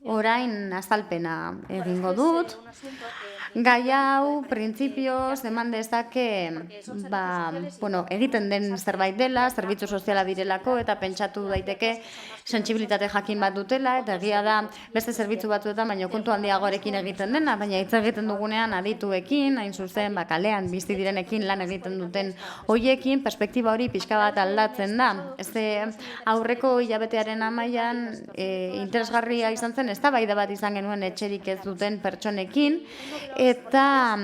Orain azalpena egingo dut. Gai hau, printzipioz, eman dezake egiten den zerbait dela, zerbitzu soziala direlako eta pentsatu daiteke sentsibilitate jakin bat dutela eta egia da beste zerbitzu batzuetan baina kontu handiagoarekin egiten dena, baina hitz egiten dugunean adituekin, hain zuzen kalean bizi direnekin lan egiten duten hoiekin, perspektiba hori pixka bat aldatzen da. Aurreko hilabetearen amaian interesgarria izan zen eztabaida bat izan genuen etxerik ez duten pertsonekin eta,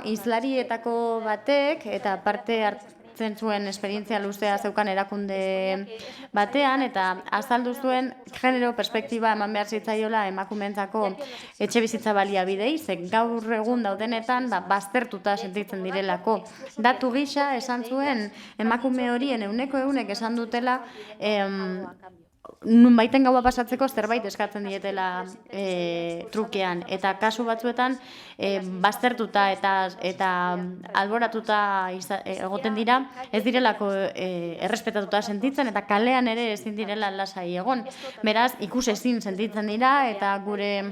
hizlarietako batek eta parte hartzen zuen esperientzia luzea zeukan erakunde batean eta azaldu zuen genero perspektiba eman behar zitzaiola emakumeentzako etxe bizitza baliabidei, ze gaur egun daudenetan baztertuta sentitzen direlako. Datu gisa esan zuen emakume horien 100% esan dutela baiten gaua pasatzeko zerbait eskatzen dietela trukean. Eta kasu batzuetan baztertuta eta alboratuta egoten dira, ez direlako errespetatuta sentitzen eta kalean ere ezin direla lasai egon. Beraz, ikusezin sentitzen dira eta gure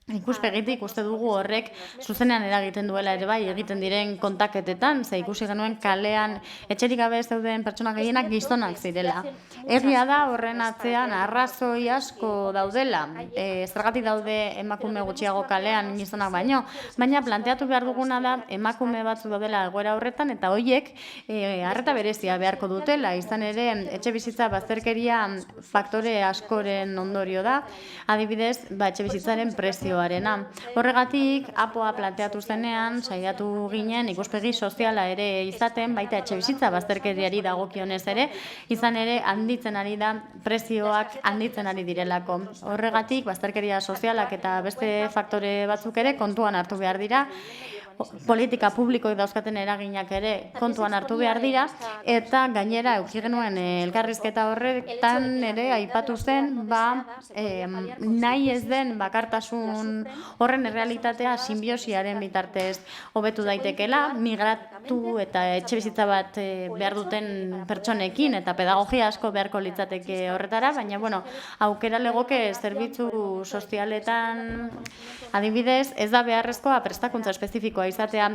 ikuspegitik uste dugu horrek zuzenean eragiten duela ere bai egiten diren kontaketetan, ze ikusi genuen kalean etxerik gabe ez dauden pertsona gehienak gizonak zirela. Egia da horren atzean arrazoi asko daudela, zergatik daude emakume gutxiago kalean gizonak baino, baina planteatu behar duguna da emakume batzu daudela egoera horretan eta horiek arreta berezia beharko dutela, izan ere etxe bizitza bazterkeria faktore askoren ondorio da, adibidez, etxe bizitzaren prezio. Horregatik, APOa planteatu zenean, saiatu ginen ikuspegi soziala ere izaten, baita etxe bizitza bazterkeriari dagokionez ere, izan ere handitzen ari da, prezioak handitzen ari direlako. Horregatik, bazterkeria sozialak eta beste faktore batzuk ere kontuan hartu behar dira, politika publikoek dauzkaten eraginak ere kontuan hartu behar dira, eta gainera eduki genuen elkarrizketa horretan ere aipatu zen, nahi ez den bakartasun horren errealitatea sinbiosiaren bitartez hobetu daitekela, migratu eta etxe bizitza bat behar duten pertsonekin eta pedagogia asko beharko litzateke horretara, baina aukera legoke zerbitzu sozialetan adibidez ez da beharrezkoa prestakuntza espezifikoa izatea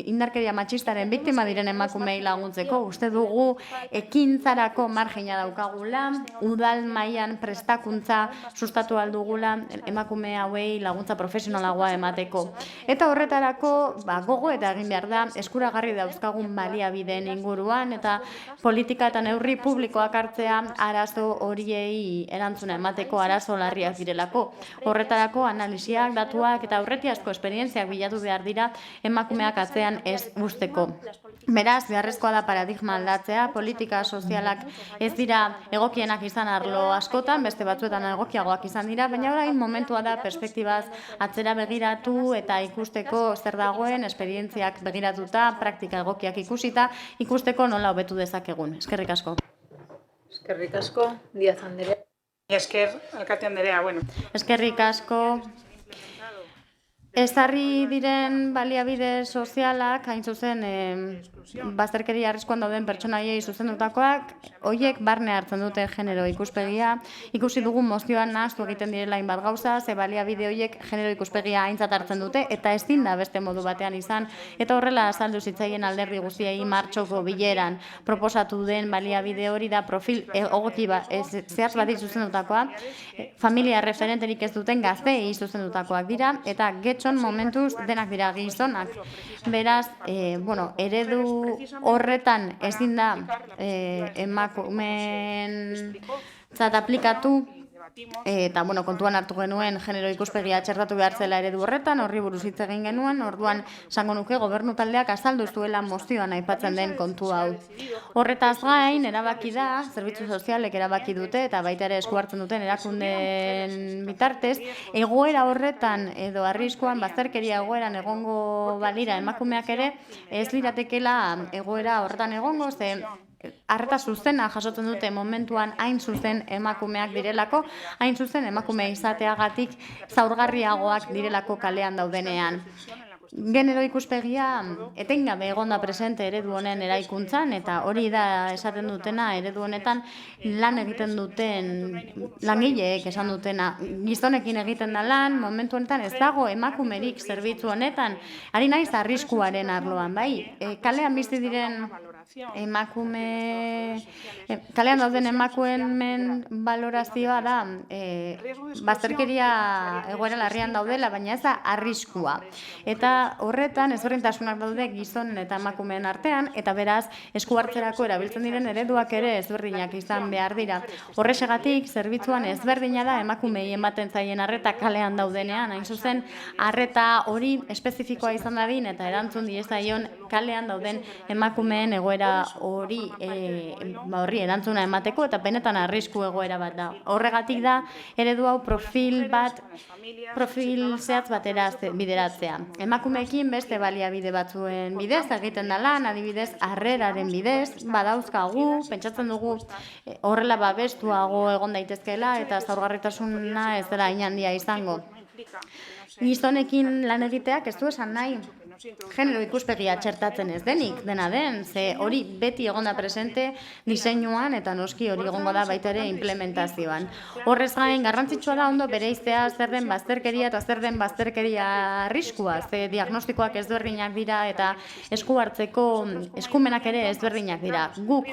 indarkeria matxistaren biktima diren emakumei laguntzeko. Uste dugu ekintzarako margina daukagula, udal mailan prestakuntza sustatu aldugula emakume hauei laguntza profesionalagoa emateko. Eta horretarako gogo eta egin behar da eskuragarri dauzkagun baliabideen inguruan eta politika eta neurri publikoak hartzea arazo horiei erantzuna emateko arazo larriak direlako. Horretarako analisiak, datuak eta aurretiazko esperientziak bilatu behar dira emakumeak atzean ez usteko. Beraz, beharrezkoa da paradigma aldatzea, politika sozialak ez dira egokienak izan arlo askotan, beste batzuetan egokiagoak izan dira, baina orain momentua da perspektibaz atzera begiratu eta ikusteko zer dagoen, esperientziak begiratuta, praktika egokiak ikusita, ikusteko nola hobetu dezakegun. Eskerrik asko. Eskerrik asko, Díaz Andrea. Esker, alkate Andrea, Eskerrik asko. Ezarri diren baliabide sozialak, hain zuzen, bazterkeria arriskuan dauden pertsonaiei zuzendutakoak, horiek barne hartzen dute genero ikuspegia. Ikusi dugu mozioan nahaztu egiten direla hainbat gauza, ze baliabide horiek genero ikuspegia aintzat hartzen dute, eta ezin da beste modu batean izan. Eta horrela azaldu zitzaien alderdi guztiei martxoko bileran proposatu den baliabide hori da profil egoki zehatz bati zuzendutakoa, familia referenterik ez duten gazteei zuzendutakoak dira, eta getxon momentuz denak dira gizonak. Beraz, eredu horretan ezin da emakumeen zat aplikatu eta kontuan hartu genuen genero ikuspegia txertatu behar zela eredu horretan, horri buruz hitz egin genuen, orduan esango nuke gobernu taldeak azaldu zuela mozioan aipatzen den kontu hau. Horretaz gain, erabaki da, zerbitzu sozialek erabaki dute eta baita ere esku hartzen duten erakundeen bitartez, egoera horretan edo arriskuan bazterkeria egoeran egongo balira emakumeak ere, ez liratekela egoera horretan egongo, ze arreta zuzena jasotzen dute momentuan hain zuzen emakumeak direlako, hain zuzen emakume izateagatik zaurgarriagoak direlako kalean daudenean. Genero ikuspegia etengabe egonda presente eredu honen eraikuntzan eta hori da esaten dutena eredu honetan lan egiten duten langileek esan dutena. Gizonekin egiten da lan, momentu honetan ez dago emakumerik zerbitzu honetan, ari naiz arriskuaren arloan, bai? Kalean bizi diren kalean dauden emakumeen balorazioa da bazterkeria egoera larrian daudela, baina ez da arriskua. Eta horretan ezberdintasunak daude gizon eta emakumeen artean, eta beraz esku hartzerako erabiltzen diren ereduak ere ezberdinak izan behar dira. Horrexegatik zerbitzuan ezberdina da emakumei ematen zaien arreta kalean daudenean, hain zuzen arreta hori espezifikoa izan dadin eta erantzun diezaion kalean dauden emakumeen egoera egoera horri erantzuna emateko eta benetan arrisku egoera bat da. Horregatik da eredu hau profil zehatz batera bideratzea. Emakumeekin beste baliabide batzuen bidez egiten da lan, adibidez harreraren bidez, badauzkagu, pentsatzen dugu horrela babestuago egon daitezkeela eta zaurgarritasuna ez dela hain handia izango. Gizonekin lan egiteak ez du esan nahi genero ikuspegia txertatzen ez denik, dena den, ze hori beti egon da presente diseinuan eta noski hori egongo da baita ere implementazioan. Horrez gain, garrantzitsua da ondo bereiztea zer den bazterkeria eta zer den bazterkeria arriskua, ze diagnostikoak ezberdinak dira eta esku hartzeko eskumenak ere ezberdinak dira. Guk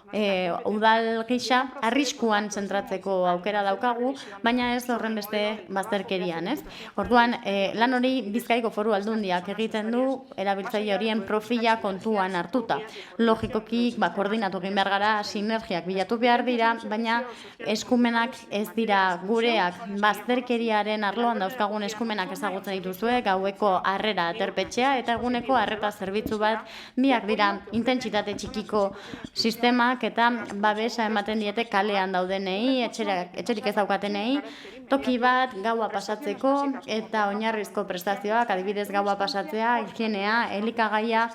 udal gisa arriskuan zentratzeko aukera daukagu, baina ez horren beste bazterkerian, ez? Orduan, lan hori Bizkaiko Foru Aldundiak egiten du erabiltzaile horien profila kontuan hartuta. Logikoki, koordinatu egin behar gara, sinergiak bilatu behar dira, baina eskumenak ez dira gureak, bazterkeriaren arloan dauzkagun eskumenak ezagutzen dituzue, gaueko harrera aterpetxea eta eguneko harreta zerbitzu bat, biak dira intentsitate txikiko sistemak eta babesa ematen diete kalean daudenei, etxerik ez daukatenei, toki bat gaua pasatzeko eta oinarrizko prestazioak, adibidez gaua pasatzea, higienea, elikagaia,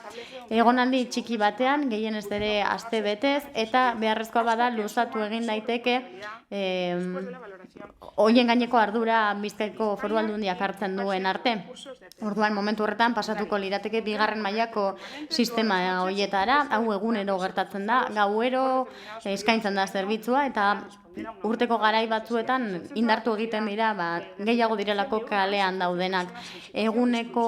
egonaldi txiki batean, gehienez ere aste betez, eta beharrezkoa bada luzatu egin daiteke horien gaineko ardura Bizkaiko Foru Aldundiak hartzen duen arte. Orduan, momentu horretan pasatuko lirateke bigarren mailako sistema horietara, hau egunero gertatzen da, gauero eskaintzen da zerbitzua eta urteko garai batzuetan indartu egiten dira, gehiago direlako kalean daudenak. Eguneko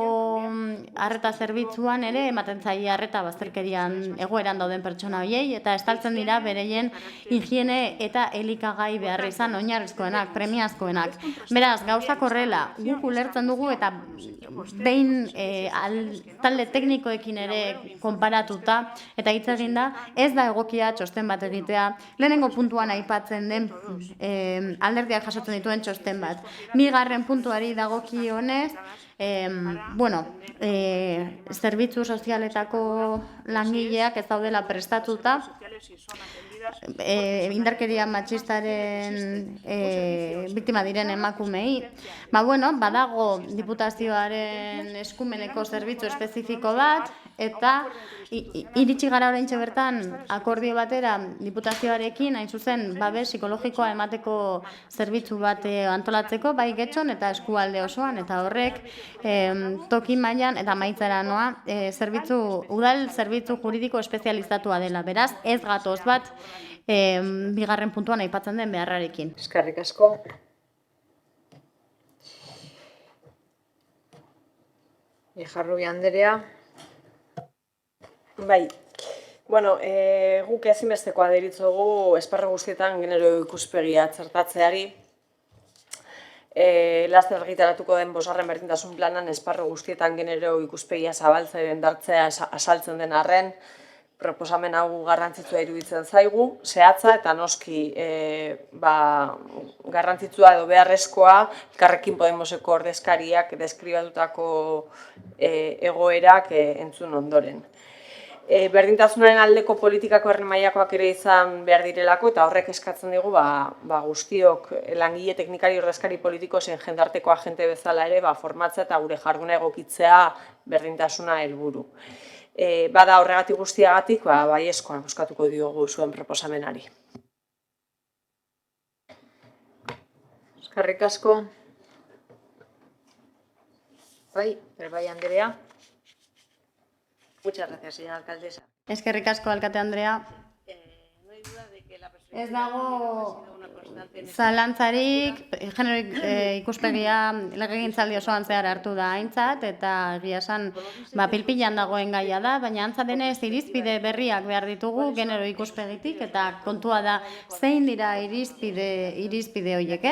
harreta zerbitzuan ere ematen zaie harreta bazterkerian egoeran dauden pertsona horiei eta estaltzen dira bereien higiene eta elikagai behar izan oinarrizkoenak, premiazkoenak. Beraz, gauzak horrela guk ulertzen dugu eta behin talde teknikoekin ere konparatuta eta hitz egin da, ez da egokia txosten bat egitea. Lehenengo puntuan aipatzen den alderdiak jasotzen dituen txosten bat. Bigarren puntuari dagokionez, zerbitzu sozialetako langileak ez daudela prestatuta, indarkeria matxistaren biktima diren emakumei. Badago diputazioaren eskumeneko zerbitzu espezifiko bat, eta iritsi gara oraintxe bertan akordio batera diputazioarekin, hain zuzen, babes psikologikoa emateko zerbitzu bat antolatzeko, bai Getxon eta eskualde osoan, eta horrek toki mailan eta maitzera noa, udal zerbitzu juridiko espezializatua dela. Beraz, ez gatoz bat bigarren puntuan aipatzen den beharrarekin. Eskerrik asko. Ijarrubi Anderea. Bai, guk ezinbestekoa deritzogu esparru guztietan genero ikuspegia txertatzeari. Laster argitaratuko den 5. berdintasun planan esparru guztietan genero ikuspegia zabaltzen dartzea asaltzen den arren, proposamen hau garrantzitsua iruditzen zaigu, zehatza eta noski garrantzitsua edo beharrezkoa Elkarrekin Podemoseko ordezkariak deskribatutako egoerak entzun ondoren. Berdintasunaren aldeko politikako herri mailakoak ere izan behar direlako eta horrek eskatzen digu guztiok langile teknikari ordezkari politiko zein jendarteko agente bezala ere formatzea eta gure jarduna egokitzea berdintasuna helburu. Bada horregatik guztiagatik baiezkoa bozkatuko diogu zuen proposamenari. Eskerrik asko. Bai, Anderea. Muchas gracias, señora alcaldesa. Eskerrik asko, alkate Andrea. Ez dago zalantzarik, genero ikuspegia legegintzaldi osoan zehar hartu da aintzat, eta egia esan pilpilan dagoen gaia da, baina antza denez irizpide berriak behar ditugu genero ikuspegitik, eta kontua da zein dira irizpide horiek.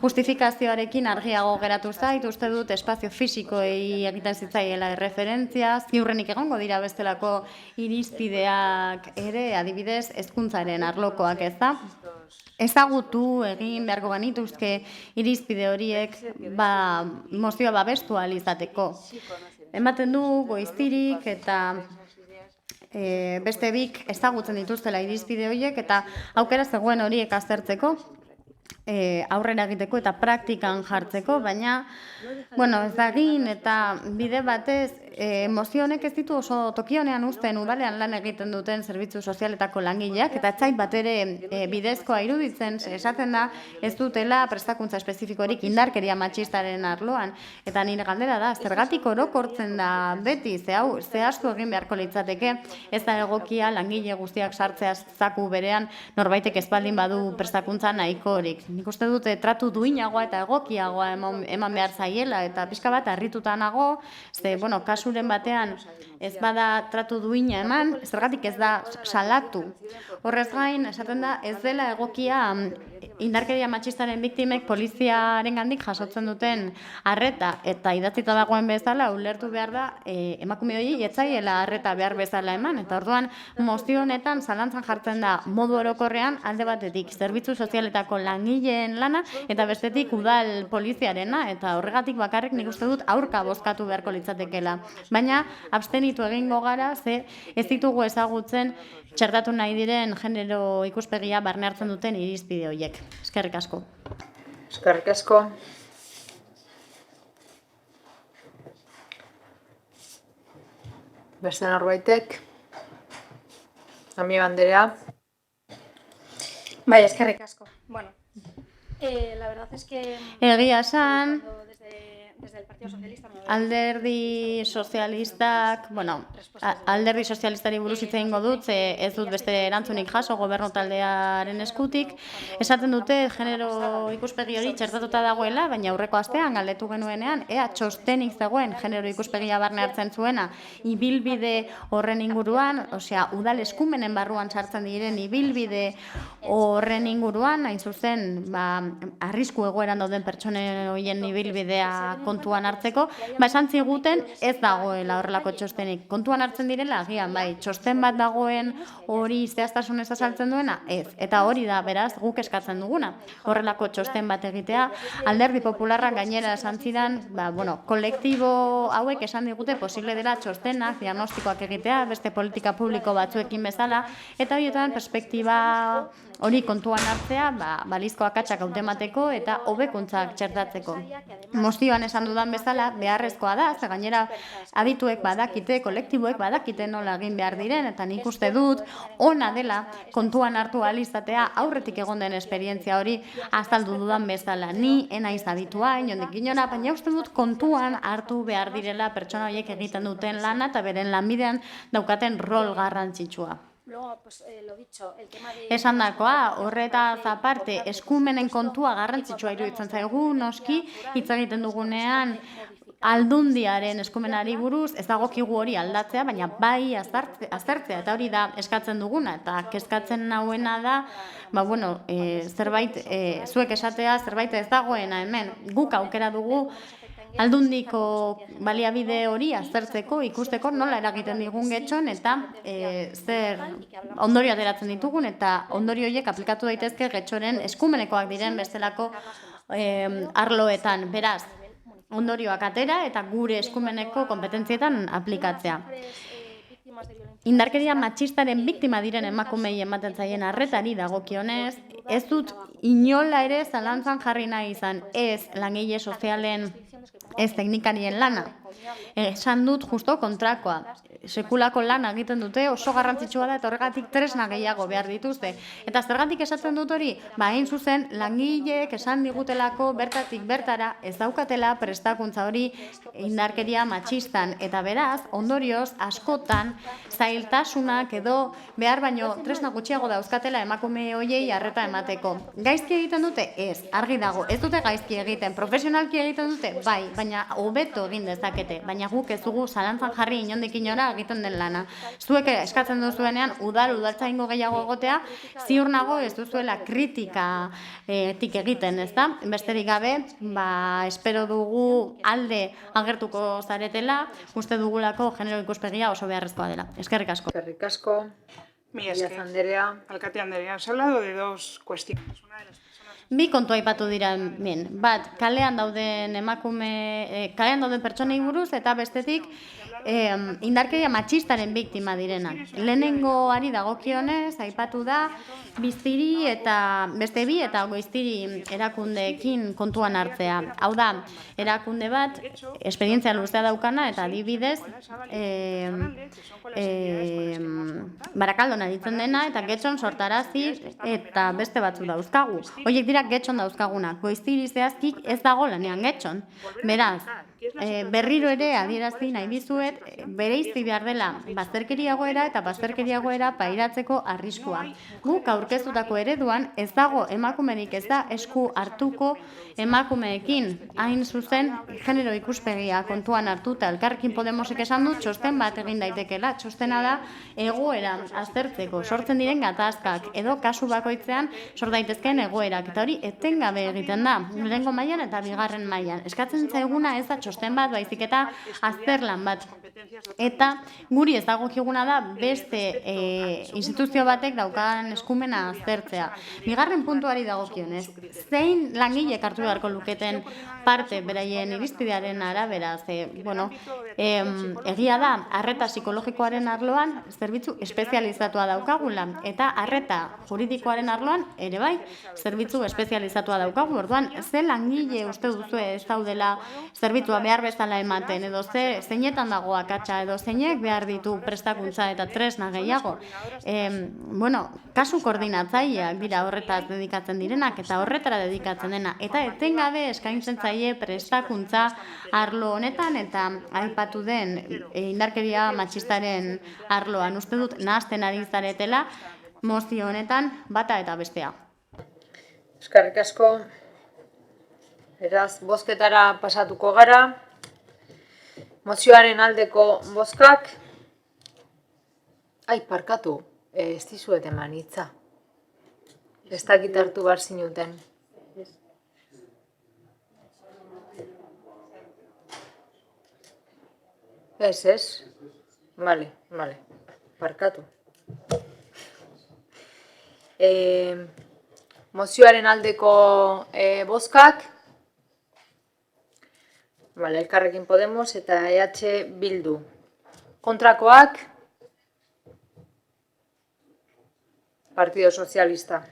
Justifikazioarekin argiago geratu zait, uste dut espazio fisikoei egiten zitzaiela erreferentzia, ziurrenik egongo dira bestelako irizpideak ere, adibidez, hezkuntzaren arlokoak ez da. Ezagutu egin beharko genituzke irizpide horiek mozioa babestu ahal izateko. Ematen du goiztirik eta beste bik ezagutzen dituztela irizpide horiek eta aukera zegoen horiek aztertzeko, aurrera egiteko eta praktikan jartzeko, baina, ez da egin eta bide batez, mozio honek ez ditu oso tokionean uzten udalean lan egiten duten zerbitzu sozialetako langileak, eta etzait bat ere bidezkoa iruditzen, esaten da ez dutela prestakuntza espezifikorik indarkeria matxistaren arloan, eta nire galdera da, zergatik orokortzen da beti, zehaztu egin beharko litzateke, ez da egokia langile guztiak sartzea zaku berean norbaitek ez baldin badu prestakuntza nahikorik. Nik uste dute tratu duinagoa eta egokiagoa eman behar zaiela, eta pixka bat harrituta nago, kasuren batean ez bada tratu duina eman, zergatik ez da salatu. Horrez gain, esaten da, ez dela egokia indarkeria matxistaren biktimek poliziarengandik jasotzen duten arreta eta idatzita dagoen bezala ulertu behar da emakume hori ez zaiela arreta behar bezala eman, eta orduan mozio honetan zalantzan jartzen da modu orokorrean alde batetik zerbitzu sozialetako langileen lana eta bestetik udal poliziarena, eta horregatik bakarrik nik uste dut aurka bozkatu beharko litzatekeela. Baina abstenitu egingo gara, ze ez ditugu ezagutzen txertatu nahi diren genero ikuspegia barne hartzen duten irizpide horiek. Eskerrik asko. Eskerrik asko. Beste norbaitek? Amiga Andrea. Bai, eskerrik asko. Bueno, la verdad es que... Egia esan, alderdi sozialistak, alderdi sozialistari buruz hitz egingo dut, ez dut beste erantzunik jaso gobernu taldearen eskutik. Esaten dute genero ikuspegi hori txertatuta dagoela, baina aurreko astean galdetu genuenean, ea txostenik zegoen genero ikuspegia barne hartzen zuena, ibilbide horren inguruan, osea, udal eskumenen barruan sartzen diren ibilbide horren inguruan, hain zuzen, arrisku egoeran dauden pertsonen horien ibilbidea kontuan hartzeko, esan ziguten ez dagoela horrelako txostenik. Kontuan hartzen direla, agian, txosten bat dagoen hori zehaztasunez azaltzen duena, ez. Eta hori da, beraz, guk eskatzen duguna. Horrelako txosten bat egitea, alderdi popularrak gainera esan zidan, kolektibo hauek esan digute posible dela txostenak, diagnostikoak egitea, beste politika publiko batzuekin bezala, eta horietan perspektiba hori kontuan hartzea, balizko akatsak hautemateko eta hobekuntzak txertatzeko. Mozioan esan dudan bezala, beharrezkoa da, ze gainera adituek badakite, kolektiboek badakite nola egin behar diren, eta nik uste dut, ona dela kontuan hartu ahal izatea aurretik egon den esperientzia hori azaldu dudan bezala. Ni enaiz aditua, inondik inora, baina uste dut kontuan hartu behar direla pertsona horiek egiten duten lana eta beren lanbidean daukaten rol garrantzitsua. Esan dakoa, horretaz aparte, eskumenen kontua garrantzitsua iruditzen zaigu, noski, hitz egiten dugunean, aldundiaren eskumenari buruz, ez dagokigu hori aldatzea, baina bai aztertzea, eta hori da eskatzen duguna, eta kezkatzen nauena da, zerbait, zuek esatea, zerbait ez dagoena hemen, guk aukera dugu, aldundiko baliabide hori aztertzeko, ikusteko nola eragiten digun getxon eta zer ondorio ateratzen ditugun eta ondorio horiek aplikatu daitezke getxoren eskumenekoak diren bestelako arloetan. Beraz, ondorioak atera eta gure eskumeneko konpetentzietan aplikatzea. Indarkeria matxistaren biktima diren emakumei ematen zaien arretari dagokionez, ez dut inola ere zalantzan jarri nahi izan, ez langile sozialen, ez teknikarien lana. Esan dut justo kontrakoa. Sekulako lan egiten dute, oso garrantzitsua da eta horregatik tresna gehiago behar dituzte. Eta zergatik esaten dut hori? Hain zuzen, langileek esan digutelako bertatik bertara ez daukatela prestakuntza hori indarkeria matxistan. Eta beraz, ondorioz, askotan, zailtasunak edo behar baino tresna gutxiago dauzkatela emakume hoiei arreta emateko. Gaizki egiten dute? Ez, argi dago. Ez dute gaizki egiten. Profesionalki egiten dute? Bai, baina hobeto egin dezakete. Baina guk ez dugu zalantzan jarri inondik inora egiten den lana. Zuek eskatzen duzuenean udaltzaingo gehiago egotea, ziur nago ez duzuela kritikatik egiten, ezta? Besterik gabe, espero dugu alde agertuko zaretela, uste dugulako genero ikuspegia oso beharrezkoa dela. Eskerrik asko. Eskerrik asko. Alkate Andrea, has hablado de dos cuestiones. Una de las Bi kontu aipatu dira, bat, kalean dauden pertsonei buruz eta bestetik indarkeria matxistaren biktima direnak. Lehenengoari dagokionez, aipatu da, biztiri eta beste bi eta goiztiri erakundeekin kontuan hartzea. Hau da, erakunde bat, esperientzia luzea daukana eta adibidez, Barakaldon aritzen dena eta Getxon Sortarazi eta beste batzu dauzkagu. Horiek dira Getxon dauzkagunak. Goiztiri zehazkik ez dago lanean Getxon. Beraz, berriro ere adierazi nahi dizuet, bereizti behar dela bazterkeria egoera eta bazterkeria egoera pairatzeko arriskua. Guk aurkeztutako ereduan ez dago emakumerik ez da esku hartuko emakumeekin, hain zuzen genero ikuspegia kontuan hartuta. Elkarrekin Podemosek esan du txosten bat egin daitekeela. Txostena da egoera aztertzeko sortzen diren gatazkak edo kasu bakoitzean sor daitezkeen egoerak. Eta hori etengabe egiten da, lehenengo mailan eta bigarren mailan. Eskatzen zaiguna ez da txosten bat, baizik eta azterlan bat. Eta guri ez dagokiguna da beste instituzio batek daukan eskumena aztertzea. Bigarren puntuari dagokionez, zein langilek hartu beharko luketen parte beraien irizpidearen arabera, egia da, arreta psikologikoaren arloan zerbitzu espezializatua daukagula, eta arreta juridikoaren arloan ere bai, zerbitzu espezializatua daukagu. Orduan, ze langile uste duzu ez daudela zerbitzua behar bezala ematen, edo zeinetan dago akatsa, edo zeinek behar ditu prestakuntza eta tresna gehiago. Kasu koordinatzaileak dira horretaz dedikatzen direnak, eta horretara dedikatzen dena, eta etengabe eskaintzen zaie prestakuntza arlo honetan, eta aipatu den indarkeria matxistaren arloan. Uste dut nahazten ari zaretela mozio honetan bata eta bestea. Eskerrik asko. Beraz, bozketara pasatuko gara. Mozioaren aldeko bozkak. Parkatu, ez dizuet eman hitza. Ez dakit hartu behar zinuten. Ez. Bale, parkatu. Mozioaren aldeko bozkak. Elkarrekin Podemos eta EH Bildu. Kontrakoak. Partido Sozialista.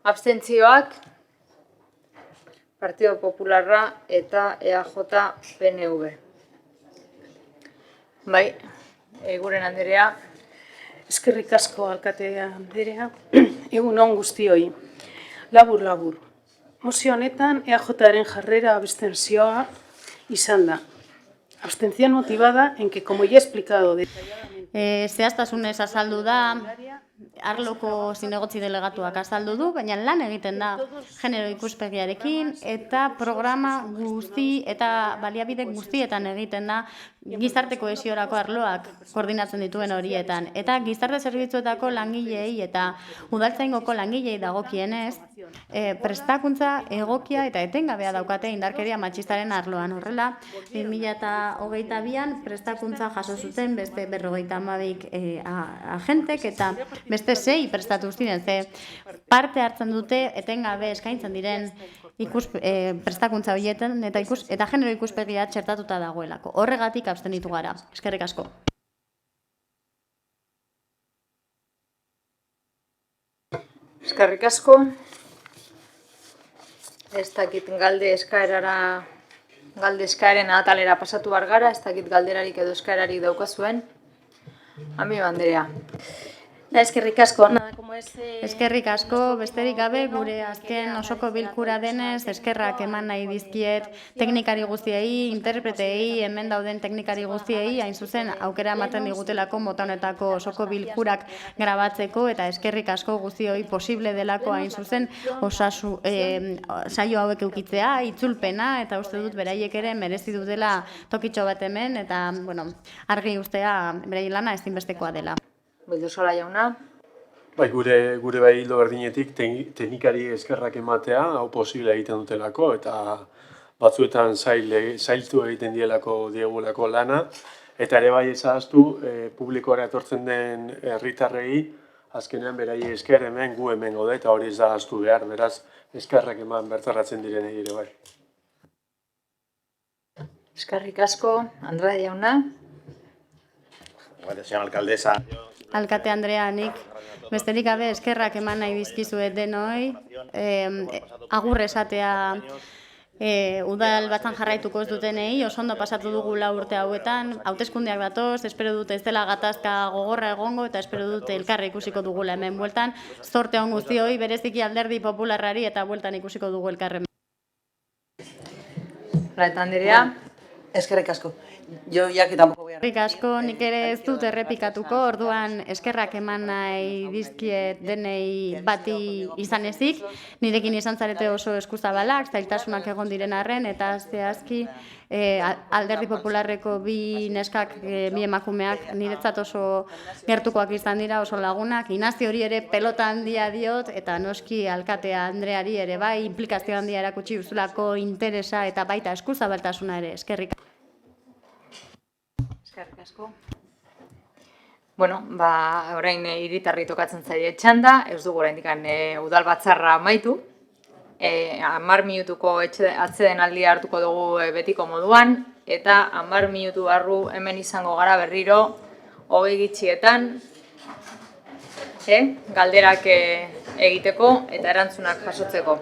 Abstentzioak. Partido Popularra eta EAJ PNV. Eguren Anderea. Eskerrik asko alkatea Anderea. Egun on guztioi. Labur. Mozio honetan EAJaren jarrera abstentzioa izan da. Abstención motivada en que, como ya he explicado detalladamente... Zehaztasunez azaldu da, arloko zinegotzi delegatuak azaldu du, baina lan egiten da genero ikuspegiarekin eta programa guzti eta baliabide guztietan egiten da gizarte kohesiorako arloak koordinatzen dituen horietan. Eta gizarte zerbitzuetako langileei eta udaltzaingoko langileei dagokienez, prestakuntza egokia eta etengabea daukate indarkeria matxistaren arloan. Horrela, 2022an prestakuntza jaso zuten beste 52 agentek eta beste 6 prestatu ziren, parte hartzen dute etengabe eskaintzen diren prestakuntza horietan eta genero ikuspegia txertatuta dagoelako. Horregatik abstenitu gara. Eskerrik asko. Eskerrik asko. Ez dakit galde eskaeren atalera pasatu behar gara, ez dakit galderarik edo eskaerarik daukazuen. Ami Anderea. Eskerrik asko. Eskerrik asko, besterik gabe gure azken osoko bilkura denez, eskerrak eman nahi dizkiet teknikari guztiei, interpretei, hemen dauden teknikari guztiei, hain zuzen aukera ematen digutelako mota honetako osoko bilkurak grabatzeko, eta eskerrik asko guztioi posible delako hain zuzen saio hauek eukitzea, itzulpena, eta uste dut beraiek ere merezi dutela tokitxo bat hemen, eta argi ustea beraien lana ezinbestekoa dela. Bildusola jauna. Gure bai hildo berdinetik teknikari eskerrak ematea, hau posible egiten dutelako, eta batzuetan zailtu egiten diegulako lana, eta ere bai ezaztu publikoara etortzen den herritarrei, azkenean berai esker hemen gu hemen gaude, eta hori ez da ahaztu behar, beraz eskerrak eman bertarratzen direnei ere bai. Eskerrik asko, Andrea jauna. Gracias, señora alcaldesa. Alkate Andrea, nik besterik gabe eskerrak eman nahi dizkizuet denoi, agur esatea udal batzan jarraituko ez dutenei, oso ondo pasatu dugu 4 urte hauetan, hauteskundeak datoz, espero dut ez dela gatazka gogorra egongo eta espero dut elkarra ikusiko dugula hemen bueltan, zorte on guztioi, bereziki Alderdi Popularrari eta bueltan ikusiko dugu elkarren. Raeta Andrea. Eskerrik asko. Yo ya que tampoco voy a... Eskerrik asko, nik ere ez dut errepikatuko, orduan eskerrak eman nahi dizkiet denei bati izan ezik, nirekin izan zarete oso eskuzabalak, zailtasunak egon diren arren, eta zehazki Alderdi Popularreko bi neskak, bi emakumeak niretzat oso gertukoak izan dira, oso lagunak, Inazio hori ere pelota handia diot, eta noski Alkatea Andreari ere bai, implikazio handia erakutsi duzulako interesa eta baita eskuzabaltasuna ere, eskerrik. Eskerrik asko. Bueno, orain hiritarri tokatzen zaie txanda, ez dugu oraindik udal batzarra amaitu. 10 minutuko atseden aldia hartuko dugu betiko moduan, eta 10 minutu barru hemen izango gara berriro, 20 gitxietan, galderak egiteko eta erantzunak jasotzeko.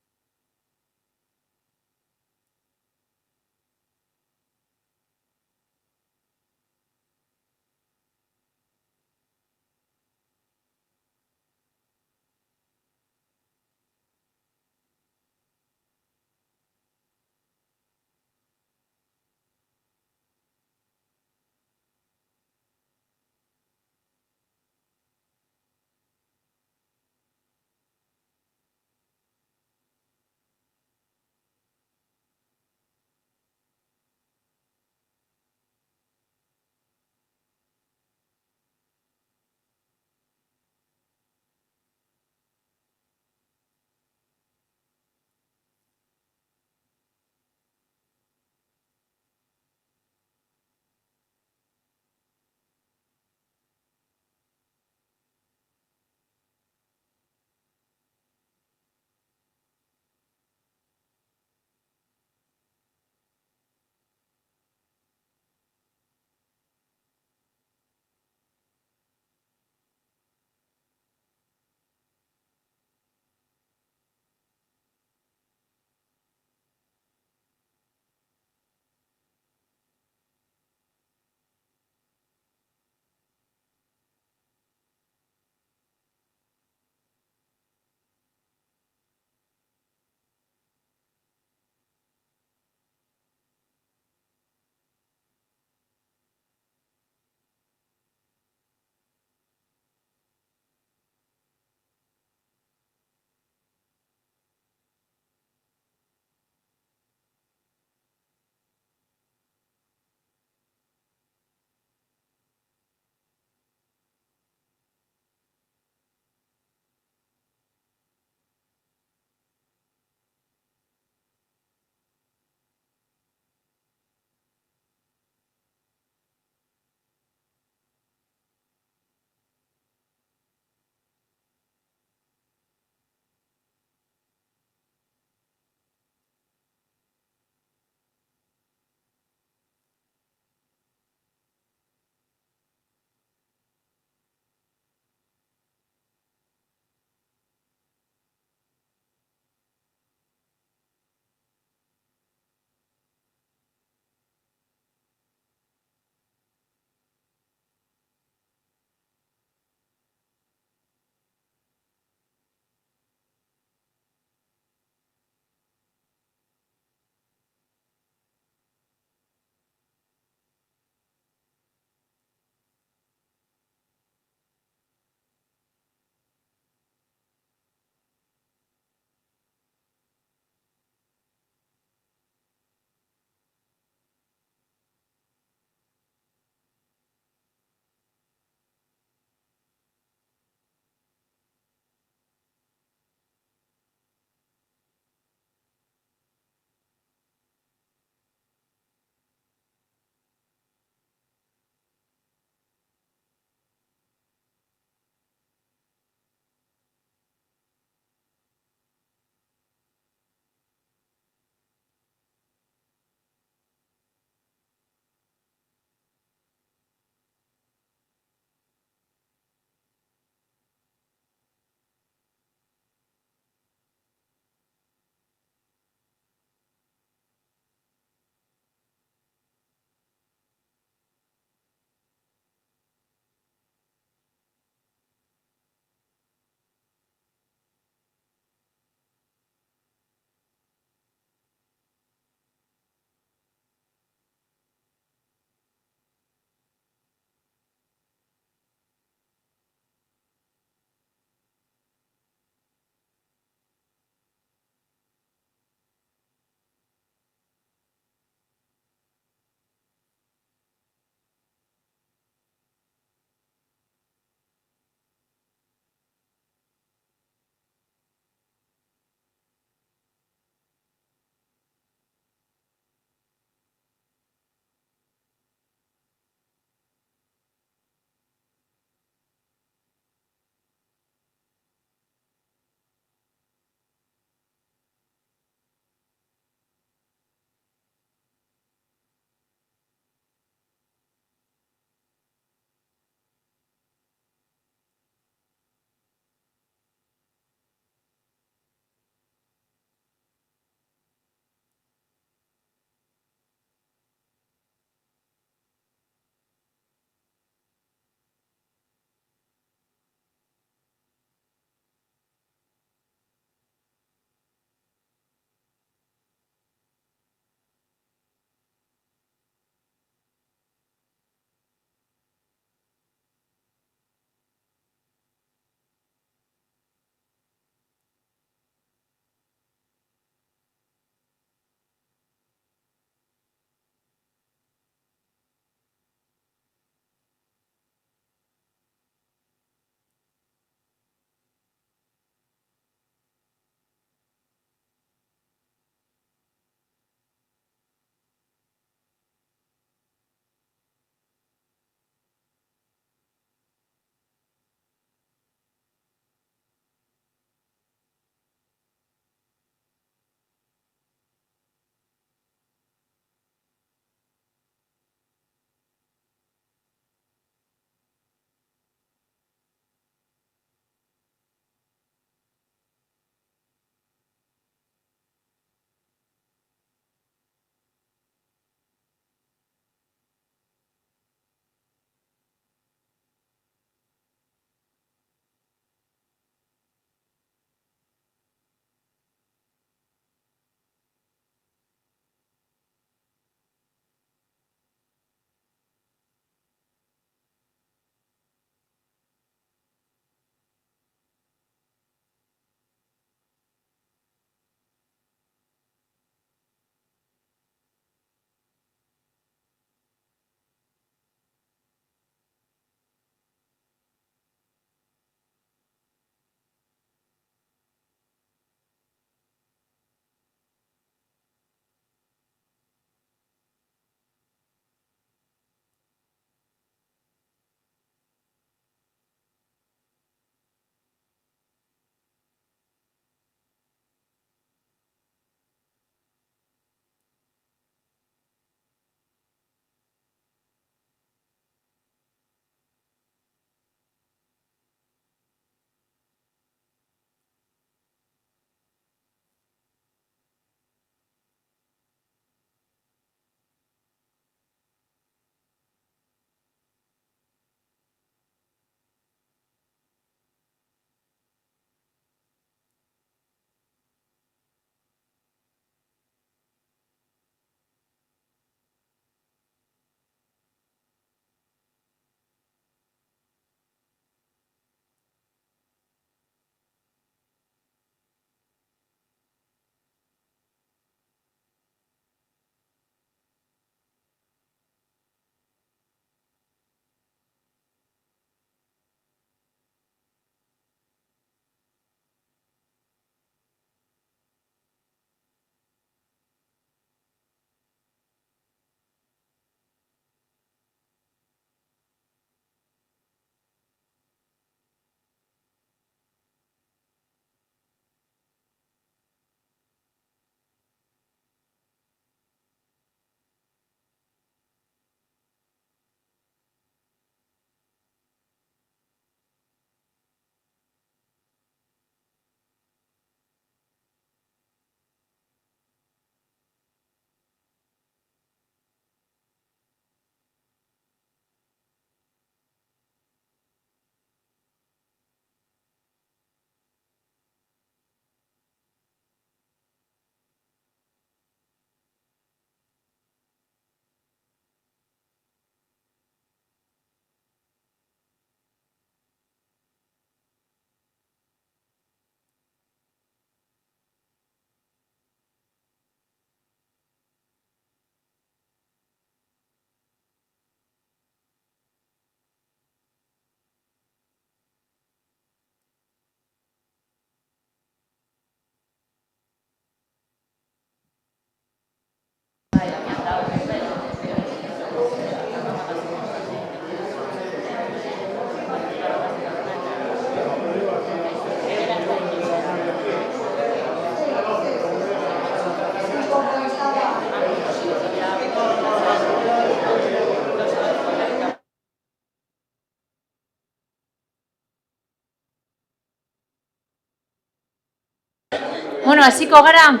Bueno, hasiko gara.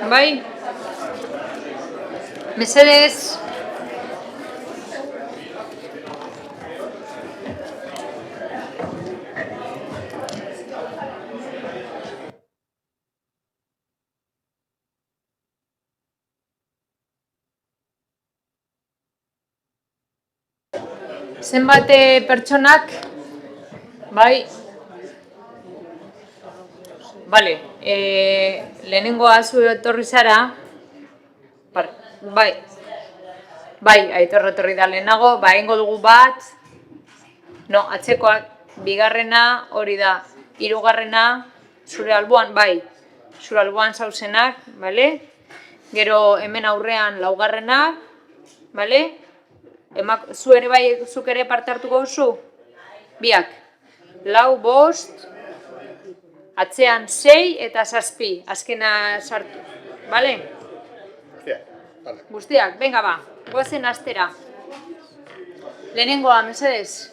Bai. Mesedez. Zenbat pertsonak, bai, bale, lehenengoa zu etorri zara, bai, Aitor etorri da lehenago, egingo dugu bat, no, atzekoak, bigarrena, hori da, hirugarrena, zure alboan, bai, zure alboan zauzenak, bale, gero hemen aurrean laugarrena, bale, zu ere bai, zuk ere parte hartuko duzu? Biak. 4, 5, atzean 6 eta 7, azkena sartu. Bale? Guztiak, venga ba, goazen astera. Lehenengoa, mesedez.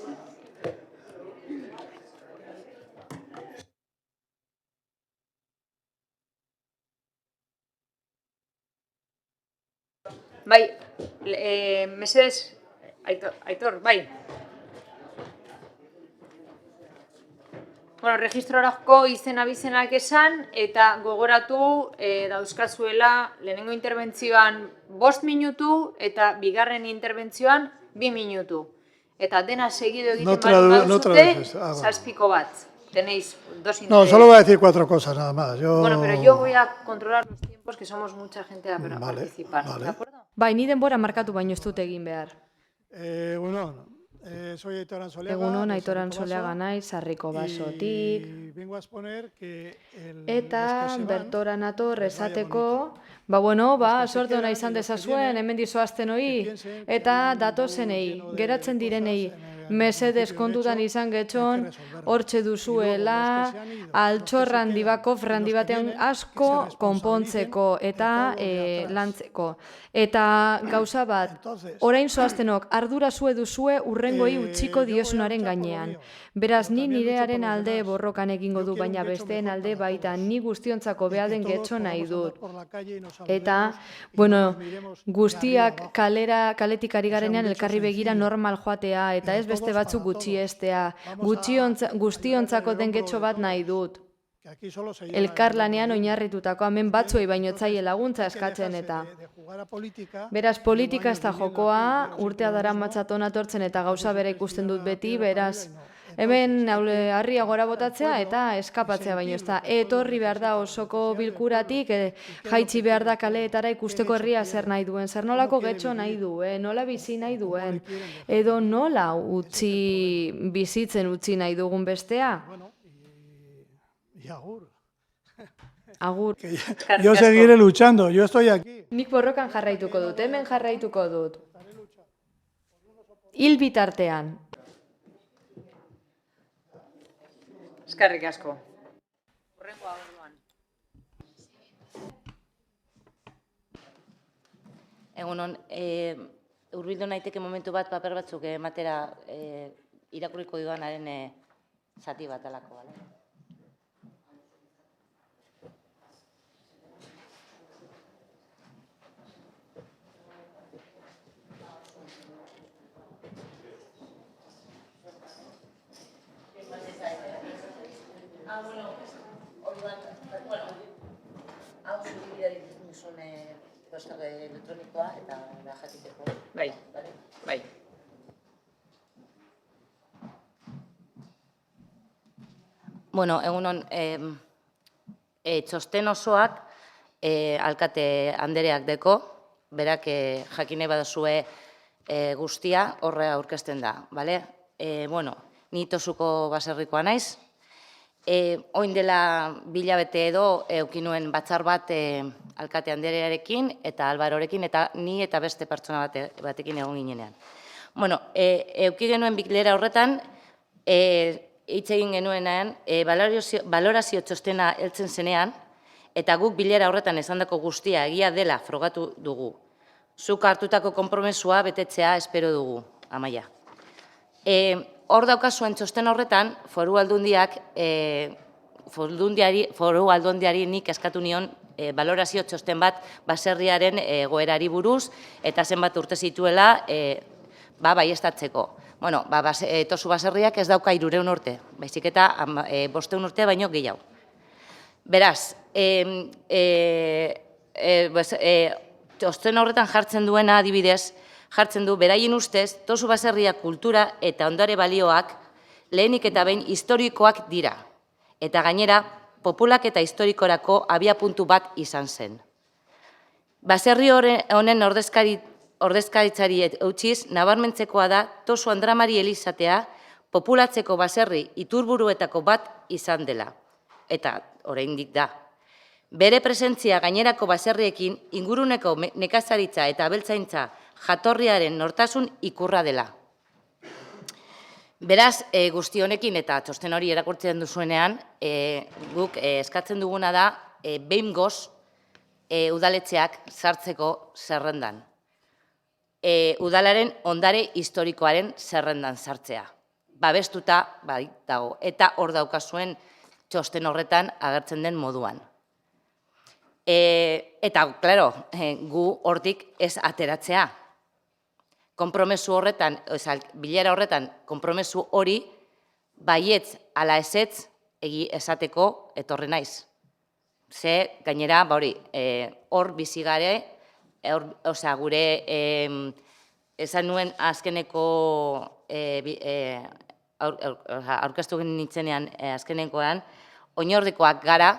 Bai, mesedez, Aitor, bai. Bueno, registrorako izen abizenak esan eta gogoratu dauzkazuela lehenengo interbentzioan 5 minutu eta bigarren interbentzioan 2 minutu. Eta dena seguido egiten baduzute, 7 bat. Tenéis 2 intervenciones. No, solo voy a decir 4 cosas nada más. Bueno, pero yo voy a controlar los tiempos, que somos mucha gente a participar. ¿De acuerdo? Bai, ni denbora markatu baino ez dut egin behar. Soy Aitor Ansoleaga. Egunon, Aitor Ansoleaga naiz, Sarriko Basotik. Eta bertora nator esateko, sorte ona izan dezazuen, hemen dizoazten hoi, eta datozenei, geratzen direnei, mesedez kontutan izan getxon, hortxe duzuela, altxor handi bako, frandi batean asko konpontzeko eta lantzeko. Eta gauza bat, orain zoaztenok, ardura zue duzue urrengoi utziko diosunaren gainean. Beraz, ni nirearen alde borrokan egingo du, baina besteen alde baita, ni guztiontzako behaden getxo nahi dut. Eta, guztiak kaletik ari garenean elkarri begira normal joatea, eta ez beste batzuk gutxiestea. Guztiontzako den getxo bat nahi dut. Elkarlanean oinarritutako, hemen batzuei baino etzaile laguntza eskatzen eta. Beraz, politika ez da jokoa, urtea dara matzaton atortzen eta gauza bera ikusten dut beti, beraz, hemen harria gora botatzea eta eskapatzea baino ez da. Etorri behar da osoko bilkuratik, jaitsi behar da kaleetara ikusteko herria zer nahi duen, zer nolako getxo nahi duen, nola bizi nahi duen, edo nola bizitzen utzi nahi dugun bestea. Agur. Yo seguiré luchando, yo estoy aquí. Nik borrokan jarraituko dut, hemen jarraituko dut. Hil bitartean. Eskerrik asko. Horrengoa orduan. Egunon, hurbildu naiteke momentu bat paper batzuk ematera irakurriko duanaren zati bat alako, bale? Hau zubidari duzun postare elektronikoa eta jakiteko. Bai. Bueno, egunon, txosten osoak alkate andereak deko, berak jakine badazue guztia horre aurkezten da, bale? Bueno, ni Tosuko baserrikoa naiz. Oin dela bilabete edo eukinuen batzar bat alkate anderearekin eta albarorekin eta ni eta beste pertsona batekin egon ginenean. Bueno, euki genuen bilera horretan, hitz egin genuenean, balorazio txostena heltzen zenean, eta guk bilera horretan esandako guztia egia dela frogatu dugu. Zuk hartutako konpromesua betetzea espero dugu, Amaia. Hor daukazuen txosten horretan, Foru Aldundiak foru aldundiari nik eskatu nion balorazio txosten bat baserriaren egoerari buruz eta zenbat urte zituela baieztatzeko. Bueno, Tosu baserriak ez dauka 300 urte, baizik eta 500 urte baino gehiago. Beraz, txosten horretan jartzen duena adibidez, jartzen du, beraien ustez, Tosu baserria kultura eta ondare balioak lehenik eta behin historikoak dira. Eta gainera, populak eta historikorako abiapuntu bat izan zen. Baserri honen ordezkaritzari eutxiz, nabarmentzekoa da Tosu Andramari elizatea populatzeko baserri iturburuetako bat izan dela. Eta oraindik da. Bere presentzia gainerako baserriekin inguruneko nekazaritza eta abeltzaintza jatorriaren nortasun ikurra dela. Beraz, guzti honekin eta txosten hori erakurtzen duzuenean, guk eskatzen duguna da behingoz udaletxeak sartzeko zerrendan. Udalaren ondare historikoaren zerrendan sartzea. Babestuta dago eta hor daukazuen txosten horretan agertzen den moduan. Eta, klaro, gu hortik ez ateratzea. Konpromesu horretan, bilera horretan, konpromesu hori, baietz ala ezetz esateko etorri naiz. Ze, gainera, hor bizigare, gure, esan nuen azkeneko, aurkeztu nintzenean azkenekoan, oinordekoak gara,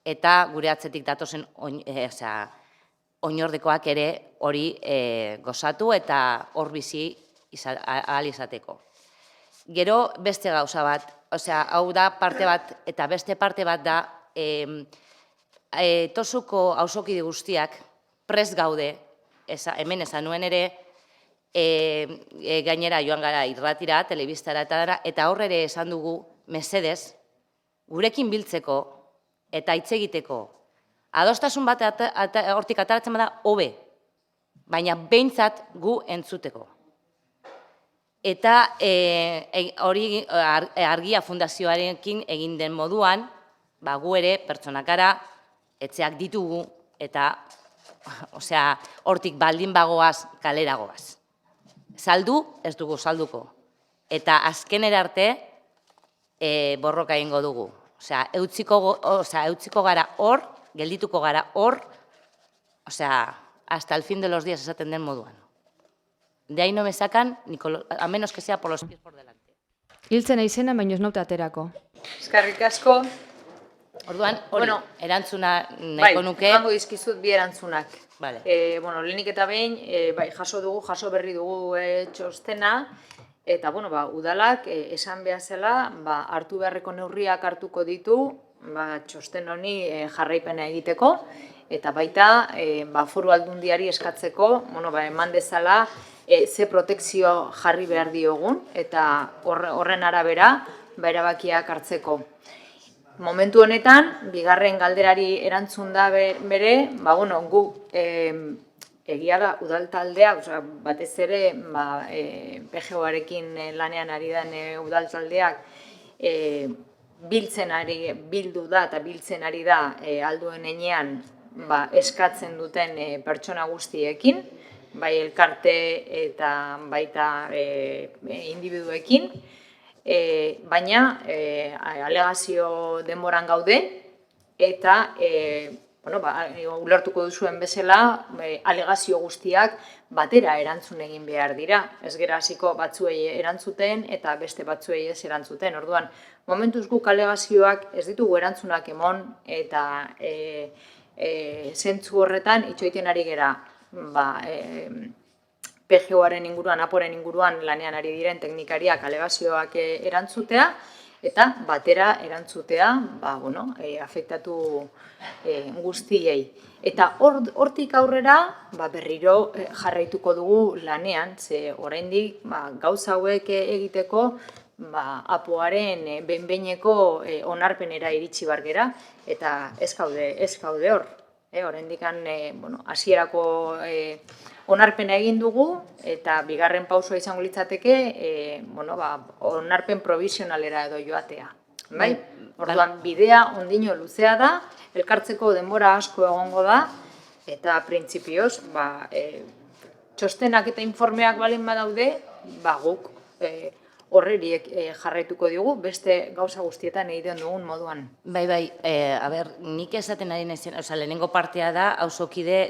eta gure atzetik datozen oinordekoak ere hori gozatu eta hor bizi ahal izateko. Gero beste gauza bat, hau da parte bat eta beste parte bat da Tosuko auzokide guztiak prest gaude, hemen esan nuen ere, gainera joan gara irratira, telebistara eta hor ere esan dugu mesedez, gurekin biltzeko eta hitz egiteko. Adostasun bat hortik ataratzen bada hobe, baina behintzat gu entzuteko. Eta hori Argia Fundazioarekin egin den moduan, gu ere pertsonak gara, etxeak ditugu, eta hortik baldin bagoaz, kalera goaz. Saldu, ez dugu salduko. Eta azkenera arte, borroka egingo dugu. Eutziko gara hor, geldituko gara hor, hasta el fin de los días esaten den moduan. De ahí no me sacan, a menos que sea por los pies por delante. Hiltzen izena, baino ez naute aterako. Eskerrik asko. Orduan, erantzuna nahiko nuke. Bai, dizkizut bi erantzunak. Lehenik eta behin, jaso berri dugu txostena, eta, udalak esan behar zela, hartu beharreko neurriak hartuko ditu, txosten honi jarraipena egiteko, eta baita, foru aldundiari eskatzeko, eman dezala, ze protekzio jarri behar diogun, eta horren arabera, erabakiak hartzeko. Momentu honetan, bigarren galderari erantzun da bere, gu egia da udal taldea, batez ere PGOarekin lanean ari den udal taldeak bildu da eta biltzen ari da alduen enean eskatzen duten pertsona guztiekin, bai elkarte eta baita individuekin, baina alegazio denboran gaude eta ulertuko duzuen bezala alegazio guztiak batera erantzun egin behar dira. Ez gera hasiko batzuei erantzuten eta beste batzuei ez erantzuten. Orduan, momentuz guk alegazioak ez ditugu erantzunak emon eta zentzu horretan itxoiten ari gera PGOaren inguruan, aporen inguruan lanean ari diren teknikariak alegazioak erantzutea eta batera erantzutea afektatu guztiei. Eta hortik aurrera berriro jarraituko dugu lanean, ze oraindik gauza hauek egiteko apoaren behin-behineko onarpenera iritsi bar gera eta ez gaude hor. Oraindik hasierako onarpena egin dugu eta bigarren pausua izango litzateke onarpen provisionalera edo joatea. Bai, orduan bidea ondino luzea da, elkartzeko denbora asko egongo da, eta printzipioz, txostenak eta informeak balin badaude, guk horreriek jarraituko diogu, beste gauza guztietan egiten dugun moduan. Bai, nik esaten ari naizen, lehenengo partea da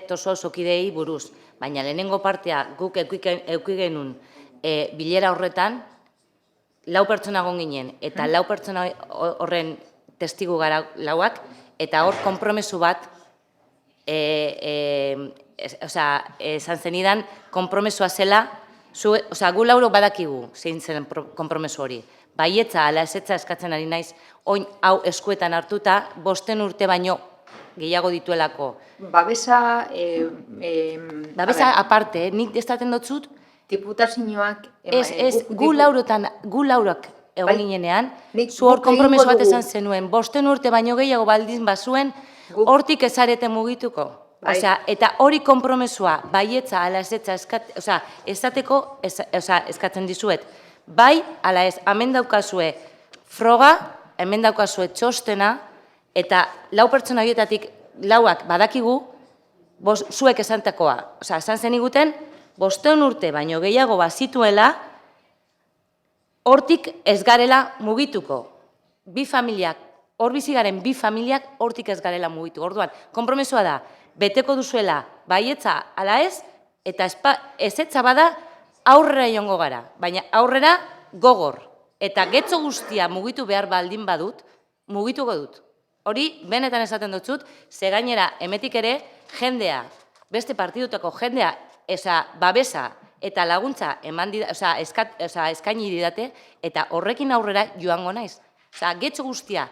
toso auzokidei buruz, baina lehenengo partea guk eduki genuen bilera horretan, 4 pertsona egon ginen, eta 4 pertsona horren testigu gara 4ak, eta hor konpromesu bat, esan zenidan, konpromesua zela, gu 4 badakigu zein zen konpromesu hori. Baietza ala ezetza eskatzen ari naiz, oin hau eskuetan hartuta, 5 urte baino gehiago dituelako. Babesa... Babesa aparte, nik estaten dotzut, Diputazioak... gu 4ak egon ginenean, zu hor konpromesu bat esan zenuen, 5 urte baino gehiago baldin bazuen, hortik ezarete mugituko. Eta hori konpromesua, baietza ala ezetza esateko eskatzen dizuet. Bai, ala ez, hemen daukazue froga, hemen daukazue txostena, eta 4 pertsona horietatik 4ak badakigu, zuek esantakoa. Esan zeniguten, 5 urte baino gehiago bazituela, hortik ez garela mugituko. Bi familiak, hor bizigaren bi familiak hortik ez garela mugitu. Orduan, konpromesua da, beteko duzuela baietza ala ez, eta ezetza bada aurrera joango gara. Baina aurrera gogor. Eta getxo guztia mugitu behar baldin badut, mugituko dut. Hori, benetan esaten dutzut, ze gainera emetik ere jendea, beste partidutako jendea, babesa eta laguntza eskaini didate, eta horrekin aurrera joango naiz. Getxo guztia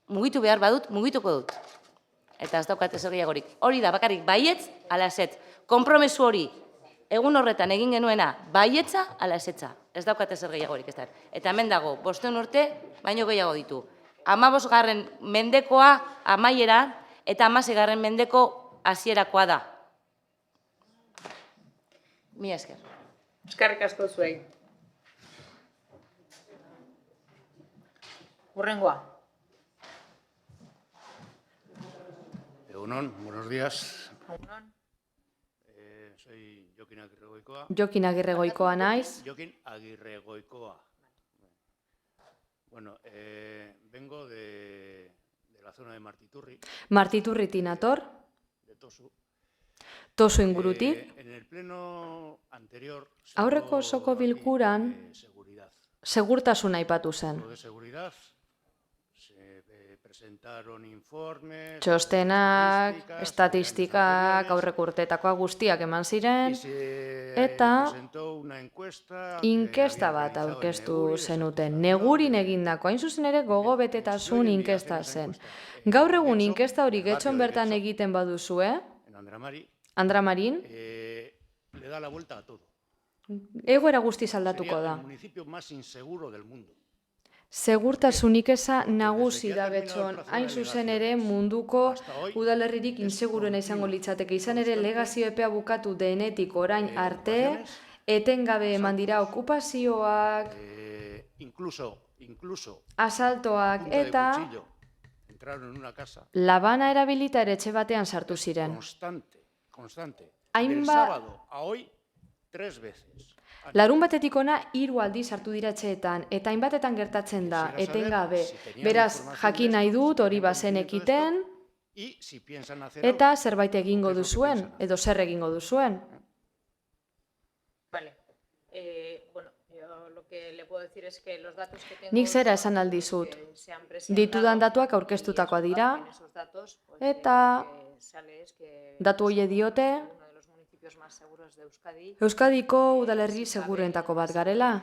mugitu behar badut, mugituko dut. Eta ez daukat ezer gehiagorik. Hori da, bakarrik baietz, ala ezetz. Konpromesu hori, egun horretan egin genuena, baietza, ala ezetza. Ez daukat ezer gehiagorik, ez da. Eta hemen dago, 5 urte, baino gehiago ditu. 15. mendekoa amaiera, eta 16. mendeko hasierakoa da. Mila esker. Eskerrik asko zuei. Hurrengoa. Egunon, buenos días. Soy Jokin Agirregoikoa. Jokin Agirregoikoa naiz. Jokin Agirregoikoa. Bueno, vengo de la zona de Martiturri. Martiturritik nator. De Tosu. Tosu ingurutik. En el pleno anterior... Aurreko osoko bilkuran segurtasuna aipatu zen. Txostenak, estatistikak, aurreko urteetakoa guztiak eman ziren, eta inkesta bat aurkeztu zenuten. Negurin egindako, hain zuzen ere gogo betetasun inkesta zen. Gaur egun inkesta hori getxon bertan egiten baduzue, Andra Marin, egoera guztiz aldatuko da. Segurtasunik eza nagusi da getxon, hain zuzen ere munduko udalerririk inseguruena izango litzateke. Izan ere legazio epea bukatu denetik orain arte, etengabe eman dira okupazioak, asaltoak eta labana erabilita ere etxe batean sartu ziren. Larun batetik ona 3 aldiz sartu dira etxeetan, eta hainbatetan gertatzen da, etengabe. Beraz, jakin nahi dut hori bazen ekiten, eta zerbait egingo duzuen, edo zer egingo duzuen. Nik zera esan aldizut. Ditudan datuak aurkeztutakoa dira, eta datu hori diote, Euskadiko udalerri seguruentako bat garela,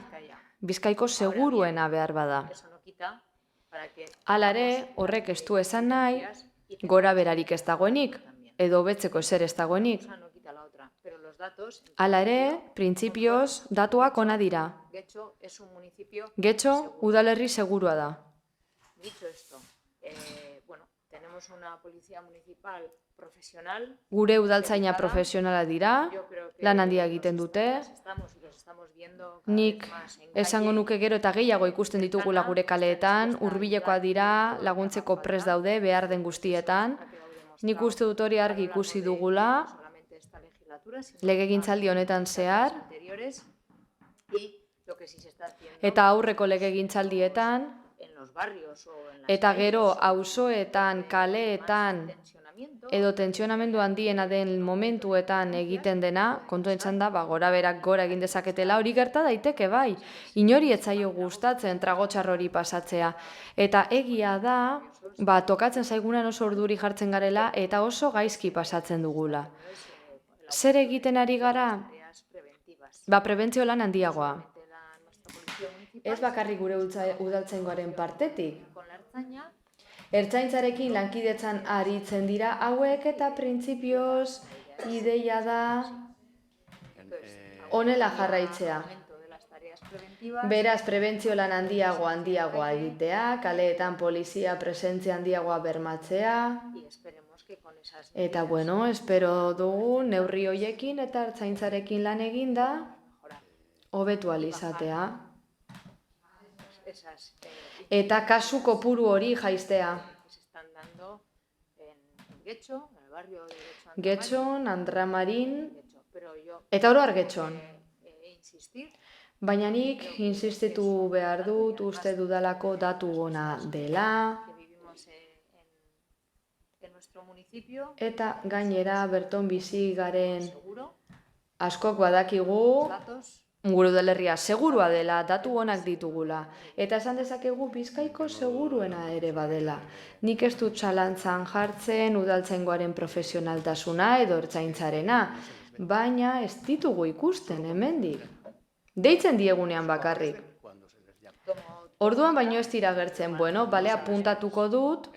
Bizkaiko seguruena behar bada. Hala ere, horrek ez du esan nahi, gora berarik ez dagoenik, edo hobetzeko ezer ez dagoenik. Hala ere, printzipioz, datuak ona dira. Getxo udalerri segurua da. tenemos una policía municipal profesional. Gure udaltzaina profesionala dira, lan handia egiten dute. Nik esango nuke gero eta gehiago ikusten ditugula gure kaleetan, hurbilekoak dira, laguntzeko prest daude, behar den guztietan. Nik uste dut hori argi ikusi dugula, legegintzaldi honetan zehar, eta aurreko legegintzaldietan, eta gero auzoetan, kaleetan, edo tentsionamendu handiena den momentuetan egiten dena, kontuen txanda, gora berak gora egin dezaketela, hori gerta daiteke bai. Inori etzaio gustatzen tragotxar hori pasatzea. Eta egia da, tokatzen zaigunan oso orduri jartzen garela, eta oso gaizki pasatzen dugula. Zer egiten ari gara? Prebentzio lan handiagoa. Ez bakarrik gure udaltzaingoaren partetik. Ertzaintzarekin lankidetzan aritzen dira hauek eta printzipioz ideia da honela jarraitzea. Beraz, prebentzio lan handiagoa egitea, kaleetan polizia presentzia handiagoa bermatzea. Eta bueno, espero dugu neurri hoiekin eta ertzaintzarekin lan eginda hobetu alizatea. Eta kasu kopuru hori jaistea. Getxon, Andramarin, eta oro Getxon. Baina nik insistitu behar dut, uste dudalako datu ona dela. Eta gainera berton bizi garen askok badakigu, gure udalerria segurua dela, datu onak ditugula. Eta esan dezakegu Bizkaiko seguruena ere badela. Nik ez dut zalantzan jartzen udaltzaingoaren profesionaltasuna edo ertzaintzarena, baina ez ditugu ikusten hemendik. Deitzen diegunean bakarrik. Orduan baino ez dira gertzen, bale, apuntatuko dut,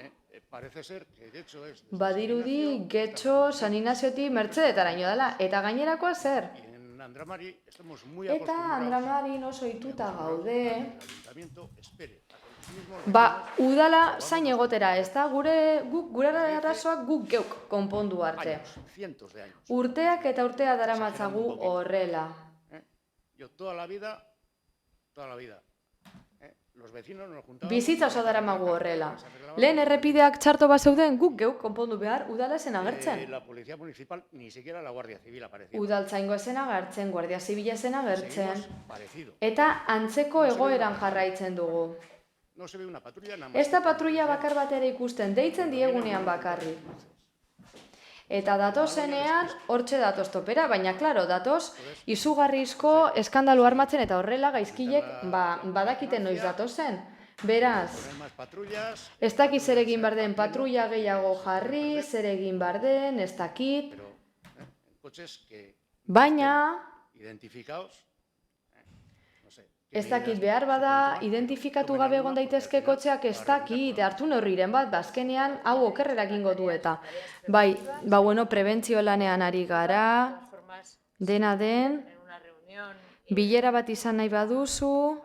badirudi Getxo, San Inazioti, Mertzedetaraino dela, eta gainerakoa zer? Eta Andramarin oso ohituta gaude. Udala zain egotera, ez da? Gure arazoak guk geuk konpondu arte. Urteak eta urtea daramatzagu horrela. Bizitza oso daramagu horrela. Lehen errepideak txarto bat zeuden guk geuk konpondu behar udala esen agertzen. Udaltzaingo esen agertzen, Guardia Zibila esen agertzen. Eta antzeko egoeran jarraitzen dugu. Ez da patrulla bakar bat ere ikusten, deitzen diegunean bakarri. Eta datozenean, hortxe datoz topera, baina, klaro, datoz, izugarrizko eskandalu armatzen eta horrela gaizkilek badakiten noiz datozen. Beraz, ez dakit zer egin behar den, patrulla gehiago jarri, zer egin behar den, ez dakit. Baina, ez dakit behar bada, identifikatu gabe egon daitezke kotxeak ez dakit, hartu neurriren bat, azkenean hau okerrera egingo du eta. Prebentzio lanean ari gara, dena den, bilera bat izan nahi baduzu,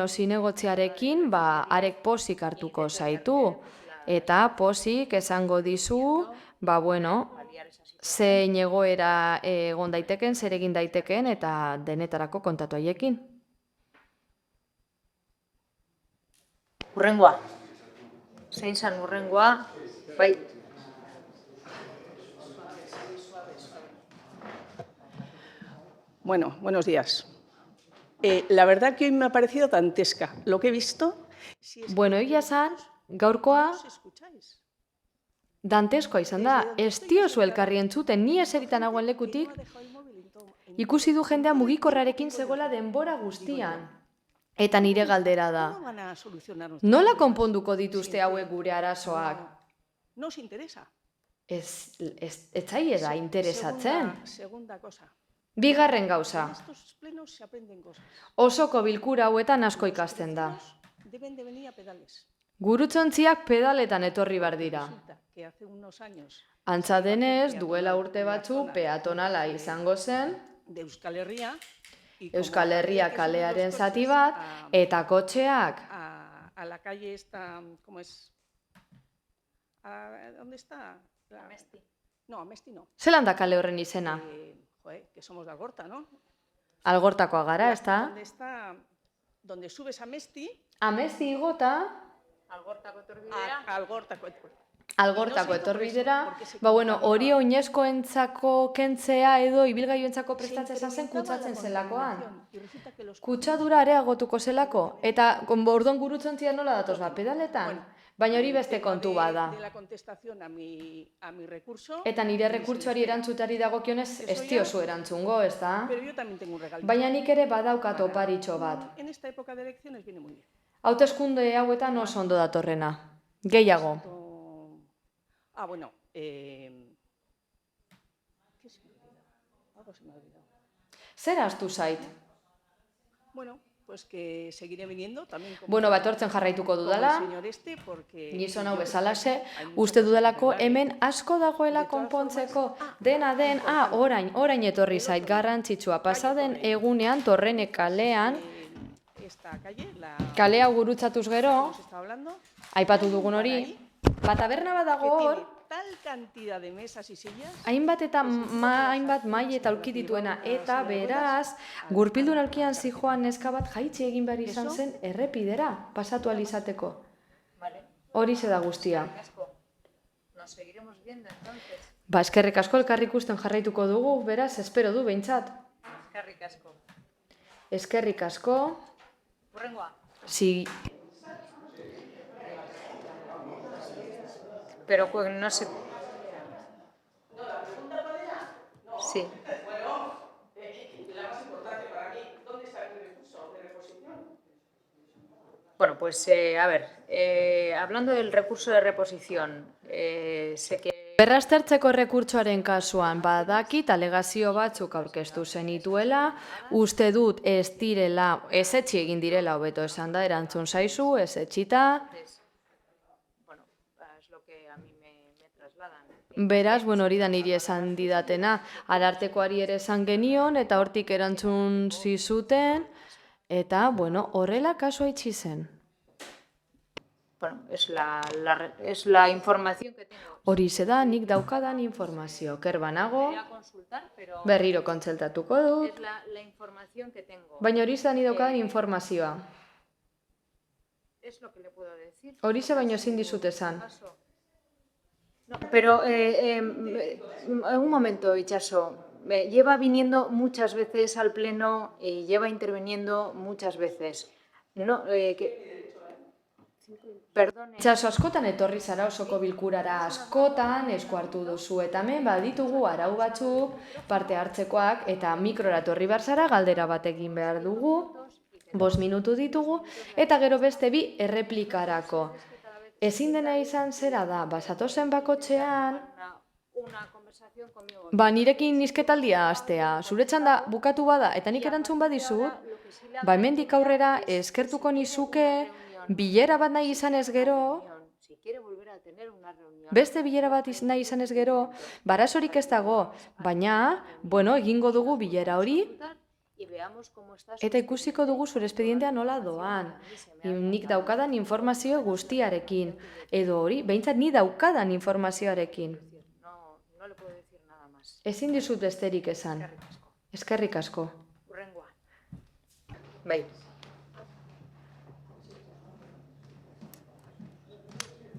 zinegotziarekin, arek posik hartuko zaitu, eta posik esango dizu, zein egoera egon daiteken, zer egin daiteken, eta denetarako kontatu haiekin. Urrengoa. Zein zan urrengoa? Bai. Bueno, buenos días. La verdad que hoy me ha parecido dantesca. Lo que he visto... Egia zan, gaurkoa... Danteskoa izan da, ez diozu elkarri entzuten, ni eseritan hauen lekutik, ikusi du jendea mugikorrarekin zegoela denbora guztian. Eta nire galdera da. Nola konponduko dituzte hauek gure arazoak? Ez zaie da interesatzen. Bigarren gauza. Osoko bilkura hauetan asko ikasten da. Gurutzontziak pedaletan etorri bar dira. Antza denez, duela urte batzuk peatonala izango zen, Euskal Herria kalearen zati bat, eta kotxeak ¿Dónde está? Amesti. No, Amesti no. Zelan da kale horren izena? Que somos de Algorta, ¿no? Algortakoa gara, ez da? ¿Dónde está? Donde subes a Amesti. Amesti igota, Algortako etorbidea. Algortako etorbidera, hori oinezkoentzako kentzea edo ibilgailuentzako prestatzea izan zen kutsatzen zelakoan. Kutsadura areagotuko zelako, eta orduan gurutzen zidan nola datoz pedaletan, baina hori beste kontu bada. Eta nire rekurtsoari erantzutari dagokionez ez diozu erantzungo, ez da? Baina nik ere badaukat oparitxo bat. Hauteskunde hauetan oso ondo datorrena. Gehiago. Bueno, ¿qué se me ha olvidado? Algo se me ha olvidado. Zer ahaztu zait? Bueno, pues que seguiré viniendo también. Etortzen jarraituko dudala, gizon hau bezalaxe, uste dudalako hemen asko dagoela konpontzeko, dena den, orain etorri zait garrantzitsua, pasaden egunean Torrene kalean, kalea gurutzatuz gero, aipatu dugun hori, taberna bat dago hor, hainbat mai eta aulki dituena, eta beraz, gurpildun aulkian zijoan neska bat jaitsi egin behar izan zen errepidera, pasatu alizateko. Hori da guztia. Eskerrik asko elkarri ikusten jarraituko dugu, beraz, espero du behintzat. Eskerrik asko. Eskerrik asko. Hurrengoa. Sí. Pero no sé. Sí. Bueno, pues a ver, hablando del recurso de reposición, sé que... Berraztertzeko rekurtsoaren kasuan badakit alegazio batzuk aurkeztu zenituela, uste dut ez direla, ezetsi egin direla hobeto esan da, erantzun zaizu, ezetxita. Beraz, hori da niri esan didatena, arartekoari ere esan genion, eta hortik erantzun zizuten, eta, horrela kasua itxi zen. Bueno, es la información que tengo. Horixe da nik daukadan informazio. Kerbanago, berriro kontzeltatuko dut, Es la información que tengo. baina horixe da nik daukadan informazioa. Es lo que le puedo decir. Horixe baino ezin dizut esan. No, pero un momento, Itxaso. Lleva viniendo muchas veces al pleno y lleva interviniendo muchas veces. No, Perdone. Itxaso, askotan etorri zara osoko bilkurara, askotan esku hartu duzu, eta hemen baditugu arau batzuk parte hartzekoak, eta mikrora etorri behar zara, galdera bat egin behar dugu, 5 minutu ditugu, eta gero beste 2 erreplikarako. Ezin dena izan zera da, bazatozen bakotxean, nirekin nizketaldia hastea, zuretzan da bukatu bada, eta nik erantzun badizut, hemendik aurrera eskertuko nizuke, bilera bat nahi izan ez gero, beste bilera bat nahi izan ez gero, barazorik ez dago, baina, egingo dugu bilera hori, eta ikusiko dugu zure espedientea nola doan. Nik daukadan informazio guztiarekin, edo hori, behintzat ni daukadan informazioarekin. Ezin dizut besterik esan. Eskerrik asko. Bai.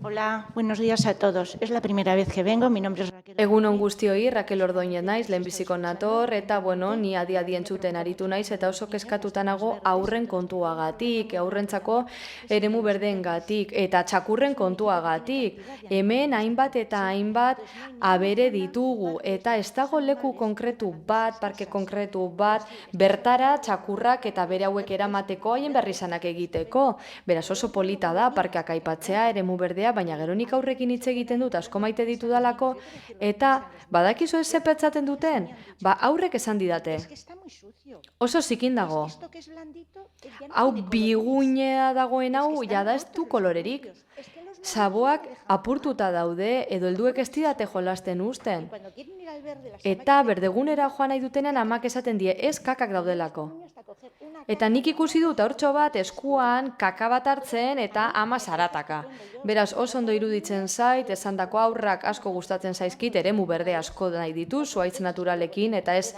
Hola, buenos días a todos. Es la primera vez que vengo, mi nombre es Raquel. Egunon guztioi, Raquel Ordóñez naiz, lehenbiziko nator, eta ni adi entzuten aritu naiz, eta oso kezkatuta nago aurren kontuagatik, aurrentzako eremu berdeengatik, eta txakurren kontuagatik. Hemen hainbat eta hainbat abere ditugu, eta ez dago leku konkretu bat, parke konkretu bat, bertara txakurrak eta bere hauek eramateko haien berrizanak egiteko. Beraz oso polita da, parkeak aipatzea, eremu berdea, baina gero nik aurrekin hitz egiten dut, asko maite ditudalako, eta badakizu ez zepetzaten duten, aurrek esan didate. Oso zikin dago. Hau biguinea dagoen hau, jada ez du kolorerik. Saboak apurtuta daude, edo helduek ez didate jolasten uzten. Eta berdegunera joan nahi dutenean amak esaten die, ez kakak daudelako. Eta nik ikusi dut haurtxo bat eskuan kaka bat hartzen eta ama zarataka. Beraz, oso ondo iruditzen zait, esandako haurrak asko gustatzen zaizkit, eremu berde asko nahi ditu, zuhaitz naturalekin eta ez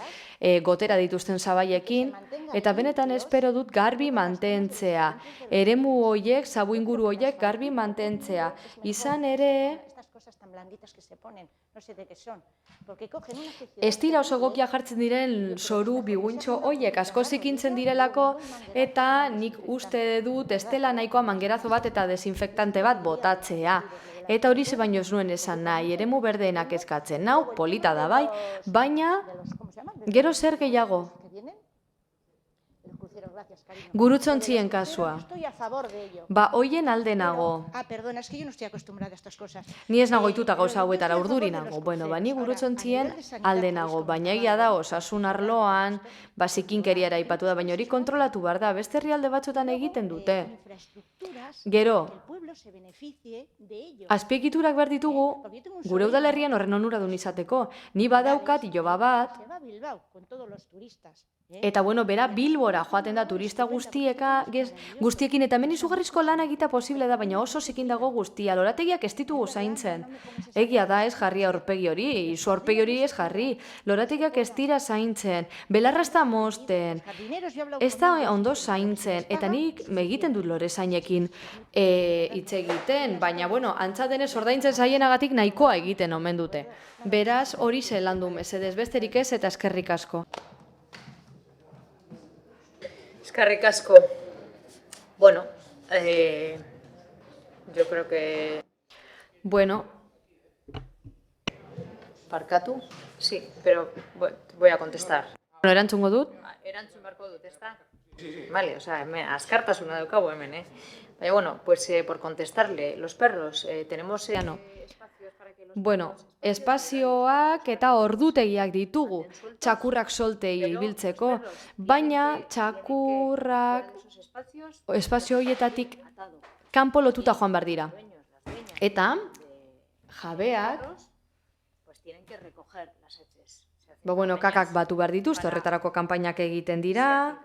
gotera dituzten zabaiekin. Eta benetan espero dut garbi mantentzea. Eremu hoiek, zabu inguru hoiek garbi mantentzea. Izan ere, ez dira oso egokia jartzen diren zoru biguntxo hoiek asko zikintzen direlako eta nik uste dut ez dela nahikoa mangerazo bat eta desinfektante bat botatzea. Eta hori ze baino ez nuen esan nahi, eremu berdeenak eskatzen. Nau, polita da bai, baina gero zer gehiago. Gurutzontzien kasua. Ba, hoien alde nago. Perdona, es que yo no estoy acostumbrada a estas cosas. Ni ez nago ituta gauza hauetara urduri nago. Bueno, ba, ni gurutzontzien alde nago. Baina egia da, osasun arloan, zikinkeriara aipatu da, baina hori kontrolatu behar da. Beste herrialde batzuetan egiten dute. Gero, azpiegiturak behar ditugu, gure udalerrian horren onuradun izateko. Ni badaukat iloba bat, eta bueno, bera Bilbora joaten da turista guztiekin, eta hemen izugarrizko lana egita posible da, baina oso zikin dago guztia. Lorategiak ez ditugu zaintzen. Egia da ez jarri aurpegi hori, izu aurpegi hori ez jarri. Lorategiak ez dira zaintzen, belarra ez da mozten, ez da ondo zaintzen, eta nik egiten dut lore zainekin hitz egiten, baina bueno, antza denez ordaintzen zaienagatik nahikoa egiten omen dute. Beraz, hori zelandu mesedez, besterik ez eta eskerrik asko. Eskerrik asko. Bueno, yo creo que... Bueno. ¿Parkatu? Sí, pero voy a contestar. Bueno, erantzungo dut? Erantzun barko dut, ez da? Vale, o sea, askartasuna daukagu hemen, Baina, bueno, pues por contestarle, los perros, tenemos... Bueno, espazioak eta ordutegiak ditugu, txakurrak soltei ibiltzeko, baina txakurrak espazio horietatik kanpo lotuta joan behar dira. Eta jabeak, bueno, kakak batu behar dituzte, horretarako kanpainak egiten dira,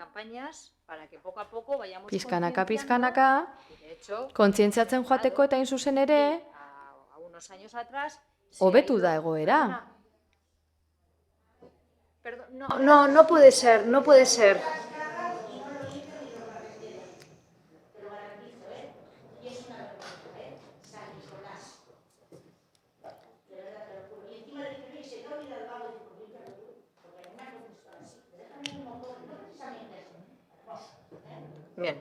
pizkanaka, kontzientziatzen joateko eta hain zuzen ere, hobetu da egoera. No puede ser, no puede ser. Bien.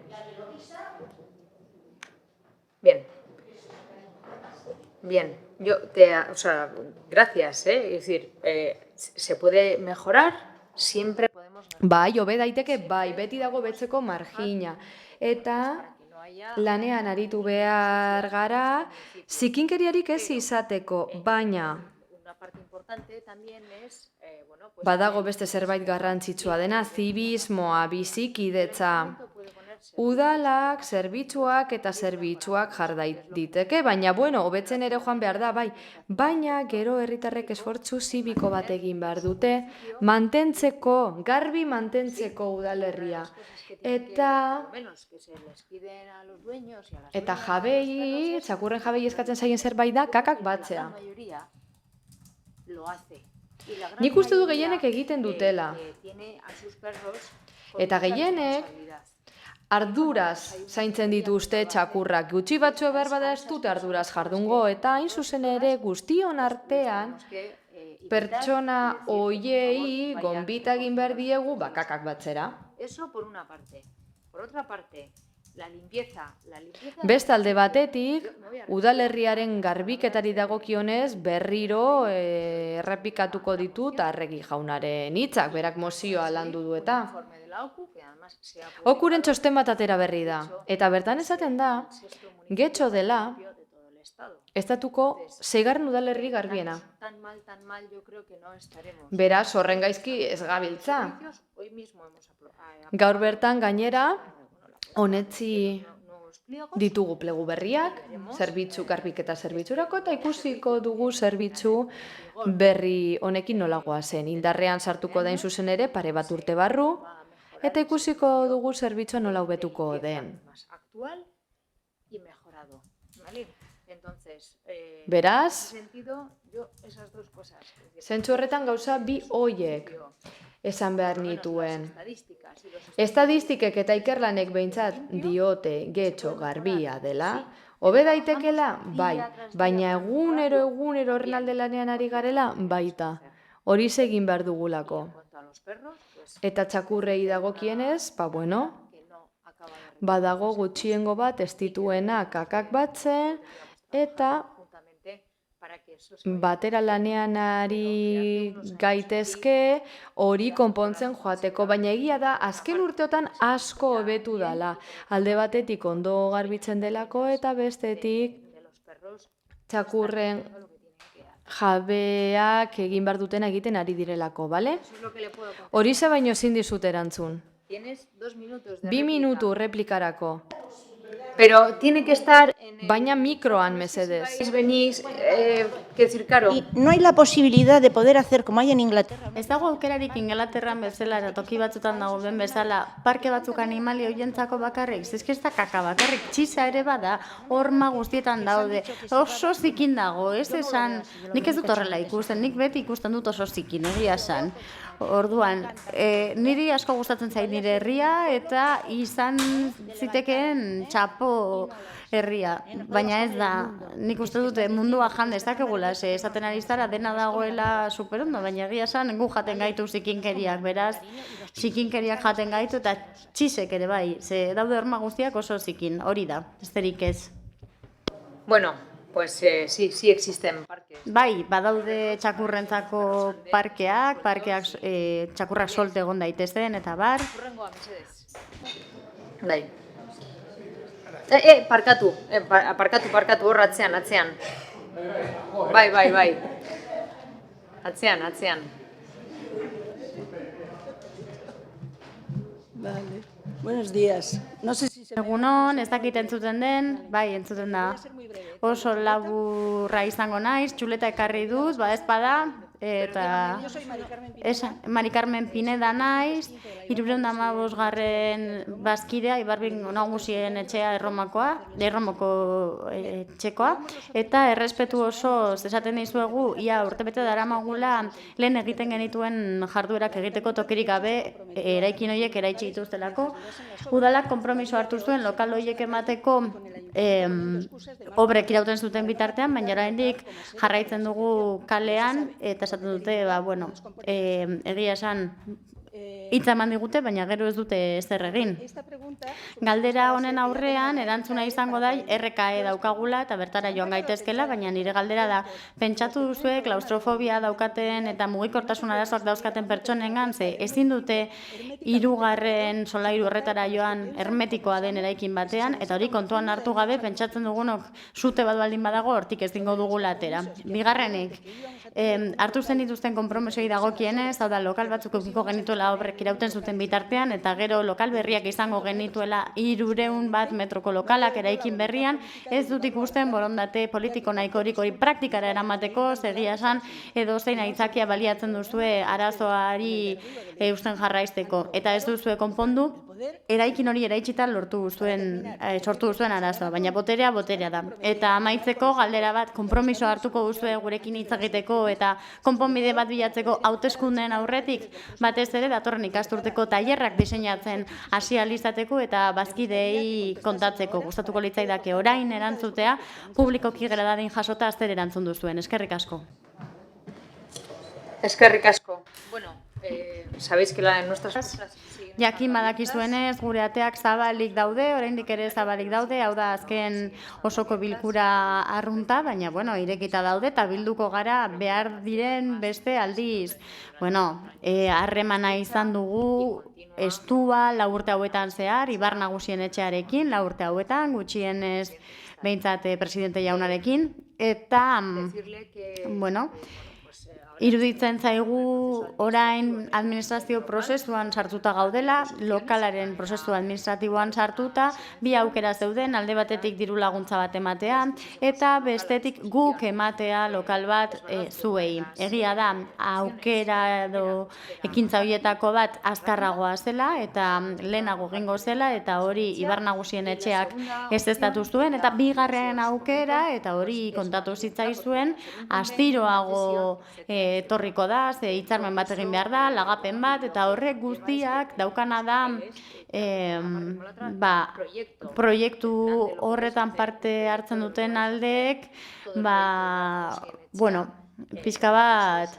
Bien. Bien, gracias, es decir, se puede mejorar, siempre podemos... Bai, hobe daiteke, bai, beti dago betzeko margina. Eta lanean aritu behar gara, zikinkeriarik ez izateko, baina badago beste zerbait garrantzitsua dena, zibismoa, bizikidetza. Udalak, zerbitzuak eta zerbitzuak jar diteke, baina bueno, hobetzen ere joan behar da, bai. Baina gero herritarrek esfortzu zibiko bat egin behar dute, mantentzeko, garbi mantentzeko udalerria. Eta jabei, txakurren jabei eskatzen zaien zerbait da, kakak batzea. Nik uste du gehienek egiten dutela. Eta gehienek arduraz zaintzen dituzte txakurrak. Gutxi batzue behar bada ez dute arduraz jardungo, eta hain zuzen ere guztion artean pertsona hoiei gonbita egin behar diegu kakak batzera. Eso por una parte. Por otra parte, la limpieza. Beste alde batetik, udalerriaren garbiketari dagokionez berriro errepikatuko ditut Arregi jaunaren hitzak, berak mozioa landu du eta. Okuren txosten bat atera berri da, eta bertan esaten da, getxo dela, estatuko 6. udalerri garbiena. Beraz, horren gaizki ez gabiltza. Gaur bertan gainera, honetzi ditugu plegu berriak, zerbitzu garbiketa zerbitzurako, eta ikusiko dugu zerbitzu berri honekin nolagoa zen. Indarrean sartuko dain zuzen ere pare bat urte barru, eta ikusiko dugu zerbitzua nola hobetuko den. Beraz, zentzu horretan gauza bi hoiek esan behar nituen. Estadistikek eta ikerlanek behintzat diote getxo garbia dela, hobe daitekela, bai, baina egunero horren alde lanean ari garela, baita. Hori egin behar dugulako. Eta txakurrei dagokienez, badago gutxiengo bat ez dituena kakak batzen, eta batera lanean ari gaitezke hori konpontzen joateko, baina egia da azken urteotan asko hobetu dela. Alde batetik ondo garbitzen delako eta bestetik txakurren jabeak egin behar dutena egiten ari direlako, bale? Hori ze baino ezin dizut erantzun. 2 minutu replikarako. Pero tiene que estar baina mikroan, mesedez. Venís, decir, claro. Y no hay la posibilidad de poder hacer como hay en Inglaterra. Ez dago aukerarik Inglaterran bezala, eta toki batzutan dago den bezala, parke batzuk animali hoientzako bakarrik, zizki ez da kaka bakarrik, txisa ere bada, horma guztietan daude, oso zikin dago, ez esan, nik ez dut horrela ikusten, nik beti ikusten dut oso zikin, egia esan. Orduan, niri asko gustatzen zait nire herria eta izan zitekeen txapo herria, baina ez da, nik uste dute mundua jan dezakegula, esaten ari zara dena dagoela superondo, baina egia esan gu jaten gaitu zikinkeriak, beraz, zikinkeriak jaten gaitu eta txisek ere bai, ze daude horma guztiak oso zikin, hori da, besterik ez. Bueno, pues sí existen parques. Bai, badaude txakurrentzako parkeak, txakurrak solte egon daitezen eta bar. Bai. Parkatu, hor atzean. Bai. Atzean. Vale. Buenos días. No sé si Egunon, ez dakit entzuten den, bai, entzuten da. Oso laburra izango naiz, txuleta ekarri dut, badezpada, eta Mari Carmen Pineda naiz, 315. Bazkidea, Ibarbin Nagusien etxea Erromoko etxekoa, eta errespetu oso esaten dizuegu, ia urtebete daramagula lehen egiten genituen jarduerak egiteko tokirik gabe eraikin horiek eraitsi dituztelako. Udalak konpromiso hartu zuen lokal horiek emateko obrek irauten zuten bitartean, baina oraindik jarraitzen dugu kalean, eta esaten dute, egia esan hitza eman digute, baina gero ez dute ezer egin. Galdera honen aurrean, erantzuna izango da, RKE daukagula eta bertara joan gaitezkela, baina nire galdera da, pentsatu duzue klaustrofobia daukaten eta mugikortasun arazoak dauzkaten pertsonengan, ze ezin dute 3. solairu horretara joan hermetikoa den eraikin batean, eta hori kontuan hartu gabe, pentsatzen dugunok sute bat baldin badago, hortik ez dingo dugula atera. Bigarrenik, hartu zen dituzten konpromesoi dagokienez, hau da, lokal batzuk eukiko genituela obrek irauten zuten bitartean, eta gero lokal berriak izango genituela 300 metroko lokalak eraikin berrian, ez dut ikusten borondate politiko nahikorik hori praktikara eramateko, segia esan, edo zein aitzakia baliatzen duzue arazoari eusten jarraizteko, eta ez duzue konpondu, eraikin hori eraitsita sortu duzuen arazoa, baina boterea da. Eta amaitzeko galdera bat, konpromiso hartuko duzue gurekin hitz egiteko eta konponbide bat bilatzeko hauteskundeen aurretik, batez ere datorren ikasturteko tailerrak diseinatzen hasi ahal izateko eta bazkideei kontatzeko. Gustatuko litzaidake orain erantzutea, publikoki gera dadin jasota azter erantzun duzuen. Eskerrik asko. Eskerrik asko. Bueno, sabéis que en nuestras... Jakin badakizuenez, gure ateak zabalik daude, oraindik ere zabalik daude, hau da azken osoko bilkura arrunta, baina, irekita daude, eta bilduko gara behar diren beste aldiz. Harremana izan dugu, estua, 4 urte hauetan zehar, Ibar Nagusien etxearekin, 4 urte hauetan, gutxienez behintzat presidente jaunarekin, eta, Iruditzen zaigu orain administrazio prozesuan sartuta gaudela, lokalaren prozesu administratiboan sartuta, bi aukera zeuden, alde batetik diru laguntza bat ematea, eta bestetik guk ematea lokal bat zuei. Egia da, aukera edo ekintza horietako bat azkarragoa zela, eta lehenago egingo zela, eta hori Ibar Nagusien etxeak ezeztatu zuen, eta bigarren aukera, eta hori kontatu zitzaizuen, astiroago etorriko da, ze hitzarmen bat egin behar da, lagapen bat, eta horrek guztiak daukana da proiektu horretan parte hartzen duten aldeek, pixka bat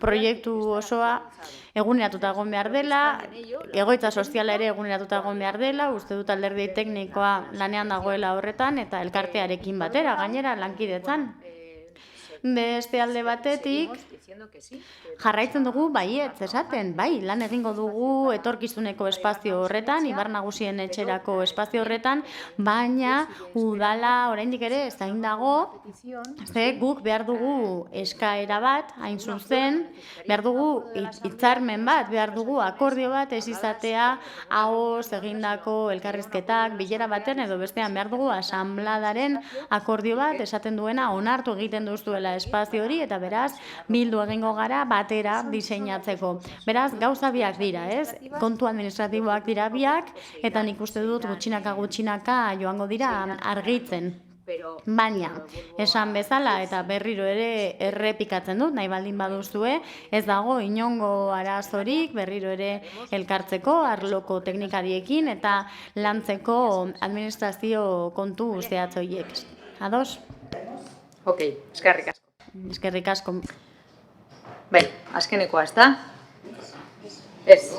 proiektu osoa eguneratuta egon behar dela, egoitza soziala ere eguneratuta egon behar dela, uste dut alderdi teknikoa lanean dagoela horretan, eta elkartearekin batera, gainera, lankidetzan. Beste alde batetik, jarraitzen dugu baietz esaten, bai, lan egingo dugu etorkizuneko espazio horretan, Ibar Nagusien etxerako espazio horretan, baina udala oraindik ere zain dago, ze guk behar dugu eskaera bat, hain zuzen, behar dugu hitzarmen bat, behar dugu akordio bat ez izatea, ahoz egindako elkarrizketak, bilera baten edo bestean behar dugu asanbladaren akordio bat esaten duena onartu egiten duzuela espazio hori, eta beraz, bildu egingo gara batera diseinatzeko. Beraz, gauza biak dira, ez? Kontu administratiboak dira biak, eta nik uste dut gutxinaka joango dira argitzen. Baina, esan bezala eta berriro ere errepikatzen dut, nahi baldin baduzue, ez dago inongo arazorik berriro ere elkartzeko, arloko teknikariekin eta lantzeko administrazio kontu zehatzoiek. Ados? Ok, eskerrik asko. Eskerrik asko. Bai, azkenekoa, ez da? Ez.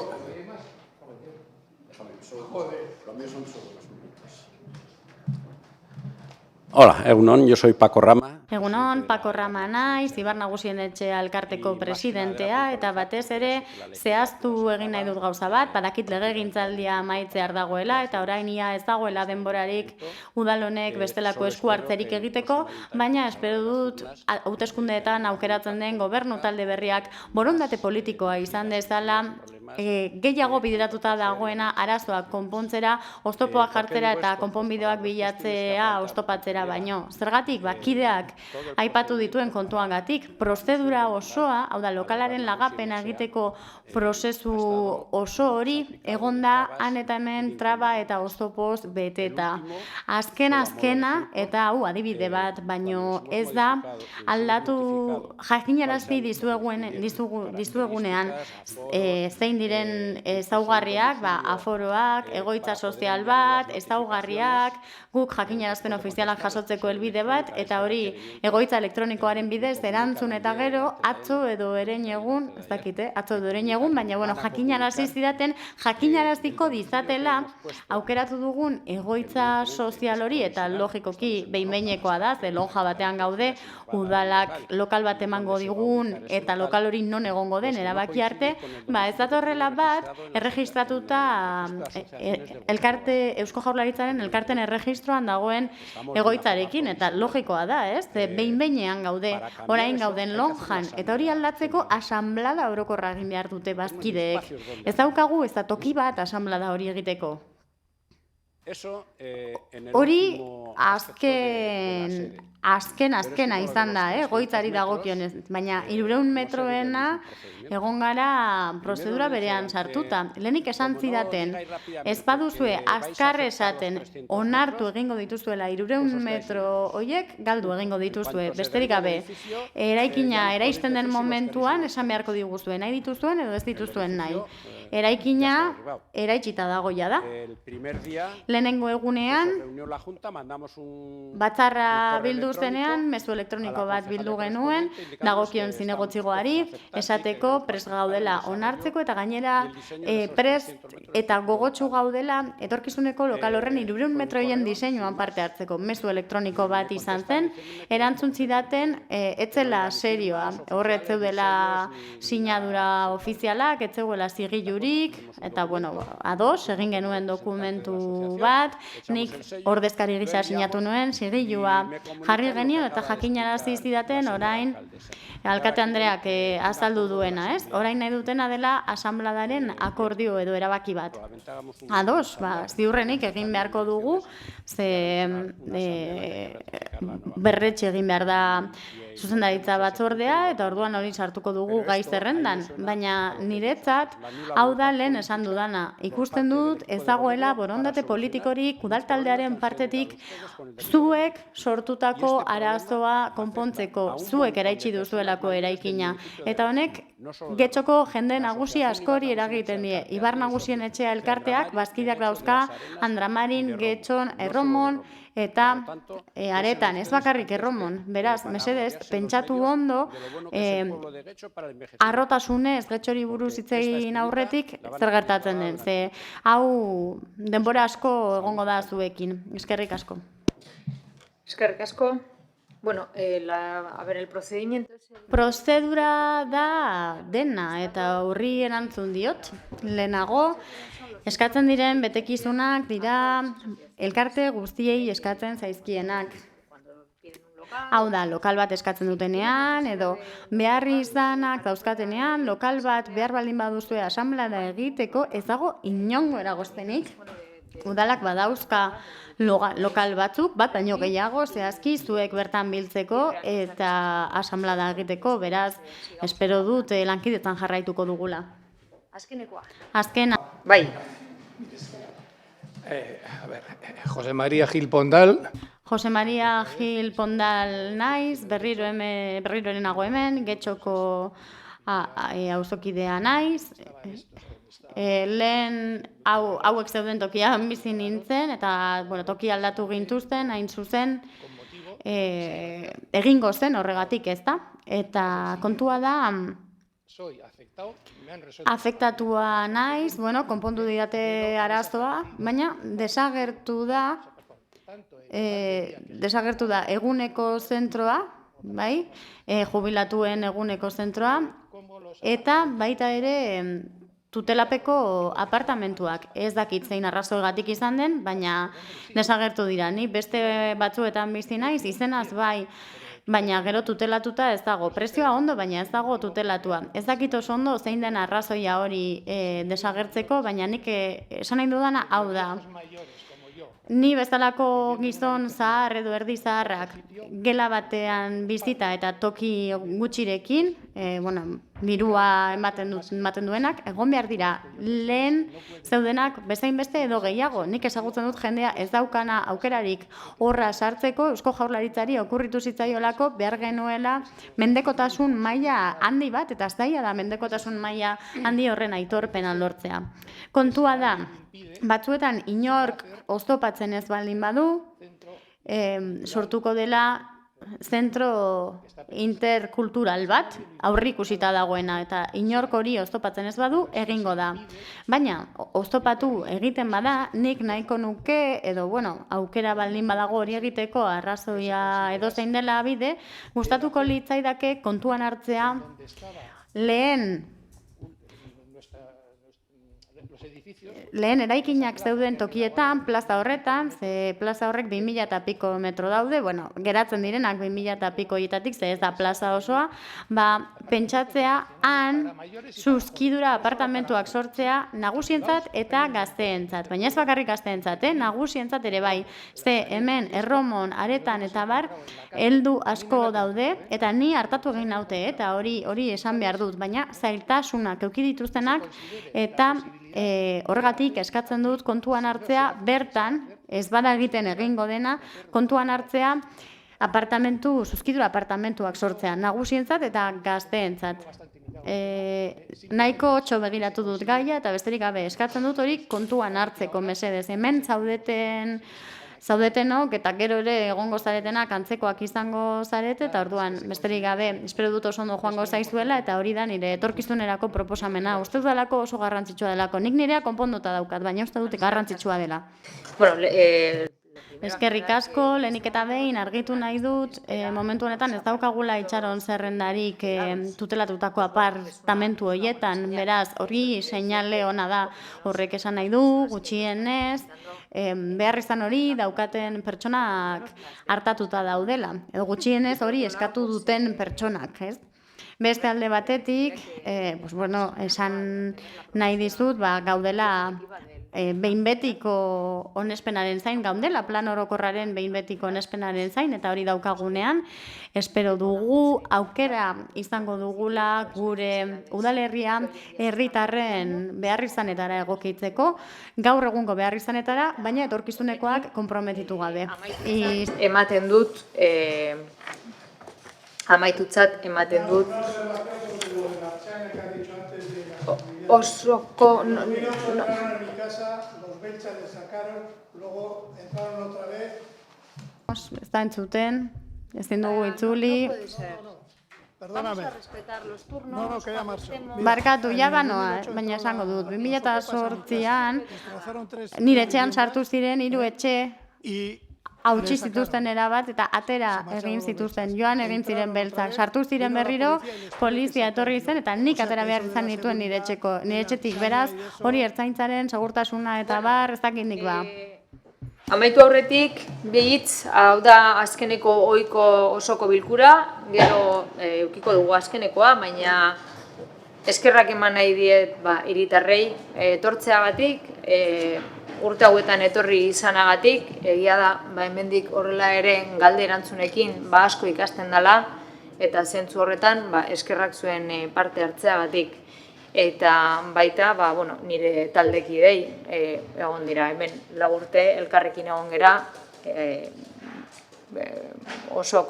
Hola, egunon, yo soy Paco Rama. Egunon, Paco Rama naiz, Ibar Nagusien etxea elkarteko presidentea, eta batez ere zehaztu egin nahi dut gauza bat, badakit legegintzaldia amaitzear dagoela, eta orain ia ez dagoela denborarik udal honek bestelako esku hartzerik egiteko, baina espero dut hauteskundeetan aukeratzen den gobernu talde berriak borondate politikoa izan dezala, gehiago bideratuta dagoena arazoak konpontzera, oztopoak jartzera eta konponbideoak bilatzea oztopatzera baino. Zergatik, kideak aipatu dituen kontuagatik, prozedura osoa, hau da, lokalaren lagapena egiteko prozesu oso hori, egonda han eta hemen traba eta oztopoz beteta. Azkena, eta hau adibide bat, baino ez da, aldatu jakinarazi dizuegunean zein diren ezaugarriak, aforoak, egoitza sozial bat, ezaugarriak, guk jakinarazpen ofizialak jasotzeko helbide bat, eta hori egoitza elektronikoaren bidez erantzun eta gero atzo edo erein egun, ez dakite, atzo edo erein egun, baina jakinarazi zidaten, jakinaraziko dizatela aukeratu dugun egoitza sozial hori, eta logikoki behin-behinekoa da, ze lonja batean gaude, udalak lokal bat emango digun, eta lokal hori non egongo den erabaki arte, ez datorrela bat, erregistratuta Eusko Jaurlaritzaren elkarten erregistroan dagoen egoitzarekin, eta logikoa da, ez? Behin-behinean gaude, orain gauden lonjan, eta hori aldatzeko asanblada orokorra egin behar dute bazkideek. Ez daukagu, ez da toki bat asanblada hori egiteko. Hori azkena izan da, egoitzari dagokionez, baina 300 metroena egon gara prozedura berean sartuta. Lehenik esan zidaten, ez baduzue azkar esaten onartu egingo dituzuela 300 metro horiek, galdu egingo dituzue, besterik gabe. Eraikina eraisten den momentuan esan beharko diguzue, nahi dituzuen edo ez dituzuen nahi. Eraikina eraitsita dagoia da. Lehenengo egunean, batzarra bildu zenean, mezu elektroniko bat bildu genuen, dagokion zinegotzigoari, esateko prest gaudela onartzeko, eta gainera prest eta gogotsu gaudela etorkizuneko lokal horren 300 metroien diseinuan parte hartzeko. Mezu elektroniko bat izan zen, erantzun zidaten, etzela serioa, horret zeudela sinadura ofizialak, etzeuela zigilurik, eta ados, egin genuen dokumentu bat, nik ordezkari gisa sinatu nuen, zigilua jarri genio eta jakinarazi zidaten orain alkate Andreak azaldu duena, ez? Orain nahi dutena dela asanbladaren akordio edo erabaki bat. Ados, ziurrenik egin beharko dugu, ze berretxe egin behar da zuzendaritza batzordea, eta orduan hori sartuko dugu gai zerrendan. Baina niretzat, hau da lehen esan dudana. Ikusten dut ez dagoela borondate politikorik udaltaldearen partetik zuek sortutako arazoa konpontzeko, zuek eraitsi duzuelako eraikina. Eta honek, Getxoko jende nagusia askori eragiten die. Ibar Nagusien etxea elkarteak, bazkideak dauzka, Andramarin, Getxon, Erromon, eta aretan, ez bakarrik Erromon. Beraz, mesedez, pentsatu ondo, harrotasunez Getxori buruz hitz egin aurretik zer gertatzen den. Ze hau denbora asko egongo da zuekin. Eskerrik asko. Eskerrik asko. Bueno, el procedimiento... Prozedura da dena, eta horri erantzun diot. Lehenago, eskatzen diren betekizunak dira elkarte guztiei eskatzen zaizkienak. Hau da, lokal bat eskatzen dutenean, edo behar izanak dauzkatenean, lokal bat behar baldin baduzue asanblada egiteko, ez dago inongo eragozpenik. Udalak badauzka lokal batzuk, bat baino gehiago, zehazki, zuek bertan biltzeko eta asanblada egiteko, beraz, espero dut lankidetan jarraituko dugula. Azkenekoa. Azkena. Bai. Jose María Gil Pondal. Jose María Gil Pondal naiz, berriro nago hemen, Getxoko auzokidea naiz. Lehen hauek zeuden tokian bizi nintzen, eta toki aldatu gintuzten, hain zuzen, egingo zen horregatik, ez da? Eta kontua da, afektatua naiz, konpondu didate arazoa, baina desagertu da eguneko zentroa, bai? Jubilatuen eguneko zentroa, eta baita ere tutelapeko apartamentuak. Ez dakit zein arrazoigatik izan den, baina desagertu dira. Ni beste batzuetan bizi naiz, izenaz bai, baina gero tutelatuta ez dago. Prezioa ondo, baina ez dago tutelatua. Ez dakit oso ondo zein den arrazoia hori desagertzeko, baina nik esan nahi dudana hau da. Ni bezalako gizon zahar edo erdi zaharrak gela batean bizita eta toki gutxirekin, dirua ematen duenak, egon behar dira lehen zeudenak bezain beste edo gehiago. Nik ezagutzen dut jendea ez daukana aukerarik horra sartzeko, Eusko Jaurlaritzari okurritu zitzaiolako behar genuela mendekotasun maila handi bat, eta zaila da mendekotasun maila handi horren aitorpena lortzea. Kontua da, batzuetan inork oztopatzen ez baldin badu, sortuko dela zentro interkultural bat, aurrikusita dagoena, eta inork hori oztopatzen ez badu, egingo da. Baina, oztopatu egiten bada, nik nahiko nuke, edo, aukera baldin badago hori egiteko arrazoia edo zein dela bide, gustatuko litzaidake kontuan hartzea lehen eraikinak zeuden tokietan, plaza horretan, ze plaza horrek 2000 eta piko metro daude, geratzen direnak 2000 eta piko hietatik, ze ez da plaza osoa, pentsatzea han zuzkidura apartamentuak sortzea nagusientzat eta gazteentzat. Baina ez bakarrik gazteentzat, nagusientzat ere bai. Ze hemen Erromon, Aretan eta bar, heldu asko daude, eta ni hartatu egin naute, eta hori esan behar dut, baina zailtasunak eduki dituztenak, eta horregatik eskatzen dut kontuan hartzea bertan, ez bada egiten egingo dena, kontuan hartzea zuzkidura apartamentuak sortzea, nagusientzat eta gazteentzat. Nahiko 8 begiratu dut gaia, eta besterik gabe eskatzen dut hori kontuan hartzeko mesedez. Hemen zaudetenok, eta gero ere egongo zaretenak antzekoak izango zarete, eta orduan besterik gabe espero dut oso ondo joango zaizuela, eta hori da nire etorkizunerako proposamena. Uste dudalako oso garrantzitsua delako. Nik nirea konponduta daukat, baina uste dut garrantzitsua dela. Eskerrik asko, lehenik eta behin argitu nahi dut, momentu honetan ez daukagula itxaron zerrendarik tutelatutako apartamentu horietan, beraz hori seinale ona da, horrek esan nahi du, gutxienez, behar izan hori daukaten pertsonak hartatuta daudela, edo gutxienez hori eskatu duten pertsonak, ez? Beste alde batetik, esan nahi dizut, gaudela behin betiko onespenaren zain gaudela, plan orokorraren behin betiko onespenaren zain, eta hori daukagunean, espero dugu aukera izango dugula gure udalerria herritarren beharrizanetara egokitzeko, gaur egungo beharrizanetara, baina etorkizunekoak konprometitu gabe. Ematen dut, amaitutzat ematen dut, osoko... Ez da entzuten, ezin dugu itzuli. Perdóname. No, que ya marcho. Barkatu, banoa, baina esango dut. 2008an, nire etxean sartu ziren 3 etxe hautsi zituzten erabat eta atera egin zituzten, joan egin ziren beltzak. Sartu ziren berriro, polizia etorri zen eta nik atera behar izan dituen nire etxetik. Beraz, hori ertzaintzaren segurtasuna eta bar, ez dakit nik ba. Amaitu aurretik, behitz, hau da azkeneko ohiko osoko bilkura, gero eukiko dugu azkenekoa, baina eskerrak eman nahi diet hiritarrei etortzeagatik, urte hauetan etorri izanagatik, egia da, hemendik horrela ere galde erantzunekin asko ikasten dela, eta zentzu horretan eskerrak zuen parte hartzeagatik. Eta baita, nire taldekidei egon dira, hemen 4 urte elkarrekin egon gera, oso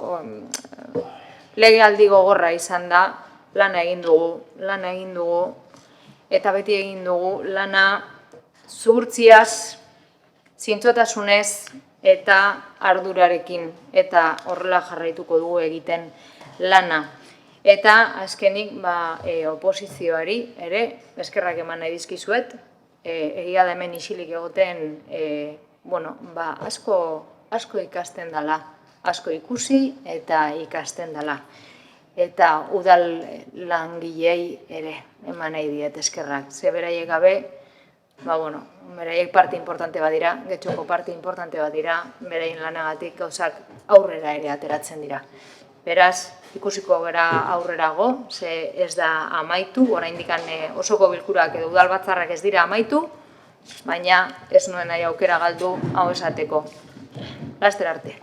legealdi gogorra izan da, lana egin dugu, eta beti egin dugu lana zuhurtziaz, zintzotasunez eta ardurarekin, eta horrela jarraituko dugu egiten lana. Eta azkenik oposizioari ere, eskerrak eman nahi dizkizuet, egia da hemen isilik egoten asko ikasten dela, asko ikusi eta ikasten dela. Eta udal langilei ere eman nahi diet eskerrak. Ze beraiek gabe, beraiek parte importante bat dira, getxoko parte importante bat dira, beraien lanagatik gauzak aurrera ere ateratzen dira. Beraz, ikusiko gara aurrerago, ze ez da amaitu, oraindik osoko bilkurak edo udal batzarrak ez dira amaitu, baina ez nuen nahi aukera galdu hau esateko. Laster arte.